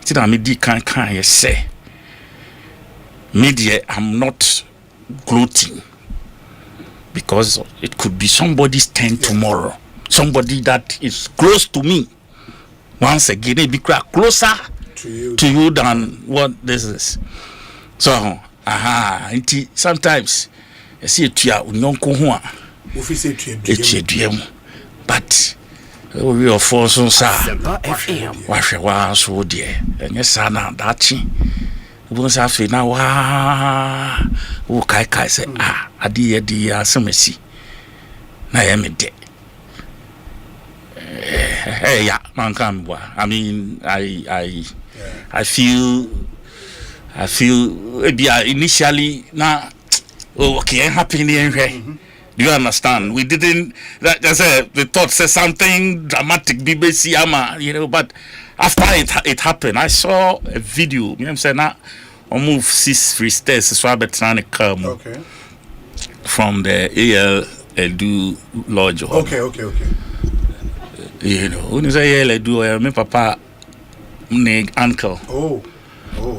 tina me di kan you say media I'm not gloating because it could be somebody's turn tomorrow, somebody that is close to me once again it be closer to you than what this is. So sometimes I see it ya unyonko ho a but we are forcing sa wahwe wa so de enye sa na dachi bu sa fe na wa wo kai say ade di asemasi na ya me de yeah man come boy. I mean I feel initially na okay happening here. Do you understand? We didn't. The thought said something dramatic, BBC ama, but after it happened, I saw a video. You know what I'm saying? I move 6 free stairs, so I better come from the AL Edu Lodge. Okay. When you say AL Edu, my papa, my uncle. Oh.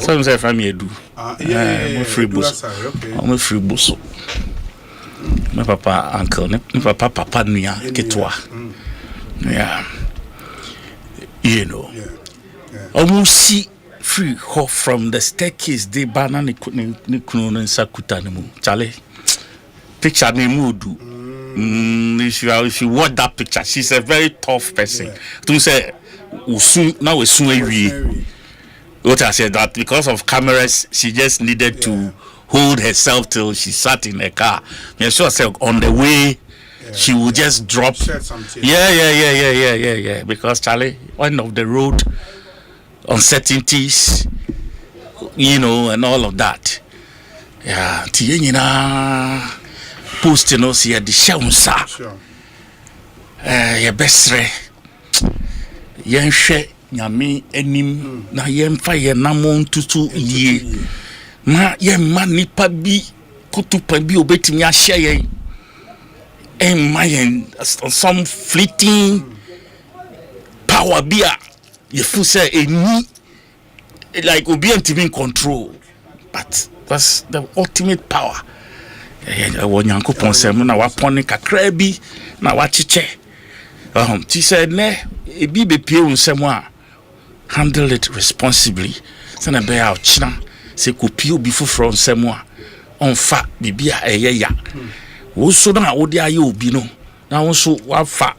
So I'm saying from Edu. I'm a free bus. I'm a free bus. My papa uncle, my papa nuya ketwa. Yeah. Almost see free ho from the staircase they banana ni kuno sakuta ni mu. Chale. Picture ni mudu. If you watch that picture, she's a very tough person. To say now we soon what I said that because of cameras she just needed to hold herself till she sat in a car. Yeah, sure herself on the way she would just drop. Yeah. Because Charlie, one of the road uncertainties, and all of that. Yeah, Tiena posting us here the Shaunsa. Your best Yanshe Yami enim na yemfa ye namon tutu ye. Ma ye manipa bi kutupa bi obetimi ahye ye en mayen some fleeting power bia ye fu say eni like obi antimi in control, but that's the ultimate power. Wonyankopon sem na wapone kakra bi na wachiche ti said ne ebi be pie unsem a handle it responsibly sana be out china se kopie obi foforo nsem a onfa bibia eyeya wo so na wo de aye obi no na wo so wafa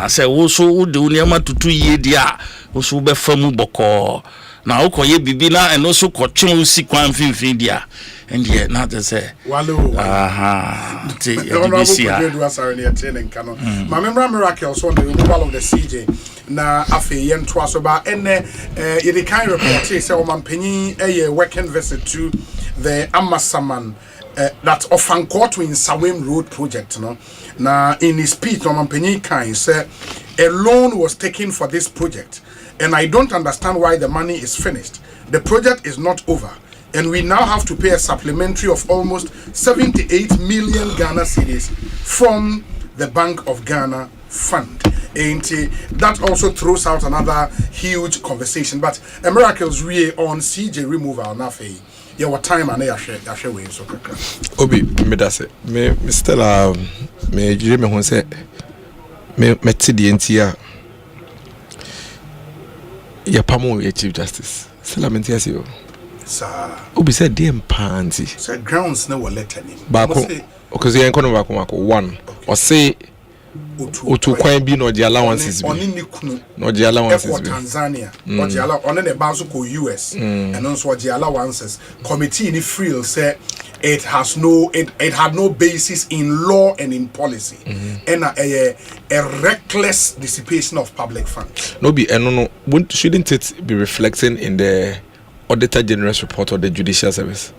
se wo so wo de uniama tutu yie dia wo so be famu boko na wo koye bibi na eno so kotwen si kwan finfin dia and yet not to say my member miracle so the removal of the CJ na afi yen to so ba ene the kind report say o man panyin a working visit to the Amasaman that Ofankoto in Sawem Road project na in his speech o man panyin kan say a loan was taken for this project and I don't understand why the money is finished. The project is not over. And we now have to pay a supplementary of almost 78 million Ghana cedis from the Bank of Ghana fund. And that also throws out another huge conversation. But a miracle's really on CJ removal na fe. Your time and I share way so kaka. Obi me da se me Stella me jire me hon se me ti di entia ya pamo ya Chief Justice Salamenti asio. Sir. Obi said dem panty. Sir grounds no letter name. Bako. Because you ain't going to back one. Or say Otu kwan bi no the allowances bi. No the allowances bi. Tanzania. Or the allow on the Bonsu ko US. And also the allowances. Committee in the field say it had no basis in law and in policy. And a reckless dissipation of public funds. No be no shouldn't it be reflecting in the Auditor General's report or the Judicial Service?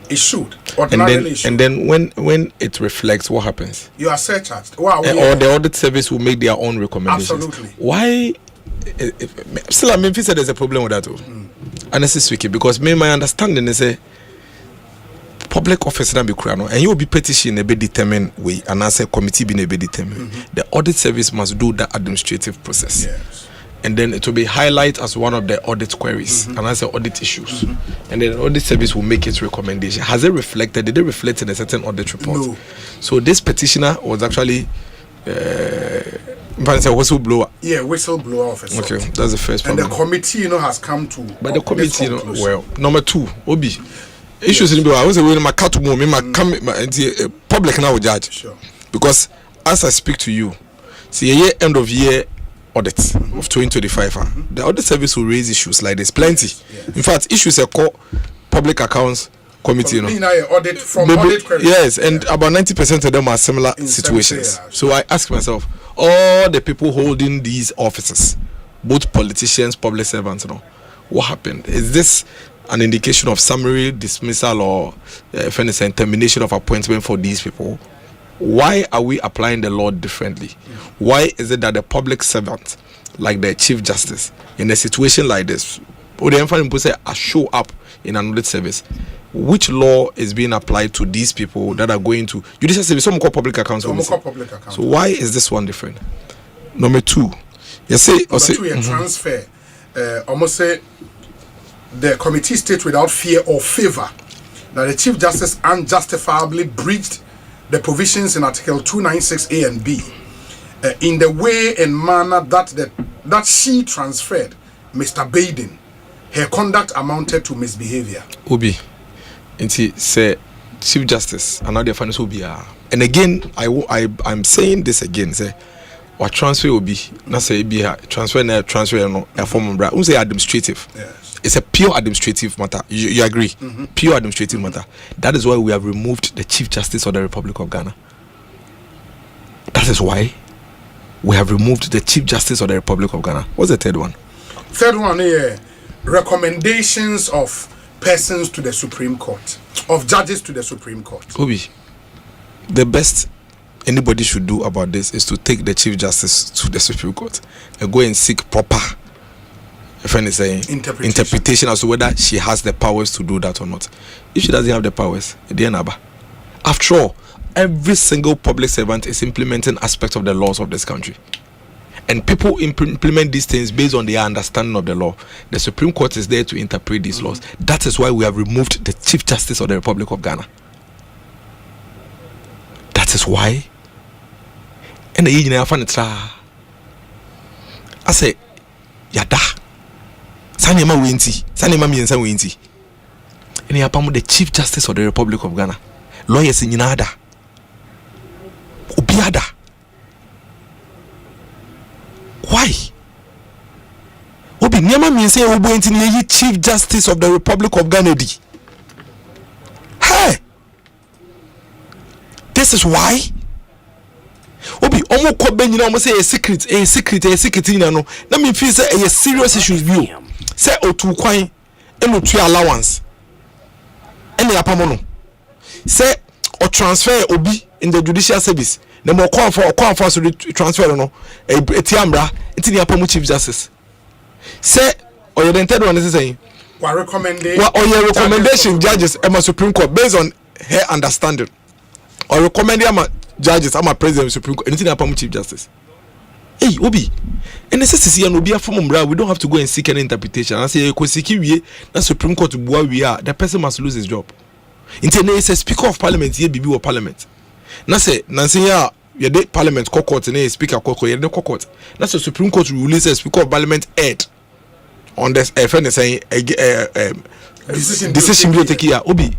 It should. And then when it reflects, what happens? You are surcharged. Wow. Or the audit service will make their own recommendations. Absolutely. Why? Still, I mean, if there's a problem with that too. And this is tricky because my understanding is a public office be crowned, and you will be petition a bit determined way, and as a committee being a bit determined. The audit service must do the administrative process. Yes. And then it will be highlighted as one of the audit queries and as the audit issues. And then the audit service will make its recommendation. Has it reflected? Did it reflect in a certain audit report? No. So this petitioner was actually whistleblower. Yeah, whistleblower officer. Okay, that's the first problem. And the committee, has come to. But the committee, well, number two, Obi. Issues in the I was away my cat to my public now judge. Sure. Because as I speak to you, see a year end of year audit of 2025. The audit service will raise issues like this. Plenty. In fact, issues are called public accounts committee. Audit from audit queries. Yes, and about 90% of them are similar situations. So I ask myself, all the people holding these offices, both politicians, public servants, what happened? Is this an indication of summary dismissal or termination of appointment for these people? Why are we applying the law differently? Why is it that the public servant, like the Chief Justice, in a situation like this, or the people say, I show up in an audit service, which law is being applied to these people that are going to judicial service? Some call public accounts. So why is this one different? Number two, transfer. Almost say the committee states without fear or favor that the Chief Justice unjustifiably breached the provisions in Article 296A and B in the way and manner that she transferred Mr. Baden. Her conduct amounted to misbehavior. Obi, and she said, Chief Justice, another finance will be. And again, I'm saying this again. Say, what transfer will be? Not say be transfer no a form of say administrative. Yes. It's a pure administrative matter. You agree? Pure administrative matter. That is why we have removed the Chief Justice of the Republic of Ghana. That is why we have removed the Chief Justice of the Republic of Ghana. What's the third one? Third one, recommendations of persons to the Supreme Court, of judges to the Supreme Court. Obi, the best anybody should do about this is to take the Chief Justice to the Supreme Court and go and seek proper interpretation as to whether she has the powers to do that or not. If she doesn't have the powers, after all, every single public servant is implementing aspects of the laws of this country, and people implement these things based on their understanding of the law. The Supreme Court is there to interpret these laws. That is why we have removed the Chief Justice of the Republic of Ghana. That is why. And the engineer I say, yada. Sanema miensa winti. And yapamu the Chief Justice of the Republic of Ghana. Lawyers in Yinada. Obiada. Why? Obi Nyama miensa obo enti ni Chief Justice of the Republic of Ghana di. Hey! This is why. Obi omo ko ben nyina omo say a secret nyina no. Na me feel say a serious issues bi o. Say otu kwan eno tu allowance. Ene yapamono. Say or transfer obi in the judicial service. Na mo call for so transfer no. Etiambra enti ni yapamu Chief Justice. Say or your third one is saying what recommendation judges at my Supreme Court based on her understanding. Or recommending my judges, I'm a president of the Supreme Court, anything about Chief Justice. Hey, Obi, and necessity and Obi from Umbra, we don't have to go and seek an interpretation. I say, Ekosiise na Supreme Court where we are, the person must lose his job. Internet is a Speaker of Parliament, here be of Parliament. Na say, Nancy, ya de Parliament court and Speaker court, ya de court. That's the Supreme Court release a Speaker of Parliament head on this friend is saying decision will take here. Obi,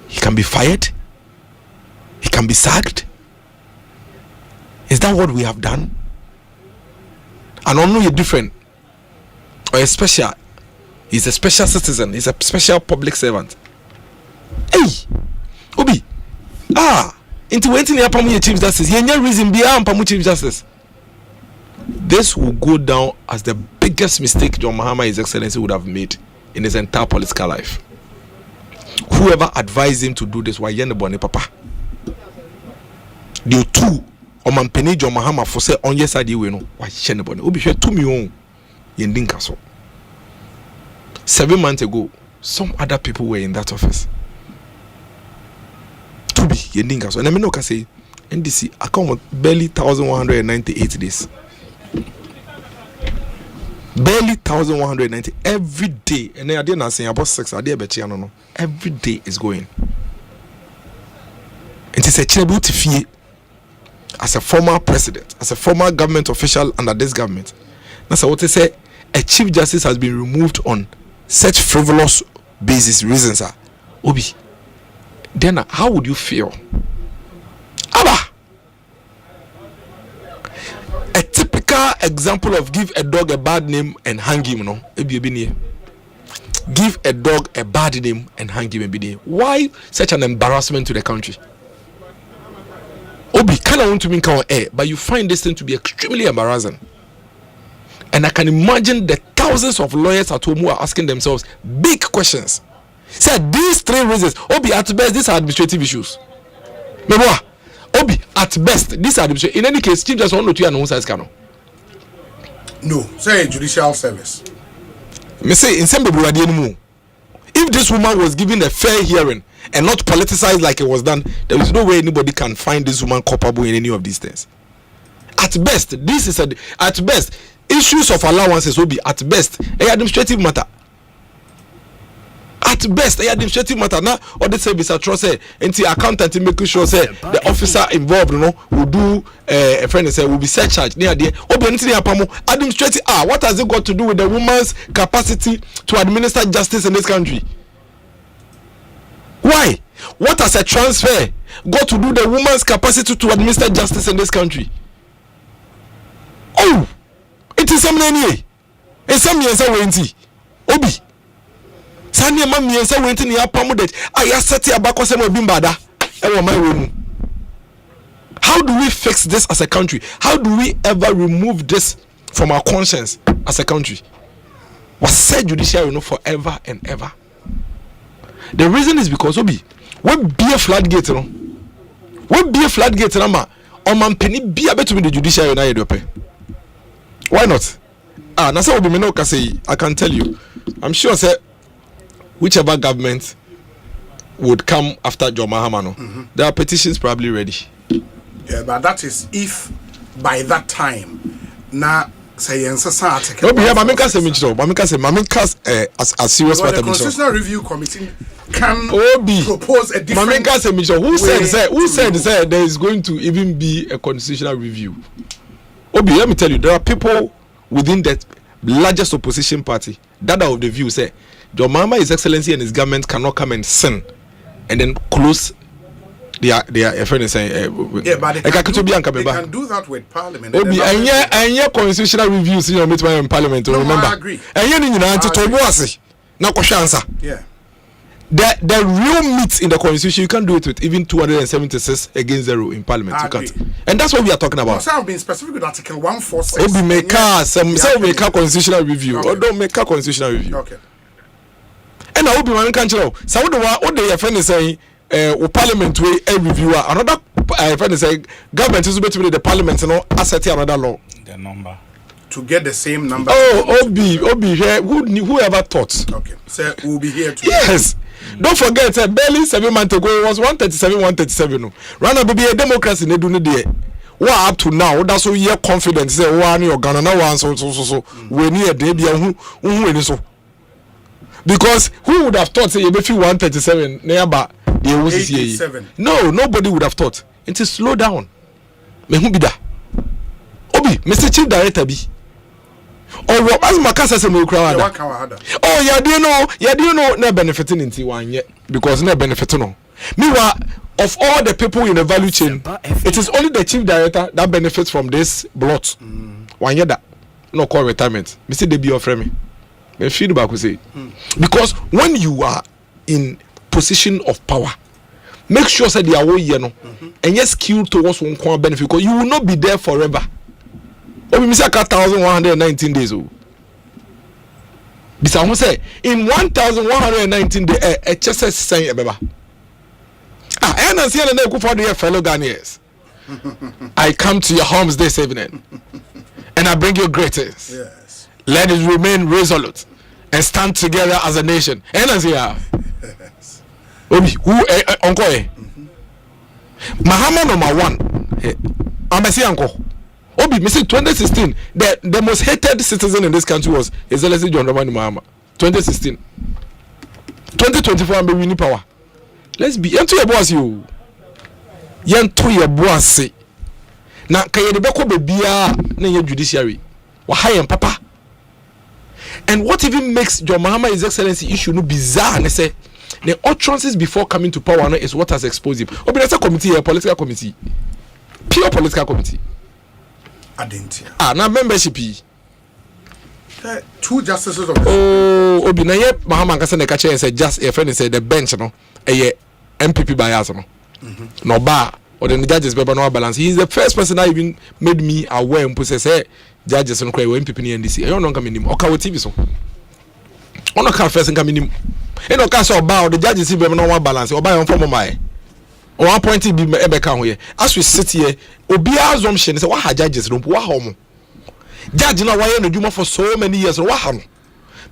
he can be fired, he can be sacked. Is that what we have done? And only you're different or a special. He's a special citizen. He's a special public servant. Hey, Obi, into waiting here, Pamu Chief Justice. He no reason beyond Pamu Chief Justice. This will go down as the biggest mistake John Mahama, His Excellency, would have made in his entire political life. Whoever advised him to do this, why Yenebone Papa? The two, Omampeni John Mahama for say on your side, you know, why Yenebone? Obi share 2 million Yendin Castle. 7 months ago, some other people were in that office. To be Yendin Castle. And I mean, no, can say NDC account barely 1,198 days. Barely 1,190 every day. And then I didn't say about 6. I did bet you no. Every day is going. It is a terrible to fear as a former president, as a former government official under this government. That's what they say. A chief justice has been removed on such frivolous basis reasons. Obi, then how would you feel? Abba, a typical example of give a dog a bad name and hang him. No, give a dog a bad name and hang him. Why such an embarrassment to the country? Obi, kind of want to mean but you find this thing to be extremely embarrassing. And I can imagine the thousands of lawyers at home who are asking themselves big questions. Say these 3 reasons. Obi, at best, these are administrative issues. Obi, at best, these are administrative. In any case, Chief Justice want to and who says cano. No, say judicial service. Me say in some if this woman was given a fair hearing and not politicized like it was done, there is no way anybody can find this woman culpable in any of these things. At best, this is at best. Issues of allowances will be at best an administrative matter. At best, an administrative matter. Now, all the service I trust say, and accountant making sure say the officer involved, will do a friend say will be surcharged near there. Administrative. What has it got to do with the woman's capacity to administer justice in this country? Why? What has a transfer got to do the woman's capacity to administer justice in this country? Oh. It is some name. And some years I went to Obi. Sanya Mammy and so went in the upper that I set a back of some bimbada. My room. How do we fix this as a country? How do we ever remove this from our conscience as a country? Was said judiciary forever and ever. The reason is because Obi, what be a floodgate? What be a floodgate? On my penny be a bit to the judiciary na yedope. Why not? Nasa will be no say I can tell you. I'm sure say whichever government would come after John Mahama, there are petitions probably ready. Yeah, but that is if by that time now say article. No, Mamika say as serious matter. The Constitutional Review Committee can propose a different. Mamika who said there is going to even be a constitutional review. Obi, let me tell you, there are people within the largest opposition party that are of the view say John Mahama, His Excellency, and his government cannot come and sin and then close their friend is saying but they can do that with Parliament. Obi, and constitutional reviews in your Parliament. No, remember, I agree. And you now question answer. Yeah. The real meat in the constitution, you can't do it with even 276 against 0 in Parliament. You can't. And that's what we are talking about. So I've been specific with Article 146. Obi make a constitutional review. Or don't make a constitutional review. Okay. And I will be my country. So what the friend is saying, Parliament way a reviewer. Another friend is saying government is supposed to be the Parliament, asset another law. The number. To get the same number. Oh, Obi here. Who ever thought? Okay. So we'll be here too. Yes. Don't forget, barely 7 months ago it was 137. Rana baby a democracy ne do ne dey. What up to now? That's so year confidence say one your Ghana na one so we need a day bia who so. Because who would have thought say you be 137 nearby the 87. No, nobody would have thought. It is slow down. Me who be that? Obi, Mr. Chief Director be. Or as Macassa Mukrawada. Oh, yeah, do you know, no benefiting in T1 yet because no benefiting. Meanwhile, of all the people in the value chain, it is only the chief director that benefits from this blot. 1 year that no call retirement. Mr. Debbie of me. My feedback will say because when you are in position of power, make sure that they are all you know and yes skill towards one common benefit because you will not be there forever. Oh, we miss 1,119 days. Oh, bisa say in 1,119 days, HSS saying beba. I understand that you for your fellow Ghanaians. I come to your homes this evening, and I bring you greetings. Yes. Let it remain resolute and stand together as a nation. And as yes. Obi, who uncle? Mahama number 1. I'm a say uncle. Obi, me say 2016, the most hated citizen in this country was Excellency John Dramani Mahama. 2016. 2024, I'm winning power. Let's be into your boss, you. Yanto your boss. Now, can you be called Bia na judiciary? Why papa? And what even makes John Mahama His Excellency issue no bizarre? And say the utterances before coming to power is what has exposed him. Obi, that's a committee, a political committee, pure political committee. Now membership. 2 justices of the Obi na ye Mahama kasa na kache say just a friend say the bench no MPP bias no. No bar or the judges be no balance. He is the first person that even made me aware and say judges no kwai MPP ni NDC. I don't know come nim. Oka wo TV so. Ono ka first come nim. E no ka so bar the judges be no one balance. Oba yon form my. O 1 point be ebe ka ho ye. As we sit here, obi assumption say what judges no wa ho mo. Judge na why no dwuma for so many years wa ha no.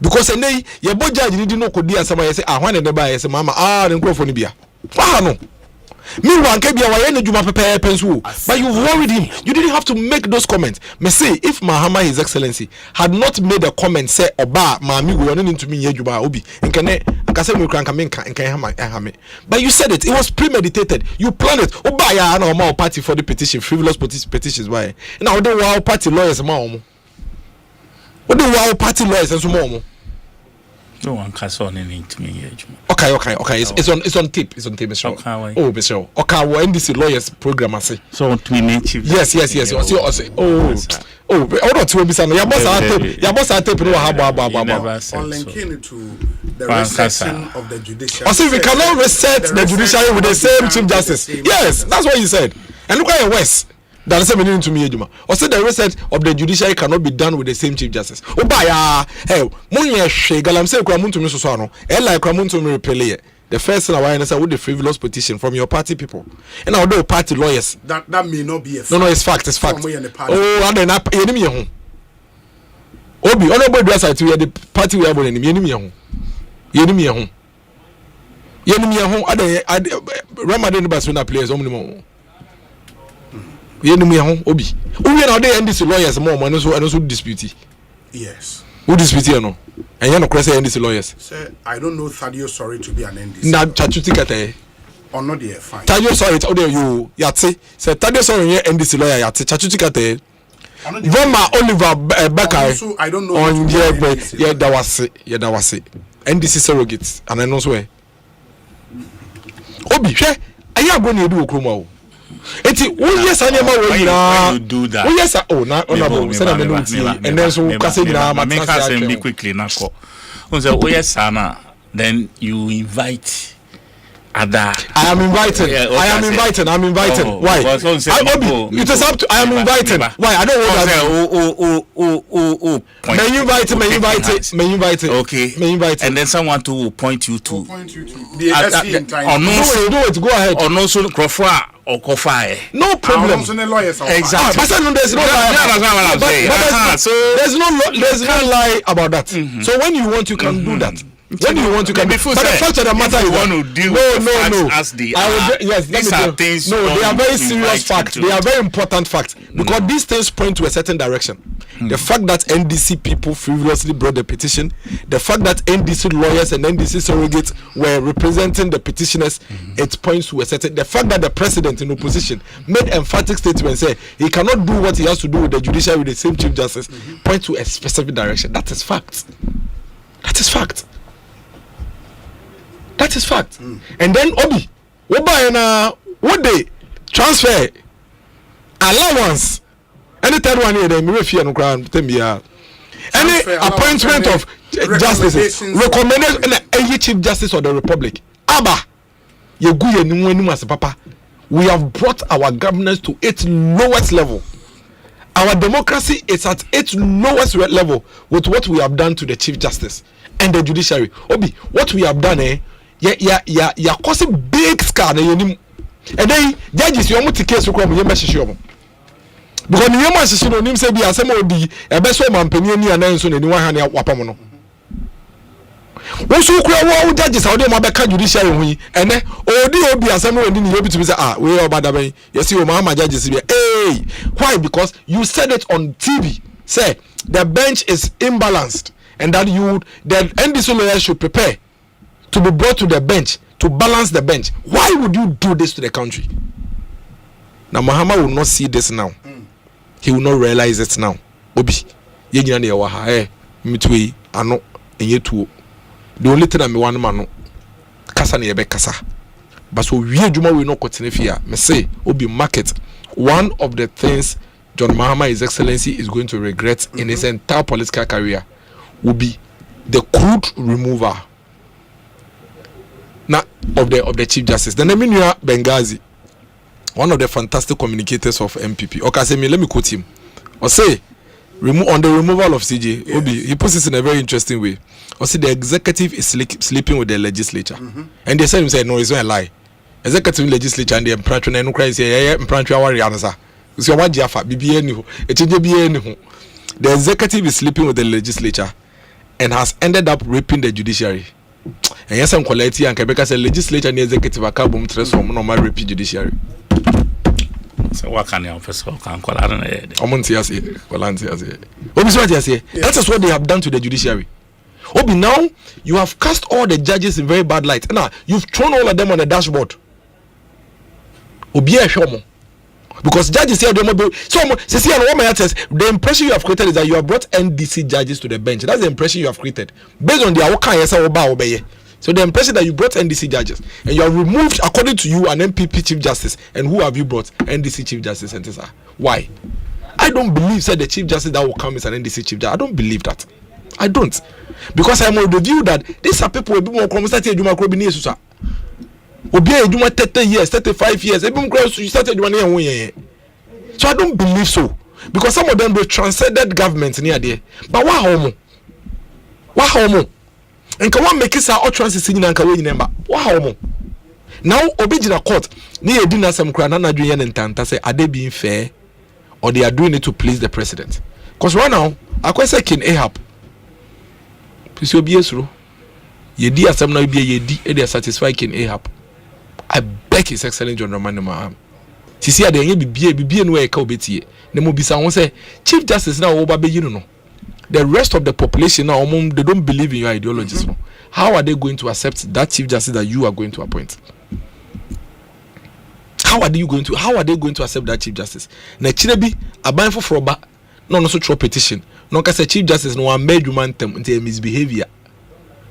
Because ene ye bo judge ni di no kodi asama ye say ahwan ne ba ye say mama ne nkrofo ni bia. Wa ha no. Meanwhile, but you worried him. You didn't have to make those comments. Me say if Mahama His Excellency had not made a comment say Oba Mami we running into me yejuba obi nkane nkase me kran kamen kan but you said it was premeditated. You planned it. Oba ya na o party for the petition frivolous petitions why. Now the wow party lawyers ma omo. What the wow party lawyers and so more. No one can say anything to me. Okay. It's on tape. It's on tape, Mr. Okay, oh, Mr. Okay, well, NDC lawyers program I say. So on to me native. Yes. Hold to be some. Your boss are tape. No, on linking to the reception of the judiciary. I say we cannot reset the judiciary with the same chief justice. Yes, that's what he said. And look at your West. That is meaning to me, Ejuma. Or say the reset of the judiciary cannot be done with the same chief justice. Obaya, hey, Munya Shegalam say Kramuntu Misosano, Ella Kramuntu Repele. The first thing I want to say with the frivolous petition from your party people. And although party lawyers. That may not be a fact. No, it's fact. Oh, and then enemy home. Obi, honorable dress to the party we have on enemy home. Enemy home. Ramadan Basuna players only. Obi now they NDC lawyers more and also dispute. Yes. Who dispute no? And you no cross NDC lawyers. Sir, I don't know Thadio sorry to be an NDC. Na chachuti kate. Or not there fine. Thadio sorry to you yate. Say Thadio sorry NDC lawyer yate chachuti kate. Voma Oliver Bakay. I don't know. On yeah that was it. NDC surrogates and I know where. Obi, she aya go na edu okroma. Eti yes anyama we na you do that. Yes na honorable say na me see and then so kase nyina make us be quickly na ko. Unse yes na then you invite other. I am inviting. Why? It is up to I am inviting. Why? I don't want that. May invite it. Okay. And then someone to will point you to. The SC in time. Do it. Go ahead. Or no so Krofra or Kofae. No problem. Exactly. But there's no lie. There's no lie about that. So when you want, you can do that. When you want to come, but the fact of the matter is want to deal with the facts as they are. Yes, these are things. No, they are very serious facts. They are very important facts because these things point to a certain direction. The fact that NDC people frivolously brought the petition, the fact that NDC lawyers and NDC surrogates were representing the petitioners, it points to a certain. The fact that the president in opposition made emphatic statements, say he cannot do what he has to do with the judiciary with the same chief justice, points to a specific direction. That is fact. That is fact. That is fact. And then Obi, what they transfer allowance? Any third one here, then fear no ground. Any appointment of justices, recommendation, any chief justice of the republic. Abba, you go as papa. We have brought our governance to its lowest level. Our democracy is at its lowest level with what we have done to the chief justice and the judiciary. Obi, what we have done, yeah, causing big scar. And then judges, you want to case because the human system on him say be Asema Odi, a best man penny and then so anyone hand wapamono. Once you cry, judges, how they mabeka judiciary, and then Odi Asema and you to say, we are bad. Yes, you Mama judges. Hey, why? Because you said it on TV. Say the bench is imbalanced, and that the NDC lawyers should prepare to be brought to the bench to balance the bench. Why would you do this to the country? Now Mahama will not see this now. He will not realize it now. Obi, yenye na yawa ha mitwe ano enye tuo. The only thing I me wan man no kasa na yebe kasa. But so we adwuma we no kotene fia. Me say Obi market, one of the things John Mahama His Excellency is going to regret in his entire political career will be the crude removal now of the Chief Justice. Then Eminia Benghazi, one of the fantastic communicators of MPP. Okay, let me quote him. Osei, on the removal of CJ, yes. Obi, he puts it in a very interesting way. Osei, the executive is sleeping with the legislature. And they said himself, no, it's not a lie. Executive legislature and the impromptu no cry say, impromptu worry answer. So what Jaffa, BBA ni ho, BBA ni ho. The executive is sleeping with the legislature and has ended up raping the judiciary. And yes, I'm quality and Quebec said legislature and the executive are carbon transform normal rape judiciary. So what can you offer? Can call I don't know. That is what they have done to the judiciary. Obi, now you have cast all the judges in very bad light. Now you've thrown all of them on the dashboard. Obi, because judges here don't be so the impression you have created is that you have brought NDC judges to the bench. That's the impression you have created based on their so the impression that you brought NDC judges and you have removed, according to you, an MPP chief justice. And who have you brought? NDC chief justice. And this, why? I don't believe that the chief justice that will come is an NDC chief justice. I don't believe that. I don't, because I'm of the view that these are people who be more conversant. Obi eduma 30 years, 35 years. So I don't believe so, because some of them they transcended government near there. But what homo? And can one make it our transit in and kaway number? What now Obijina court near dinner some cranana doing and tanta say are they being fair or they are doing it to please the president? Because right now I question King Ahab. Please be yesro. Yedi asem na be yedi e dey satisfy King Ahab. I beg His Excellency John Romani Maham. Sisi ade yen bibie no e ka obetie. Na mo bisa won say Chief Justice na wo ba be yinu no. The rest of the population now they don't believe in your ideologies. How are they going to accept that Chief Justice that you are going to appoint? How are they going to accept that Chief Justice? Na chinebi aban for ba no so throw petition. No ka say Chief Justice no one made human tem into misbehavior.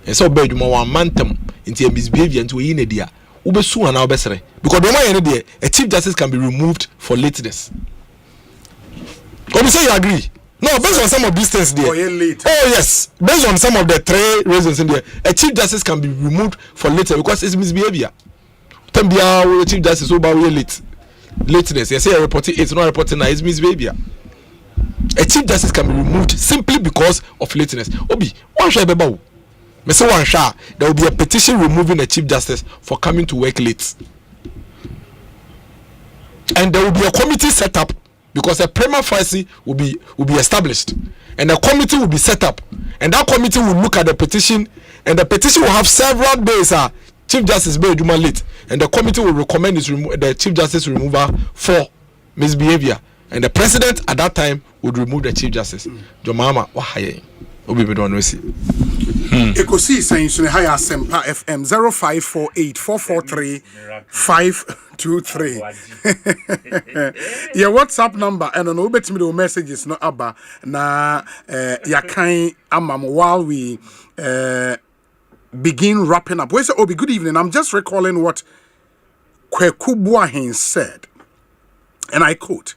And so bad human one man tem into misbehavior into yin dia. Ubesu and obesere. Because the one there, a Chief Justice can be removed for lateness. Or say you agree? No, based on some of these things there. Oh yes, based on some of the three reasons in there, a Chief Justice can be removed for later because it's misbehavior. Tambia Chief Justice over lateness. You say a reporting, it's not reporting now, it's misbehavior. A Chief Justice can be removed simply because of lateness. Obi, one share beba. Me say one share, there will be a petition removing a Chief Justice for coming to work late. And there will be a committee set up, because a prima facie will be established, and a committee will be set up, and that committee will look at the petition and the petition will have several days. Chief Justice Bejuma late, and the committee will recommend the Chief Justice removal for misbehavior, and the president at that time would remove the Chief Justice. Jomama, wahaye, obi be don't see. Ekosiisen On Asempa FM 0548-443-523. Your WhatsApp number and on obet me the messages no aba na yakan amam while we begin wrapping up. We say Obi, good evening. I'm just recalling what Kweku Boahen said, and I quote: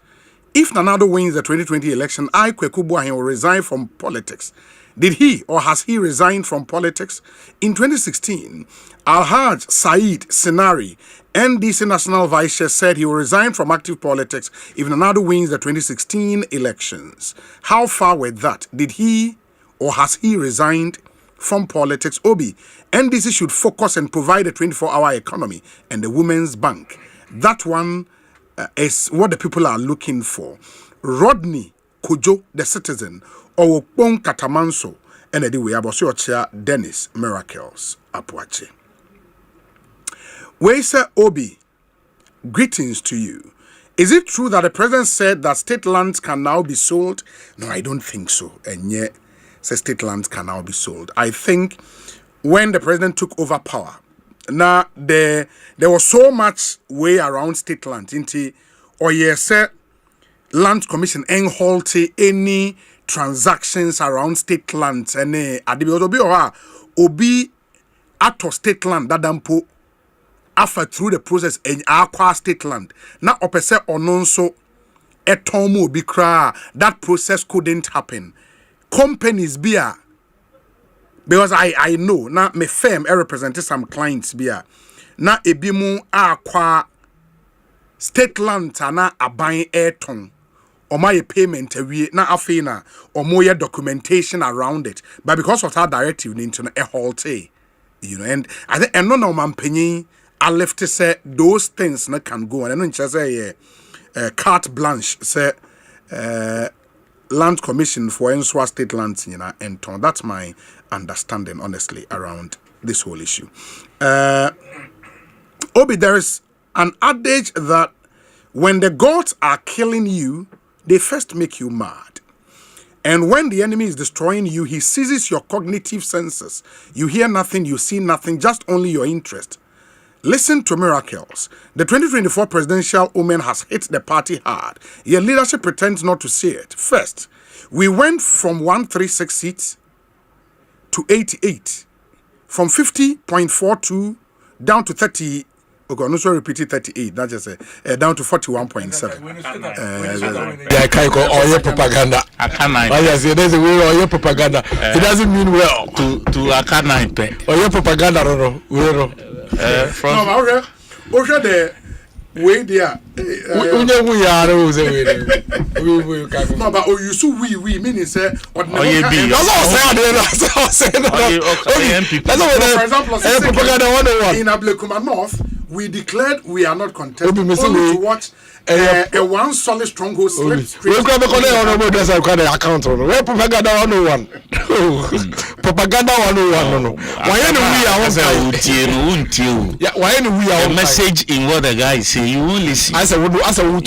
"If Nanado wins the 2020 election, Kweku Boahen will resign from politics." Did he or has he resigned from politics? In 2016, Alhaj Said Senari, NDC National Vice Chair, said he will resign from active politics if Nanado wins the 2016 elections. How far with that? Did he or has he resigned from politics? Obi, NDC should focus and provide a 24-hour economy and the Women's Bank. That one is what the people are looking for. Rodney Kujo, the citizen, or Pon Katamanso, and anyway, Abosu Chair Dennis Miracles Akwatia. We say Obi, greetings to you. Is it true that the president said that state lands can now be sold? No, I don't think so. And yet, says state lands can now be sold. I think when the president took over power, now there was so much way around state lands. Or yes, Land Commission ain't halted any transactions around state lands and obi ato state land that dampo after through the process and acquire state land na opese ononso eton obi kra that process couldn't happen. Companies bia because I know na me firm represent some clients bia na ebimu acquire state land na aban eton or my payment na afina or more documentation around it, but because of that directive into a halte, and I think and no man penny I left to say those things na can go and I know just say carte blanche say Land Commission for Enswa state lands and that's my understanding honestly around this whole issue. Obi, there is an adage that when the gods are killing you, they first make you mad. And when the enemy is destroying you, he seizes your cognitive senses. You hear nothing, you see nothing, just only your interest. Listen to miracles. The 2024 presidential omen has hit the party hard. Your leadership pretends not to see it. First, we went from 136 seats to 88. From 50.42 down to 30. Okay, no, so repeated 38. That's just down to 41.7. Yeah, I can't go all your propaganda. I can't. Yes, there's a way all your propaganda. It doesn't mean well. To I can't. All your propaganda, no. From okay, the way there. We are. No, but you so we meaning say what? Oh, yeah, be. That's propaganda 101 in Ablekuma North. We declared we are not contesting only to watch a one solid stronghold slip straight. We're going to call it account. We're propaganda 101. Propaganda 101. No. Why any we are why any we are message in what the guy say you won't listen. I said as a wood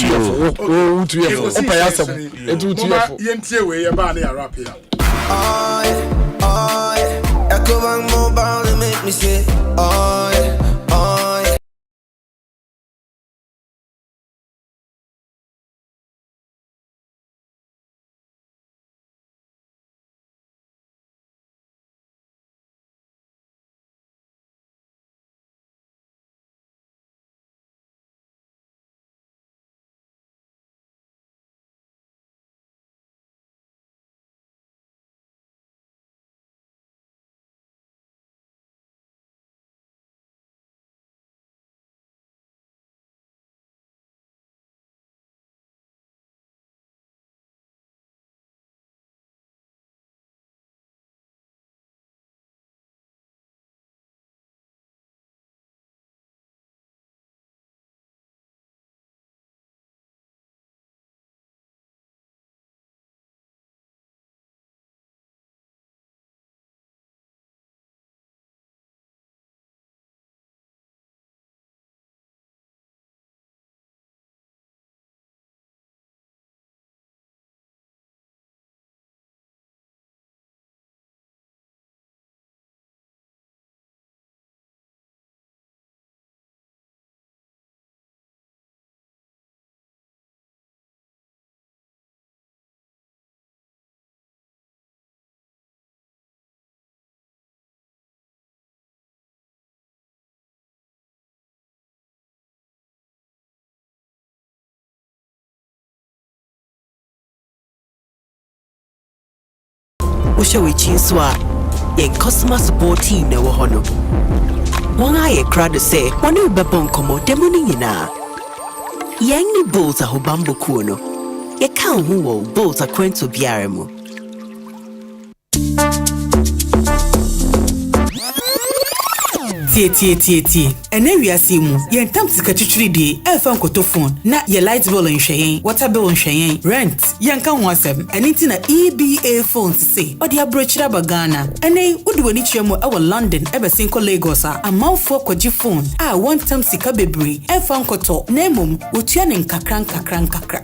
Usha Wichiswa, a customer support team never honor. One eye crowd to say, one new babon como demonina. Yang bolts a hobambo kuno. Ye can't who bolts a quento biaremo. Tie. Ene wiase mu, ye ntam sika twitwiri de, elfa nkoto phone, na ye light bill nhweyen, water bill nhweyen, rent, ye nka ho asem, ene ti na EBA phones say, odi abrochira bagana. Ene udi wani chiemo ewo London, ebe sinko Lagos a, amanfo kwaji phone, a one tam sika bebre, elfa nkoto, nemum, utua ne nkakra.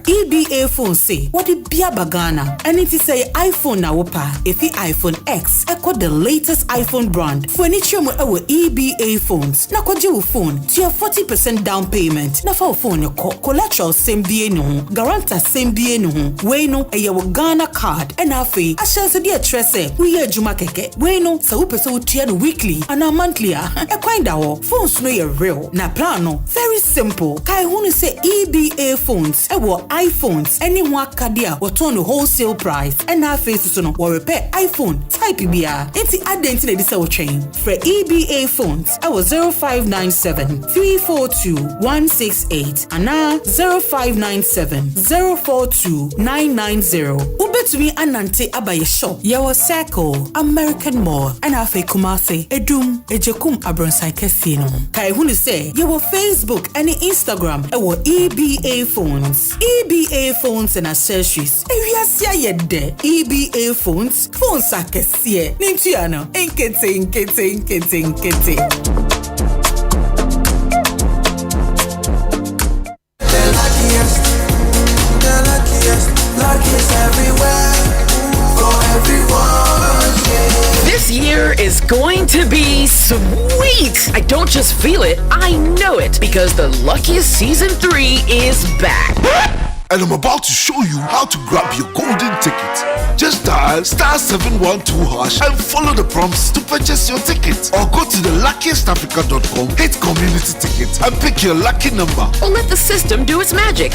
EBA phones say, wadi bia bagana. Ene ti say iPhone na wopa, efi iPhone X, eko the latest iPhone brand. Wani chiemo ewo EBA phones na kwaji wo phone to your 40% down payment na fa phone ko collateral sembie no guarantor sembie no we no eye wo Ghana card and afi ashanse de atrese we ye adwuma keke we no sa wo pese wo tua no weekly and monthly e kwanda wo phones no ye real na plan no very simple kai hunu say EBA phones e wo iPhones any ho akade a wo ton no wholesale price and afi so no wo repair iPhone type bia enti identity na disa wo twen for EBA phones I was 0597-342-168 and now 0597-042-990. Ubetumi anante abaye shop. Yawa Circle, American Mall, and Afe Kumase, Edum, Ejekum Abronsai Casino. Kai hunu say, yawa Facebook and Instagram, ewa EBA phones. EBA phones and accessories. Ewiasia yede. EBA phones akesie. Nintiano, inkete. Luckiest everywhere, for everyone, yeah. This year is going to be sweet. I don't just feel it, I know it, because the Luckiest Season 3 is back. And I'm about to show you how to grab your golden ticket. Just dial *712# and follow the prompts to purchase your ticket. Or go to theluckiestafrica.com, hit community tickets, and pick your lucky number. Or let the system do its magic.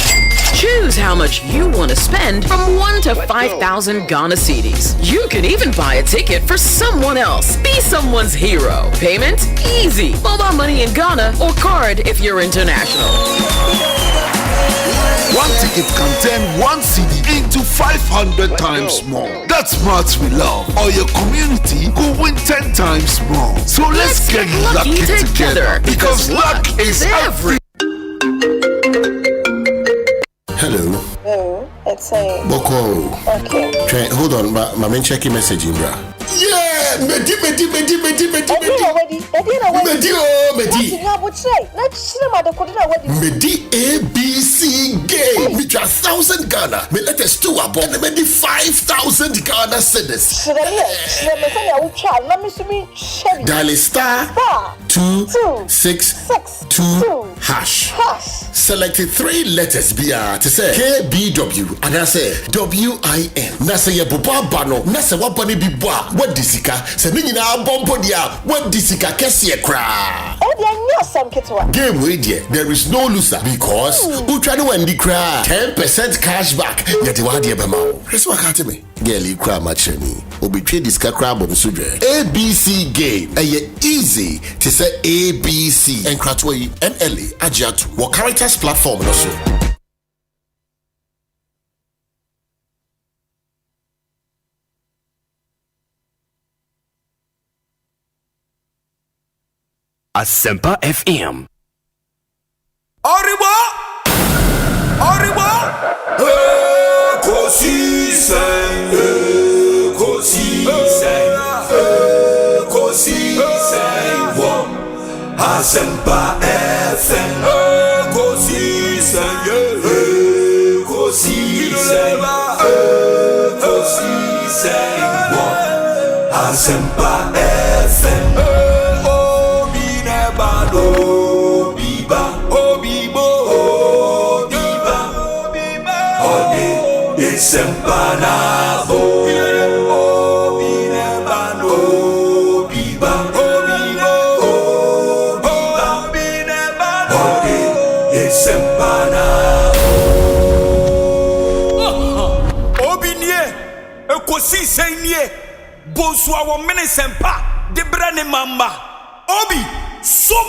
Choose how much you want to spend from 1 to 5,000 Ghana cedis. You can even buy a ticket for someone else. Be someone's hero. Payment? Easy. Mobile money in Ghana or card if you're international. One ticket can turn 1 CD into 500 times more. That's much we love. Or your community could win 10 times more. So let's get lucky together because luck is every. Hello. Hello, it's a Boko. Okay. Hold on, my main checking message in bra. Yeah, Medi. Medi. Medi ABC game. With 1,000 Ghana. Me let us do about and Medi 5,000 Ghana cedis. Dial *262#. Selected 3 letters BR to say KBW and I say WIN. Na say ye boba bano. Na say wabani bi boa. What disika? Se ni na bombo dia. What disika kesi kra. Game way there. There is no loser because who try to win the cra 10% cashback. Yeti wa dia bema. Press wa kate me. Girl you cra machani. Obi twe disika cra bon sudre. ABC game. Eye easy to say ABC and Kratway and Ellie Ajat wa characters platform also. Asempa FM. Arriba! Ekosiisen Asempa FM. Ekosiisen Asempa FM. Sempanabo Obinebano Biba Obinebano Sempanabo Obinie Ekosiisen Bonsu awo mene sempa de brane mamba obi som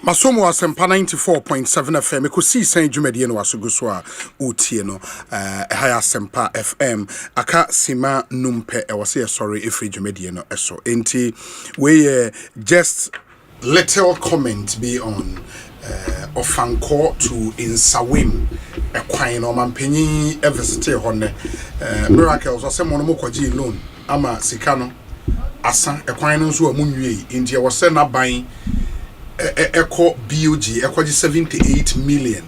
Masomo Asempa 94.7 FM Ekosiisen dwumadi no wasogo so a utie no haya Asempa FM aka sima numpe wase sorry efri dwumadi no eso enti we just little comment be on ofanko to insawim ekwan no mampanyi eversity honne miracles asemo no mokwaji loan ama sika no asa ekwan no nso amunwie enti wase na ban Eco BUG Eco 78 million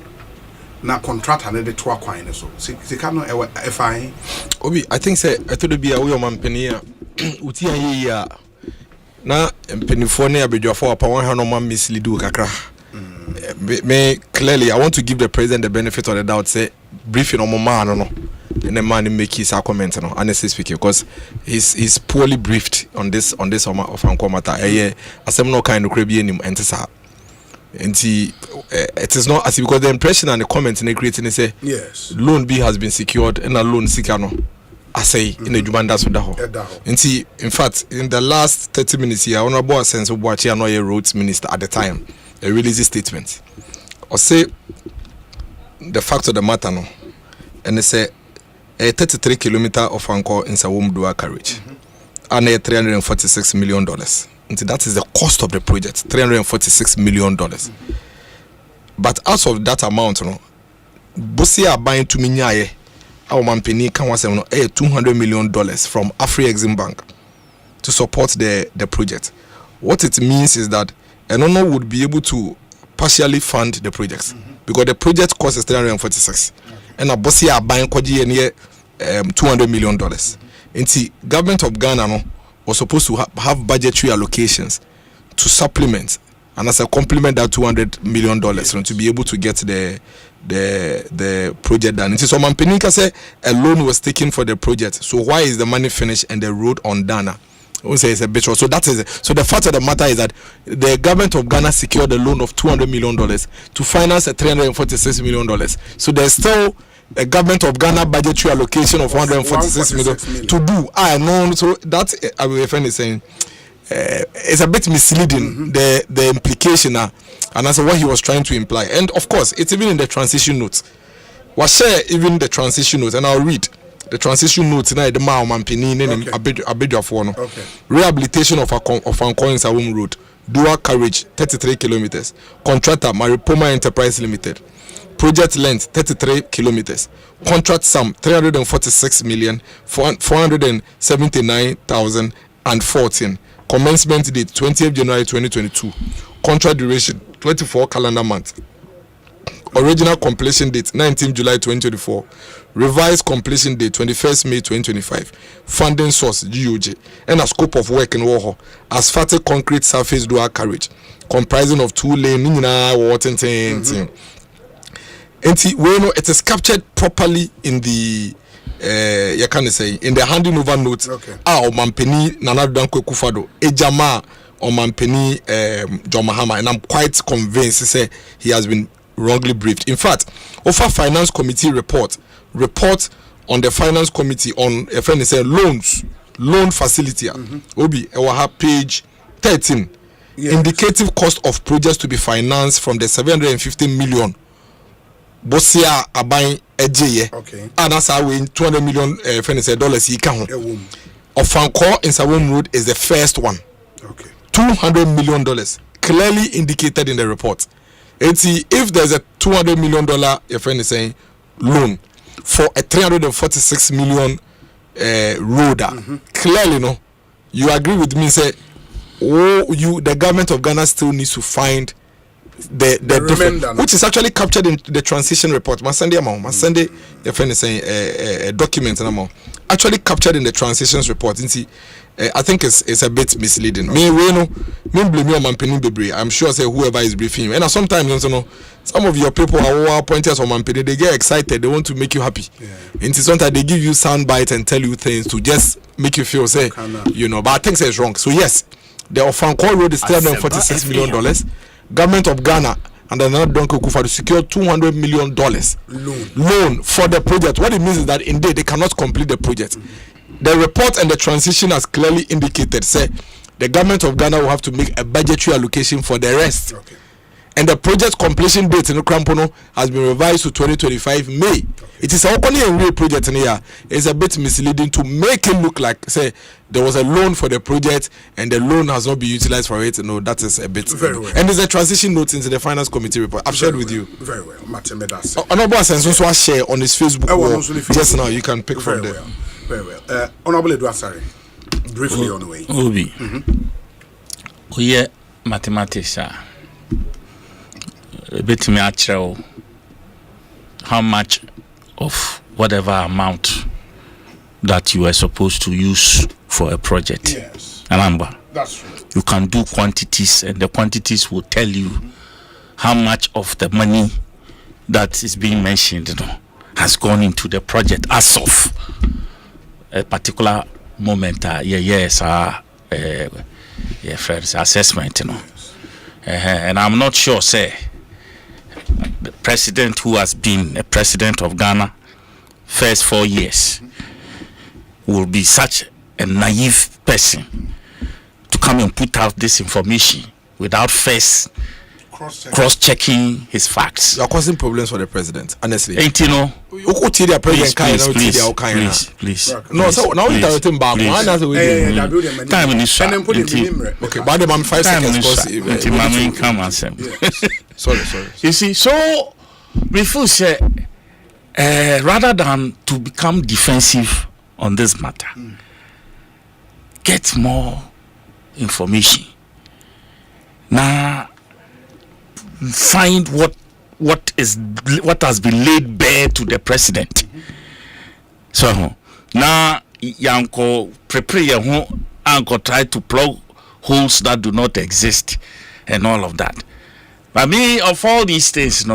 na contract and the two acquire so sikano FI Obi I think say I told be a way mampani a uti ayi a na mpanifo na abedwafo apa 100 man mislead kakra me clearly I want to give the president the benefit of the doubt say briefing on man no and the man make his comment no honestly speaking because he's poorly briefed on this of Anko matter asem no kind of crabby him entisa it is not as because the impression and the comment in creating say yes loan B has been secured and a loan sikano asay in the Jumanda Sudaho in fact in the last 30 minutes here honorable Asenso Akwatia no roads minister at the time a release statement or say the fact of the matter no and they say a 33 kilometer of Anko in Sawum dual carriage and a $346 million. And that is the cost of the project, $346 million. But out of that amount, no, Bosi are buying to Minyaye, our mampeni can was $200 million from Afri-Exim Bank to support the project. What it means is that an owner would be able to partially fund the project because the project cost is $346 and a Bosi are buying $200 million. And the government of Ghana no, was supposed to have budgetary allocations to supplement and as a complement that $200 million to be able to get the project done. So Mampenika said a loan was taken for the project. So why is the money finished and the road undone? Say it's a bit short. So that is so the fact of the matter is that the government of Ghana secured a loan of $200 million to finance a $346 million. So there's still a government of Ghana budgetary allocation of $146 million to do. I know. So that I will defend saying it's a bit misleading the implication and that's what he was trying to imply. And of course, it's even in the transition notes. Was share even the transition notes, and I'll read the transition notes now. The Mao Mampini and okay. Rehabilitation of Ankoin Sawum Road, dual carriage 33 kilometers. Contractor Maripoma Enterprise Limited. Project length 33 kilometers. Contract sum 346,479,014. Commencement date 20th January 2022. Contract duration 24 calendar months. Original completion date 19th July 2024. Revised completion date 21st May 2025. Funding source GOJ. And a scope of work in Warhol. Asphalted concrete surface dual carriage comprising of 2 lane water it is captured properly in the you can say in the handing over notes. O Mampeni Nana Danko Kufado Ejama or Mampeni John Mahama, and I'm quite convinced say he has been wrongly briefed. In fact, offer finance committee report on the finance committee on a friend say loan facility Obi Ewaha page 13 indicative cost of projects to be financed from the 750 million Bosia abain ejeye and that's how we $200 million dollars he can of Anko in Sawum Road is the first one. $200 million clearly indicated in the report. If there's a $200 million your friend is saying loan for a $346 million road, clearly no, you agree with me say the government of Ghana still needs to find the difference, which is actually captured in the transition report. My Sunday, your friend is saying a document actually captured in the transitions report. I think it's a bit misleading. Me blame you on Mampeni Bebre. I'm sure say whoever is briefing you. And sometimes some of your people are pointers on Mampeni. They get excited. They want to make you happy. And sometimes they give you sound bites and tell you things to just make you feel say But I think it's wrong. So yes, the Ofanko Road is $346 million. Government of Ghana and another Donko Kufa to secure $200 million loan for the project. What it means is that indeed they cannot complete the project. the report and the transition has clearly indicated, say, the government of Ghana will have to make a budgetary allocation for the rest. Okay. And the project completion date in Krampono has been revised to 2025 May. Okay. It is only a real project in here. It's a bit misleading to make it look like, say, there was a loan for the project and the loan has not been utilized for it. No, that is a bit. Very well. And there's a transition note into the finance committee report. I've shared with you. Very well. Honorable Asenso also share on his Facebook wall just now. You can pick from there. Very well. Honorable Edwasari, briefly on the way. Obi. Oye mathematics. Bet me actually how much of whatever amount that you are supposed to use for a project. Yes. Remember, that's true. You can do quantities, and the quantities will tell you how much of the money that is being mentioned, has gone into the project as of a particular moment. Friends, assessment, and I'm not sure, say, the president who has been a president of Ghana first 4 years will be such a naive person to come and put out this information without first cross-checking his facts. You are causing problems for the president, honestly. Ain't you know? Please. No, so now we're directing back. Time in this. Okay, but I'm 5 seconds. Sorry. You see, so before say, rather than to become defensive on this matter, get more information. Now, find what has been laid bare to the president. So now yanko prepare anko try to plug holes that do not exist and all of that. But me, of all these things,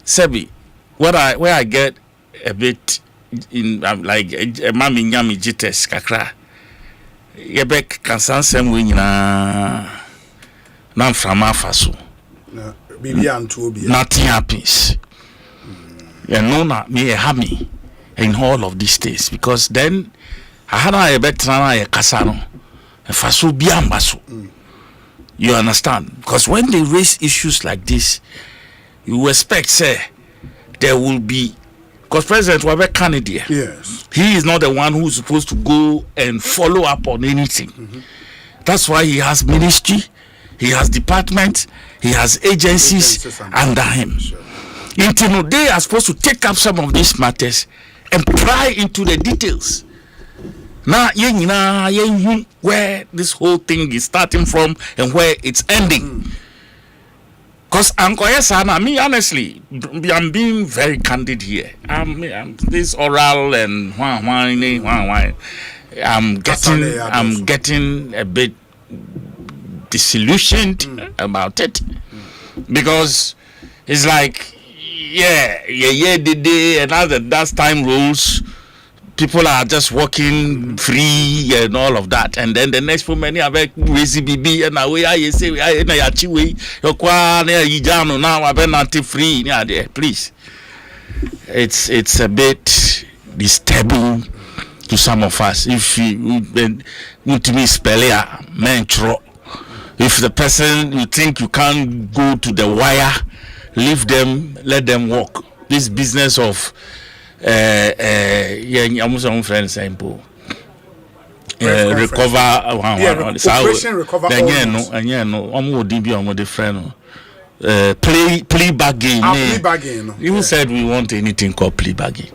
Sebi, where I get a bit in like mami nyami jites kakra yebek kansansem we nyina na mframa faso nothing happens. You know na me happy in all of these things because then I had a better kasano faso biambaso. You understand? Because when they raise issues like this, you expect say there will be, because President Wabe Kennedy, yes, he is not the one who's supposed to go and follow up on anything. That's why he has ministry, he has departments, he has agencies under him. Until they are supposed to take up some of these matters and pry into the details. Now, where this whole thing is starting from and where it's ending. Because me, honestly, I'm being very candid here. I'm this oral and I'm getting a bit disillusioned about it because it's like, and now that time rules. People are just walking free and all of that, and then the next moment have crazy BB and away I say na yachiwe yokwa na yijano now abe not free there. Please, it's a bit disturbing to some of us. If you spell if the person you think you can't go to the wire, leave them, let them walk. This business of I'm friends simple. Recover operation recover plea bargain. Who said we want anything called plea bargain?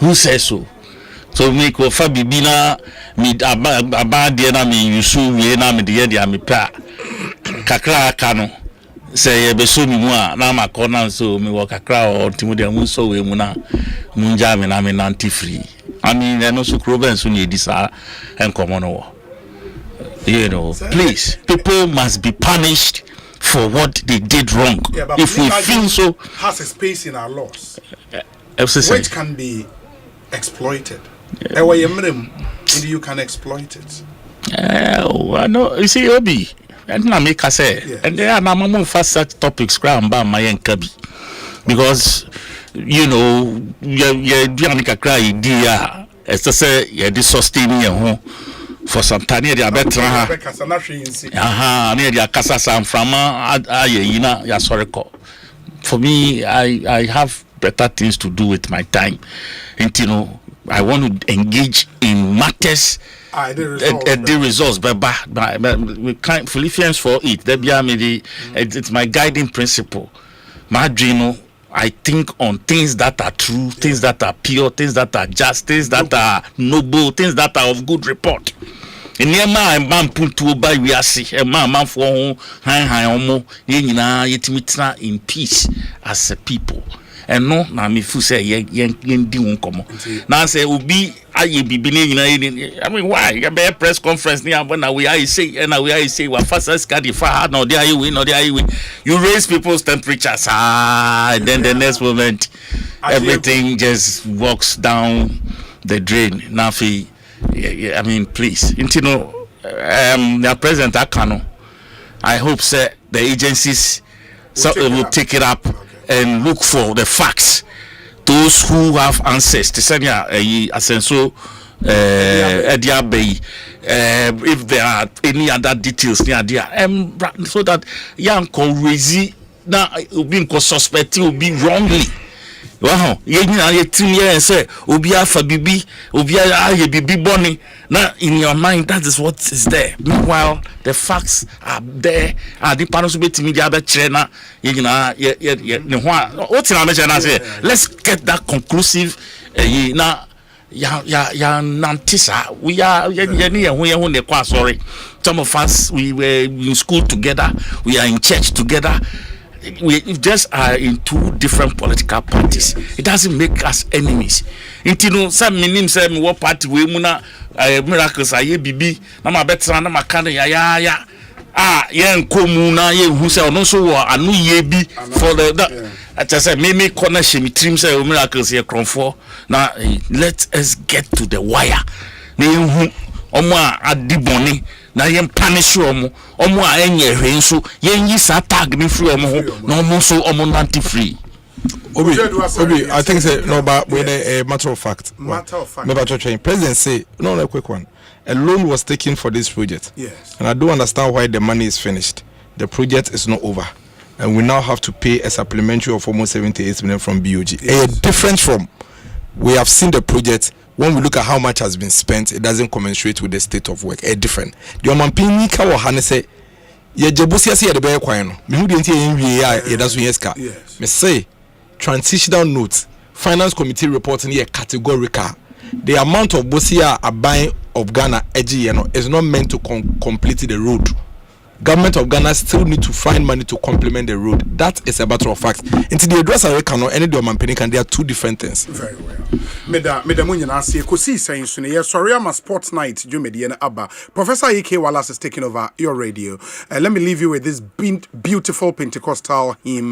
Who says so? So make ofa bibina mi abade na mi yusu we na mi de dia mi pa kakra aka no say be so mi mu a na ma corner so mi wo kakra o timu de mu so we mu na munja mi na mi nanti free. I mean no so kroben so ni edisa enkomo no. You know, please, people must be punished for what they did wrong. Yeah, if we feel so has a space in our laws which can be exploited. And you can exploit it. I know. You see, Obi, and I make us say, and there are no more fast such topics. Graham, my and Kabi, because you know, you cry idea. As I say, you sustain your home for some time. Near the better. Near the Casasa from for me, I have better things to do with my time. And you know, I want to engage in matters. The results, but we can't Philippians for it. It's my guiding principle. My dream, I think on things that are true, things that are pure, things that are just, things that are noble, things that are of good report. And near my man put to by we are see a man for high in peace as a people. And no, na me fu say yen di won komo. Na say obi aye bibi na I mean why? You be press conference ni na we I say we fast card fa no dey we. You raise people's temperatures and then the next moment everything just walks down the drain. Now I mean please. You know the president Akano. I hope say the agencies will take it up. And look for the facts. Those who have answers to send Asenso if there are any other details near there, so that young crazy now being suspected will be wrongly. Wow, say Obia for Bibi, Obia Bibi Bonnie. Now in your mind, that is what is there. Meanwhile, the facts are there. The panels will be to media trainer. What's in say? Let's get that conclusive. Now, Nantisa, we are sorry. Some of us we were in school together, we are in church together. We just are in two different political parties. It doesn't make us enemies. Intino some minim say me what party we muna miracles aye bibi na ma betra na makane ya yen komuna ye hu say no so anu ye bi for the I just say me corner shemi trim say miracles ye kronfo na let us get to the wire. Na hu omo adiboni na yen punish omo a enye hwe nso yen yi sa tag me free omo ho na omo so omo nanti free. Obi, I think say no, but with a matter of fact. President say no, a quick one. A loan was taken for this project. Yes. And I don't understand why the money is finished. The project is not over, and we now have to pay a supplementary of almost 78 million from BOG. Yes. A difference from we have seen the project. When we look at how much has been spent, it doesn't commensurate with the state of work. A different. The Omampini Kawa Hane say, ye jebusia say the bear kwano. Me who didn't hear ye that's yeska. Yes. Me say transitional notes. Finance committee reporting here categorical. The amount of bosia are buying of Ghana is not meant to complete the road. Government of Ghana still need to find money to complement the road. That is a matter of fact. Until the address I reckon any do Omampini can, there are two different things. Very well. Meda munyana see Ekosiisen On Asempa. Sorry, I'm a sports night. Jumediana Abba. Professor E.K. Wallace is taking over your radio. Let me leave you with this beautiful Pentecostal hymn.